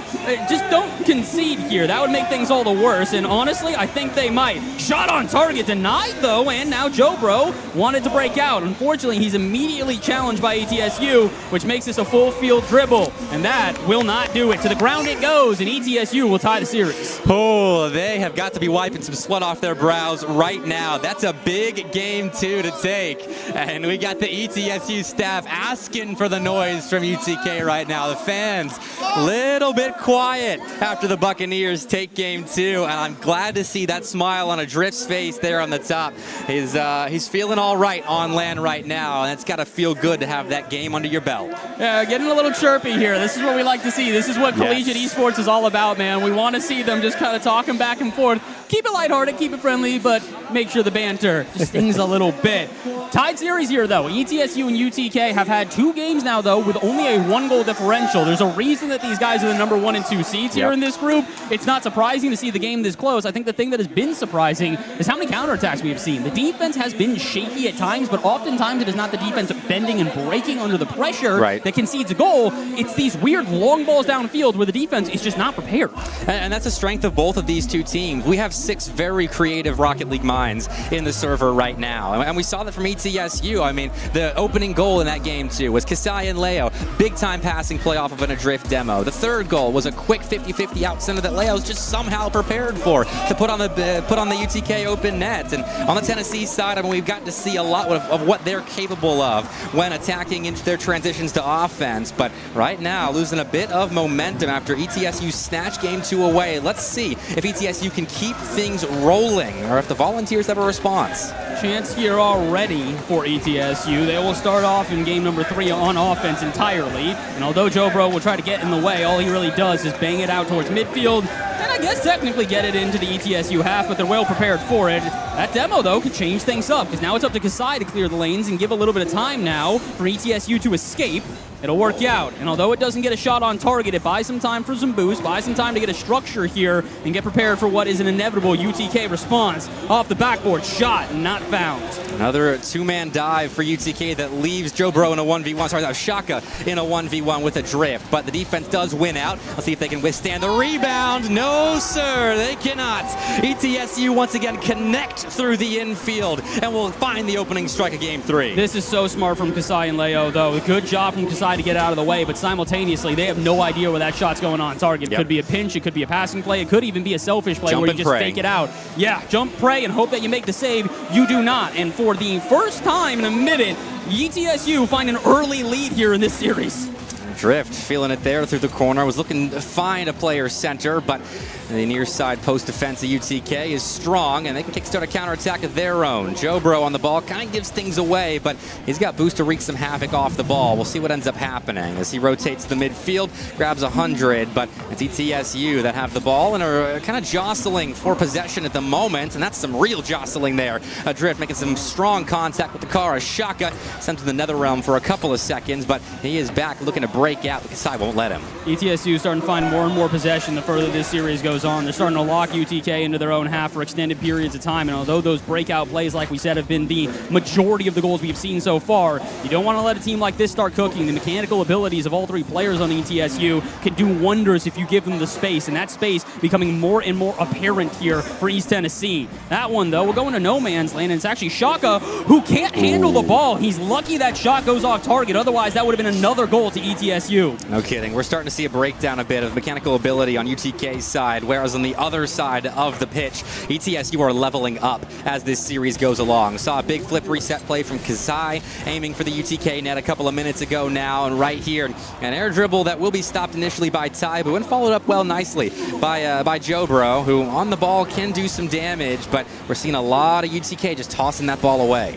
Speaker 2: Just don't concede here. That would make things all the worse, and honestly, I think they might. Shot on target denied, though, and now Jobro wanted to break out. Unfortunately, he's immediately challenged by ETSU, which makes this a full field dribble, and that will not do it. To the ground it goes, and ETSU will tie the series.
Speaker 10: Oh, they have got to be wiping some sweat off their brows right now. That's a big game 2 to take, and we got the ETSU staff asking for the noise from UTK right now. The fans a little bit quiet after the Buccaneers take game 2, and I'm glad to see that smile on Adrift's face there on the top. He's feeling all right on land right now, and it's got to feel good to have that game under your belt.
Speaker 2: Yeah, getting a little chirpy here. This is what we like to see. This is what collegiate esports is all about, man. We want to see them just kind of talking back and forth. Keep it lighthearted, keep it friendly, but make sure the banter just stings a little bit. Tied series here, though. ETSU and UTK have had 2 games now, though, with only a 1-goal differential. There's a reason that these guys are the number 1 and 2 seeds here in this group. It's not surprising to see the game this close. I think the thing that has been surprising is how many counterattacks we have seen. The defense has been shaky at times, but oftentimes it is not the defense bending and breaking under the pressure that concedes a goal. It's these weird long balls downfield where the defense is just not prepared.
Speaker 10: And that's a strength of both of these two teams. We have 6 very creative Rocket League minds in the server right now. And we saw that from ETSU. I mean, the opening goal in that game, too, was Kasai and Leo. Big-time passing play off of an Adrift demo. The third goal was a quick 50-50 out center that Leo's just somehow prepared for to put on the UTK open net. And on the Tennessee side, I mean, we've gotten to see a lot of what they're capable of when attacking into their transitions to offense. But right now, losing a bit of momentum after ETSU snatched game 2 away. Let's see if ETSU can keep things rolling or if the Volunteers have a response.
Speaker 2: Chance here already for ETSU. They will start off in game number 3 on offense entirely. And although Jobro will try to get in the way, all he really does is bang it out towards midfield. And I guess technically get it into the ETSU half, but they're well prepared for it. That demo, though, could change things up, because now it's up to Kasai to clear the lanes and give a little bit of time now for ETSU to escape. It'll work out. And although it doesn't get a shot on target, it buys some time for some boost, buys some time to get a structure here and get prepared for what is an inevitable UTK response. Off the backboard, shot, not found.
Speaker 10: Another two-man dive for UTK that leaves Joe Bro in a 1v1. Sorry, that was Shaka in a 1v1 with a drift. But the defense does win out. Let's see if they can withstand the rebound. No, sir, they cannot. ETSU once again connect through the infield and will find the opening strike of Game 3.
Speaker 2: This is so smart from Kasai and Leo, though. Good job from Kasai to get out of the way, but simultaneously, they have no idea where that shot's going on target. It could be a pinch, it could be a passing play, it could even be a selfish play where you just fake it out. Yeah, jump, pray, and hope that you make the save. You do not. And for the first time in a minute, ETSU find an early lead here in this series.
Speaker 10: Drift feeling it there through the corner. Was looking to find a player center, but the near side post defense of UTK is strong, and they can kickstart a counterattack of their own. Joe Bro on the ball kind of gives things away, but he's got boost to wreak some havoc off the ball. We'll see what ends up happening as he rotates the midfield, grabs 100, but it's ETSU that have the ball and are kind of jostling for possession at the moment, and that's some real jostling there. Drift making some strong contact with the car. Shaka sent to the nether realm for a couple of seconds, but he is back looking to break out. Kasai won't let him.
Speaker 2: ETSU starting to find more and more possession the further this series goes on. They're starting to lock UTK into their own half for extended periods of time, and although those breakout plays, like we said, have been the majority of the goals we've seen so far, you don't want to let a team like this start cooking. The mechanical abilities of all three players on ETSU can do wonders if you give them the space, and that space becoming more and more apparent here for East Tennessee. That one, though, will go into no man's land, and it's actually Shaka who can't handle the ball. He's lucky that shot goes off target, otherwise that would have been another goal to ETSU.
Speaker 10: No kidding. We're starting to see a breakdown a bit of mechanical ability on UTK's side, whereas on the other side of the pitch, ETSU are leveling up as this series goes along. Saw a big flip reset play from Kasai, aiming for the UTK net a couple of minutes ago now, and right here, an air dribble that will be stopped initially by Taibu and followed up well nicely by Joe Bro, who on the ball can do some damage, but we're seeing a lot of UTK just tossing that ball away.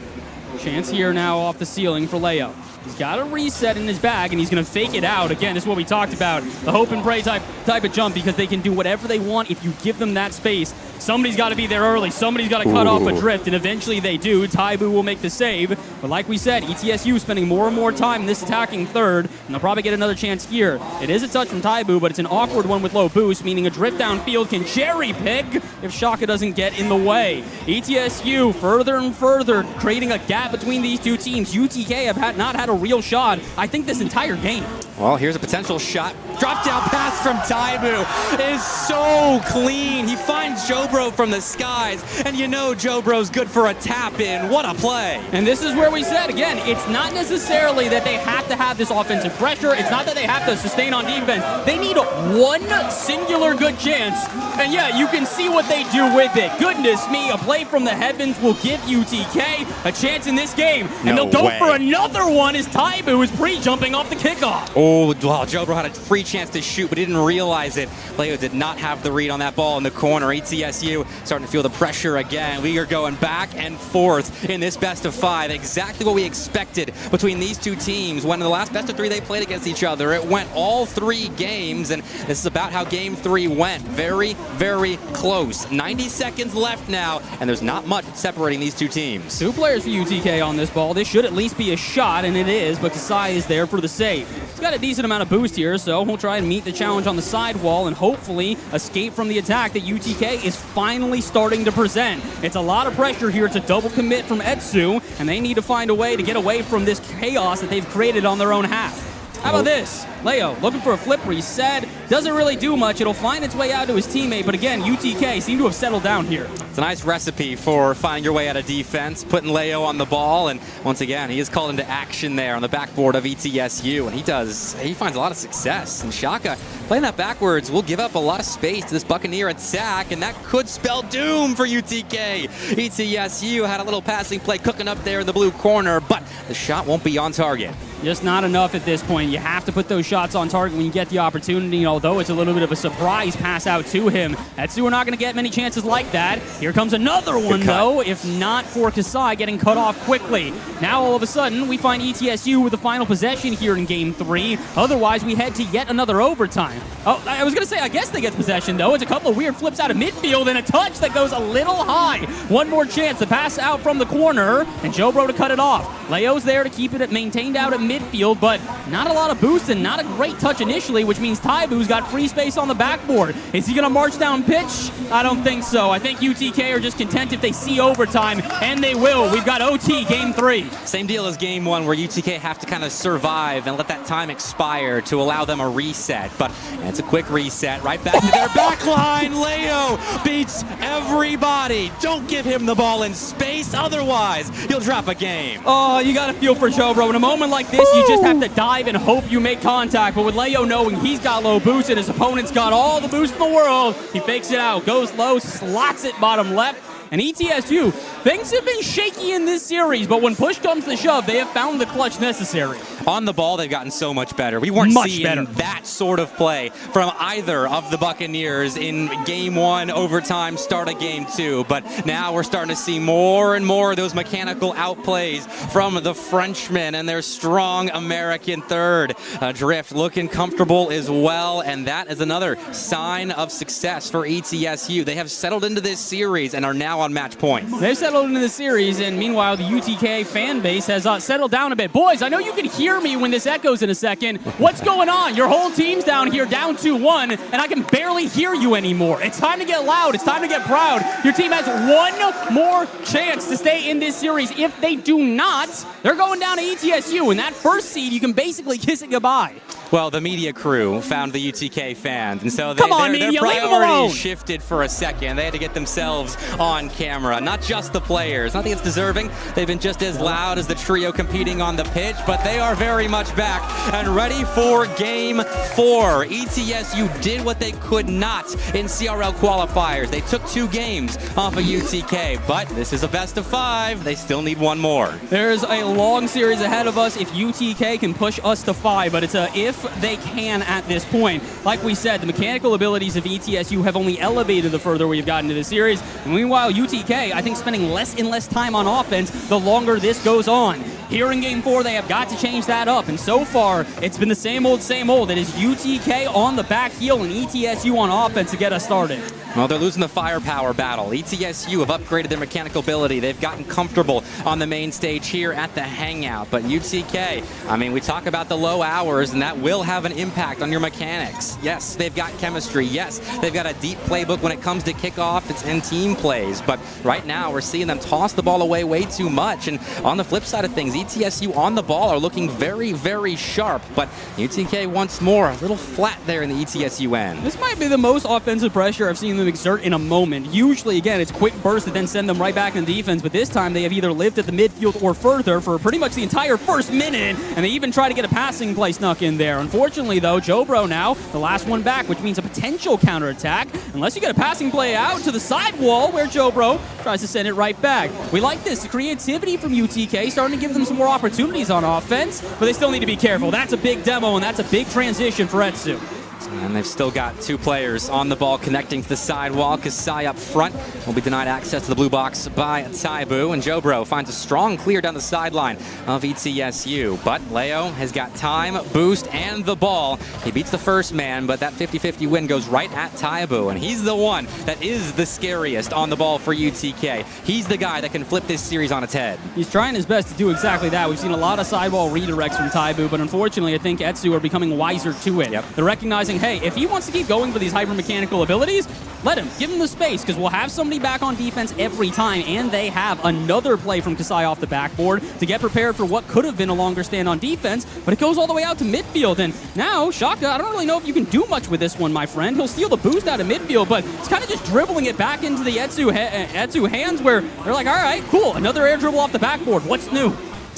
Speaker 2: Chance here now off the ceiling for Leo. He's got a reset in his bag, and he's going to fake it out. Again, this is what we talked about, the hope and pray type of jump, because they can do whatever they want if you give them that space. Somebody's got to be there early. Somebody's got to cut off a drift, and eventually they do. Taibu will make the save. But like we said, ETSU spending more and more time in this attacking third, and they'll probably get another chance here. It is a touch from Taibu, but it's an awkward one with low boost, meaning a drift downfield can cherry pick if Shaka doesn't get in the way. ETSU further and further creating a gap between these two teams. UTK have not had a real shot, I think, this entire game.
Speaker 10: Well, here's a potential shot. Drop down pass from Taibu is so clean. He finds Joe Bro from the skies, and you know Joe Bro's good for a tap in. What a play.
Speaker 2: And this is where we said, again, it's not necessarily that they have to have this offensive pressure. It's not that they have to sustain on defense. They need one singular good chance, and yeah, you can see what they do with it. Goodness me, a play from the heavens will give UTK a chance in this game, and they'll go for another one as Taibu is pre-jumping off the kickoff.
Speaker 10: Oh, well, Joe Bro had a free chance to shoot, but didn't realize it. Leo did not have the read on that ball in the corner. ETSU starting to feel the pressure again. We are going back and forth in this best of 5. Exactly what we expected between these two teams. When in the last best of 3 they played against each other, it went all 3 games, and this is about how game 3 went. Very, very close. 90 seconds left now, and there's not much separating these two teams.
Speaker 2: 2 players for UTK on this ball. This should at least be a shot, and it is, but Kasai is there for the save. He's got a decent amount of boost here, so we'll try and meet the challenge on the sidewall and hopefully escape from the attack that UTK is finally starting to present. It's a lot of pressure here to double commit from Etsu, and they need to find a way to get away from this chaos that they've created on their own half. How about this? Leo looking for a flip reset. Doesn't really do much. It'll find its way out to his teammate, but again, UTK seem to have settled down here.
Speaker 10: It's a nice recipe for finding your way out of defense, putting Leo on the ball, and once again, he is called into action there on the backboard of ETSU, and he finds a lot of success. And Shaka playing that backwards will give up a lot of space to this Buccaneer attack, and that could spell doom for UTK. ETSU had a little passing play cooking up there in the blue corner, but the shot won't be on target.
Speaker 2: Just not enough at this point. You have to put those shots on target when you get the opportunity, although it's a little bit of a surprise pass out to him. Etsu are not going to get many chances like that. Here comes another one, though, if not for Kasai getting cut off quickly. Now, all of a sudden, we find ETSU with the final possession here in Game 3. Otherwise, we head to yet another overtime. Oh, I was going to say, I guess they get possession, though. It's a couple of weird flips out of midfield and a touch that goes a little high. One more chance to pass out from the corner, and Jobro to cut it off. Leo's there to keep it maintained out at midfield, but not a lot of boost and not a great touch initially, which means Taibu's got free space on the backboard. Is he going to march down pitch? I don't think so. I think UTK are just content if they see overtime, and they will. We've got OT Game 3.
Speaker 10: Same deal as Game 1, where UTK have to kind of survive and let that time expire to allow them a reset. But it's a quick reset right back to their back line. Leo beats everybody. Don't give him the ball in space, otherwise you'll drop a game.
Speaker 2: Oh, you got to feel for Jobro. In a moment like this, you just have to dive and hope you make contact. But with Leo knowing he's got low boost and his opponent's got all the boost in the world, he fakes it out, goes low, slots it bottom left. And ETSU, things have been shaky in this series, but when push comes to shove, they have found the clutch necessary.
Speaker 10: On the ball, they've gotten so much better. We weren't seeing that sort of play from either of the Buccaneers in Game 1, overtime, start of Game 2. But now we're starting to see more and more of those mechanical outplays from the Frenchmen and their strong American third. Drift looking comfortable as well, and that is another sign of success for ETSU. They have settled into this series and are now on match point.
Speaker 2: They've settled into the series, and meanwhile, the UTK fan base has settled down a bit. Boys, I know you can hear me when this echoes in a second. What's going on? Your whole team's down here, down 2-1, and I can barely hear you anymore. It's time to get loud. It's time to get proud. Your team has one more chance to stay in this series. If they do not, they're going down to ETSU, and that first seed, you can basically kiss it goodbye.
Speaker 10: Well, the media crew found the UTK fans, and so
Speaker 2: their
Speaker 10: priorities shifted for a second. They had to get themselves on camera. Not just the players. I think it's deserving. They've been just as loud as the trio competing on the pitch, but they are very much back and ready for Game 4. ETSU did what they could not in CRL qualifiers. They took 2 games off of UTK, but this is a best of 5. They still need one more.
Speaker 2: There's a long series ahead of us if UTK can push us to 5, but it's a if they can at this point. Like we said, the mechanical abilities of ETSU have only elevated the further we've gotten into the series. And meanwhile, UTK, I think, spending less and less time on offense the longer this goes on. Here in Game 4, they have got to change that up. And so far, it's been the same old, same old. It is UTK on the back heel and ETSU on offense to get us started.
Speaker 10: Well, they're losing the firepower battle. ETSU have upgraded their mechanical ability. They've gotten comfortable on the main stage here at the Hangout. But UTK, I mean, we talk about the low hours, and that will have an impact on your mechanics. Yes, they've got chemistry. Yes, they've got a deep playbook when it comes to kickoff and team plays. But right now, we're seeing them toss the ball away way too much. And on the flip side of things, ETSU on the ball are looking very, very sharp. But UTK once more, a little flat there in the ETSU end.
Speaker 2: This might be the most offensive pressure I've seen them exert in a moment. Usually, again, it's quick bursts that then send them right back in the defense, but this time they have either lived at the midfield or further for pretty much the entire first minute, and they even try to get a passing play snuck in there. Unfortunately, though, Jobro now, the last one back, which means a potential counterattack, unless you get a passing play out to the side wall where Jobro tries to send it right back. We like this. The creativity from UTK starting to give them some more opportunities on offense, but they still need to be careful. That's a big demo, and that's a big transition for Etsu.
Speaker 10: And they've still got 2 players on the ball connecting to the sidewall. Kasai up front will be denied access to the blue box by Taibu. And Jobro finds a strong clear down the sideline of ETSU. But Leo has got time, boost, and the ball. He beats the first man, but that 50-50 win goes right at Taibu. And he's the one that is the scariest on the ball for UTK. He's the guy that can flip this series on its head.
Speaker 2: He's trying his best to do exactly that. We've seen a lot of sidewall redirects from Taibu, but unfortunately, I think Etsu are becoming wiser to it. They're recognizing, hey, if he wants to keep going for these hyper-mechanical abilities, let him. Give him the space, because we'll have somebody back on defense every time, and they have another play from Kasai off the backboard to get prepared for what could have been a longer stand on defense, but it goes all the way out to midfield, and now, Shaka, I don't really know if you can do much with this one, my friend. He'll steal the boost out of midfield, but it's kind of just dribbling it back into the Etsu hands where they're like, all right, cool, another air dribble off the backboard. What's new?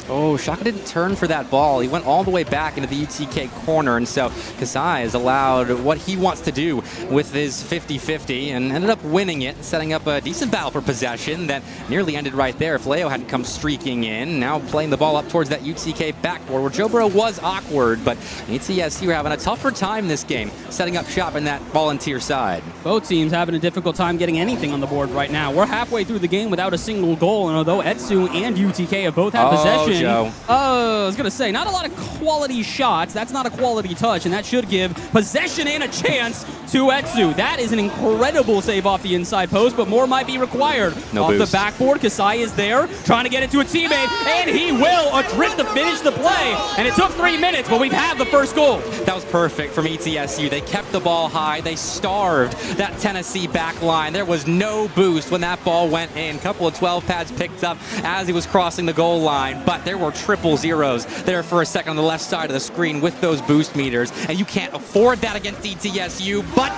Speaker 10: Oh, Shaka didn't turn for that ball. He went all the way back into the UTK corner, and so Kasai is allowed what he wants to do with his 50-50 and ended up winning it, setting up a decent battle for possession that nearly ended right there if Leo hadn't come streaking in. Now playing the ball up towards that UTK backboard where Jobro was awkward, but ETSU are having a tougher time this game, setting up shop in that Volunteer side.
Speaker 2: Both teams having a difficult time getting anything on the board right now. We're halfway through the game without a single goal, and although Etsu and UTK have both had possession,
Speaker 10: Joe.
Speaker 2: I was going to say, not a lot of quality shots. That's not a quality touch, and that should give possession and a chance to Etsu. That is an incredible save off the inside post, but more might be required. Off
Speaker 10: boost.
Speaker 2: the backboard, Kasai is there, trying to get it to a teammate, and he will adrift to finish the play. And it took 3 minutes, but we've had the first goal.
Speaker 10: That was perfect from ETSU. They kept the ball high. They starved that Tennessee back line. There was no boost when that ball went in. Couple of 12 pads picked up as he was crossing the goal line, but there were triple zeros there for a second on the left side of the screen with those boost meters, and you can't afford that against ETSU, but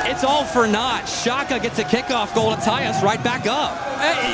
Speaker 10: it's all for naught. Shaka gets a kickoff goal to tie us right back up.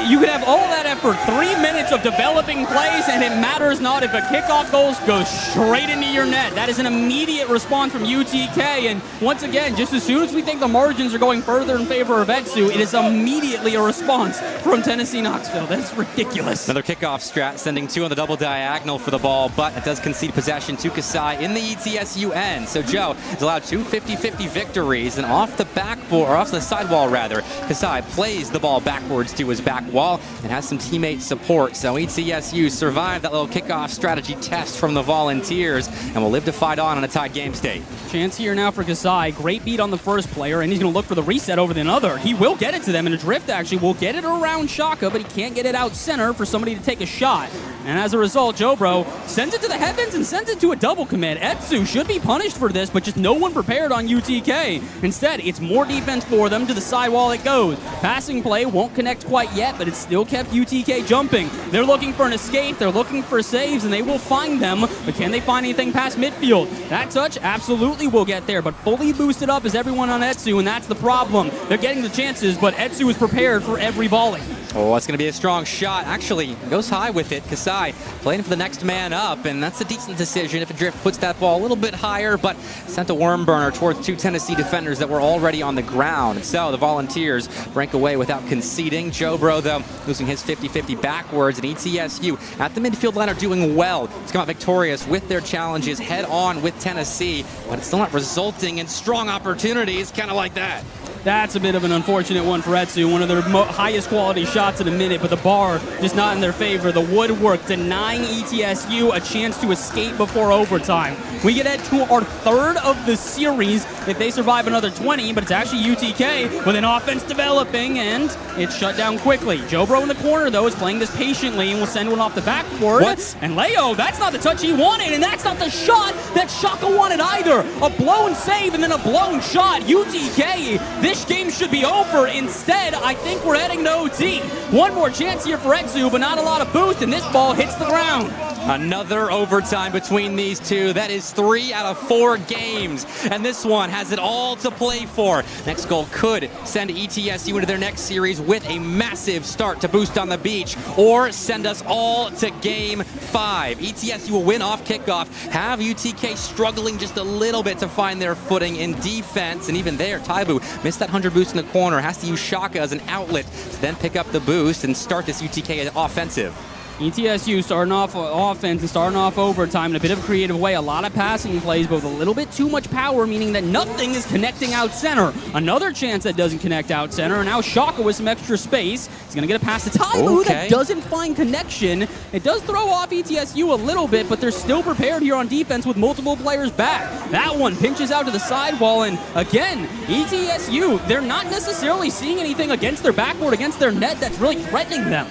Speaker 2: You could have all that effort, 3 minutes of developing plays, and it matters not if a kickoff goal goes straight into your net. That is an immediate response from UTK, and once again, just as soon as we think the margins are going further in favor of Etsu, it is immediately a response from Tennessee Knoxville. That's ridiculous.
Speaker 10: Another kickoff strat, sending 2 on the double diagonal for the ball, but it does concede possession to Kasai in the ETSU end. So Joe is allowed 2 50-50 victories, and off the backboard, or off the sidewall rather, Kasai plays the ball backwards to his back wall and has some teammate support. So ETSU survived that little kickoff strategy test from the Volunteers and will live to fight on a tied game state.
Speaker 2: Chance here now for Kasai. Great beat on the first player, and he's going to look for the reset over the other. He will get it to them, and Adrift actually will get it around Shaka, but he can't get it out center for somebody to take a shot. And as a result, Jobro sends it to the heavens and sends it to a double commit. Etsu should be punished for this, but just no one prepared on UTK. Instead, it's more defense for them. To the sidewall it goes. Passing play won't connect quite yet, but it still kept UTK jumping. They're looking for an escape. They're looking for saves, and they will find them. But can they find anything past midfield? That touch absolutely will get there, but fully boosted up is everyone on Etsu, and that's the problem. They're getting the chances, but Etsu is prepared for every volley.
Speaker 10: Oh, it's going to be a strong shot. Actually, goes high with it. Kasai playing for the next man up, and that's a decent decision if Adrift puts that ball a little bit higher, but sent a worm burner towards 2 Tennessee defenders that were already on the ground. So the Volunteers break away without conceding. Jobro, though, losing his 50-50 backwards, and ETSU at the midfield line are doing well. It's come out victorious with their challenges head on with Tennessee, but it's still not resulting in strong opportunities, kind of like that.
Speaker 2: That's a bit of an unfortunate one for Etsu, one of their highest quality shots in a minute, but the bar just not in their favor. The woodwork denying ETSU a chance to escape before overtime. We get it to our third of the series if they survive another 20, but it's actually UTK with an offense developing, and it's shut down quickly. Jobro in the corner, though, is playing this patiently and will send one off the backboard.
Speaker 10: What?
Speaker 2: And Leo, that's not the touch he wanted, and that's not the shot that Shaka wanted either. A blown save and then a blown shot. UTK, this game should be over. Instead, I think we're heading to OT. One more chance here for Etsu, but not a lot of boost, and this ball hits the ground.
Speaker 10: Another overtime between these two. That is 3 out of 4 games, and this one has it all to play for. Next goal could send ETSU into their next series with a massive start to boost on the beach, or send us all to game 5. ETSU will win off kickoff, have UTK struggling just a little bit to find their footing in defense, and even there, Taibu missed that 100 boost in the corner, has to use Shaka as an outlet to then pick up the boost and start this UTK offensive.
Speaker 2: ETSU starting off offense and starting off overtime in a bit of a creative way. A lot of passing plays, but with a little bit too much power, meaning that nothing is connecting out center. Another chance that doesn't connect out center, and now Shaka with some extra space. He's going to get a pass to Taibu that doesn't find connection. It does throw off ETSU a little bit, but they're still prepared here on defense with multiple players back. That one pinches out to the sidewall, and again, ETSU, they're not necessarily seeing anything against their backboard, against their net that's really threatening them.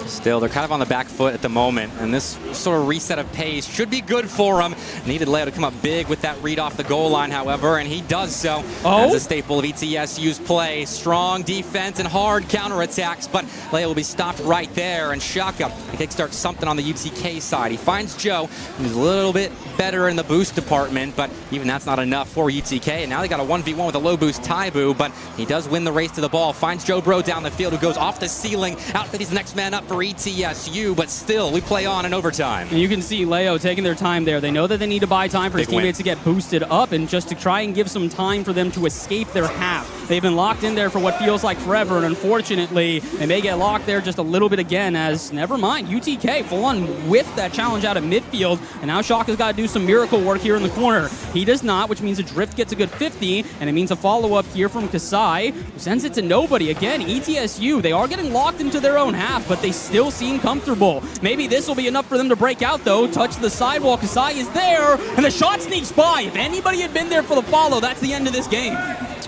Speaker 10: Still, they're kind of on the back foot at the moment, and this sort of reset of pace should be good for them. Needed Leo to come up big with that read off the goal line, however, and he does so as a staple of ETSU's play. Strong defense and hard counterattacks, but Leo will be stopped right there, and Shaka can start something on the UTK side. He finds Joe, who's a little bit better in the boost department, but even that's not enough for UTK, and now they got a 1v1 with a low boost Taibu, but he does win the race to the ball, finds Jobro down the field, who goes off the ceiling, outfit, he's the next man up for ETSU, but still, we play on in overtime.
Speaker 2: And you can see Leo taking their time there. They know that they need to buy time for his
Speaker 10: Big win.
Speaker 2: teammates to get boosted up and just to try and give some time for them to escape their half. They've been locked in there for what feels like forever, and unfortunately, they may get locked there just a little bit again as, never mind, UTK full on whiffed that challenge out of midfield, and now Shaka's got to do some miracle work here in the corner. He does not, which means Adrift gets a good 50, and it means a follow-up here from Kasai, who sends it to nobody. Again, ETSU, they are getting locked into their own half, but they still seem comfortable. Maybe this will be enough for them to break out, though. Touch the sidewall. Kasai is there, and the shot sneaks by. If anybody had been there for the follow, that's the end of this game.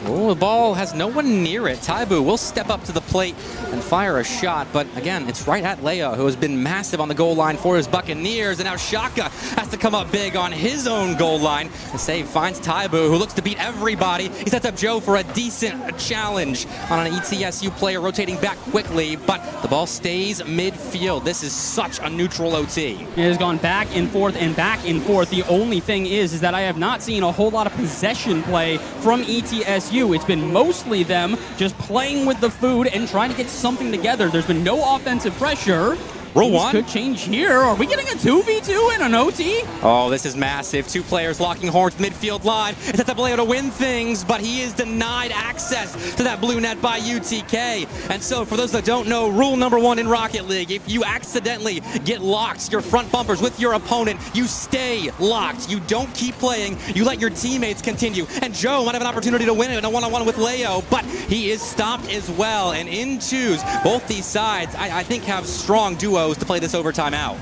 Speaker 10: Oh, the ball has no one near it. Taibu will step up to the plate and fire a shot, but again, it's right at Leo, who has been massive on the goal line for his Buccaneers, and now Shaka has to come up big on his own goal line. The save finds Taibu, who looks to beat everybody. He sets up Joe for a decent challenge on an ETSU player rotating back quickly, but the ball stays midfield. This is such a neutral OT.
Speaker 2: It has gone back and forth and back and forth. The only thing is that I have not seen a whole lot of possession play from ETSU. It's been mostly them just playing with the food and trying to get something together. There's been no offensive pressure.
Speaker 10: Rule
Speaker 2: Things
Speaker 10: one.
Speaker 2: could change here. Are we getting a 2v2 in an OT?
Speaker 10: Oh, this is massive. Two players locking horns midfield line. It sets up Leo to win things, but he is denied access to that blue net by UTK. And so, for those that don't know, rule number one in Rocket League, if you accidentally get locked, your front bumpers with your opponent, you stay locked. You don't keep playing. You let your teammates continue. And Joe might have an opportunity to win it in a one-on-one with Leo, but he is stopped as well. And in twos, both these sides, I think, have strong duos to play this overtime out.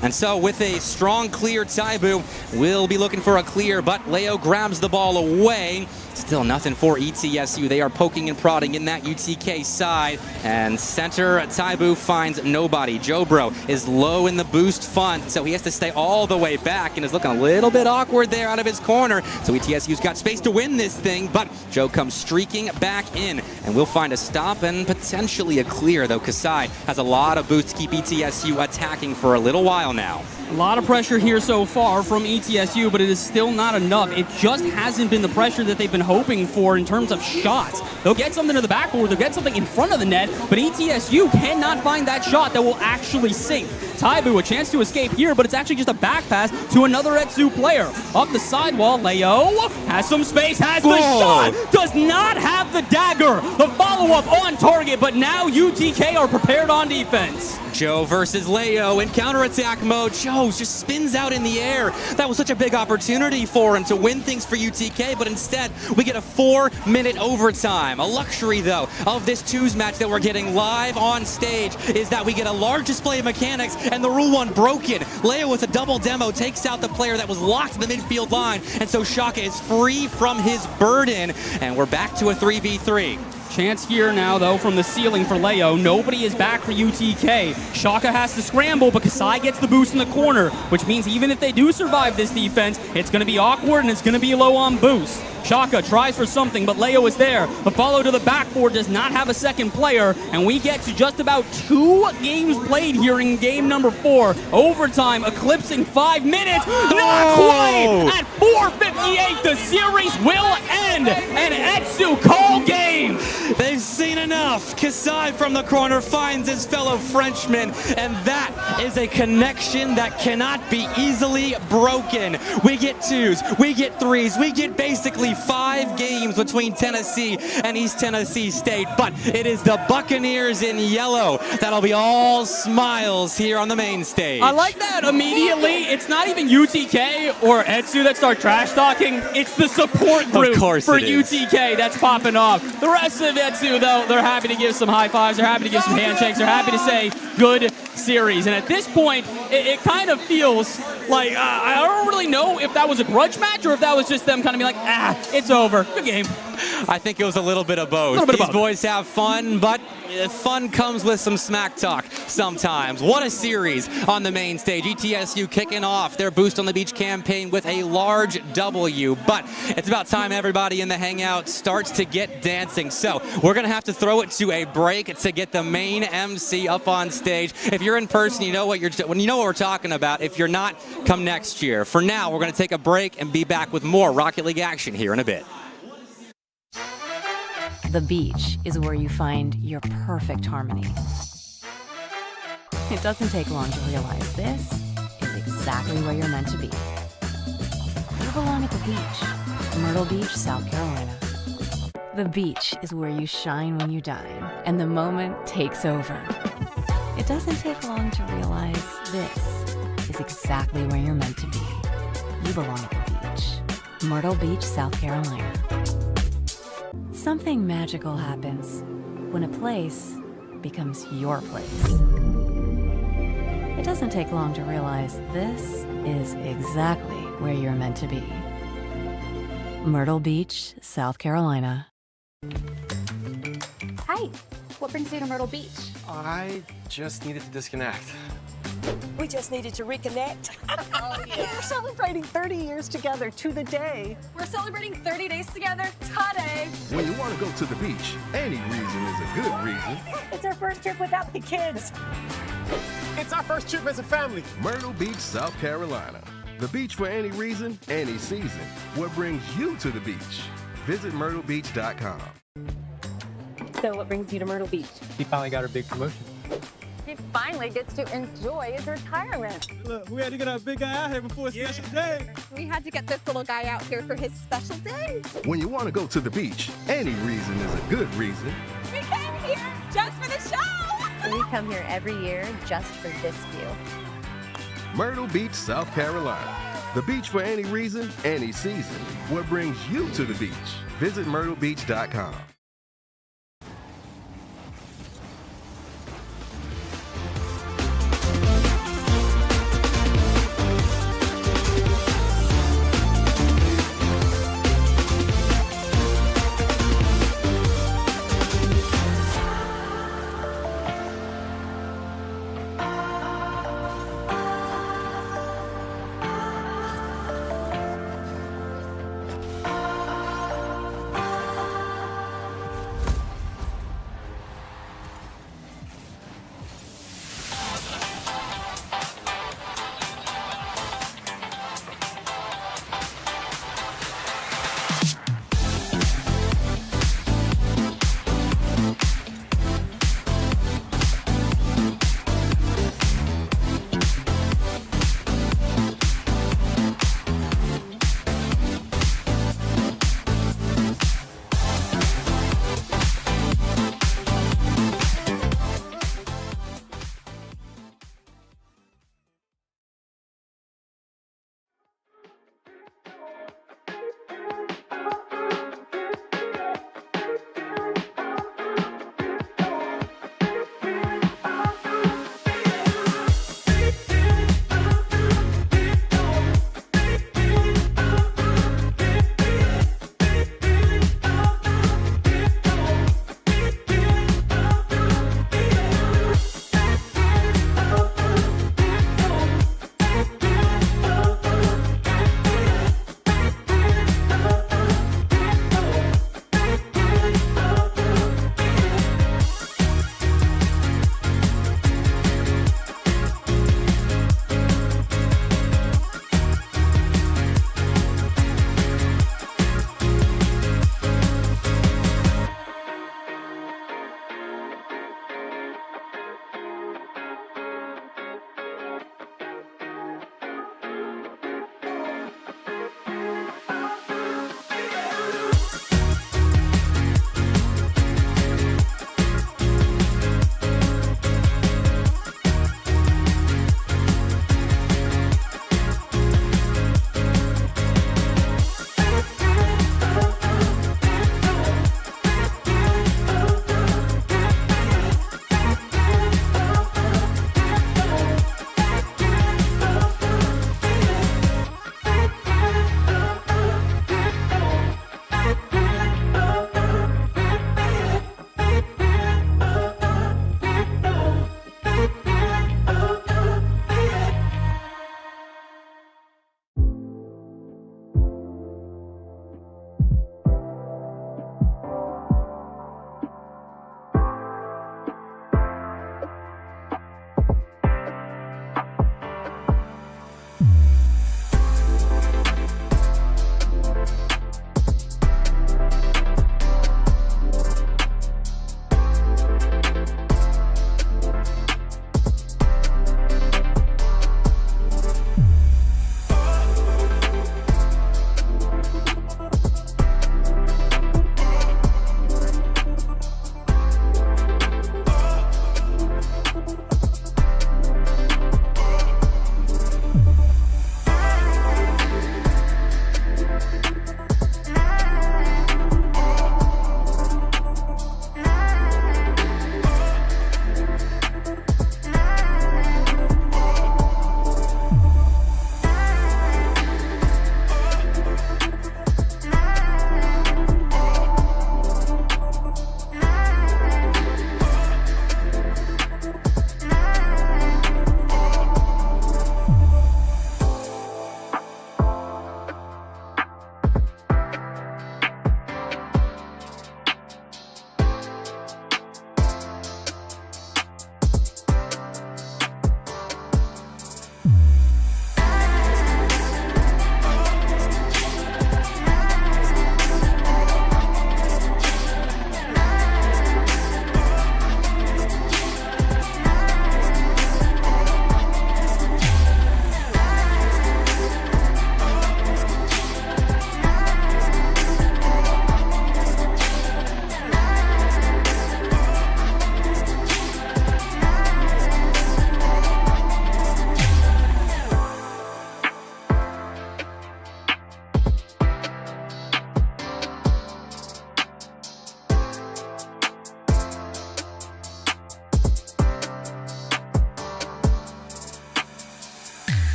Speaker 10: And so with a strong clear, Taibu will be looking for a clear, but Leo grabs the ball away. Still nothing for ETSU. They are poking and prodding in that UTK side. And center, Taibu finds nobody. Jobro is low in the boost fund, so he has to stay all the way back and is looking a little bit awkward there out of his corner. So ETSU's got space to win this thing, but Joe comes streaking back in and will find a stop and potentially a clear, though Kasai has a lot of boost to keep ETSU attacking for a little while now.
Speaker 2: A lot of pressure here so far from ETSU, but it is still not enough. It just hasn't been the pressure that they've been hoping for in terms of shots. They'll get something to the backboard, they'll get something in front of the net, but ETSU cannot find that shot that will actually sink. Taibu, a chance to escape here, but it's actually just a back pass to another Etsu player. Off the sidewall, Leo has some space, has the shot, does not have the dagger. The follow-up on target, but now UTK are prepared on defense.
Speaker 10: Joe versus Leo in counterattack mode. Joe just spins out in the air. That was such a big opportunity for him to win things for UTK, but instead we get a 4-minute overtime. A luxury, though, of this twos match that we're getting live on stage is that we get a large display of mechanics and the rule one broken. Leo with a double demo takes out the player that was locked in the midfield line, and so Shaka is free from his burden, and we're back to a 3v3.
Speaker 2: Chance here now, though, from the ceiling for Leo. Nobody is back for UTK. Shaka has to scramble, but Kasai gets the boost in the corner, which means even if they do survive this defense, it's going to be awkward and it's going to be low on boost. Shaka tries for something, but Leo is there. The follow to the backboard does not have a second player, and we get to just about 2 games played here in game number 4. Overtime eclipsing 5 minutes. Not quite! At 4:58, the series will end, and Etsu call game.
Speaker 10: They've seen enough. Kasai from the corner finds his fellow Frenchman, and that is a connection that cannot be easily broken. We get twos, we get threes, we get basically 5 games between Tennessee and East Tennessee State, but it is the Buccaneers in yellow that'll be all smiles here on the main stage.
Speaker 2: I like that immediately. It's not even UTK or Etsu that start trash talking. It's the support group for UTK that's popping off. The rest of Etsu, though, they're happy to give some high fives. They're happy to give some handshakes. They're happy to say good series. And at this point, it kind of feels like I don't really know if that was a grudge match or if that was just them kind of being like, it's over. Good game.
Speaker 10: I think it was a little bit of both. These boys have fun, but fun comes with some smack talk sometimes. What a series on the main stage. ETSU kicking off their Boost on the Beach campaign with a large W, but it's about time everybody in the hangout starts to get dancing. So we're going to have to throw it to a break to get the main MC up on stage. If you're in person, you know what we're talking about. If you're not, come next year. For now, we're going to take a break and be back with more Rocket League action here in a bit.
Speaker 3: The beach is where you find your perfect harmony. It doesn't take long to realize this is exactly where you're meant to be. You belong at the beach, Myrtle Beach, South Carolina. The beach is where you shine when you dine, and the moment takes over. It doesn't take long to realize this is exactly where you're meant to be. You belong at the beach, Myrtle Beach, South Carolina. Something magical happens when a place becomes your place. It doesn't take long to realize this is exactly where you're meant to be. Myrtle Beach, South Carolina.
Speaker 4: Hi, what brings you to Myrtle Beach?
Speaker 8: I just needed to disconnect.
Speaker 9: We just needed to reconnect.
Speaker 4: Oh, yeah.
Speaker 9: We're celebrating 30 years together to the day.
Speaker 6: We're celebrating 30 days together today.
Speaker 7: When you want to go to the beach, any reason is a good reason.
Speaker 9: It's our first trip without the kids.
Speaker 8: It's our first trip as a family.
Speaker 7: Myrtle Beach, South Carolina. The beach for any reason, any season. What brings you to the beach? Visit myrtlebeach.com.
Speaker 4: So what brings you to Myrtle Beach?
Speaker 13: He finally got her big promotion.
Speaker 4: He finally gets to enjoy his retirement.
Speaker 13: Look, we had to get our big guy out here before a special day.
Speaker 6: We had to get this little guy out here for his special day.
Speaker 7: When you want to go to the beach, any reason is a good reason.
Speaker 6: We came here just for the show.
Speaker 4: We come here every year just for this view.
Speaker 7: Myrtle Beach, South Carolina. The beach for any reason, any season. What brings you to the beach? Visit myrtlebeach.com.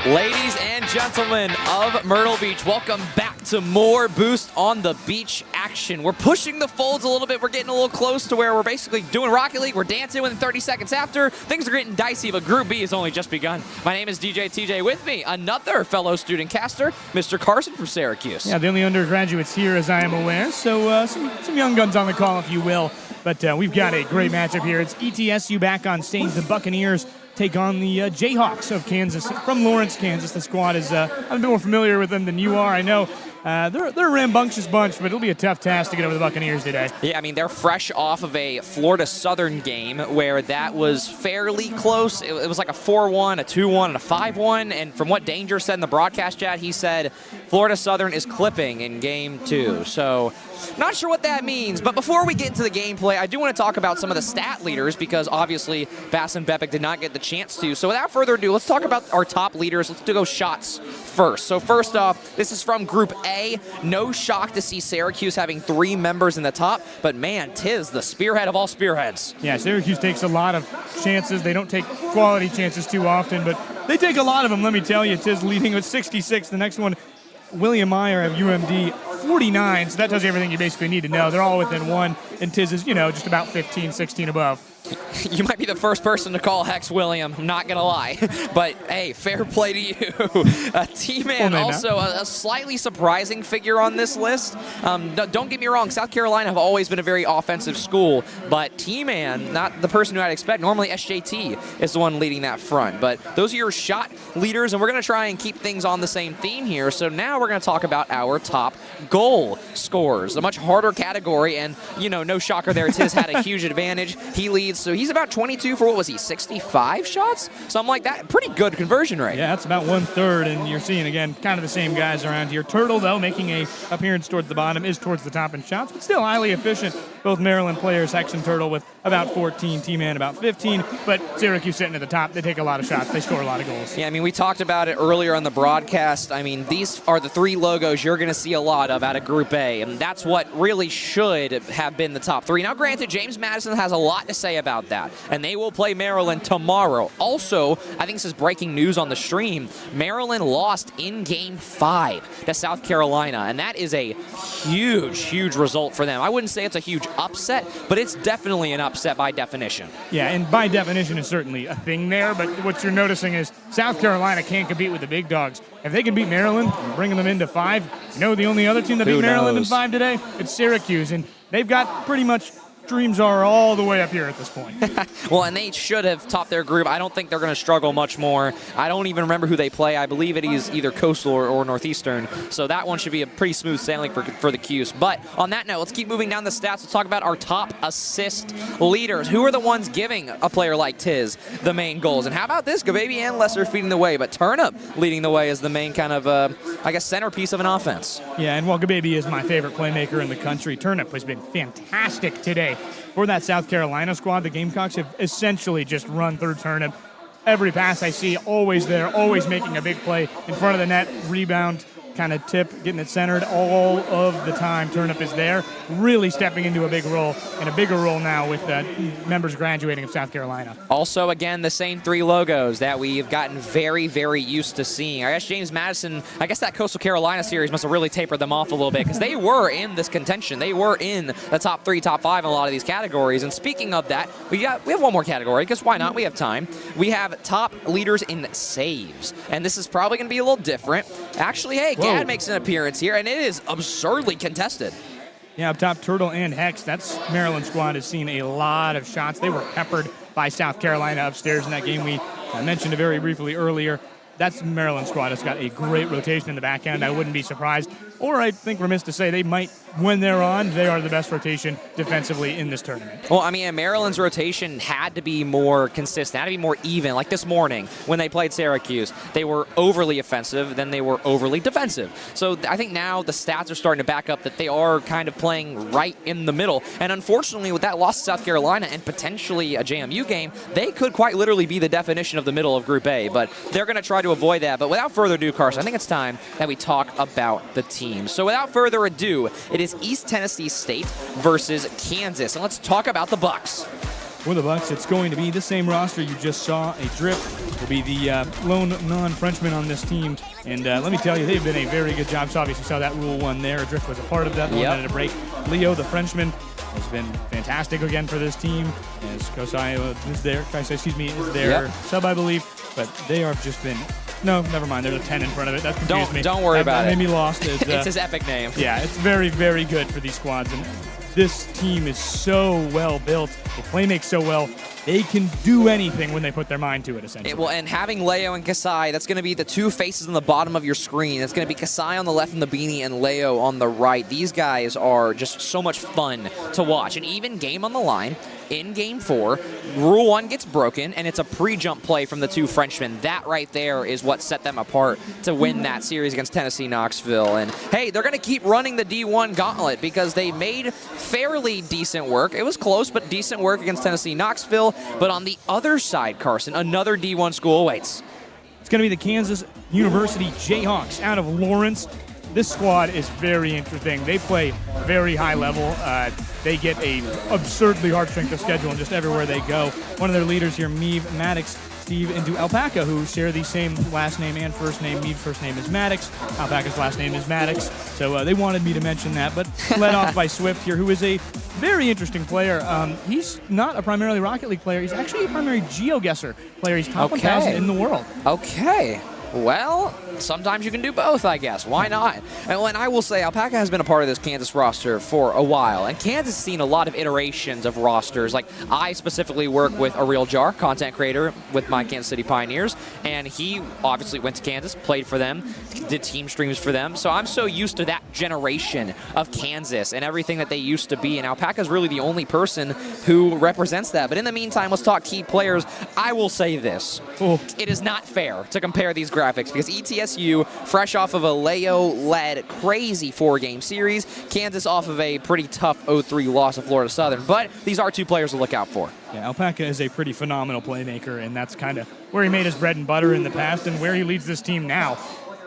Speaker 1: Ladies and gentlemen of Myrtle Beach, welcome back to more Boost on the Beach action. We're pushing the folds a little bit. We're getting a little close to where we're basically doing Rocket League. We're dancing within 30 seconds after. Things are getting dicey, but Group B has only just begun. My name is DJ TJ. With me, another fellow student caster, Mr. Carson from Syracuse.
Speaker 5: Yeah, the only undergraduates here, as I am aware, so some young guns on the call, if you will. But we've got a great matchup here. It's ETSU back on stage. The Buccaneers take on the Jayhawks of Kansas, from Lawrence, Kansas. The squad is, I'm a bit more familiar with them than you are, I know. They're a rambunctious bunch, but it'll be a tough task to get over the Buccaneers today.
Speaker 1: Yeah, I mean, they're fresh off of a Florida Southern game where that was fairly close. It was like a 4-1, a 2-1, and a 5-1. And from what Danger said in the broadcast chat, he said Florida Southern is clipping in game 2. So not sure what that means. But before we get into the gameplay, I do want to talk about some of the stat leaders because obviously Bass and Bepic did not get the chance to. So without further ado, let's talk about our top leaders. Let's go shots first. So first off, this is from Group A. No shock to see Syracuse having 3 members in the top, but man, Tiz, the spearhead of all spearheads.
Speaker 5: Yeah, Syracuse takes a lot of chances. They don't take quality chances too often, but they take a lot of them, let me tell you. Tiz leading with 66. The next one, William Meyer of UMD, 49. So that tells you everything you basically need to know. They're all within 1, and Tiz is, just about 15, 16 above.
Speaker 1: You might be the first person to call Hex William, I'm not going to lie. But, hey, fair play to you. T-Man, also a slightly surprising figure on this list. Don't get me wrong, South Carolina have always been a very offensive school, but T-Man, not the person who I'd expect. Normally SJT is the one leading that front. But those are your shot leaders, and we're going to try and keep things on the same theme here. So now we're going to talk about our top goal scorers, a much harder category, and, no shocker there. Tiz had a huge advantage. He leads. So he's about 22 for, what was he, 65 shots? Something like that. Pretty good conversion rate.
Speaker 5: Yeah, that's about 1/3, and you're seeing, again, kind of the same guys around here. Turtle, though, making a appearance towards the bottom, is towards the top in shots, but still highly efficient. Both Maryland players, Hex and Turtle, with about 14, T-Man about 15, but Syracuse sitting at the top. They take a lot of shots. They score a lot of goals.
Speaker 1: Yeah, I mean, we talked about it earlier on the broadcast. I mean, these are the 3 logos you're going to see a lot of out of Group A, and that's what really should have been the top 3. Now, granted, James Madison has a lot to say about that, and they will play Maryland tomorrow. Also, I think this is breaking news on the stream. Maryland lost in Game 5 to South Carolina, and that is a huge, huge result for them. I wouldn't say it's a huge upset, but it's definitely an upset by definition.
Speaker 5: Yeah, and by definition is certainly a thing there, but what you're noticing is South Carolina can't compete with the big dogs. If they can beat Maryland, bringing them into 5, the only other team that beat Maryland in 5 today, it's Syracuse, and they've got pretty much dreams are all the way up here at this point.
Speaker 1: Well, and they should have topped their group. I don't think they're going to struggle much more. I don't even remember who they play. I believe it is either Coastal or Northeastern. So that one should be a pretty smooth sailing for the Cuse. But on that note, let's keep moving down the stats. Let's talk about our top assist leaders. Who are the ones giving a player like Tiz the main goals? And how about this? Gababy and Lesser feeding the way, but Turnip leading the way as the main kind of, centerpiece of an offense.
Speaker 5: Yeah, and while Gababy is my favorite playmaker in the country, Turnip has been fantastic today. For that South Carolina squad, the Gamecocks have essentially just run through Turnip. Every pass I see, always there, always making a big play in front of the net, rebound, kind of tip, getting it centered all of the time. Turnip is there, really stepping into a big role, and a bigger role now with members graduating of South Carolina.
Speaker 1: Also, again, the same 3 logos that we've gotten very, very used to seeing. I guess James Madison, that Coastal Carolina series must have really tapered them off a little bit because they were in this contention. They were in the top 3, top 5 in a lot of these categories. And speaking of that, we have one more category because why not? We have time. We have top leaders in saves, and this is probably going to be a little different. Actually, hey, Gad makes an appearance here, and it is absurdly contested.
Speaker 5: Yeah, up top, Turtle and Hex. That's Maryland squad has seen a lot of shots. They were peppered by South Carolina upstairs in that game. I mentioned it very briefly earlier. That's Maryland squad. It's got a great rotation in the back end. I wouldn't be surprised. Or I think remiss to say they might, when they're on, they are the best rotation defensively in this tournament.
Speaker 1: Well, I mean, Maryland's rotation had to be more consistent, had to be more even. Like this morning when they played Syracuse, they were overly offensive, then they were overly defensive. So I think now the stats are starting to back up that they are kind of playing right in the middle. And unfortunately, with that loss to South Carolina and potentially a JMU game, they could quite literally be the definition of the middle of Group A. But they're going to try to avoid that. But without further ado, Carson, I think it's time that we talk about the team. So without further ado, it is East Tennessee State versus Kansas. And let's talk about the Bucks.
Speaker 5: for the Bucks, it's going to be the same roster you just saw. A Drip will be the lone non-Frenchman on this team. And let me tell you, they've done a very good job. So obviously saw that Rule 1 there. Drift was a part of that. Yep. 1 minute to break. Leo, the Frenchman, has been fantastic again for this team. As Kosai is there, is their sub, I believe. But they have just been... No, never mind. There's a 10 in front of it. That confused me.
Speaker 1: Don't worry about it.
Speaker 5: That made me lost.
Speaker 1: It's his epic name.
Speaker 5: Yeah, it's very, very good for these squads. And this team is so well built. They play make so well. They can do anything when they put their mind to it, essentially.
Speaker 1: Well, and having Leo and Kasai, that's going to be the two faces on the bottom of your screen. That's going to be Kasai on the left in the beanie and Leo on the right. These guys are just so much fun to watch. And even game on the line, in Game 4, Rule 1 gets broken, and it's a pre-jump play from the two Frenchmen. That right there is what set them apart to win that series against Tennessee Knoxville. And, hey, they're going to keep running the D1 gauntlet because they made fairly decent work. It was close, but decent work against Tennessee Knoxville. But on the other side, Carson, another D1 school awaits.
Speaker 5: It's going to be the Kansas University Jayhawks out of Lawrence. This squad is very interesting. They play very high level. They get a absurdly hard strength of schedule and just everywhere they go. One of their leaders here, Meave, Maddox, Steve, and Alpaca, who share the same last name and first name. Meave's first name is Maddox. Alpaca's last name is Maddox. So they wanted me to mention that, but led off by Swift here, who is a very interesting player. He's not a primarily Rocket League player. He's actually a primary GeoGuessr player. He's top 1,000 in the world.
Speaker 1: Okay. Well, sometimes you can do both, I guess. Why not? And I will say, Alpaca has been a part of this Kansas roster for a while, and Kansas has seen a lot of iterations of rosters. Like, I specifically work with Ariel Jar, content creator with my Kansas City Pioneers, and he obviously went to Kansas, played for them, did team streams for them. So I'm so used to that generation of Kansas and everything that they used to be, and Alpaca is really the only person who represents that. But in the meantime, let's talk key players. I will say this. It is not fair to compare these graphics because ETSU, fresh off of a Leo-led crazy 4-game series, Kansas off of a pretty tough 0-3 loss to Florida Southern. But these are two players to look out for.
Speaker 5: Yeah, Alpaca is a pretty phenomenal playmaker, and that's kind of where he made his bread and butter in the past and where he leads this team now.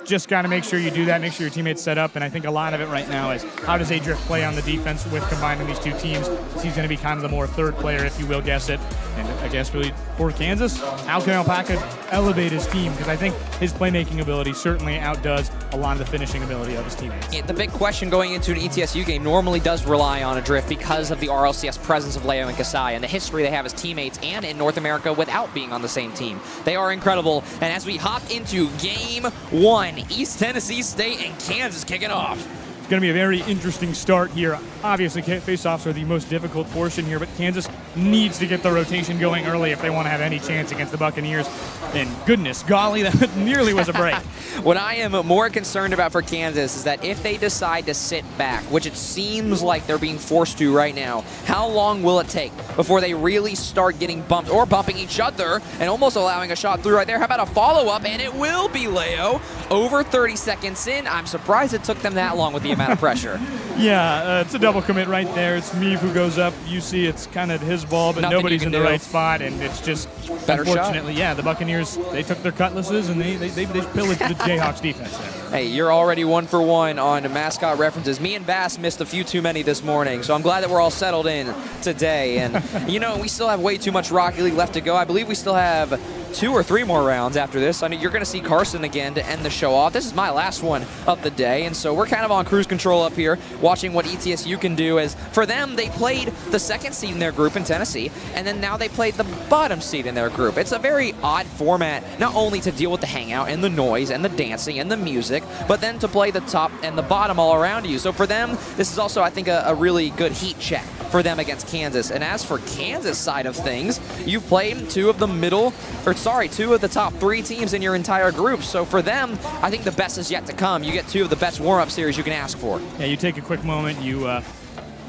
Speaker 5: Just got to make sure you do that, make sure your teammates set up, and I think a lot of it right now is how does A-Drift play on the defense with combining these two teams. He's going to be kind of the more third player, if you will guess it. And I guess really for Kansas, how can Alpaca elevate his team? Because I think his playmaking ability certainly outdoes a lot of the finishing ability of his teammates.
Speaker 1: The big question going into an ETSU game normally does rely on A-Drift because of the RLCS presence of Leo and Kasai and the history they have as teammates and in North America without being on the same team. They are incredible. And as we hop into Game 1, East Tennessee State and Kansas kicking off.
Speaker 5: It's going to be a very interesting start here. Obviously, face-offs are the most difficult portion here, but Kansas needs to get the rotation going early if they want to have any chance against the Buccaneers. And goodness, golly, that nearly was a break.
Speaker 1: What I am more concerned about for Kansas is that if they decide to sit back, which it seems like they're being forced to right now, how long will it take before they really start getting bumped or bumping each other and almost allowing a shot through right there? How about a follow-up? And it will be Leo. Over 30 seconds in. I'm surprised it took them that long with the amount of pressure.
Speaker 5: Yeah, it's a double commit right there. It's Meave who goes up. You see it's kind of his ball, but nobody's in the right spot, and it's just, unfortunately, yeah, the Buccaneers, they took their cutlasses, and they pillaged the Jayhawks defense there.
Speaker 1: Hey, you're already 1 for 1 on mascot references. Me and Bass missed a few too many this morning, so I'm glad that we're all settled in today. And, you know, we still have way too much Rocket League left to go. I believe we still have 2 or 3 more rounds after this. I mean, you're going to see Carson again to end the show off. This is my last one of the day, and so we're kind of on cruise control up here, watching what ETSU can do. As for them, they played the 2nd seed in their group in Tennessee, and then now they played the bottom seed in their group. It's a very odd format, not only to deal with the hangout and the noise and the dancing and the music, but then to play the top and the bottom all around you. So for them, this is also, I think, a really good heat check for them against Kansas. And as for Kansas side of things, you've played 2 of the top 3 teams in your entire group. So for them, I think the best is yet to come. You get 2 of the best warm-up series you can ask for.
Speaker 5: Yeah, you take a quick moment, you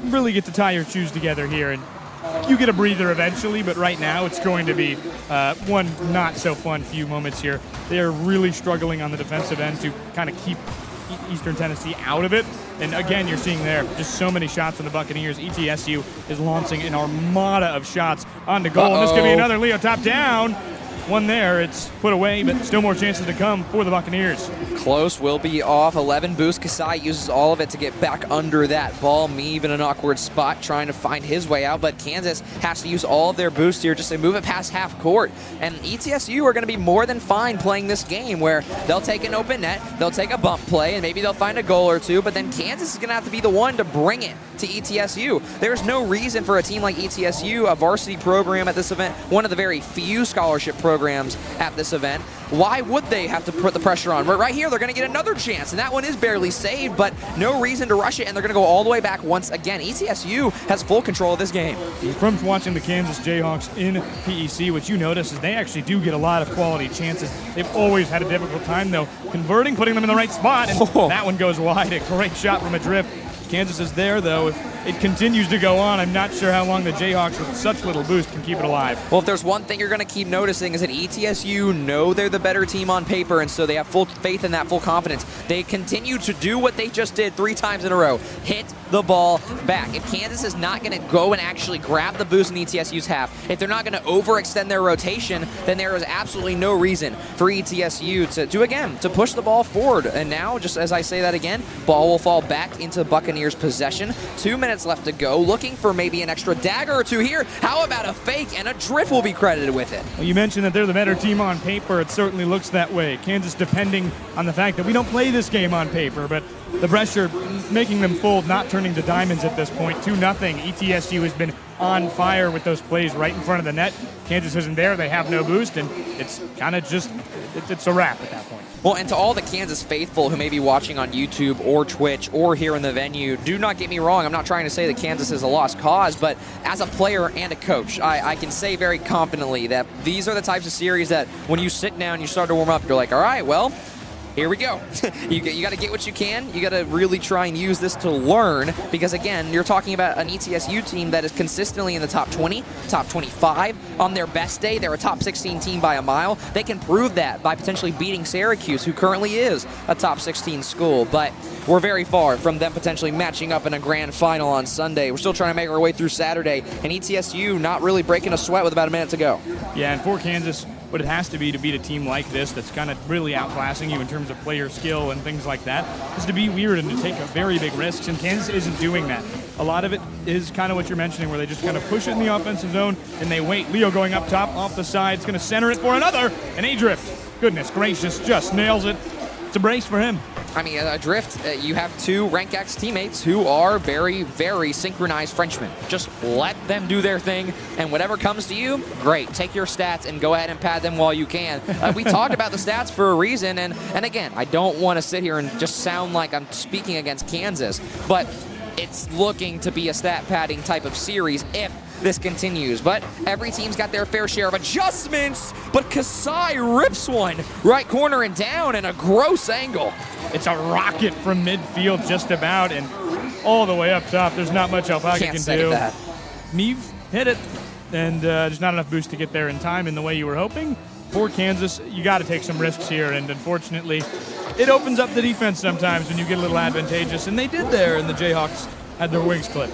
Speaker 5: really get to tie your shoes together here, and you get a breather eventually, but right now it's going to be one not-so-fun few moments here. They're really struggling on the defensive end to kind of keep Eastern Tennessee out of it. And again, you're seeing there just so many shots on the Buccaneers. ETSU is launching an armada of shots onto goal. And this could be another Leo top down. one there. It's put away, but still more chances to come for the Buccaneers.
Speaker 1: Close will be off. 11 boost. Kasai uses all of it to get back under that ball. Meave in an awkward spot trying to find his way out, but Kansas has to use all of their boost here just to move it past half court. And ETSU are going to be more than fine playing this game where they'll take an open net, they'll take a bump play, and maybe they'll find a goal or two, but then Kansas is going to have to be the one to bring it to ETSU. There's no reason for a team like ETSU, a varsity program at this event, one of the very few scholarship programs at this event, why would they have to put the pressure on? Right here, they're going to get another chance, and that one is barely saved, but no reason to rush it, and they're going to go all the way back once again. ETSU has full control of this game.
Speaker 5: From watching the Kansas Jayhawks in PEC, what you notice is they actually do get a lot of quality chances. They've always had a difficult time, though, converting, putting them in the right spot, and that one goes wide. A great shot from Adrift. Kansas is there, though. If it continues to go on, I'm not sure how long the Jayhawks with such little boost can keep it alive.
Speaker 1: Well, if there's one thing you're going to keep noticing is that ETSU know they're the better team on paper, and so they have full faith in that, full confidence. They continue to do what they just did 3 times in a row, hit the ball back. If Kansas is not going to go and actually grab the boost in ETSU's half, if they're not going to overextend their rotation, then there is absolutely no reason for ETSU to push the ball forward. And now, just as I say that again, ball will fall back into Buccaneers' possession. 2 minutes left to go, looking for maybe an extra dagger or two here. How about a fake, and Adrift will be credited with it.
Speaker 5: Well, you mentioned that they're the better team on paper. It certainly looks that way. Kansas depending on the fact that we don't play this game on paper, but the pressure making them fold, not turning to diamonds at this point. 2-0. ETSU has been on fire with those plays right in front of the net. Kansas isn't there. They have no boost, and it's kind of just, it's a wrap at that point.
Speaker 1: Well, and to all the Kansas faithful who may be watching on YouTube or Twitch or here in the venue, do not get me wrong. I'm not trying to say that Kansas is a lost cause, but as a player and a coach, I can say very confidently that these are the types of series that when you sit down, you start to warm up, you're like, all right, well, here we go. You got to get what you can. You got to really try and use this to learn because, again, you're talking about an ETSU team that is consistently in the top 20, top 25. On their best day, they're a top 16 team by a mile. They can prove that by potentially beating Syracuse, who currently is a top 16 school. But we're very far from them potentially matching up in a grand final on Sunday. We're still trying to make our way through Saturday, and ETSU not really breaking a sweat with about a minute to go.
Speaker 5: Yeah, and for Kansas, what it has to be to beat a team like this that's kind of really outclassing you in terms of player skill and things like that is to be weird and to take a very big risks, and Kansas isn't doing that. A lot of it is kind of what you're mentioning, where they just kind of push it in the offensive zone and they wait. Leo going up top, off the side, is going to center it for another, and Adrift, goodness gracious, just nails it. It's a brace for him.
Speaker 1: I mean, Adrift, you have 2 Rank X teammates who are very, very synchronized Frenchmen. Just let them do their thing, and whatever comes to you, great. Take your stats and go ahead and pad them while you can. We talked about the stats for a reason, and again, I don't want to sit here and just sound like I'm speaking against Kansas, but it's looking to be a stat padding type of series if this continues. But every team's got their fair share of adjustments, but Kasai rips one right corner and down, and a gross angle.
Speaker 5: It's a rocket from midfield just about, and all the way up top. There's not much Alpaca can do.
Speaker 1: That.
Speaker 5: Meave hit it, and there's not enough boost to get there in time in the way you were hoping. For Kansas, you got to take some risks here, and unfortunately, it opens up the defense sometimes when you get a little advantageous, and they did there, and the Jayhawks had their wings clipped.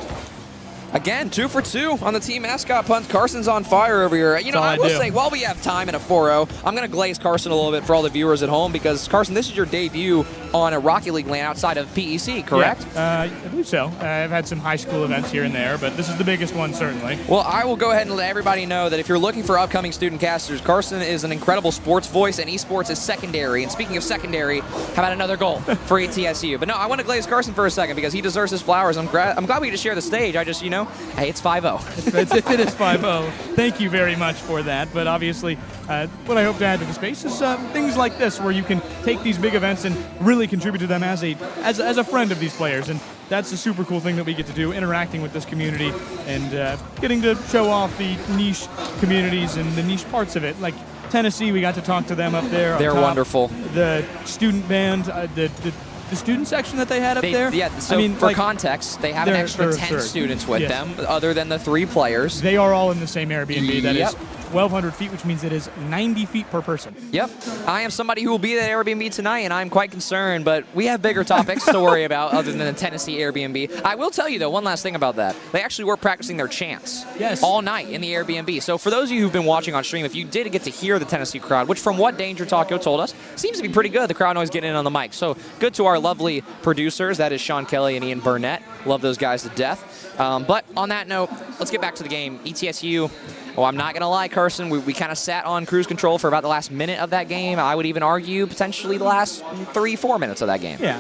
Speaker 1: Again, 2 for 2 on the team mascot punt. Carson's on fire over here. You know, I will say, while we have time in a 4-0, I'm going to glaze Carson a little bit for all the viewers at home because, Carson, this is your debut on a Rocket League LAN outside of PEC, correct?
Speaker 5: Yeah, I believe so. I've had some high school events here and there, but this is the biggest one, certainly.
Speaker 1: Well, I will go ahead and let everybody know that if you're looking for upcoming student casters, Carson is an incredible sports voice, and esports is secondary. And speaking of secondary, how about another goal for ETSU? But no, I want to glaze Carson for a second because he deserves his flowers. I'm glad we get to share the stage. I just, you know, hey, it's 5-0.
Speaker 5: It is 5-0. Thank you very much for that. But obviously, what I hope to add to the space is things like this, where you can take these big events and really contribute to them as a friend of these players. And that's a super cool thing that we get to do, interacting with this community and getting to show off the niche communities and the niche parts of it. Like Tennessee, we got to talk to them up there.
Speaker 1: They're wonderful.
Speaker 5: The student band, the student section that they had up there?
Speaker 1: Yeah, so I mean, for context, they have an extra 10 students with them, other than the 3 players.
Speaker 5: They are all in the same Airbnb. That is 1,200 feet, which means it is 90 feet per person.
Speaker 1: Yep. I am somebody who will be at Airbnb tonight, and I'm quite concerned, but we have bigger topics to worry about other than the Tennessee Airbnb. I will tell you, though, one last thing about that. They actually were practicing their chants all night in the Airbnb. So for those of you who've been watching on stream, if you did get to hear the Tennessee crowd, which from what Danger Taco told us, seems to be pretty good. The crowd always getting in on the mic. So good to our lovely producers. That is Sean Kelly and Ian Burnett. Love those guys to death. But on that note, let's get back to the game. ETSU, well, I'm not going to lie, Carson, we kind of sat on cruise control for about the last minute of that game. I would even argue potentially the last 3-4 minutes of that game.
Speaker 5: Yeah,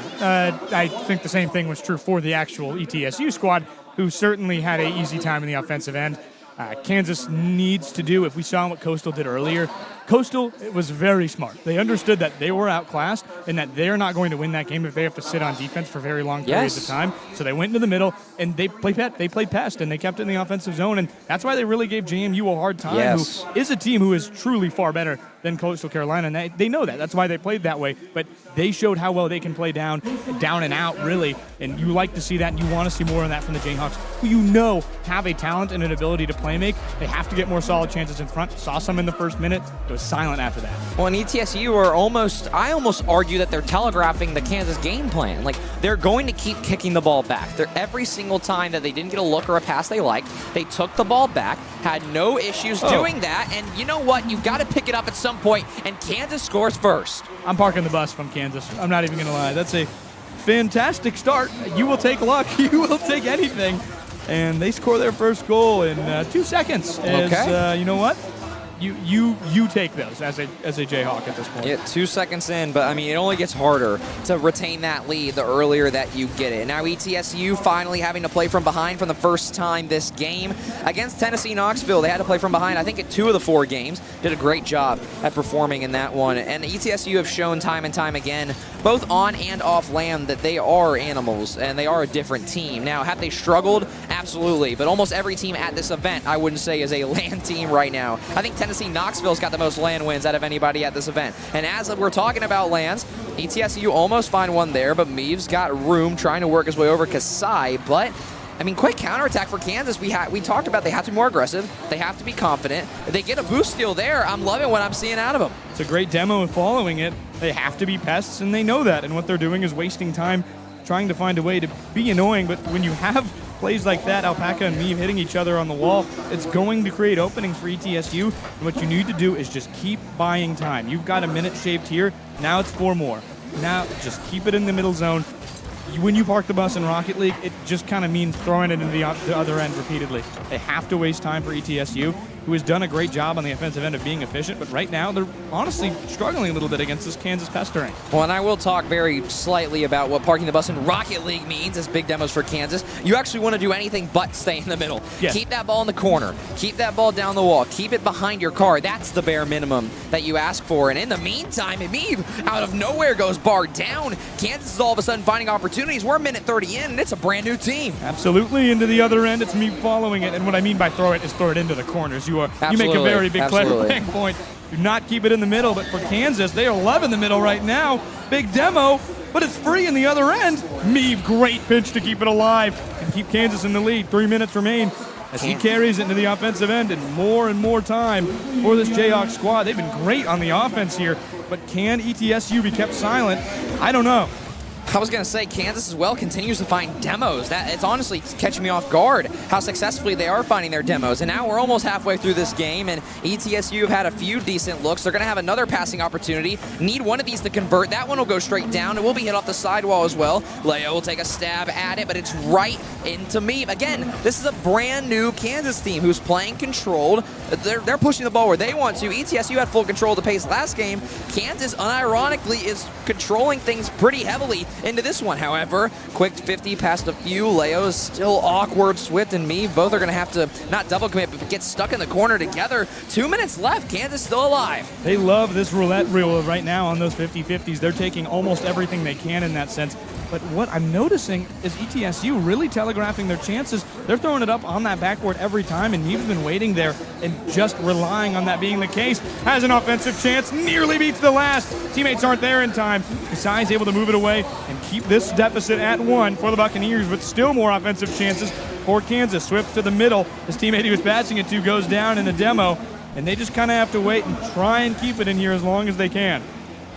Speaker 5: I think the same thing was true for the actual ETSU squad, who certainly had an easy time in the offensive end. Kansas needs to do, if we saw what Coastal did earlier, Coastal was very smart. They understood that they were outclassed and that they're not going to win that game if they have to sit on defense for very long periods of time. So they went into the middle and they played pest and they kept it in the offensive zone, and that's why they really gave JMU a hard time, who is a team who is truly far better than Coastal Carolina, and they know that. That's why they played that way. But they showed how well they can play down and out, really, and you like to see that, and you want to see more of that from the Jayhawks, who you know have a talent and an ability to play make. They have to get more solid chances in front. Saw some in the first minute. It was silent after that.
Speaker 1: Well, and ETSU are I almost argue that they're telegraphing the Kansas game plan. Like, they're going to keep kicking the ball back. Every single time that they didn't get a look or a pass they liked, they took the ball back, had no issues doing that, and you know what? You've got to pick it up at some point, and Kansas scores first.
Speaker 5: I'm parking the bus from Kansas. I'm not even going to lie. That's a fantastic start. You will take luck. You will take anything. And they score their first goal in 2 seconds. You know what? You take those as a Jayhawk at this point.
Speaker 1: Yeah, 2 seconds in, but I mean, it only gets harder to retain that lead the earlier that you get it. Now ETSU finally having to play from behind for the first time this game. Against Tennessee Knoxville, they had to play from behind, I think, at 2 of the 4 games. Did a great job at performing in that one. And ETSU have shown time and time again, both on and off land, that they are animals and they are a different team. Now, have they struggled? Absolutely. But almost every team at this event, I wouldn't say, is a land team right now. I think Tennessee Knoxville's got the most land wins out of anybody at this event. And as we're talking about lands, ETSU almost find one there, but Meaves got room trying to work his way over Kasai. But, I mean, quick counterattack for Kansas. We talked about they have to be more aggressive. They have to be confident. If they get a boost steal there, I'm loving what I'm seeing out of them.
Speaker 5: It's a great demo of following it. They have to be pests, and they know that. And what they're doing is wasting time trying to find a way to be annoying. But when you have plays like that, Alpaca and Meave hitting each other on the wall, it's going to create openings for ETSU. And what you need to do is just keep buying time. You've got a minute shaved here. Now it's 4 more. Now just keep it in the middle zone. When you park the bus in Rocket League, it just kind of means throwing it into the other end repeatedly. They have to waste time for ETSU, who has done a great job on the offensive end of being efficient, but right now they're honestly struggling a little bit against this Kansas pestering.
Speaker 1: Well, and I will talk very slightly about what parking the bus in Rocket League means as big demos for Kansas. You actually want to do anything but stay in the middle.
Speaker 5: Yes.
Speaker 1: Keep that ball in the corner. Keep that ball down the wall. Keep it behind your car. That's the bare minimum that you ask for. And in the meantime, Meave out of nowhere goes barred down. Kansas is all of a sudden finding opportunities. We're a minute 30 in, and it's a brand new team.
Speaker 5: Absolutely. Into the other end, it's Meave following it. And what I mean by throw it is throw it into the corners. You make a very big clever point. Do not keep it in the middle, but for Kansas, they are loving the middle right now. Big demo, but it's free in the other end. Meave, great pinch to keep it alive and keep Kansas in the lead. 3 minutes remain as he carries it into the offensive end, and more time for this Jayhawk squad. They've been great on the offense here, but can ETSU be kept silent? I don't know.
Speaker 1: I was going to say, Kansas as well continues to find demos. It's honestly catching me off guard how successfully they are finding their demos. And now we're almost halfway through this game, and ETSU have had a few decent looks. They're going to have another passing opportunity. Need one of these to convert. That one will go straight down. It will be hit off the sidewall as well. Leo will take a stab at it, but it's right into me. Again, this is a brand new Kansas team who's playing controlled. They're pushing the ball where they want to. ETSU had full control of the pace last game. Kansas, unironically, is controlling things pretty heavily into this one. However, quick 50 past a few. Leo's still awkward. Swift and me, both are going to have to not double commit, but get stuck in the corner together. 2 minutes left. Kansas still alive.
Speaker 5: They love this roulette wheel right now on those 50-50s. They're taking almost everything they can in that sense. But what I'm noticing is ETSU really telegraphing their chances. They're throwing it up on that backboard every time, and Meave's been waiting there and just relying on that being the case. Has an offensive chance, nearly beats the last. Teammates aren't there in time. Kasai's able to move it away and keep this deficit at 1 for the Buccaneers, with still more offensive chances for Kansas. Swift to the middle. His teammate he was passing it to goes down in the demo.
Speaker 12: and they just kind of have to wait and try and keep it in here as long as they can.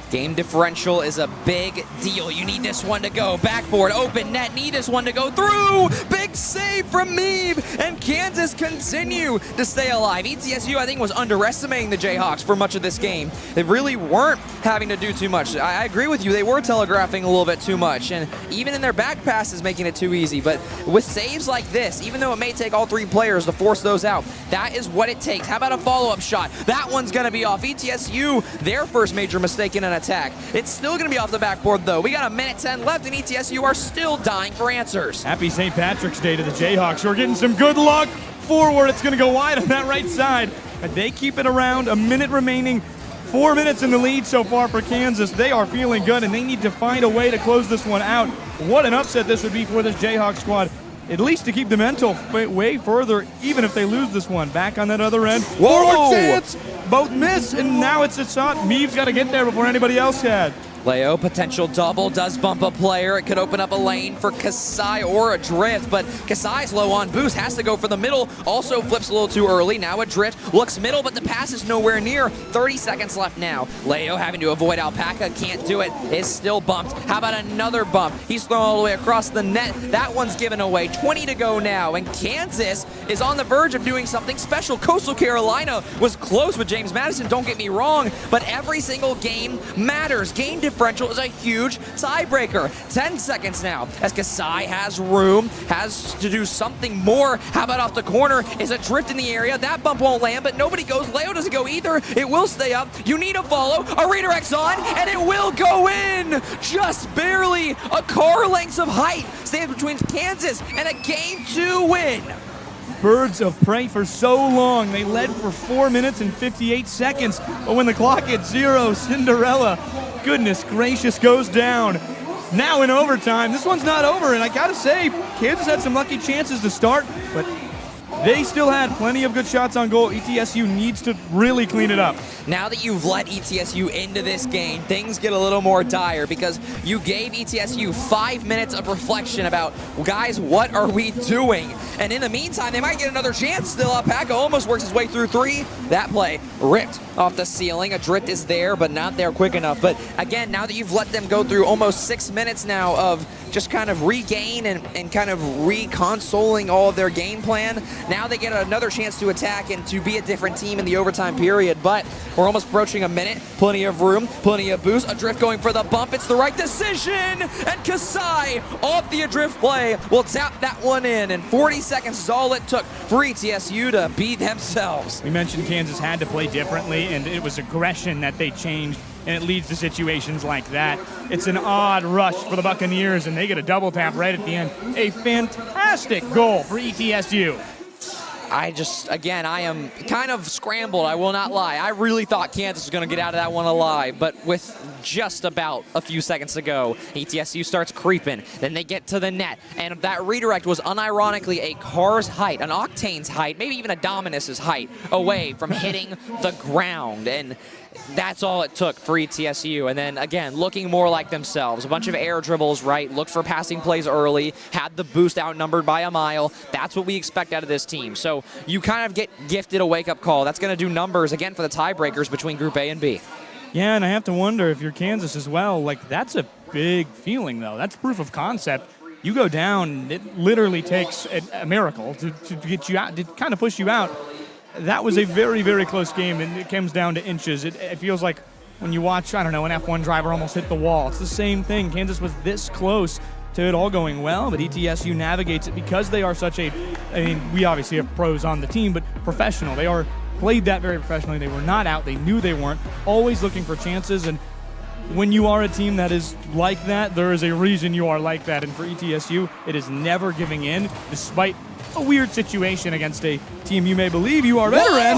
Speaker 1: Game differential is a big deal. You need this one to go. Backboard, open net, need this one to go through. Big save from Meeb, and Kansas continue to stay alive. ETSU, I think, was underestimating the Jayhawks for much of this game. They really weren't having to do too much. I agree with you. They were telegraphing a little bit too much, and even in their back passes, making it too easy. But with saves like this, even though it may take all three players to force those out, that is what it takes. How about a follow-up shot? That one's going to be off. ETSU, their first major mistake in an attack. It's still going to be off the backboard, though. We got a minute 10 left, and ETSU are still dying for answers.
Speaker 12: Happy St. Patrick's Day to the Jayhawks, who are getting some good luck. Forward, it's going to go wide on that right side. But they keep it around. A minute remaining. 4 minutes in the lead so far for Kansas. They are feeling good, and they need to find a way to close this one out. What an upset this would be for this Jayhawk squad. At least to keep the mental way further, even if they lose this one. Back on that other end. Forward chance! Both miss, and now it's a shot. Meeve's got to get there before anybody else had.
Speaker 1: Leo, potential double, does bump a player. It could open up a lane for Kasai or Adrift, but Kasai's low on boost, has to go for the middle. Also flips a little too early. Now Adrift looks middle, but the pass is nowhere near. 30 seconds left now. Leo having to avoid Alpaca, can't do it, is still bumped. How about another bump? He's thrown all the way across the net. That one's given away. 20 to go now, and Kansas is on the verge of doing something special. Coastal Carolina was close with James Madison, don't get me wrong, but every single game matters. Game differential is a huge tiebreaker. 10 seconds now as Kasai has room, has to do something more. How about off the corner? Is a drift in the area. That bump won't land, but nobody goes. Leo doesn't go either. It will stay up. You need a follow. A redirect's on, and it will go in. Just barely. A car length of height stands between Kansas and a Game 2 win.
Speaker 12: Birds of prey for so long. They led for 4 minutes and 58 seconds. But when the clock hits 0, Cinderella, goodness gracious, goes down. Now in overtime. This one's not over, and I gotta say, Kansas had some lucky chances to start, but they still had plenty of good shots on goal. ETSU needs to really clean it up.
Speaker 1: Now that you've let ETSU into this game, things get a little more dire because you gave ETSU 5 minutes of reflection about, guys, what are we doing? And in the meantime, they might get another chance still. Alpaca almost works his way through 3. That play ripped off the ceiling. Adrift is there, but not there quick enough. But again, now that you've let them go through almost 6 minutes now of just kind of regain and kind of reconsoling all of their game plan, now they get another chance to attack and to be a different team in the overtime period. But we're almost approaching a minute. Plenty of room, plenty of boost. Adrift going for the bump. It's the right decision. And Kasai off the Adrift play will tap that one in. And 40 seconds is all it took for ETSU to beat themselves.
Speaker 12: We mentioned Kansas had to play differently, and it was aggression that they changed, and it leads to situations like that. It's an odd rush for the Buccaneers, and they get a double tap right at the end. A fantastic goal for ETSU.
Speaker 1: I am kind of scrambled, I will not lie. I really thought Kansas was going to get out of that one alive, but with just about a few seconds to go, ETSU starts creeping. Then they get to the net, and that redirect was unironically a car's height, an Octane's height, maybe even a Dominus's height away from hitting the ground. And that's all it took for ETSU. And then, again, looking more like themselves. A bunch of air dribbles, right? Looked for passing plays early. Had the boost outnumbered by a mile. That's what we expect out of this team. So you kind of get gifted a wake-up call. That's going to do numbers, again, for the tiebreakers between Group A and B.
Speaker 12: Yeah, and I have to wonder if you're Kansas as well. Like, that's a big feeling, though. That's proof of concept. You go down, it literally takes a miracle to get you out, to kind of push you out. That was a very, very close game, and it comes down to inches. It feels like when you watch, I don't know, an F1 driver almost hit the wall. It's the same thing. Kansas was this close to it all going well, but ETSU navigates it because they are such a, I mean, we obviously have pros on the team, but professional. They are played that very professionally. They were not out. They knew they weren't. Always looking for chances, and when you are a team that is like that, there is a reason you are like that. And for ETSU, it is never giving in, despite a weird situation against a team you may believe you are better in.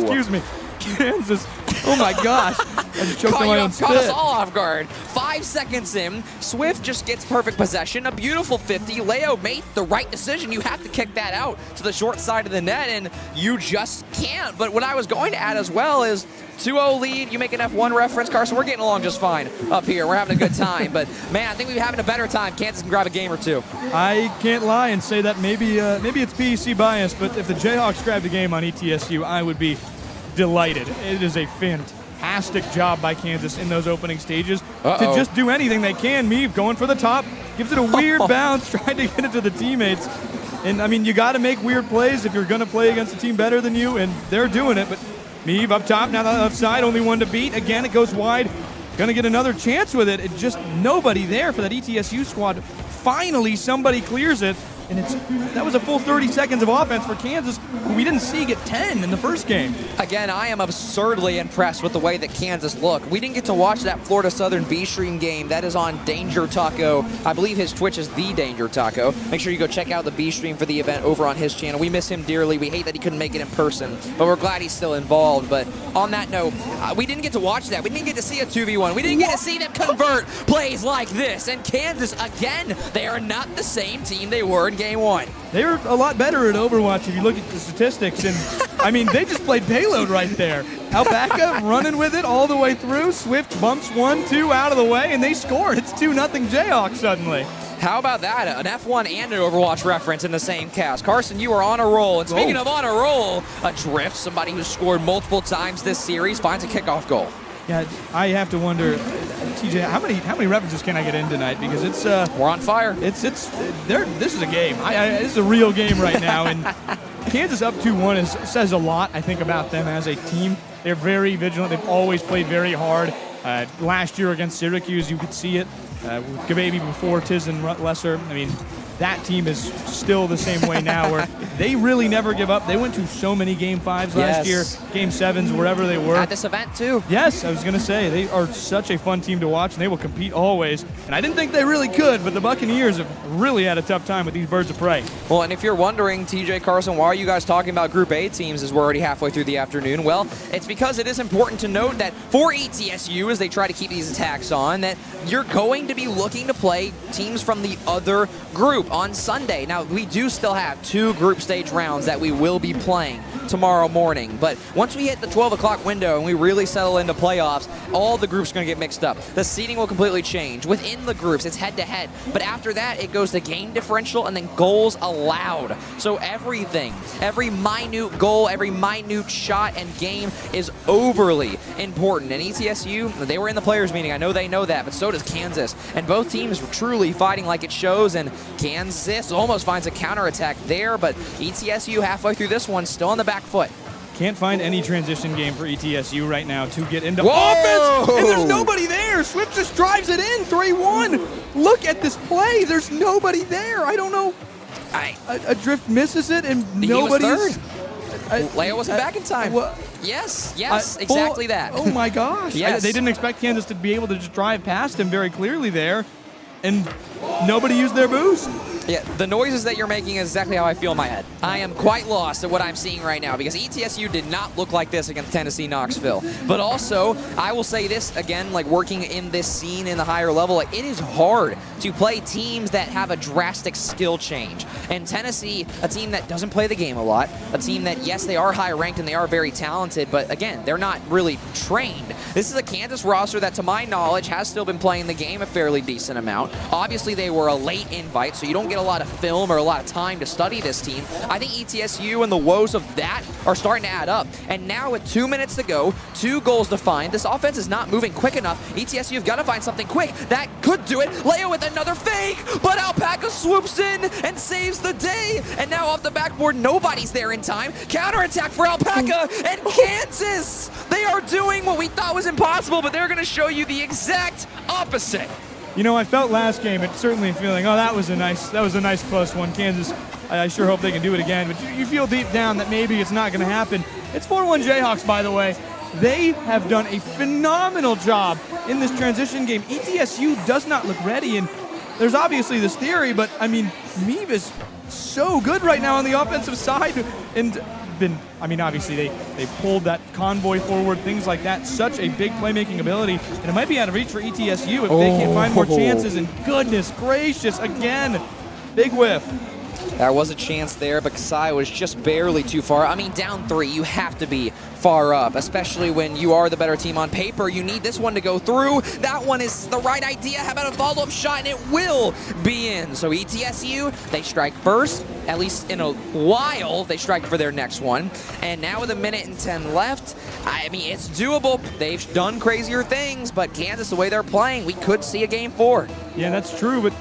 Speaker 12: Excuse me, Kansas. Oh my gosh. I just choked on my own
Speaker 1: Caught us
Speaker 12: spit.
Speaker 1: all off guard. 5 seconds in, Swift just gets perfect possession. A beautiful 50. Leo made the right decision. You have to kick that out to the short side of the net, and you just can't. But what I was going to add as well is 2-0 lead. You make an F1 reference, Carson. We're getting along just fine up here. We're having a good time. But, man, I think we're having a better time. Kansas can grab a game or two.
Speaker 12: I can't lie and say that maybe it's PEC bias, but if the Jayhawks grabbed a game on ETSU, I would be delighted. It is a fantastic job by Kansas in those opening stages to just do anything they can. Meave going for the top, gives it a weird bounce, trying to get it to the teammates. And, I mean, you got to make weird plays if you're going to play against a team better than you, and they're doing it. But Meave up top, now the left side, only one to beat. Again, it goes wide. Going to get another chance with it. It just nobody there for that ETSU squad. Finally, somebody clears it. And that was a full 30 seconds of offense for Kansas, who we didn't see get 10 in the first game.
Speaker 1: Again, I am absurdly impressed with the way that Kansas looked. We didn't get to watch that Florida Southern B-Stream game. That is on Danger Taco. I believe his Twitch is The Danger Taco. Make sure you go check out the B-Stream for the event over on his channel. We miss him dearly. We hate that he couldn't make it in person, but we're glad he's still involved. But on that note, we didn't get to watch that. We didn't get to see a 2v1. We didn't get to see them convert plays like this. And Kansas, again, they are not the same team they were in game one.
Speaker 12: They're a lot better at Overwatch if you look at the statistics. And, I mean, they just played payload right there. Alpaca running with it all the way through. Swift bumps 1-2 out of the way, and they scored. It's 2-0 Jayhawks suddenly.
Speaker 1: How about that? An F1 and an Overwatch reference in the same cast. Carson, you are on a roll. And speaking of on a roll, Adrift, somebody who's scored multiple times this series, finds a kickoff goal.
Speaker 12: Yeah, I have to wonder, TJ, how many references can I get in tonight? Because it's
Speaker 1: we're on fire.
Speaker 12: This is a game. This is a real game right now, and Kansas up 2-1 says a lot, I think, about them as a team. They're very vigilant. They've always played very hard. Last year against Syracuse, you could see it. Gababy before Tiz and Lesser. I mean, that team is still the same way now, where they really never give up. They went to so many Game 5s last year, Game 7s, wherever they were.
Speaker 1: At this event, too.
Speaker 12: Yes, I was going to say, they are such a fun team to watch, and they will compete always. And I didn't think they really could, but the Buccaneers have really had a tough time with these birds of prey.
Speaker 1: Well, and if you're wondering, TJ, Carson, why are you guys talking about Group A teams as we're already halfway through the afternoon? Well, it's because it is important to note that for ETSU, as they try to keep these attacks on, that you're going to be looking to play teams from the other group on Sunday. Now, we do still have 2 group stage rounds that we will be playing tomorrow morning, but once we hit the 12 o'clock window and we really settle into playoffs, all the groups are going to get mixed up. The seeding will completely change. Within the groups, it's head-to-head, but after that, it goes to game differential and then goals allowed. So everything, every minute goal, every minute shot and game is overly important. And ETSU, they were in the players' meeting. I know they know that, but so does Kansas. And both teams were truly fighting like it shows, and Kansas almost finds a counterattack there, but ETSU halfway through this one, still on the back foot.
Speaker 12: Can't find any transition game for ETSU right now to get into offense, and there's nobody there. Swift just drives it in, 3-1. Look at this play. There's nobody there. I don't know. Adrift misses it, and nobody's...
Speaker 1: Leo wasn't back in time. Yes, exactly that.
Speaker 12: Oh my gosh.
Speaker 1: Yes.
Speaker 12: They didn't expect Kansas to be able to just drive past him very clearly there, and nobody used their boost.
Speaker 1: Yeah, the noises that you're making is exactly how I feel in my head. I am quite lost at what I'm seeing right now because ETSU did not look like this against Tennessee Knoxville. But also, I will say this again, like working in this scene in the higher level, like it is hard to play teams that have a drastic skill change. And Tennessee, a team that doesn't play the game a lot, a team that, yes, they are high ranked and they are very talented, but again, they're not really trained. This is a Kansas roster that, to my knowledge, has still been playing the game a fairly decent amount. Obviously, they were a late invite, so you don't get a lot of film or a lot of time to study this team. I think ETSU and the woes of that are starting to add up. And now with 2 minutes to go, 2 goals to find, this offense is not moving quick enough. ETSU have got to find something quick. That could do it. Leo with another fake, but Alpaca swoops in and saves the day. And now off the backboard, nobody's there in time. Counterattack for Alpaca and Kansas. They are doing what we thought was impossible, but they're going to show you the exact opposite.
Speaker 12: You know, I felt last game, it's certainly feeling, oh, that was a nice close one. Kansas, I sure hope they can do it again. But you feel deep down that maybe it's not going to happen. It's 4-1 Jayhawks, by the way. They have done a phenomenal job in this transition game. ETSU does not look ready, and there's obviously this theory, but, I mean, Meave is so good right now on the offensive side, and
Speaker 5: been, I mean, obviously they pulled that convoy forward, things like that. Such a big playmaking ability, and it might be out of reach for ETSU if they can't find more chances. And goodness gracious, again, big whiff.
Speaker 1: There was a chance there, but Kasai was just barely too far. I mean, down 3, you have to be far up, especially when you are the better team on paper. You need this one to go through. That one is the right idea. How about a follow-up shot? And it will be in. So ETSU, they strike first. At least in a while, they strike for their next one. And now with 1:10 left, I mean, it's doable. They've done crazier things, but Kansas, the way they're playing, we could see a game 4.
Speaker 5: Yeah, that's true, but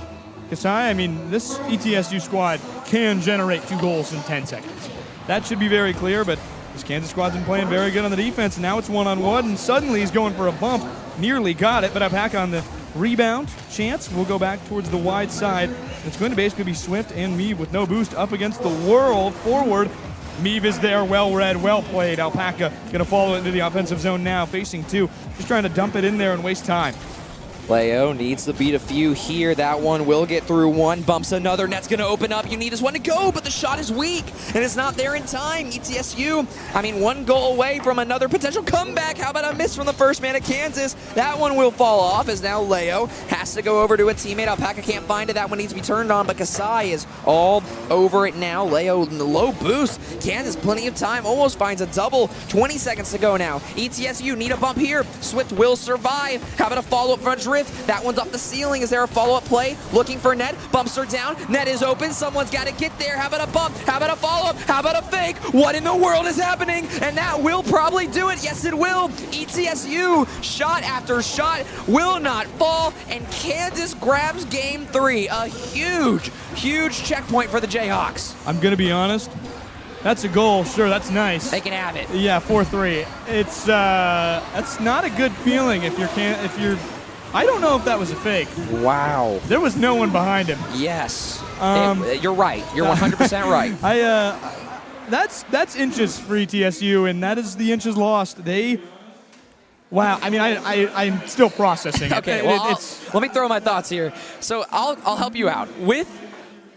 Speaker 5: Kasai, I mean, this ETSU squad can generate 2 goals in 10 seconds. That should be very clear, but this Kansas squad's been playing very good on the defense, and now it's one-on-one, and suddenly he's going for a bump. Nearly got it, but Alpaca on the rebound. Chance will go back towards the wide side. It's going to basically be Swift and Meave with no boost up against the world forward. Meave is there, well read, well played. Alpaca going to follow it into the offensive zone now, facing 2. Just trying to dump it in there and waste time.
Speaker 1: Leo needs to beat a few here. That one will get through one. Bumps another. Net's going to open up. You need this one to go, but the shot is weak, and it's not there in time. ETSU, I mean, 1 goal away from another potential comeback. How about a miss from the first man of Kansas? That one will fall off as now Leo has to go over to a teammate. Alpaca can't find it. That one needs to be turned on, but Kasai is all over it now. Leo in the low boost. Kansas, plenty of time. Almost finds a double. 20 seconds to go now. ETSU need a bump here. Swift will survive. How about a follow-up from Drift? That one's off the ceiling. Is there a follow-up play? Looking for Net. Bumps her down. Net is open. Someone's got to get there. How about a bump? How about a follow-up? How about a fake? What in the world is happening? And that will probably do it. Yes, it will. ETSU, shot after shot, will not fall. And Kansas grabs game 3. A huge, huge checkpoint for the Jayhawks.
Speaker 5: I'm going to be honest. That's a goal. Sure, that's nice.
Speaker 1: They can have it.
Speaker 5: Yeah, 4-3. It's that's not a good feeling if you're I don't know if that was a fake.
Speaker 1: Wow.
Speaker 5: There was no one behind him.
Speaker 1: Yes. You're right. You're 100% right.
Speaker 5: That's inches for ETSU, and that is the inches lost. Wow. I mean, I'm still processing.
Speaker 1: Okay. Well, let me throw my thoughts here. So I'll help you out with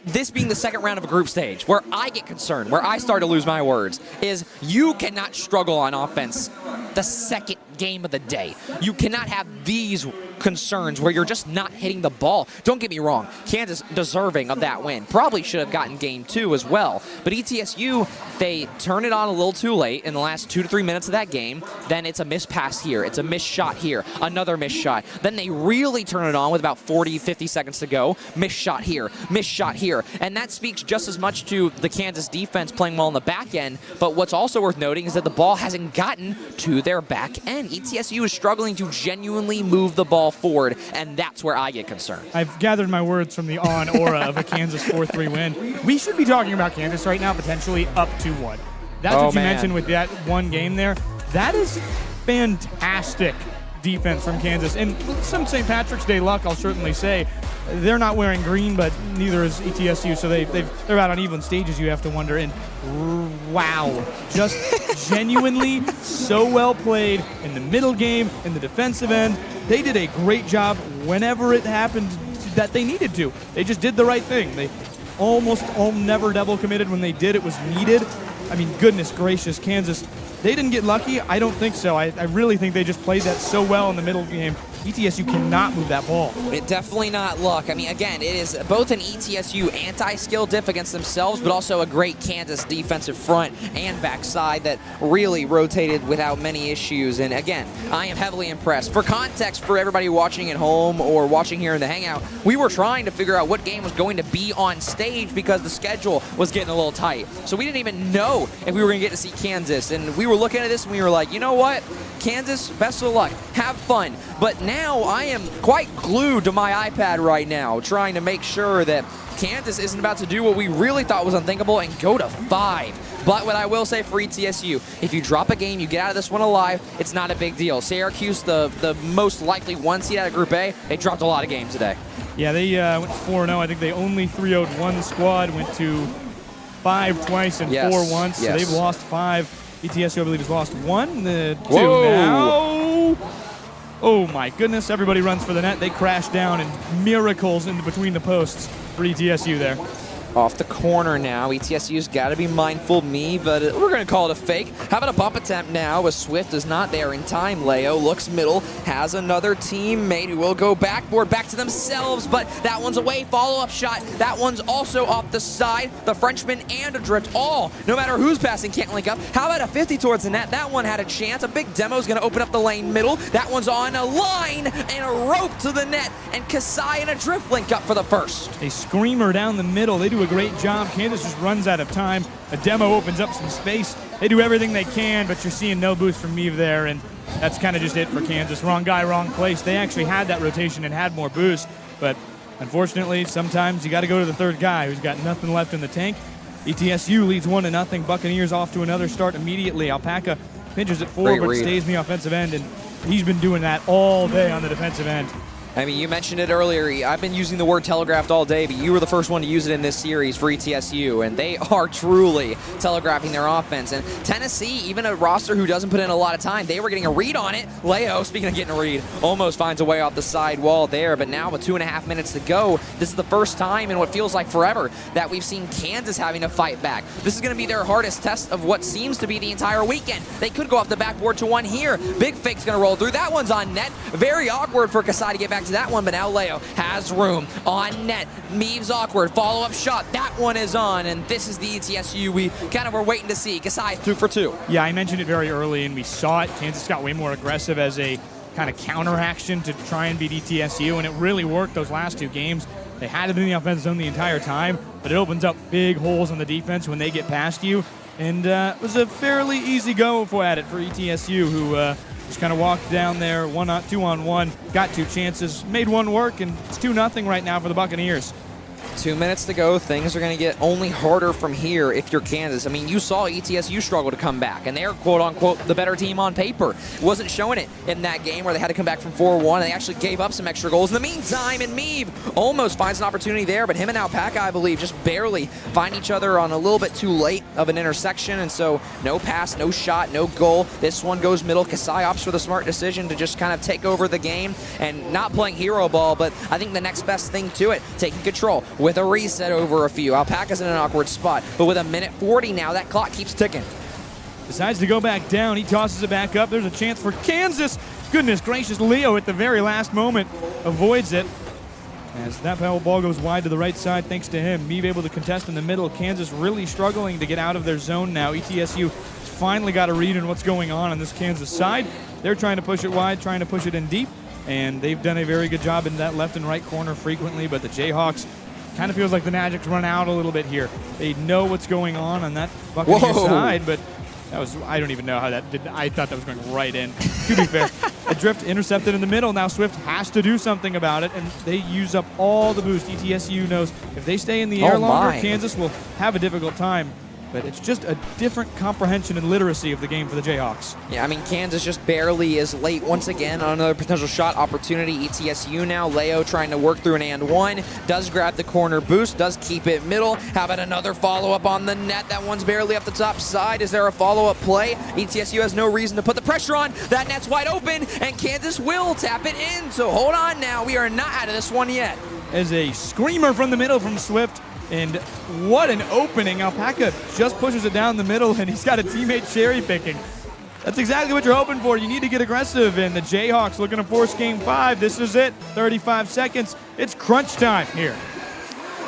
Speaker 1: this being the second round of a group stage. Where I get concerned, where I start to lose my words, is you cannot struggle on offense the second game of the day. You cannot have these concerns where you're just not hitting the ball. Don't get me wrong, Kansas deserving of that win. Probably should have gotten game 2 as well. But ETSU, they turn it on a little too late in the last 2 to 3 minutes of that game. Then it's a missed pass here. It's a missed shot here. Another missed shot. Then they really turn it on with about 40, 50 seconds to go. Missed shot here. Missed shot here. And that speaks just as much to the Kansas defense playing well on the back end. But what's also worth noting is that the ball hasn't gotten to their back end. ETSU is struggling to genuinely move the ball forward, and that's where I get concerned.
Speaker 5: I've gathered my words from the on aura of a Kansas 4-3 win. We should be talking about Kansas right now potentially up 2-1. That's what you mentioned with that one game there. That is fantastic defense from Kansas. And some St. Patrick's Day luck, I'll certainly say. They're not wearing green, but neither is ETSU, so they're out on even stages, you have to wonder. And wow, just genuinely so well played in the middle game, in the defensive end. They did a great job whenever it happened that they needed to. They just did the right thing. They almost never double committed when they did. It was needed. I mean, goodness gracious, Kansas. They didn't get lucky? I don't think so. I really think they just played that so well in the middle game. ETSU cannot move that ball.
Speaker 1: Definitely not luck. I mean, again, it is both an ETSU anti-skill diff against themselves, but also a great Kansas defensive front and backside that really rotated without many issues. And again, I am heavily impressed. For context, for everybody watching at home or watching here in the Hangout, we were trying to figure out what game was going to be on stage because the schedule was getting a little tight. So we didn't even know if we were going to get to see Kansas. And we were looking at this and we were like, you know what? Kansas, best of luck. Have fun. But now I am quite glued to my iPad right now, trying to make sure that Kansas isn't about to do what we really thought was unthinkable and go to 5. But what I will say for ETSU, if you drop a game, you get out of this one alive, it's not a big deal. Syracuse, the most likely 1 seed out of Group A, they dropped a lot of games today.
Speaker 5: Yeah, they went 4-0. I think they only 3-0'd one squad, went to 5 twice and 4 once. So they've lost 5. ETSU, I believe, has lost 1, 2 now. Oh my goodness, everybody runs for the net. They crash down and miracles in between the posts for ETSU there.
Speaker 1: Off the corner now. ETSU's got to be mindful. Meave, but we're going to call it a fake. How about a bump attempt now? But Swift is not there in time. Leo looks middle, has another teammate who will go backboard back to themselves, but that one's away. Follow-up shot. That one's also off the side. The Frenchman and Adrift all, no matter who's passing, can't link up. How about a 50 towards the net? That one had a chance. A big demo is going to open up the lane middle. That one's on a line and a rope to the net, and Kasai and Adrift link up for the first.
Speaker 5: A screamer down the middle. They do a great job. Kansas just runs out of time. A demo opens up some space. They do everything they can, but you're seeing no boost from Meave there, and that's kind of just it for Kansas. Wrong guy, wrong place. They actually had that rotation and had more boost, but unfortunately, sometimes you got to go to the third guy who's got nothing left in the tank. ETSU leads 1-0. Buccaneers off to another start immediately. Alpaca pinches it forward, but stays in the offensive end, and he's been doing that all day on the defensive end.
Speaker 1: I mean, you mentioned it earlier. I've been using the word telegraphed all day, but you were the first one to use it in this series for ETSU, and they are truly telegraphing their offense. And Tennessee, even a roster who doesn't put in a lot of time, they were getting a read on it. Leo, speaking of getting a read, almost finds a way off the side wall there, but now with 2.5 minutes to go, this is the first time in what feels like forever that we've seen Kansas having to fight back. This is going to be their hardest test of what seems to be the entire weekend. They could go off the backboard to one here. Big fake's going to roll through. That one's on net. Very awkward for Kasai to get back to that one, but now Leo has room on net. Meave's awkward. Follow-up shot. That one is on, and this is the ETSU we kind of were waiting to see. Kasai 2 for 2.
Speaker 5: Yeah, I mentioned it very early, and we saw it. Kansas got way more aggressive as a kind of counteraction to try and beat ETSU, and it really worked those last two games. They had to be in the offensive zone the entire time, but it opens up big holes on the defense when they get past you, and it was a fairly easy go at it for ETSU, who just kind of walked down there, 2-on-1, got 2 chances, made one work, and it's 2-0 right now for the Buccaneers.
Speaker 1: 2 minutes to go. Things are going to get only harder from here if you're Kansas. I mean, you saw ETSU struggle to come back, and they're quote-unquote the better team on paper. Wasn't showing it in that game where they had to come back from 4-1, and they actually gave up some extra goals. In the meantime, and Meave almost finds an opportunity there, but him and Alpaca, I believe, just barely find each other on a little bit too late of an intersection, and so no pass, no shot, no goal. This one goes middle. Kasai opts for the smart decision to just kind of take over the game and not playing hero ball, but I think the next best thing to it, taking control with a reset over a few. Alpaca's in an awkward spot, but with 1:40 now, that clock keeps ticking.
Speaker 5: Decides to go back down. He tosses it back up. There's a chance for Kansas. Goodness gracious, Leo at the very last moment avoids it. As that ball goes wide to the right side, thanks to him. Meave able to contest in the middle. Kansas really struggling to get out of their zone now. ETSU finally got a read on what's going on this Kansas side. They're trying to push it wide, trying to push it in deep, and they've done a very good job in that left and right corner frequently, but the Jayhawks kind of feels like the Magic's run out a little bit here. They know what's going on that Buccaneers side, but that was, I don't even know how that did. I thought that was going right in, to be fair. Adrift intercepted in the middle. Now Swift has to do something about it, and they use up all the boost. ETSU knows if they stay in the air longer, Kansas will have a difficult time. But it's just a different comprehension and literacy of the game for the Jayhawks.
Speaker 1: Yeah, I mean, Kansas just barely is late once again on another potential shot opportunity. ETSU now, Leo trying to work through an and one, does grab the corner boost, does keep it middle. How about another follow-up on the net? That one's barely up the top side. Is there a follow-up play? ETSU has no reason to put the pressure on. That net's wide open, and Kansas will tap it in. So hold on now. We are not out of this one yet.
Speaker 5: As a screamer from the middle from Swift. And what an opening. Alpaca just pushes it down the middle, and he's got a teammate cherry picking. That's exactly what you're hoping for. You need to get aggressive, and the Jayhawks looking to force game 5. This is it. 35 seconds. It's crunch time here.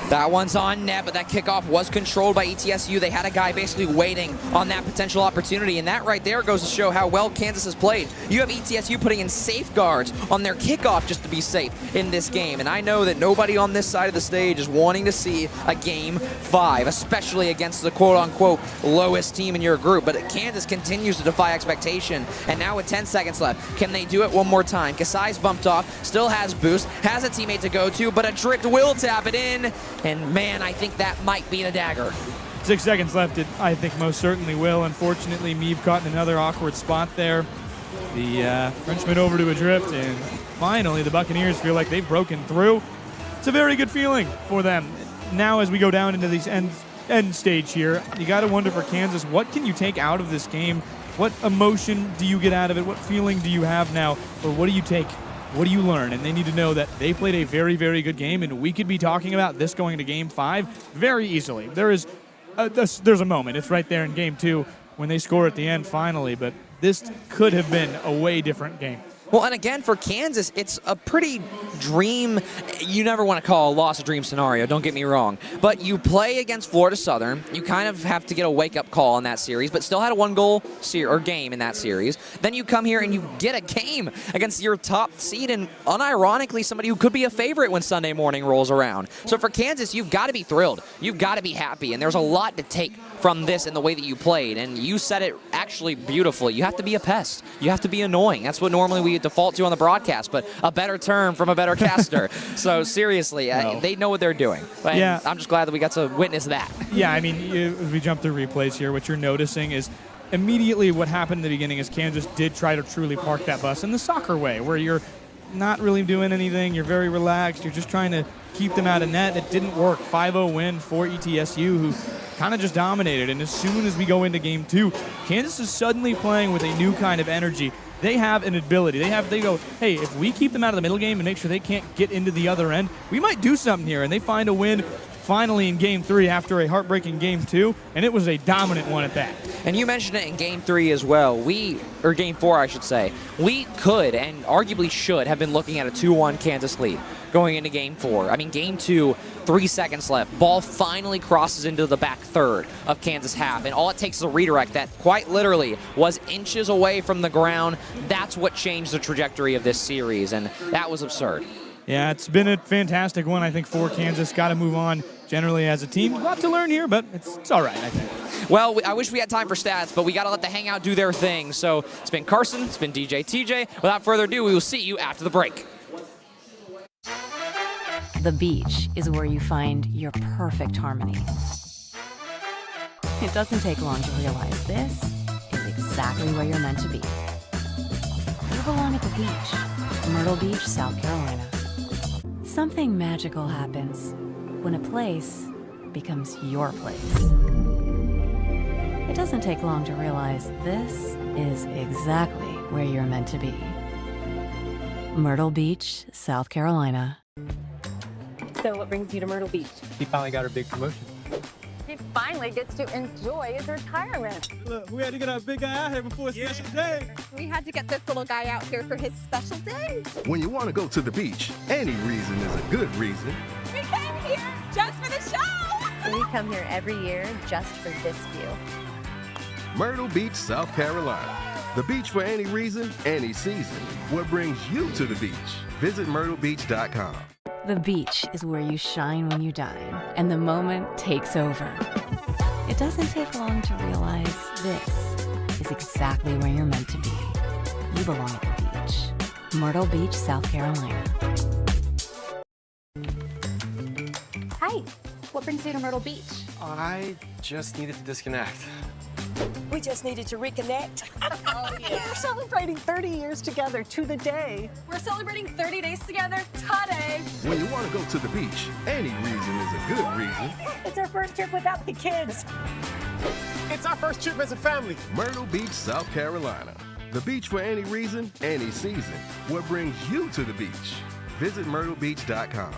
Speaker 1: That one's on net, but that kickoff was controlled by ETSU. They had a guy basically waiting on that potential opportunity, and that right there goes to show how well Kansas has played. You have ETSU putting in safeguards on their kickoff just to be safe in this game, and I know that nobody on this side of the stage is wanting to see a game 5, especially against the quote-unquote lowest team in your group, but Kansas continues to defy expectation, and now with 10 seconds left, can they do it one more time? Kasai's bumped off, still has boost, has a teammate to go to, but Adrift will tap it in. And man, I think that might be the dagger.
Speaker 5: 6 seconds left. It, I think, most certainly will. Unfortunately, Meave caught in another awkward spot there. The Frenchman over to Adrift, and finally the Buccaneers feel like they've broken through. It's a very good feeling for them. Now as we go down into these end stage here, you got to wonder for Kansas, what can you take out of this game? What emotion do you get out of it? What feeling do you have now? Or what do you take what do you learn? And they need to know that they played a very, very good game, and we could be talking about this going to Game 5 very easily. There's a moment. It's right there in Game 2 when they score at the end finally, but this could have been a way different game.
Speaker 1: Well, and again, for Kansas, it's a pretty dream. You never want to call a loss a dream scenario, don't get me wrong. But you play against Florida Southern. You kind of have to get a wake-up call in that series, but still had a one-goal game in that series. Then you come here and you get a game against your top seed and, unironically, somebody who could be a favorite when Sunday morning rolls around. So for Kansas, you've got to be thrilled. You've got to be happy, and there's a lot to take from this in the way that you played. And you said it actually beautifully. You have to be a pest. You have to be annoying. That's what normally we default to on the broadcast, but a better term from a better caster. So seriously, they know what they're doing. And
Speaker 5: Yeah.
Speaker 1: I'm just glad that we got to witness that.
Speaker 5: Yeah, I mean, as we jump through replays here, what you're noticing is immediately what happened in the beginning is Kansas did try to truly park that bus in the soccer way, where you're not really doing anything, you're very relaxed, you're just trying to keep them out of net. It didn't work. 5-0 win for ETSU, who kind of just dominated. And as soon as we go into Game 2, Kansas is suddenly playing with a new kind of energy. They have an ability. They go, hey, if we keep them out of the middle game and make sure they can't get into the other end, we might do something here. And they find a win finally in Game 3 after a heartbreaking Game 2, and it was a dominant one at that.
Speaker 1: And you mentioned it in Game 3 as well. Or Game 4, I should say. We could and arguably should have been looking at a 2-1 Kansas lead going into Game 4. I mean, Game 2, 3 seconds left. Ball finally crosses into the back third of Kansas half, and all it takes is a redirect that quite literally was inches away from the ground. That's what changed the trajectory of this series, and that was absurd.
Speaker 5: Yeah, it's been a fantastic one, I think, for Kansas. Got to move on generally as a team. A lot to learn here, but it's all right, I think.
Speaker 1: Well, I wish we had time for stats, but we got to let the Hangout do their thing. So it's been Carson, it's been DJ TJ. Without further ado, we will see you after the break.
Speaker 3: The beach is where you find your perfect harmony. It doesn't take long to realize this is exactly where you're meant to be. You belong at the beach, Myrtle Beach, South Carolina. Something magical happens when a place becomes your place. It doesn't take long to realize this is exactly where you're meant to be. Myrtle Beach, South Carolina.
Speaker 4: So what brings you to Myrtle Beach?
Speaker 13: He finally got her big promotion.
Speaker 4: He finally gets to enjoy his retirement.
Speaker 13: Look, we had to get our big guy out here before his special day.
Speaker 6: We had to get this little guy out here for his special day.
Speaker 7: When you want to go to the beach, any reason is a good reason.
Speaker 6: We came here just for the show.
Speaker 14: We come here every year just for this view.
Speaker 7: Myrtle Beach, South Carolina. The beach for any reason, any season. What brings you to the beach? Visit myrtlebeach.com.
Speaker 3: The beach is where you shine when you dine, and the moment takes over. It doesn't take long to realize this is exactly where you're meant to be. You belong at the beach. Myrtle Beach, South Carolina.
Speaker 14: Hi, what brings you to Myrtle Beach?
Speaker 8: I just needed to disconnect.
Speaker 9: We just needed to reconnect.
Speaker 6: Oh, yeah.
Speaker 9: We're celebrating 30 years together to the day.
Speaker 6: We're celebrating 30 days together today.
Speaker 7: When you want to go to the beach, any reason is a good reason.
Speaker 9: It's our first trip without the kids.
Speaker 8: It's our first trip as a family.
Speaker 7: Myrtle Beach, South Carolina. The beach for any reason, any season. What brings you to the beach? Visit myrtlebeach.com.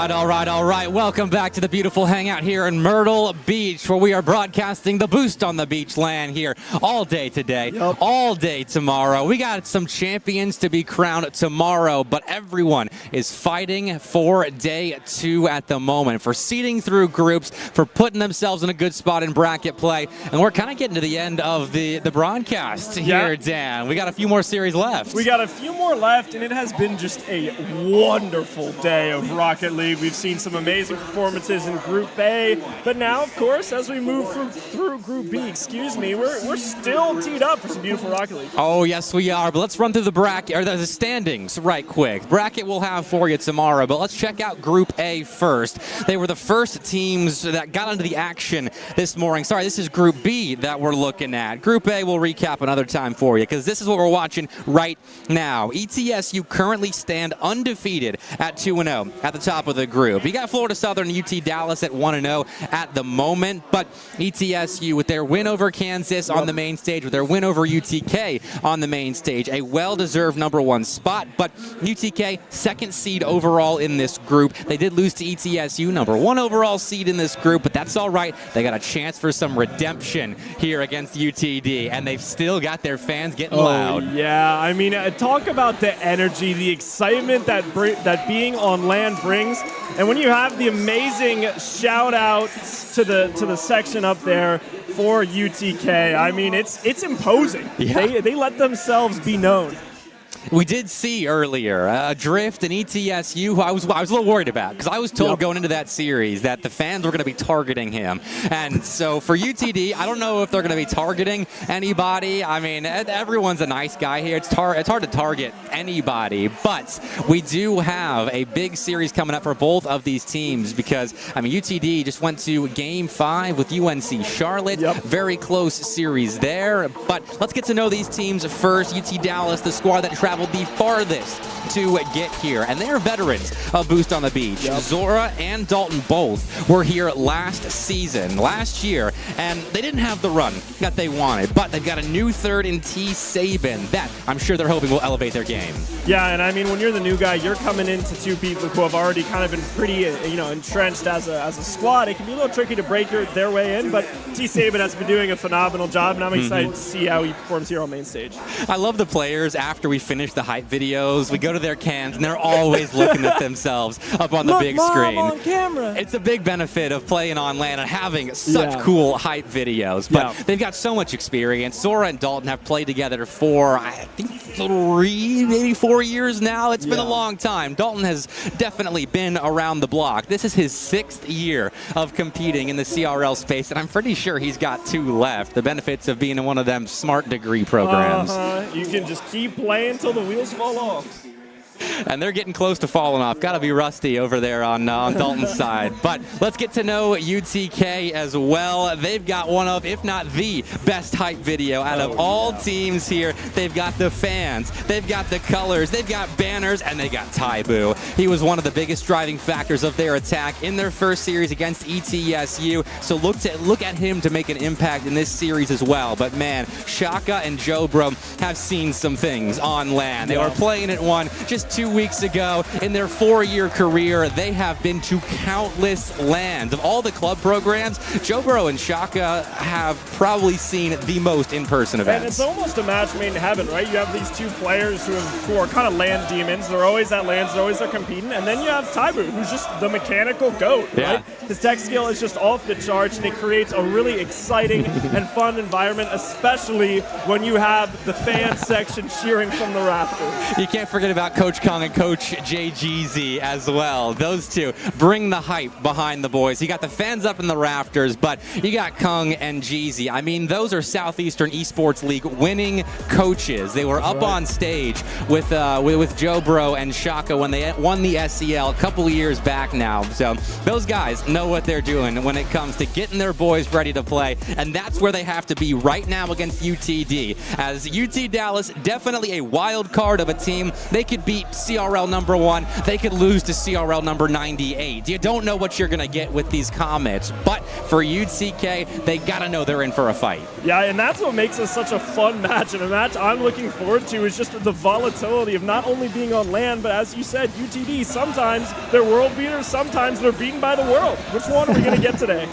Speaker 10: right. Welcome back to the beautiful hangout here in Myrtle Beach, where we are broadcasting the Boost on the Beach land here all day today, all day tomorrow. We got some champions to be crowned tomorrow, but everyone is fighting for day 2 at the moment, for seeding through groups, for putting themselves in a good spot in bracket play. And we're kind of getting to the end of the broadcast here, Dan. We got a few more series left.
Speaker 11: We got a few more left, and it has been just a wonderful day of Rocket League. We've seen some amazing performances in Group A, but now, of course, as we move through Group B, we're still teed up for some beautiful Rocket League.
Speaker 10: Oh, yes, we are. But let's run through the bracket or the standings right quick. Bracket we'll have for you tomorrow, but let's check out Group A first. They were the first teams that got into the action this morning. Sorry, this is Group B that we're looking at. Group A we'll recap another time for you, because this is what we're watching right now. ETSU currently stand undefeated at 2-0 at the top of the group. You got Florida Southern and UT Dallas at 1-0 at the moment, but ETSU with their win over Kansas on the main stage, with their win over UTK on the main stage, a well-deserved #1 spot, but UTK second seed overall in this group. They did lose to ETSU, #1 overall seed in this group, but that's all right. They got a chance for some redemption here against UTD, and they've still got their fans getting loud.
Speaker 11: Yeah, I mean, talk about the energy, the excitement that being on land brings. And when you have the amazing shout-outs to the section up there for UTK, I mean, it's imposing.
Speaker 10: Yeah.
Speaker 11: They let themselves be known.
Speaker 10: We did see earlier Drift and ETSU, who I was a little worried about, because I was told going into that series that the fans were going to be targeting him. And so for UTD, I don't know if they're going to be targeting anybody. I mean, everyone's a nice guy here. It's hard to target anybody, but we do have a big series coming up for both of these teams, because, I mean, UTD just went to Game 5 with UNC Charlotte. Very close series there. But let's get to know these teams first. UT Dallas, the squad that traveled the farthest to get here, and they're veterans of Boost on the Beach. Zora and Dalton both were here last year, and they didn't have the run that they wanted, but they've got a new third in T. Sabin that I'm sure they're hoping will elevate their game.
Speaker 11: Yeah, and I mean, when you're the new guy, you're coming into two people who have already kind of been pretty, entrenched as a squad. It can be a little tricky to break their way in, but T. Sabin has been doing a phenomenal job, and I'm excited to see how he performs here on main stage.
Speaker 10: I love the players after we finish the hype videos. We go to their cans, and they're always looking at themselves up on the big screen.
Speaker 11: Mom, on camera.
Speaker 10: It's a big benefit of playing on land and having such cool hype videos. But they've got so much experience. Zora and Dalton have played together for, I think, 3, maybe 4 years now. It's been a long time. Dalton has definitely been around the block. This is his 6th year of competing in the CRL space, and I'm pretty sure he's got 2 left. The benefits of being in one of them smart degree programs.
Speaker 11: You can just keep playing until the wheels fall off.
Speaker 10: And they're getting close to falling off. Got to be rusty over there on Dalton's side. But let's get to know UTK as well. They've got one of, if not the best hype video out of all teams here. They've got the fans, they've got the colors, they've got banners, and they got Taibu. He was one of the biggest driving factors of their attack in their first series against ETSU. So look at him to make an impact in this series as well. But man, Shaka and Jobro have seen some things on land. They were playing at one just 2 weeks ago. In their 4-year career, they have been to countless lands. Of all the club programs, Jobro and Shaka have probably seen the most in-person events.
Speaker 11: And it's almost a match made in heaven, right? You have these 2 players who are kind of land demons. They're always at lands, they're always competing. And then you have Taibu, who's just the mechanical GOAT, right? His tech skill is just off the charts, and it creates a really exciting and fun environment, especially when you have the fan section cheering from the rafters.
Speaker 10: You can't forget about Coach Kong and Coach JGZ as well. Those 2 bring the hype behind the boys. You got the fans up in the rafters, but you got Kong and Jeezy. I mean, those are Southeastern Esports League winning coaches. They were up on stage with Jobro and Shaka when they won the SEL a couple of years back now. So those guys know what they're doing when it comes to getting their boys ready to play, and that's where they have to be right now against UTD. As UT Dallas, definitely a wild card of a team. They could beat CRL number 1. They could lose to CRL number 98. You don't know what you're going to get with these Comets, but for UTK, they got to know they're in for a fight.
Speaker 11: Yeah, and that's what makes this such a fun match, and a match I'm looking forward to is just the volatility of not only being on land, but as you said, UTD, sometimes they're world beaters, sometimes they're beaten by the world. Which one are we going to get today?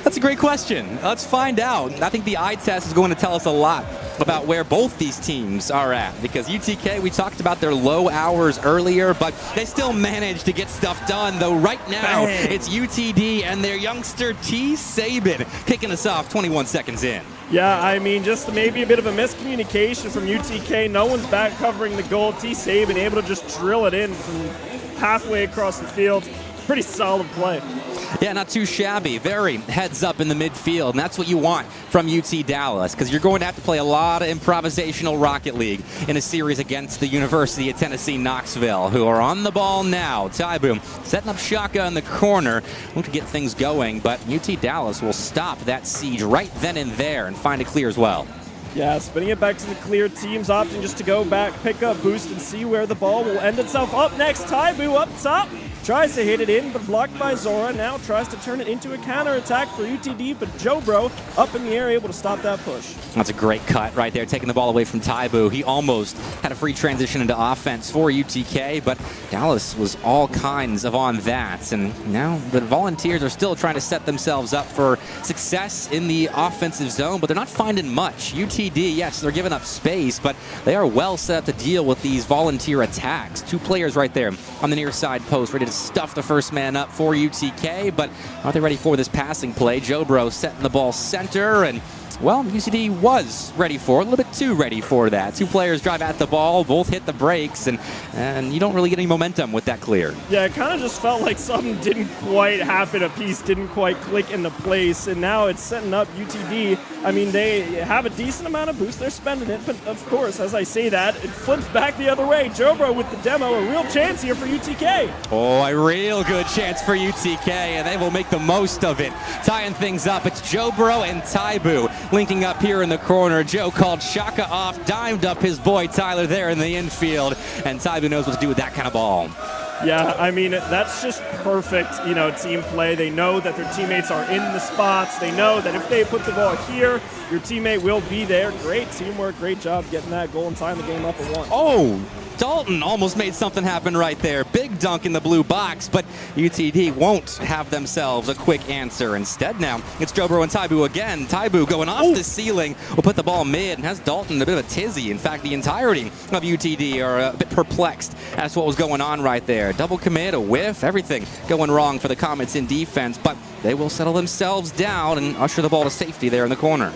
Speaker 10: That's a great question. Let's find out. I think the eye test is going to tell us a lot about where both these teams are at, because UTK, we talked about their low hours earlier, but they still managed to get stuff done, though right now it's UTD and their youngster T. Sabin kicking us off 21 seconds in.
Speaker 11: Yeah, I mean, just maybe a bit of a miscommunication from UTK. No one's back covering the goal. T. Sabin able to just drill it in from halfway across the field. Pretty solid play.
Speaker 10: Yeah, not too shabby. Very heads up in the midfield, and that's what you want from UT Dallas, because you're going to have to play a lot of improvisational Rocket League in a series against the University of Tennessee Knoxville, who are on the ball now. Taibu setting up Shaka in the corner. Want to get things going, but UT Dallas will stop that siege right then and there and find a clear as well.
Speaker 11: Yeah, spinning it back to the clear. Teams opting just to go back, pick up boost, and see where the ball will end itself. Up next, Taibu up top. Tries to hit it in, but blocked by Zora. Now tries to turn it into a counterattack for UTD, but Jobro up in the air, able to stop that push.
Speaker 10: That's a great cut right there, taking the ball away from Taibu. He almost had a free transition into offense for UTK, but Dallas was all kinds of on that. And now the Volunteers are still trying to set themselves up for success in the offensive zone, but they're not finding much. UTD, yes, they're giving up space, but they are well set up to deal with these Volunteer attacks. 2 players right there on the near side post, ready to stuff the first man up for UTK, but are they ready for this passing play? Jobro setting the ball center, and well, UCD was ready for it, a little bit too ready for that. 2 players drive at the ball, both hit the brakes, and you don't really get any momentum with that clear.
Speaker 11: Yeah, it kind of just felt like something didn't quite happen. A piece didn't quite click into place, and now it's setting up UTD. I mean, they have a decent amount of boost. They're spending it, but of course, as I say that, it flips back the other way. Jobro with the demo, a real chance here for UTK.
Speaker 10: Oh, a real good chance for UTK, and they will make the most of it. Tying things up, it's Jobro and Taibu linking up here in the corner. Joe called Shaka off, dimed up his boy Tyler there in the infield, and Taibu knows what to do with that kind of ball.
Speaker 11: Yeah, I mean, that's just perfect, team play. They know that their teammates are in the spots. They know that if they put the ball here, your teammate will be there. Great teamwork, great job getting that goal and tying the game up at 1.
Speaker 10: Oh, Dalton almost made something happen right there. Big dunk in the blue box, but UTD won't have themselves a quick answer. Instead now, it's Jobro and Taibu again. Taibu going off the ceiling will put the ball mid and has Dalton a bit of a tizzy. In fact, the entirety of UTD are a bit perplexed as to what was going on right there. Double commit, a whiff, everything going wrong for the Comets in defense, but they will settle themselves down and usher the ball to safety there in the corner.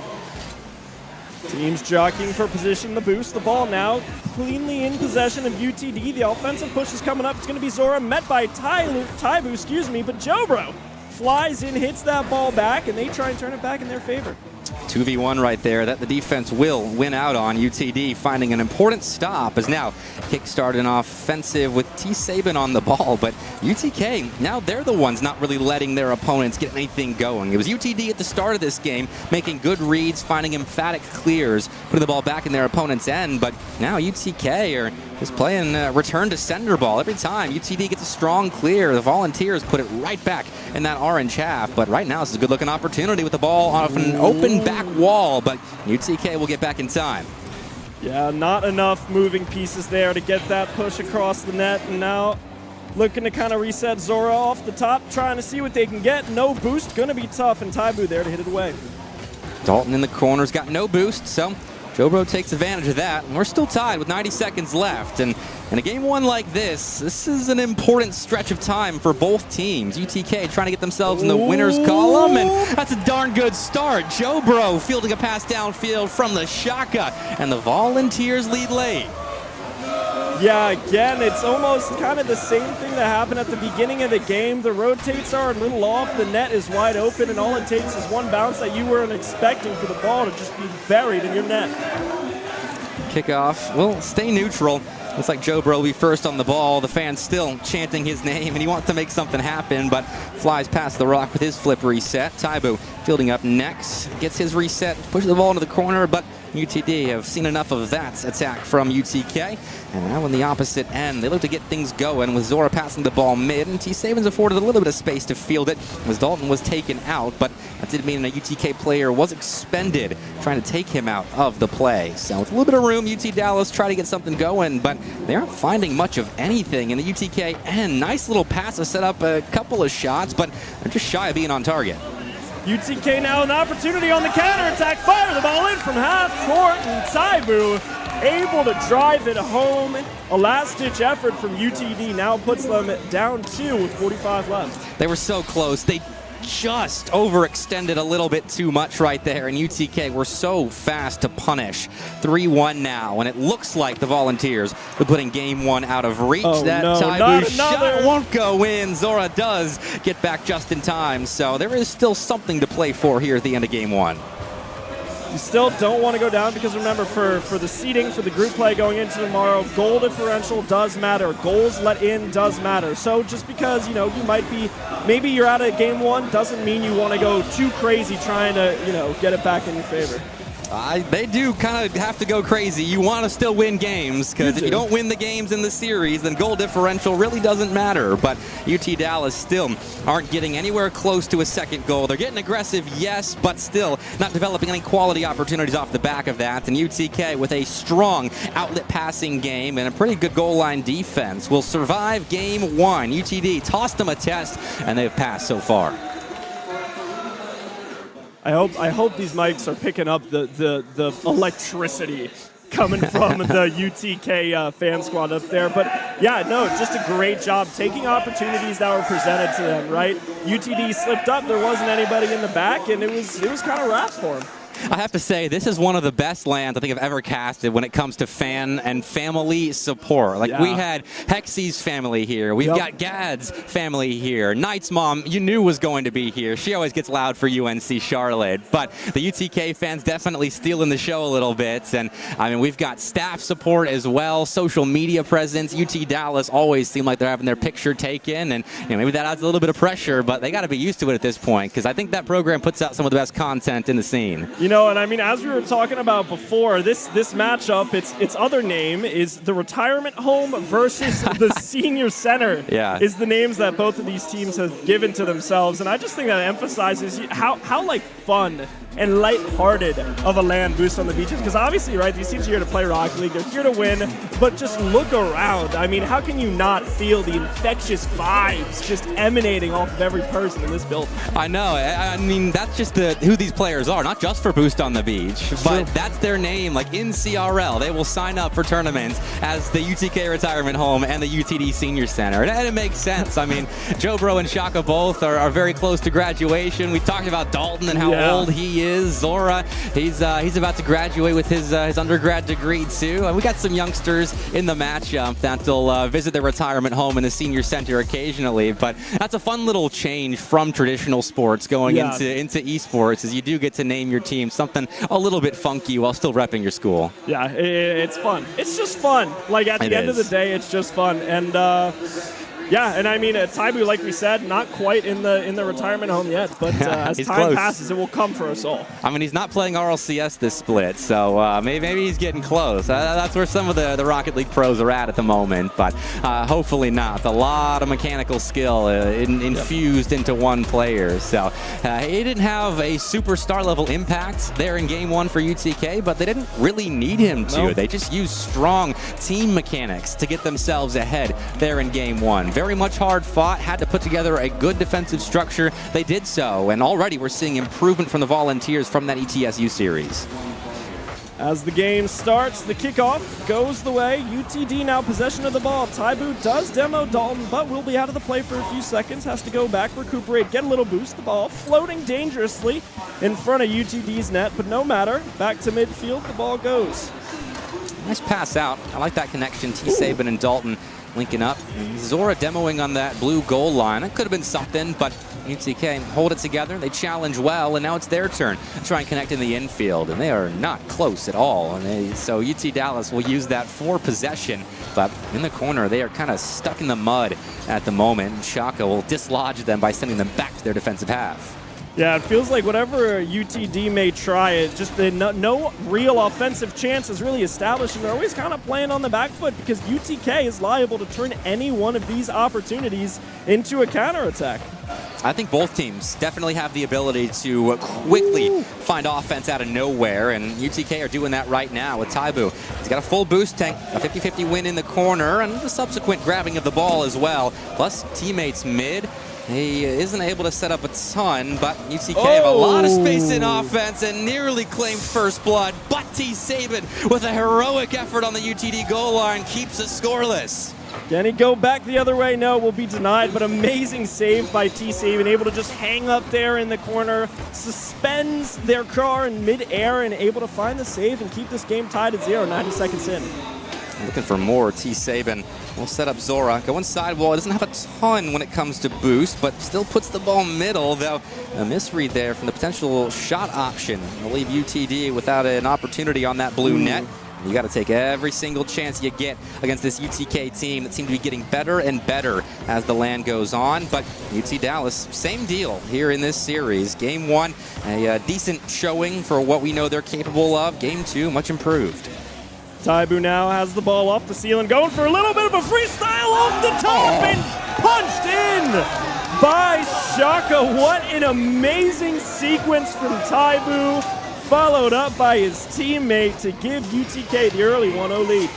Speaker 11: Teams jockeying for position, the boost, the ball now cleanly in possession of UTD. The offensive push is coming up. It's going to be Zora met by Taibu, but Jobro flies in, hits that ball back, and they try and turn it back in their favor.
Speaker 10: 2v1 right there that the defense will win out on. UTD finding an important stop as now kick-started an offensive with T. Sabin on the ball, but UTK, now they're the ones not really letting their opponents get anything going. It was UTD at the start of this game making good reads, finding emphatic clears, putting the ball back in their opponent's end, but now UTK are just playing return to sender ball. Every time UTD gets a strong clear, the Volunteers put it right back in that orange half, but right now this is a good-looking opportunity with the ball off an open back wall, but UTK will get back in time.
Speaker 11: Yeah, not enough moving pieces there to get that push across the net, and now looking to kind of reset Zora off the top, trying to see what they can get. No boost, gonna be tough, and Taibu there to hit it away.
Speaker 10: Dalton in the corner's got no boost, so Jobro takes advantage of that, and we're still tied with 90 seconds left. And in a game 1 like this is an important stretch of time for both teams. UTK trying to get themselves in the winner's column, and that's a darn good start. Jobro fielding a pass downfield from the Shaka, and the Volunteers lead late.
Speaker 11: Yeah, again, it's almost kind of the same thing that happened at the beginning of the game. The rotates are a little off, the net is wide open, and all it takes is one bounce that you weren't expecting for the ball to just be buried in your net.
Speaker 10: Kickoff will stay neutral. Looks like Jobro will be first on the ball. The fans still chanting his name, and he wants to make something happen, but flies past the rock with his flip reset. Taibu fielding up next, gets his reset, pushes the ball into the corner, but UTD have seen enough of that attack from UTK. And now in the opposite end, they look to get things going with Zora passing the ball mid, and T-Sabins afforded a little bit of space to field it as Dalton was taken out, but that did mean a UTK player was expended trying to take him out of the play. So with a little bit of room, UT Dallas try to get something going, but they aren't finding much of anything in the UTK end. Nice little pass to set up a couple of shots, but they're just shy of being on target.
Speaker 11: UTK now an opportunity on the counterattack. Fire the ball in from half court, and Taibu able to drive it home. A last-ditch effort from UTD now puts them down 2 with 45 left.
Speaker 10: They were so close. They just overextended a little bit too much right there, and UTK were so fast to punish. 3-1 now, and it looks like the Volunteers are putting game 1 out of reach. That Taibu shot won't go in. Zora does get back just in time, so there is still something to play for here at the end of game 1.
Speaker 11: You still don't want to go down because remember, for the seeding, for the group play going into tomorrow, goal differential does matter. Goals let in does matter. So just because, you might be, maybe you're out of game 1 doesn't mean you want to go too crazy trying to, get it back in your favor.
Speaker 10: They do kind of have to go crazy. You want to still win games, because if you don't win the games in the series, then goal differential really doesn't matter. But UT Dallas still aren't getting anywhere close to a second goal. They're getting aggressive, yes, but still not developing any quality opportunities off the back of that. And UTK, with a strong outlet passing game and a pretty good goal line defense, will survive game 1. UTD tossed them a test, and they've passed so far.
Speaker 11: I hope these mics are picking up the electricity coming from the UTK fan squad up there. But yeah, no, just a great job taking opportunities that were presented to them, right? UTD slipped up, there wasn't anybody in the back, and it was kind of rough for them.
Speaker 10: I have to say, this is one of the best lands I think I've ever casted when it comes to fan and family support. Like, we had Hexy's family here. We've got Gad's family here. Knight's mom, you knew was going to be here. She always gets loud for UNC Charlotte. But the UTK fans definitely stealing the show a little bit. And, I mean, we've got staff support as well, social media presence. UT Dallas always seem like they're having their picture taken. And maybe that adds a little bit of pressure, but they got to be used to it at this point, because I think that program puts out some of the best content in the scene.
Speaker 11: And I mean, as we were talking about before, this matchup, its other name is the Retirement Home versus the Senior Center. Is the names that both of these teams have given to themselves, and I just think that emphasizes how like fun and lighthearted of a land Boost on the Beaches, because obviously, right, these teams are here to play Rocket League, they're here to win, but just look around. I mean, how can you not feel the infectious vibes just emanating off of every person in this building?
Speaker 10: I know. I mean, that's just who these players are, not just for Boost on the Beach, but that's their name. Like, in CRL, they will sign up for tournaments as the UTK Retirement Home and the UTD Senior Center, and it makes sense. I mean, Joe Bro and Shaka both are very close to graduation. We talked about Dalton and how old he is. Zora, he's about to graduate with his undergrad degree too. And we got some youngsters in the matchup that'll visit their retirement home in the Senior Center occasionally. But that's a fun little change from traditional sports going into esports, as you do get to name your team something a little bit funky while still repping your school.
Speaker 11: Yeah, it's fun. It's just fun. Like, at the end of the day, it's just fun. And yeah, and I mean, Taibu, like we said, not quite in the retirement home yet, but as time passes, it will come for us all.
Speaker 10: I mean, he's not playing RLCS this split, so maybe he's getting close. That's where some of the Rocket League pros are at the moment, but hopefully not. A lot of mechanical skill infused into one player, so he didn't have a superstar level impact there in game 1 for UTK, but they didn't really need him to. Nope. They just used strong team mechanics to get themselves ahead there in game 1. Very much hard fought, had to put together a good defensive structure. They did so, and already we're seeing improvement from the Volunteers from that ETSU series.
Speaker 11: As the game starts, the kickoff goes the way. UTD now possession of the ball. Taibu does demo Dalton, but will be out of the play for a few seconds. Has to go back, recuperate, get a little boost. The ball floating dangerously in front of UTD's net, but no matter. Back to midfield, the ball goes.
Speaker 10: Nice pass out. I like that connection. T-Sabin and Dalton linking up. Zora demoing on that blue goal line. It could have been something, but UTK hold it together. They challenge well, and now it's their turn to try and connect in the infield, and they are not close at all. And so UT Dallas will use that for possession, but in the corner, they are kind of stuck in the mud at the moment. Shaka will dislodge them by sending them back to their defensive half.
Speaker 11: Yeah, it feels like whatever UTD may try, it just no real offensive chance is really established, and they're always kind of playing on the back foot because UTK is liable to turn any one of these opportunities into a counterattack.
Speaker 10: I think both teams definitely have the ability to quickly find offense out of nowhere, and UTK are doing that right now with Taibu. He's got a full boost tank, a 50-50 win in the corner, and the subsequent grabbing of the ball as well. Plus, teammates mid. He isn't able to set up a ton, but UTK have a lot of space in offense and nearly claimed first blood. But T-Saban, with a heroic effort on the UTD goal line, keeps it scoreless.
Speaker 11: Can he go back the other way? No, will be denied, but amazing save by T-Saban, able to just hang up there in the corner, suspends their car in mid-air and able to find the save and keep this game tied at 0, 90 seconds in.
Speaker 10: Looking for more. T-Saban will set up Zora. Going sidewall. Doesn't have a ton when it comes to boost, but still puts the ball middle, though a misread there from the potential shot option. I'll leave UTD without an opportunity on that blue net. You got to take every single chance you get against this UTK team that seem to be getting better and better as the LAN goes on. But UT Dallas, same deal here in this series. Game 1, a decent showing for what we know they're capable of. Game 2, much improved.
Speaker 11: Taibu now has the ball off the ceiling, going for a little bit of a freestyle off the top and punched in by Shaka. What an amazing sequence from Taibu, followed up by his teammate to give UTK the early 1-0 lead.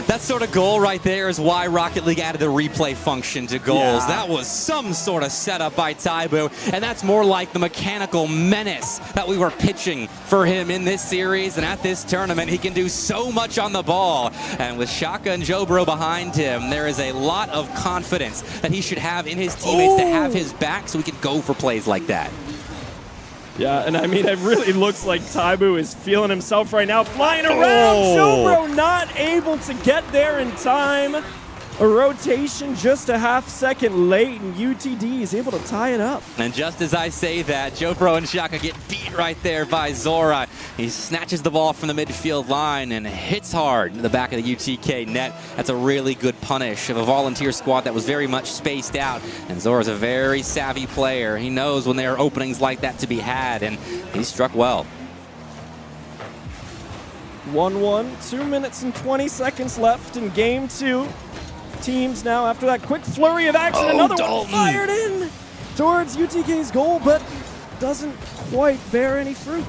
Speaker 10: That sort of goal right there is why Rocket League added the replay function to goals. That was some sort of setup by Taibu, and that's more like the mechanical menace that we were pitching for him in this series and at this tournament. He can do so much on the ball, and with Shaka and Jobro behind him, there is a lot of confidence that he should have in his teammates to have his back so he can go for plays like that.
Speaker 11: Yeah, and I mean, it really looks like Taibu is feeling himself right now, flying around. Jobro not able to get there in time. A rotation just a half-second late, and UTD is able to tie it up.
Speaker 10: And just as I say that, Jobro and Shaka get beat right there by Zora. He snatches the ball from the midfield line and hits hard in the back of the UTK net. That's a really good punish of a volunteer squad that was very much spaced out. And Zora's a very savvy player. He knows when there are openings like that to be had, and he struck well.
Speaker 11: 1-1, 2 minutes and 20 seconds left in game 2. Teams now, after that quick flurry of action, another one fired in towards UTK's goal, but doesn't quite bear any fruit.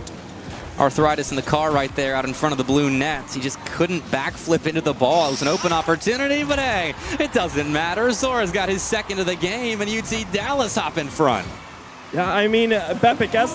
Speaker 10: Arthritis in the car right there out in front of the blue nets. He just couldn't backflip into the ball. It was an open opportunity, but hey, it doesn't matter. Zora's got his second of the game, and UT Dallas hop in front.
Speaker 11: Yeah, I mean, Bepik, as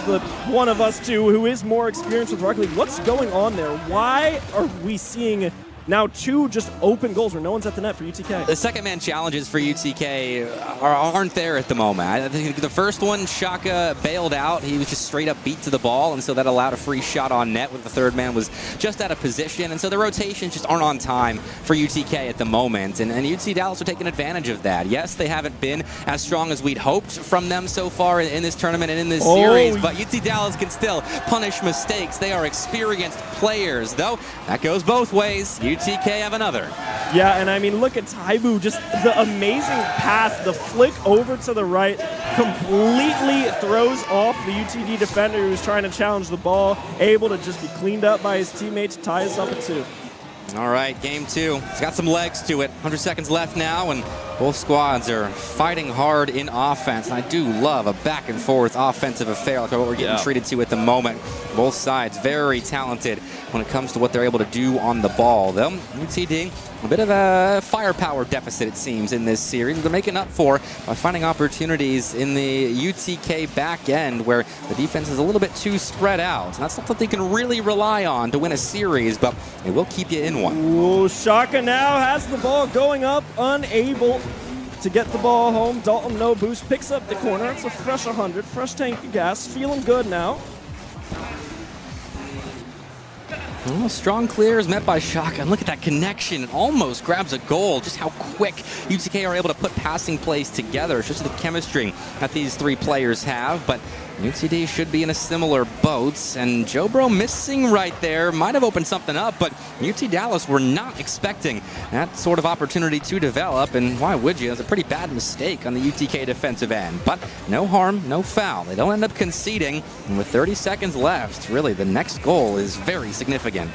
Speaker 11: the one of us two who is more experienced with Rocket League, what's going on there? Why are we seeing now 2 just open goals where no one's at the net for UTK?
Speaker 10: The second man challenges for UTK aren't there at the moment. I think the first one, Shaka bailed out. He was just straight up beat to the ball, and so that allowed a free shot on net when the third man was just out of position. And so the rotations just aren't on time for UTK at the moment. And UT Dallas are taking advantage of that. Yes, they haven't been as strong as we'd hoped from them so far in this tournament and in this series, but UT Dallas can still punish mistakes. They are experienced players, though that goes both ways. UTK have another.
Speaker 11: Yeah, and I mean, look at Taibu, just the amazing pass, the flick over to the right, completely throws off the UTD defender who was trying to challenge the ball, able to just be cleaned up by his teammates, tie us up at 2.
Speaker 10: All right, game 2. It's got some legs to it. 100 seconds left now, and both squads are fighting hard in offense. And I do love a back and forth offensive affair like what we're getting treated to at the moment. Both sides very talented when it comes to what they're able to do on the ball. Though UTD, a bit of a firepower deficit, it seems, in this series. They're making up for by finding opportunities in the UTK back end where the defense is a little bit too spread out. And that's something they can really rely on to win a series, but it will keep you in one.
Speaker 11: Ooh, Shaka now has the ball going up, unable to get the ball home. Dalton, no boost, picks up the corner. It's a fresh 100, fresh tank of gas, feeling good now.
Speaker 10: Oh, strong clear is met by Shaka. And look at that connection. It almost grabs a goal. Just how quick UTK are able to put passing plays together. It's just the chemistry that these 3 players have. But UTD should be in a similar boat, and Jobro missing right there might have opened something up, but UT Dallas were not expecting that sort of opportunity to develop, and why would you? It's a pretty bad mistake on the UTK defensive end, but no harm, no foul. They don't end up conceding, and with 30 seconds left, really the next goal is very significant.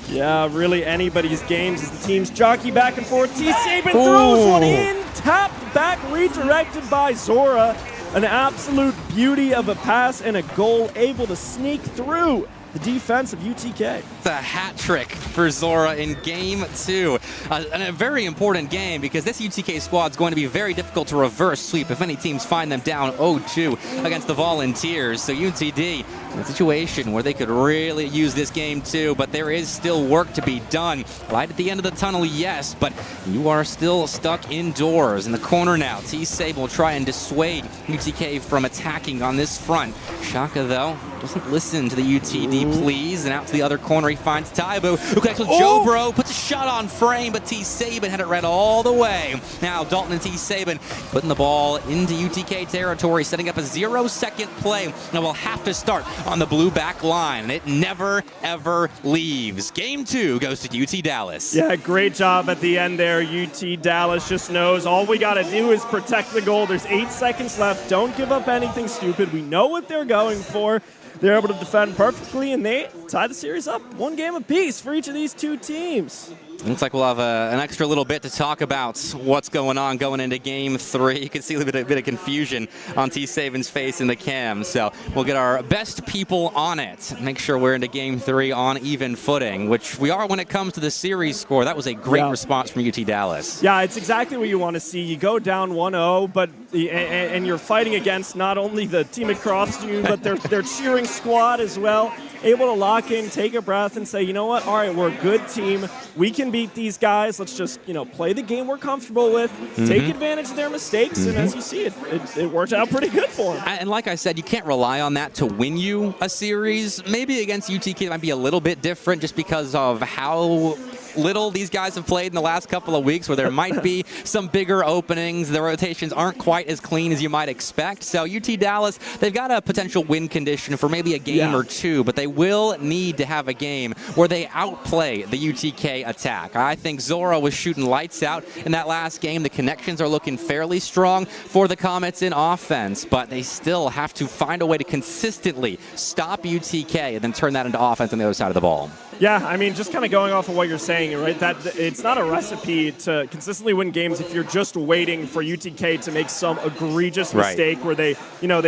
Speaker 11: Yeah, really anybody's games as the teams jockey back and forth. T-Sabin throws one in, tapped back, redirected by Zora. An absolute beauty of a pass and a goal, able to sneak through the defense of UTK.
Speaker 10: The hat trick for Zora in Game 2. And a very important game because this UTK squad is going to be very difficult to reverse sweep if any teams find them down 0-2 against the Volunteers. So UTD in a situation where they could really use this game too, but there is still work to be done. Light at the end of the tunnel, yes, but you are still stuck indoors. In the corner now, T-Sable will try and dissuade UTK from attacking on this front. Shaka, though, doesn't listen to the UTD please, and out to the other corner he finds Taibu, who connects with Jobro, puts a shot on frame, but T-Sabin had it read all the way. Now Dalton and T-Sabin putting the ball into UTK territory, setting up a 0-second play, and we'll have to start on the blue back line, and it never, ever leaves. Game 2 goes to UT Dallas.
Speaker 11: Yeah, great job at the end there. UT Dallas just knows all we got to do is protect the goal. There's 8 seconds left. Don't give up anything stupid. We know what they're going for. They're able to defend perfectly, and they tie the series up 1 game apiece for each of these 2 teams.
Speaker 10: Looks like we'll have an extra little bit to talk about what's going on going into Game 3. You can see a bit of confusion on T-Sabin's face in the cam. So we'll get our best people on it. Make sure we're into Game 3 on even footing, which we are when it comes to the series score. That was a great response from UT Dallas.
Speaker 11: Yeah, it's exactly what you want to see. You go down 1-0, but and you're fighting against not only the team across you, but their cheering squad as well. Able to lock in, take a breath, and say, you know what? All right, we're a good team. We can beat these guys. Let's just, play the game we're comfortable with, take advantage of their mistakes, and as you see, it worked out pretty good for them.
Speaker 10: And like I said, you can't rely on that to win you a series. Maybe against UTK it might be a little bit different just because of how little these guys have played in the last couple of weeks, where there might be some bigger openings. The rotations aren't quite as clean as you might expect. So UT Dallas, they've got a potential win condition for maybe a game or 2, but they will need to have a game where they outplay the UTK attack. I think Zora was shooting lights out in that last game. The connections are looking fairly strong for the Comets in offense, but they still have to find a way to consistently stop UTK and then turn that into offense on the other side of the ball.
Speaker 11: Yeah, I mean, just kind of going off of what you're saying, right? That it's not a recipe to consistently win games if you're just waiting for UTK to make some egregious mistake where they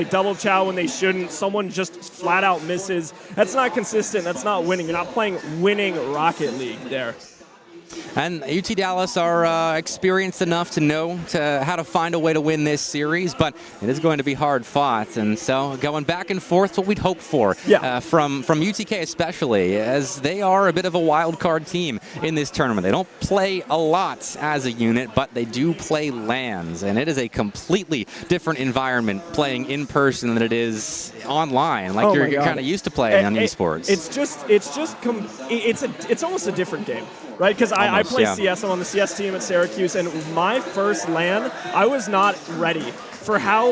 Speaker 11: double chow when they shouldn't. Someone just flat out misses. That's not consistent. That's not winning. You're not playing winning Rocket League there.
Speaker 10: And UT Dallas are experienced enough to know how to find a way to win this series, but it is going to be hard fought. And so going back and forth, what we'd hope for from UTK especially, as they are a bit of a wild card team in this tournament. They don't play a lot as a unit, but they do play LANs, and it is a completely different environment playing in person than it is online, like you're kind of used to playing on esports.
Speaker 11: It's almost a different game. Right, because I play CS. I'm on the CS team at Syracuse, and my first LAN, I was not ready for how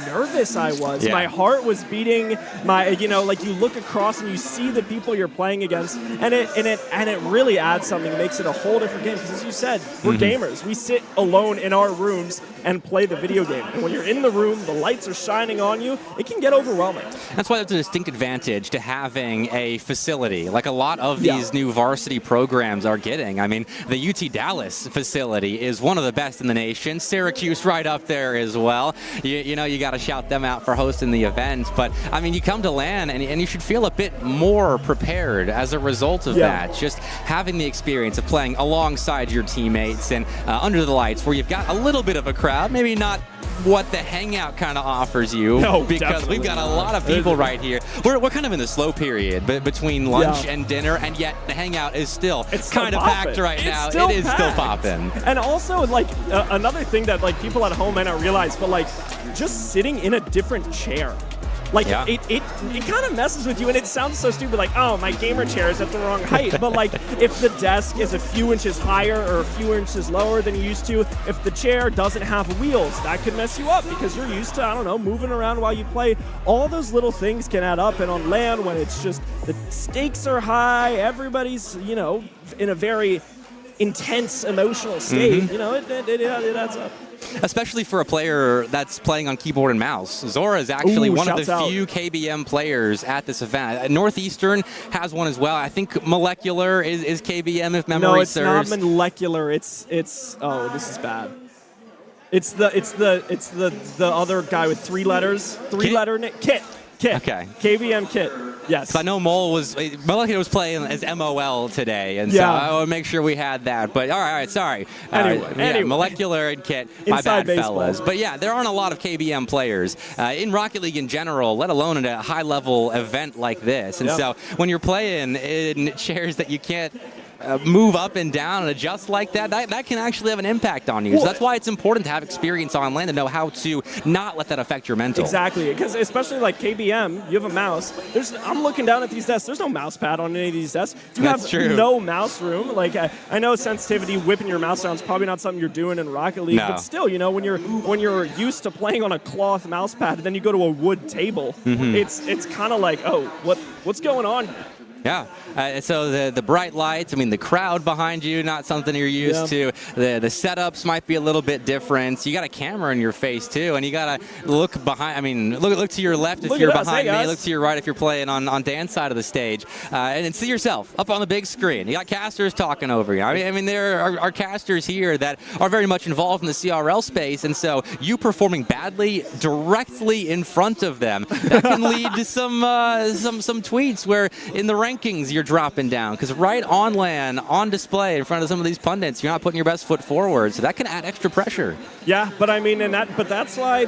Speaker 11: nervous I was. My heart was beating. You look across and you see the people you're playing against, and it really adds something. It makes it a whole different game. Because as you said, we're gamers. We sit alone in our rooms and play the video game. And when you're in the room, the lights are shining on you. It can get overwhelming.
Speaker 10: That's why there's a distinct advantage to having a facility like a lot of these new varsity programs are getting. I mean, the UT Dallas facility is one of the best in the nation. Syracuse right up there as well. You got to shout them out for hosting the event. But, I mean, you come to LAN and you should feel a bit more prepared as a result of that. Just having the experience of playing alongside your teammates and under the lights where you've got a little bit of a crowd, maybe not what the Hangout kind of offers you, because we've got a lot of people right here. We're kind of in the slow period between lunch and dinner, and yet the Hangout is still kind of packed right now. It is still popping.
Speaker 11: And also, another thing that people at home might not realize, but just sitting in a different chair. Like, it kind of messes with you, and it sounds so stupid, like, oh, my gamer chair is at the wrong height. But, like, if the desk is a few inches higher or a few inches lower than you used to, if the chair doesn't have wheels, that could mess you up because you're used to, I don't know, moving around while you play. All those little things can add up, and on LAN, when it's just the stakes are high, everybody's, you know, in a very intense emotional state, you know, it adds up.
Speaker 10: Especially for a player that's playing on keyboard and mouse. Zora is actually one of the few KBM players at this event. Northeastern has one as well. I think Molecular is KBM if memory serves.
Speaker 11: No, it's not Molecular. It's oh, this is bad. It's the other guy with 3 letters. Three-letter name. Kit.
Speaker 10: Okay.
Speaker 11: KBM Kit. Yes.
Speaker 10: I know Molecular was playing as MOL today, and so I want to make sure we had that. But all right, sorry.
Speaker 11: Anyway.
Speaker 10: Molecular and Kit, my bad, fellas. But yeah, there aren't a lot of KBM players in Rocket League in general, let alone in a high-level event like this. And so when you're playing in chairs that you can't move up and down and adjust like that, that can actually have an impact on you. So that's why it's important to have experience on LAN to know how to not let that affect your mental.
Speaker 11: Exactly, because especially like KBM, you have a mouse. I'm looking down at these desks. There's no mouse pad on any of these desks. You have no mouse room. Like I know sensitivity, whipping your mouse around is probably not something you're doing in Rocket League, but still, you know, when you're used to playing on a cloth mouse pad and then you go to a wood table, it's kind of like, oh, what's going on?
Speaker 10: Yeah, so the bright lights, I mean, the crowd behind you, not something you're used to. The setups might be a little bit different. You got a camera in your face, too, and you got to look behind. I mean, look to your left if you're behind me. Look to your right if you're playing on Dan's side of the stage. And then see yourself up on the big screen. You got casters talking over you. I mean there are casters here that are very much involved in the CRL space, and so you performing badly directly in front of them, that can lead to some tweets where in the rankings you're dropping down because right on LAN, on display in front of some of these pundits, you're not putting your best foot forward, so that can add extra pressure.
Speaker 11: Yeah, but I mean, but that's why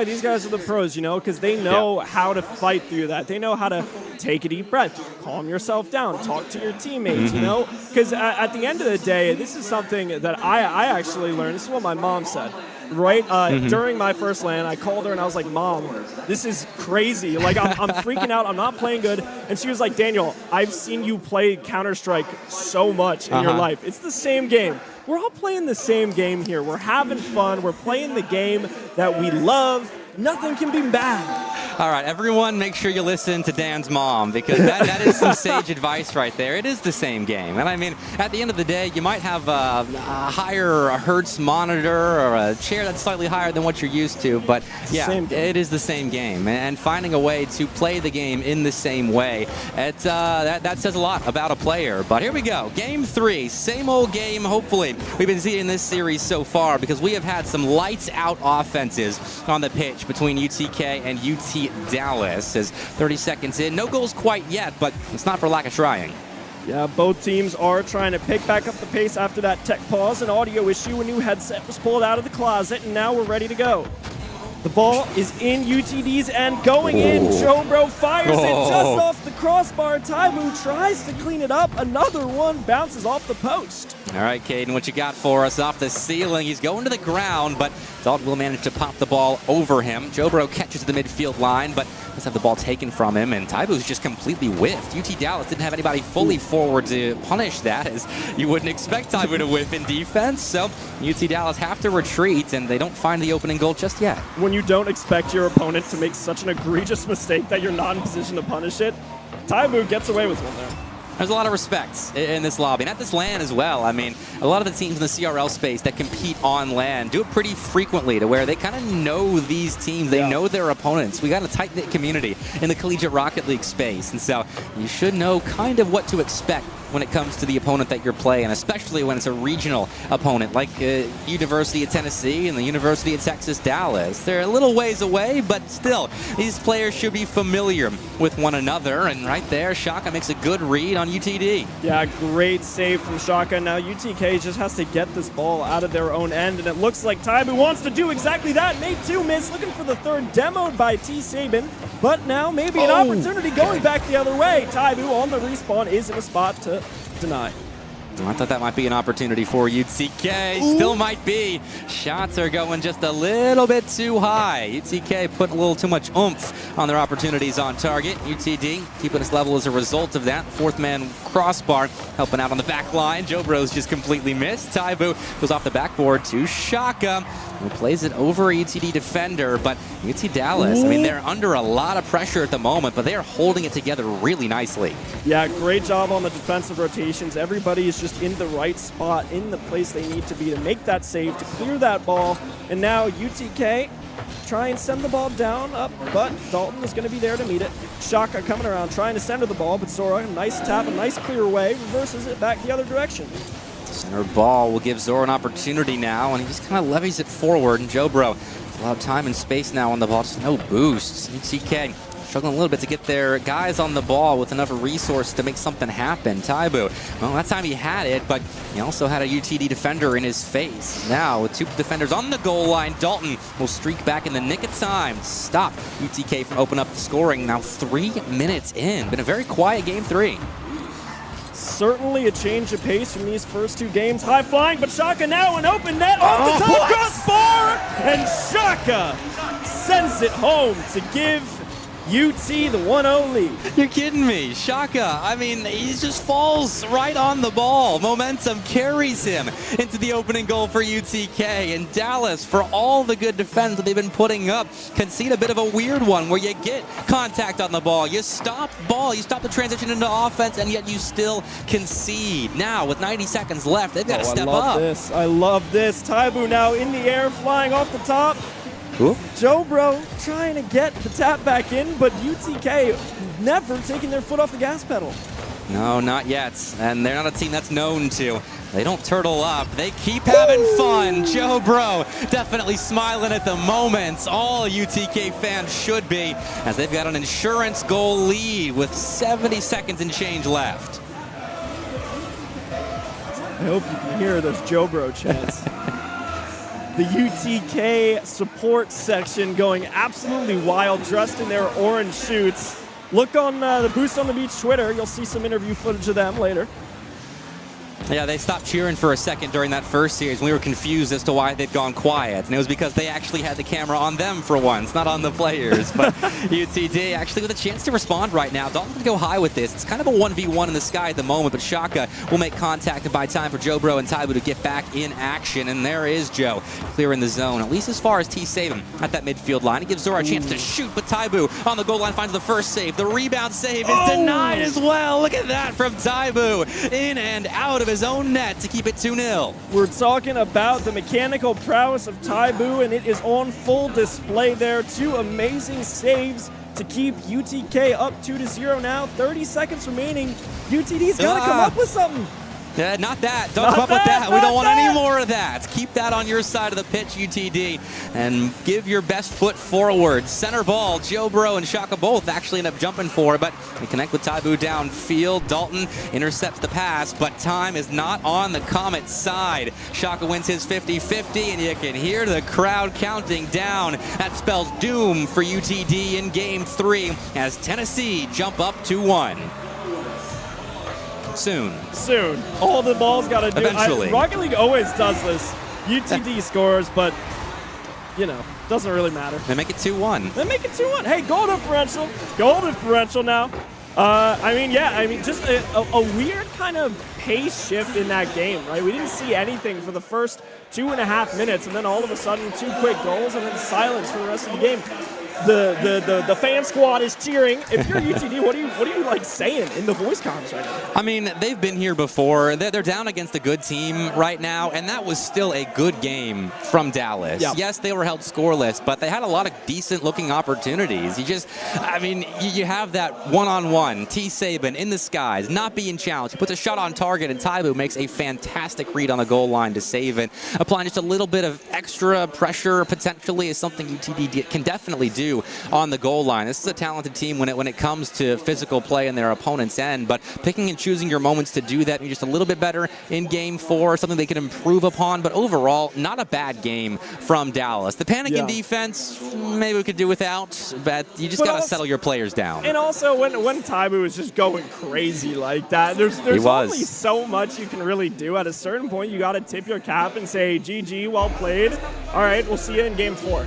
Speaker 11: these guys are the pros, you know, because they know how to fight through that. They know how to take a deep breath, calm yourself down, talk to your teammates, you know, because at the end of the day, this is something that I actually learned. This is what my mom said. Right? During my first LAN, I called her and I was like, Mom, this is crazy. Like, I'm freaking out. I'm not playing good. And she was like, Daniel, I've seen you play Counter-Strike so much in your life. It's the same game. We're all playing the same game here. We're having fun. We're playing the game that we love. Nothing can be bad.
Speaker 10: All right, everyone, make sure you listen to Dan's mom because that is some sage advice right there. It is the same game. And I mean, at the end of the day, you might have a higher Hertz monitor or a chair that's slightly higher than what you're used to, but yeah, it is the same game. And finding a way to play the game in the same way, that says a lot about a player. But here we go, Game 3, same old game, hopefully. We've been seeing this series so far because we have had some lights-out offenses on the pitch between UTK and UT Dallas as 30 seconds in. No goals quite yet, but it's not for lack of trying.
Speaker 11: Yeah, both teams are trying to pick back up the pace after that tech pause, an audio issue, a new headset was pulled out of the closet, and now we're ready to go. The ball is in UTD's end, going in. Jobro fires it just off the crossbar. Taibu tries to clean it up. Another one bounces off the post.
Speaker 10: All right, Caden, what you got for us off the ceiling? He's going to the ground, but Dalton will manage to pop the ball over him. Jobro catches the midfield line, but does have the ball taken from him, and Taibu's just completely whiffed. UT Dallas didn't have anybody fully forward to punish that, as you wouldn't expect Taibu to whiff in defense. So UT Dallas have to retreat, and they don't find the opening goal just yet.
Speaker 11: When you don't expect your opponent to make such an egregious mistake that you're not in position to punish it, Taibu gets away with one there.
Speaker 10: There's a lot of respect in this lobby, and at this LAN as well. I mean, a lot of the teams in the CRL space that compete on LAN do it pretty frequently to where they kind of know these teams. They know their opponents. We got a tight-knit community in the Collegiate Rocket League space, and so you should know kind of what to expect when it comes to the opponent that you're playing, especially when it's a regional opponent like University of Tennessee and the University of Texas Dallas. They're a little ways away, but still, these players should be familiar with one another. And right there, Shaka makes a good read on UTD.
Speaker 11: Yeah, great save from Shaka. Now UTK just has to get this ball out of their own end, and it looks like Taibu wants to do exactly that. Made 2 miss, looking for the third, demoed by T. Sabin, but now maybe an opportunity going back the other way. Taibu on the respawn is in a spot to deny.
Speaker 10: I thought that might be an opportunity for UTK. Still might be. Shots are going just a little bit too high. UTK put a little too much oomph on their opportunities on target. UTD keeping us level as a result of that. Fourth man crossbar helping out on the back line. Joe Bros just completely missed. Taibu goes off the backboard to Shaka, who plays it over a UTD defender. But UT Dallas, I mean, they're under a lot of pressure at the moment, but they are holding it together really nicely.
Speaker 11: Yeah, great job on the defensive rotations. Everybody is just in the right spot, in the place they need to be to make that save, to clear that ball. And now UTK try and send the ball down, up, but Dalton is going to be there to meet it. Shaka coming around, trying to center the ball, but Zora, nice tap, a nice clear way, reverses it back the other direction.
Speaker 10: Center ball will give Zora an opportunity now, and he just kind of levies it forward. And Joe Bro, a lot of time and space now on the ball, just no boosts. UTK struggling a little bit to get their guys on the ball with enough resource to make something happen. Taibu, well, that time he had it, but he also had a UTD defender in his face. Now, with two defenders on the goal line, Dalton will streak back in the nick of time, stop UTK from opening up the scoring. Now 3 minutes in. Been a very quiet game 3.
Speaker 11: Certainly a change of pace from these first two games. High flying, but Shaka now an open net off the top crossbar, and Shaka sends it home to give UT the 1-0 lead.
Speaker 10: You're kidding me. Shaka, I mean, he just falls right on the ball. Momentum carries him into the opening goal for UTK. And Dallas, for all the good defense that they've been putting up, concede a bit of a weird one where you get contact on the ball, you stop the transition into offense, and yet you still concede. Now, with 90 seconds left, they've got to step up.
Speaker 11: I love this. Taibu now in the air, flying off the top.
Speaker 10: Ooh.
Speaker 11: Joe Bro trying to get the tap back in, but UTK never taking their foot off the gas pedal.
Speaker 10: No, not yet. And they're not a team that's known to. They don't turtle up. They keep having fun. Joe Bro definitely smiling at the moment. All UTK fans should be, as they've got an insurance goal lead with 70 seconds and change left.
Speaker 11: I hope you can hear those Joe Bro chants. The UTK support section going absolutely wild, dressed in their orange suits. Look on the Boost on the Beach Twitter. You'll see some interview footage of them later.
Speaker 10: Yeah, they stopped cheering for a second during that first series. We were confused as to why they'd gone quiet. And it was because they actually had the camera on them for once, not on the players. But UTD actually with a chance to respond right now. Dalton's going to go high with this. It's kind of a 1v1 in the sky at the moment, but Shaka will make contact and buy time for Joe Bro and Taibu to get back in action. And there is Joe clearing the zone, at least as far as T-Saban at that midfield line. He gives Zora a chance to shoot, but Taibu on the goal line finds the first save. The rebound save is denied as well. Look at that from Taibu. In and out of his own net to keep it 2-0.
Speaker 11: We're talking about the mechanical prowess of Taibu, and it is on full display there. Two amazing saves to keep UTK up 2-0 now. 30 seconds remaining. UTD's got to come up with something.
Speaker 10: Yeah, not that. Don't come up with that. We don't want any more of that. Keep that on your side of the pitch, UTD, and give your best foot forward. Center ball, Joe Bro and Shaka both actually end up jumping for it, but they connect with Taibu downfield. Dalton intercepts the pass, but time is not on the Comet side. Shaka wins his 50-50, and you can hear the crowd counting down. That spells doom for UTD in Game 3 as Tennessee jump up 2-1. Soon.
Speaker 11: All the ball's got to do.
Speaker 10: Eventually.
Speaker 11: Rocket League always does this. UTD scores, but, you know, doesn't really matter.
Speaker 10: They make it 2-1.
Speaker 11: Hey, goal differential. Goal differential now. Just a weird kind of pace shift in that game, right? We didn't see anything for the first 2.5 minutes, and then all of a sudden 2 quick goals, and then silence for the rest of the game. The fan squad is cheering. If you're UTD, what are you like saying in the voice comms right now?
Speaker 10: I mean, they've been here before. They're down against a good team right now, and that was still a good game from Dallas.
Speaker 11: Yep.
Speaker 10: Yes, they were held scoreless, but they had a lot of decent-looking opportunities. You have that one-on-one, T-Saban in the skies, not being challenged. He puts a shot on target, and Taibu makes a fantastic read on the goal line to save it. Applying just a little bit of extra pressure potentially is something UTD can definitely do. do on the goal line. This is a talented team when it comes to physical play in their opponent's end, but picking and choosing your moments to do that, maybe just a little bit better in Game 4, something they can improve upon, but overall, not a bad game from Dallas. The panicking defense, maybe we could do without, but you just got to settle your players down.
Speaker 11: And also, when Taibu is just going crazy like that, there's only so much you can really do. At a certain point, you got to tip your cap and say, GG, well played. All right, we'll see you in Game 4.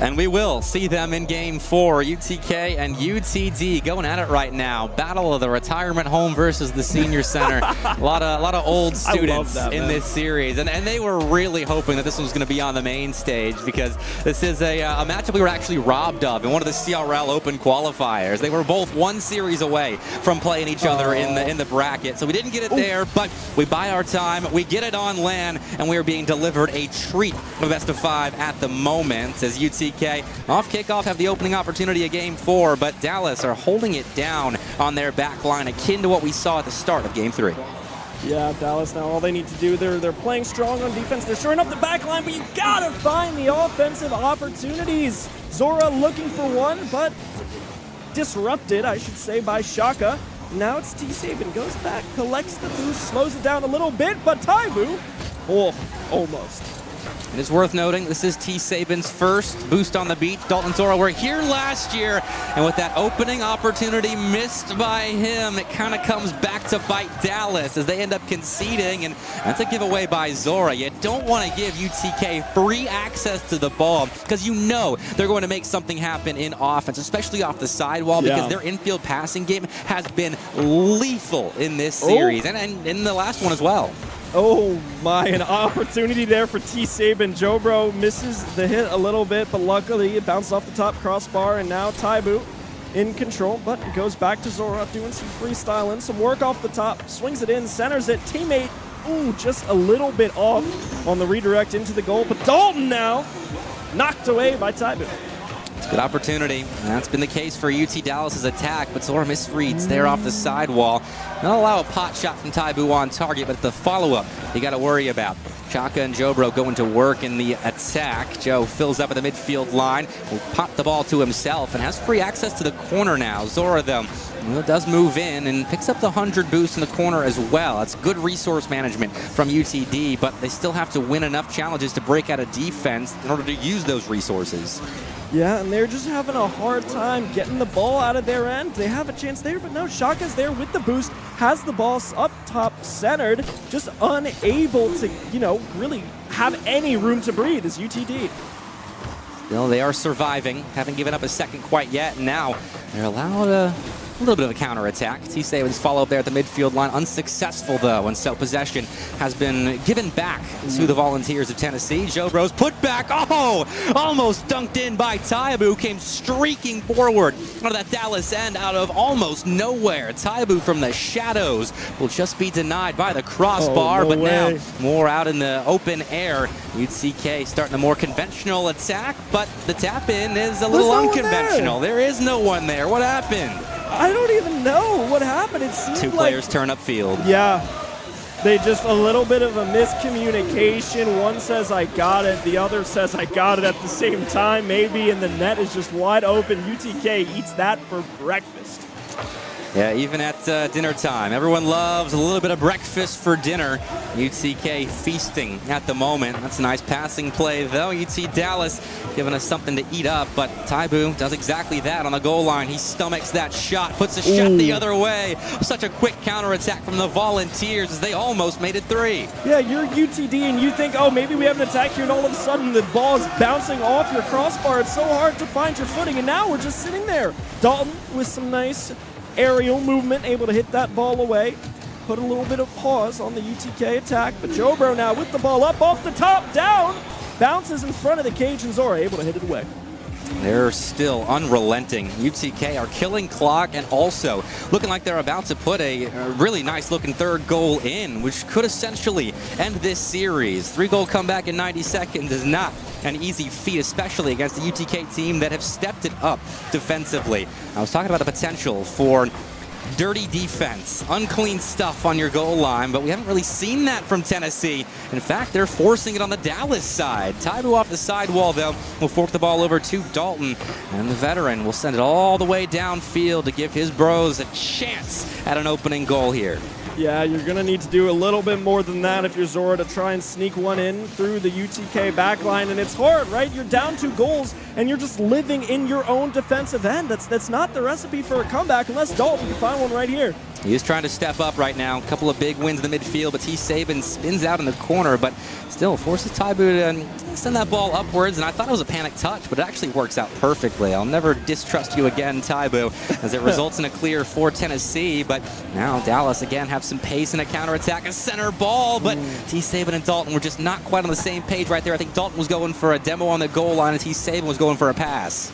Speaker 10: And we will see them in Game 4. UTK and UTD going at it right now. Battle of the retirement home versus the senior center. a lot of old students in this series. And they were really hoping that this was going to be on the main stage, because this is a matchup we were actually robbed of in one of the CRL Open qualifiers. They were both one series away from playing each other in the bracket. So we didn't get it there, but we buy our time. We get it on LAN, and we are being delivered a treat of best of 5 at the moment, as UTK off kickoff have the opening opportunity of Game 4, but Dallas are holding it down on their back line, akin to what we saw at the start of Game 3.
Speaker 11: Yeah, Dallas now, all they need to do, they're playing strong on defense. They're shoring up the back line, but you gotta find the offensive opportunities. Zora looking for one, but disrupted, I should say, by Shaka. Now it's T-Saban, goes back, collects the boost, slows it down a little bit, but Taibu, almost.
Speaker 10: It is worth noting, this is T-Saban's first boost on the beach. Dalton Zora were here last year, and with that opening opportunity missed by him, it kind of comes back to bite Dallas as they end up conceding, and that's a giveaway by Zora. You don't want to give UTK free access to the ball, because you know they're going to make something happen in offense, especially off the sidewall, because their infield passing game has been lethal in this series, and in the last one as well.
Speaker 11: Oh my, an opportunity there for T-Saban. Jobro misses the hit a little bit, but luckily it bounced off the top crossbar, and now Taibu in control, but it goes back to Zora doing some freestyling, some work off the top, swings it in, centers it, teammate, just a little bit off on the redirect into the goal, but Dalton now knocked away by Taibu.
Speaker 10: It's a good opportunity, and that's been the case for UT Dallas's attack, but Zora misreads there off the sidewall. Not allow a pot shot from Taibu on target, but the follow-up you got to worry about. Chaka and Jobro going to work in the attack. Joe fills up at the midfield line, will pop the ball to himself, and has free access to the corner now. Zora, though, does move in and picks up the 100 boost in the corner as well. That's good resource management from UTD, but they still have to win enough challenges to break out a defense in order to use those resources.
Speaker 11: Yeah, and they're just having a hard time getting the ball out of their end. They have a chance there, but no, Shaka's there with the boost, has the ball up top centered, just unable to, really have any room to breathe as UTD.
Speaker 10: Still, they are surviving, haven't given up a second quite yet, and now they're allowed a little bit of a counterattack. T-Saban's follow-up there at the midfield line, unsuccessful though, and so possession has been given back to the Volunteers of Tennessee. Jobro's put back, almost dunked in by Taibu, came streaking forward out of that Dallas end out of almost nowhere. Taibu from the shadows will just be denied by the crossbar, but now more out in the open air. UTK starting a more conventional attack, but the tap-in is a little unconventional. There is no one there. What happened?
Speaker 11: I don't even know what happened. It seemed
Speaker 10: Two players turn upfield.
Speaker 11: Yeah. They just a little bit of a miscommunication. One says, I got it. The other says, I got it at the same time, maybe, and the net is just wide open. UTK eats that for breakfast.
Speaker 10: Yeah, even at dinner time. Everyone loves a little bit of breakfast for dinner. UTK feasting at the moment. That's a nice passing play, though. UT Dallas giving us something to eat up, but Taibu does exactly that on the goal line. He stomachs that shot, puts a shot the other way. Such a quick counterattack from the Volunteers as they almost made it 3.
Speaker 11: Yeah, you're UTD and you think, maybe we have an attack here, and all of a sudden the ball is bouncing off your crossbar. It's so hard to find your footing, and now we're just sitting there. Dalton with some nice aerial movement, able to hit that ball away. Put a little bit of pause on the UTK attack, but Jobro now with the ball up off the top, down, bounces in front of the cage, and Zora able to hit it away.
Speaker 10: They're still unrelenting. UTK are killing clock and also looking like they're about to put a really nice looking third goal in, which could essentially end this series. 3-goal comeback in 90 seconds is not an easy feat, especially against the UTK team that have stepped it up defensively. I was talking about the potential for dirty defense, unclean stuff on your goal line, but we haven't really seen that from Tennessee. In fact, they're forcing it on the Dallas side. Taibu off the sidewall, though, will fork the ball over to Dalton, and the veteran will send it all the way downfield to give his bros a chance at an opening goal here.
Speaker 11: Yeah, you're going to need to do a little bit more than that if you're Zora to try and sneak one in through the UTK backline. And it's hard, right? You're down 2 goals, and you're just living in your own defensive end. That's not the recipe for a comeback unless Dalton can find one right here.
Speaker 10: He is trying to step up right now. A couple of big wins in the midfield, but T. Saban spins out in the corner, but still forces Taibu to send that ball upwards. And I thought it was a panic touch, but it actually works out perfectly. I'll never distrust you again, Taibu, as it results in a clear for Tennessee. But now Dallas again have some pace in a counterattack, a center ball, but T. Saban and Dalton were just not quite on the same page right there. I think Dalton was going for a demo on the goal line, and T. Saban was going for a pass.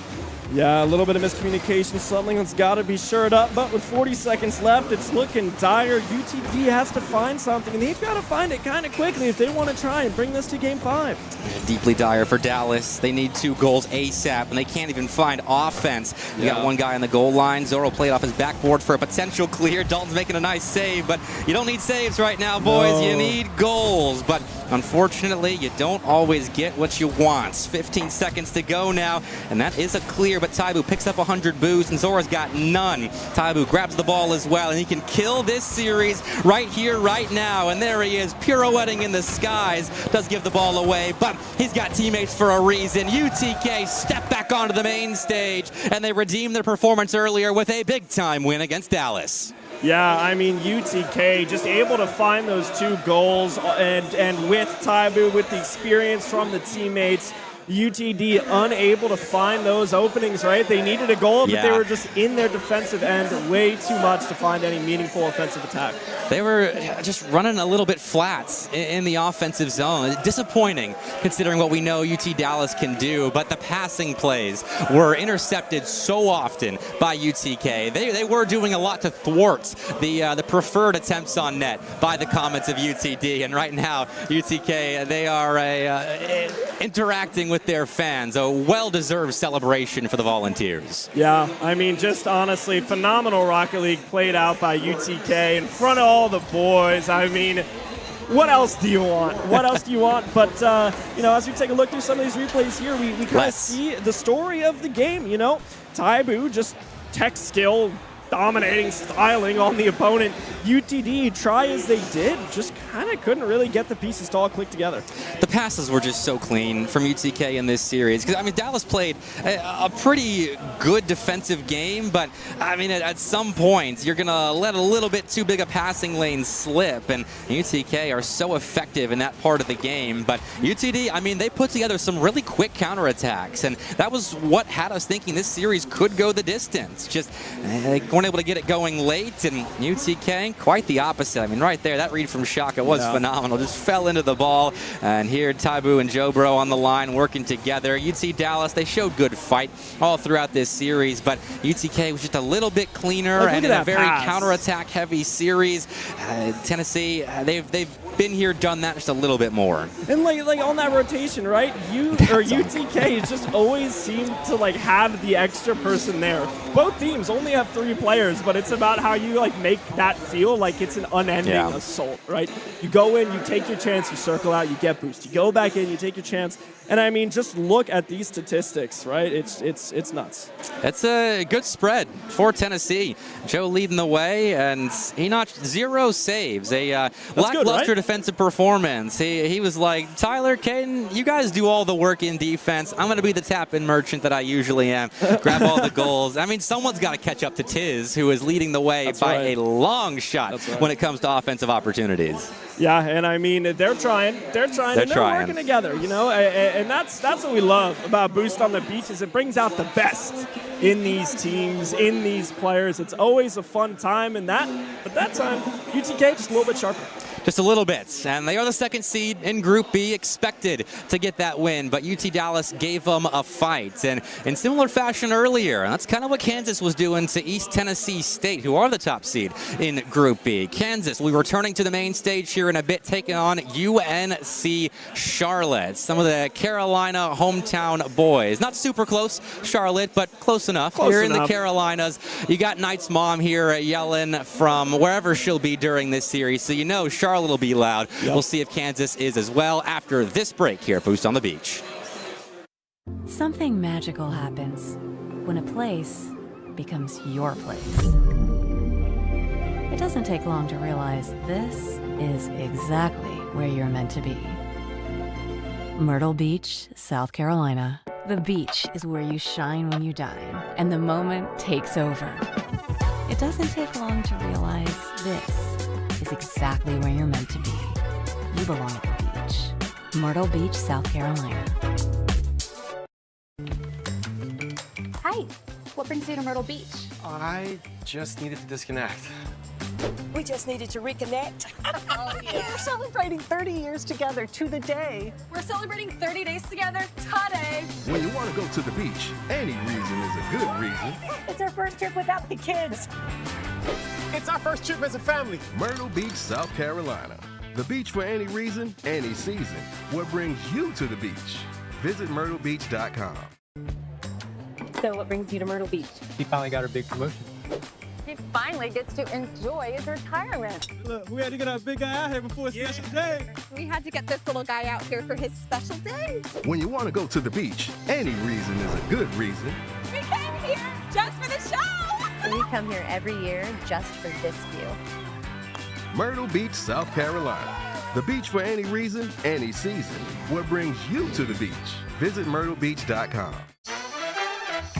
Speaker 11: Yeah, a little bit of miscommunication, something that's got to be shored up, but with 40 seconds left, it's looking dire. UTD has to find something, and they've got to find it kind of quickly if they want to try and bring this to Game 5.
Speaker 10: Deeply dire for Dallas. They need 2 goals ASAP, and they can't even find offense. You got one guy on the goal line. Zorro played off his backboard for a potential clear. Dalton's making a nice save, but you don't need saves right now, boys. You need goals, but unfortunately, you don't always get what you want. 15 seconds to go now, and that is a clear, but Taibu picks up 100 boos, and Zora's got none. Taibu grabs the ball as well, and he can kill this series right here, right now. And there he is, pirouetting in the skies. Does give the ball away, but he's got teammates for a reason. UTK step back onto the main stage, and they redeem their performance earlier with a big-time win against Dallas.
Speaker 11: Yeah, I mean, UTK just able to find those 2 goals, and with Taibu, with the experience from the teammates, UTD unable to find those openings, right? They needed a goal, but they were just in their defensive end way too much to find any meaningful offensive attack.
Speaker 10: They were just running a little bit flat in the offensive zone. Disappointing, considering what we know UT Dallas can do, but the passing plays were intercepted so often by UTK. They were doing a lot to thwart the preferred attempts on net by the Comets of UTD, and right now, UTK, they are interacting with their fans. A well-deserved celebration for the Volunteers.
Speaker 11: Yeah, I mean, just honestly, phenomenal Rocket League played out by UTK in front of all the boys. I mean, what else do you want? What else do you want? But, you know, as we take a look through some of these replays here, we kind of see the story of the game, you know. Taibu, just tech skill, dominating, styling on the opponent. UTD, try as they did, just kind of couldn't really get the pieces to all click together.
Speaker 10: The passes were just so clean from UTK in this series. Because, I mean, Dallas played a pretty good defensive game, but, I mean, at some point, you're going to let a little bit too big a passing lane slip, and UTK are so effective in that part of the game. But UTD, I mean, they put together some really quick counterattacks, and that was what had us thinking this series could go the distance. Just they weren't able to get it going late, and UTK, quite the opposite. I mean, right there, that read from Shaka was phenomenal. Just fell into the ball, and here Taibu and Jobro on the line working together. UT Dallas, they showed good fight all throughout this series, but UTK was just a little bit cleaner and in a very counterattack heavy series. Tennessee, they've been here, done that just a little bit more.
Speaker 11: And like on that rotation, right? UTK just always seem to like have the extra person there. Both teams only have 3 players, but it's about how you like make that feel like it's an unending assault, right? You go in, you take your chance, you circle out, you get boost. You go back in, you take your chance. And I mean, just look at these statistics, right? It's nuts.
Speaker 10: That's a good spread for Tennessee. Joe leading the way, and he notched 0 saves. A lackluster defensive performance. He was like, Tyler, Caden, you guys do all the work in defense. I'm going to be the tap-in merchant that I usually am. Grab all the goals. I mean, someone's got to catch up to Tiz, who is leading the way by a long shot when it comes to offensive opportunities.
Speaker 11: Yeah, and I mean, they're trying, and they're working together, you know, and that's what we love about Boost on the Beach is it brings out the best in these teams, in these players. It's always a fun time, but that time, UTK just a little bit sharper.
Speaker 10: Just a little bit. And they are the second seed in Group B, expected to get that win. But UT Dallas gave them a fight. And in similar fashion earlier, and that's kind of what Kansas was doing to East Tennessee State, who are the top seed in Group B. Kansas will be returning to the main stage here in a bit, taking on UNC Charlotte. Some of the Carolina hometown boys. Not super close, Charlotte, but close enough. Here in the Carolinas, you got Knight's mom here yelling from wherever she'll be during this series, so you know Charlotte will be loud. Yep. We'll see if Kansas is as well after this break here at Boost on the Beach.
Speaker 3: Something magical happens when a place becomes your place. It doesn't take long to realize this is exactly where you're meant to be. Myrtle Beach, South Carolina. The beach is where you shine when you dine, and the moment takes over. It doesn't take long to realize this is exactly where you're meant to be. You belong at the beach. Myrtle Beach, South Carolina.
Speaker 14: Hi. What brings you to Myrtle Beach?
Speaker 8: I just needed to disconnect.
Speaker 9: We just needed to reconnect.
Speaker 6: We're celebrating 30 years together to the day.
Speaker 4: We're celebrating 30 days together today.
Speaker 7: When you want to go to the beach, any reason is a good reason.
Speaker 9: It's our first trip without the kids.
Speaker 8: It's our first trip as a family.
Speaker 7: Myrtle Beach, South Carolina. The beach for any reason, any season. What brings you to the beach? Visit myrtlebeach.com.
Speaker 4: So what brings you to Myrtle Beach?
Speaker 13: He finally got her big promotion.
Speaker 4: He finally gets to enjoy his retirement.
Speaker 13: Look, we had to get our big guy out here before his special day.
Speaker 6: We had to get this little guy out here for his special day.
Speaker 7: When you want to go to the beach, any reason is a good reason.
Speaker 6: We came here just for the show.
Speaker 4: We come here every year just for this view.
Speaker 7: Myrtle Beach, South Carolina. The beach for any reason, any season. What brings you to the beach? Visit myrtlebeach.com.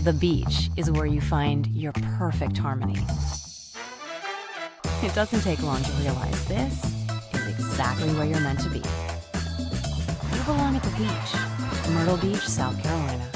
Speaker 3: The beach is where you find your perfect harmony. It doesn't take long to realize this is exactly where you're meant to be. You belong at the beach. Myrtle Beach, South Carolina.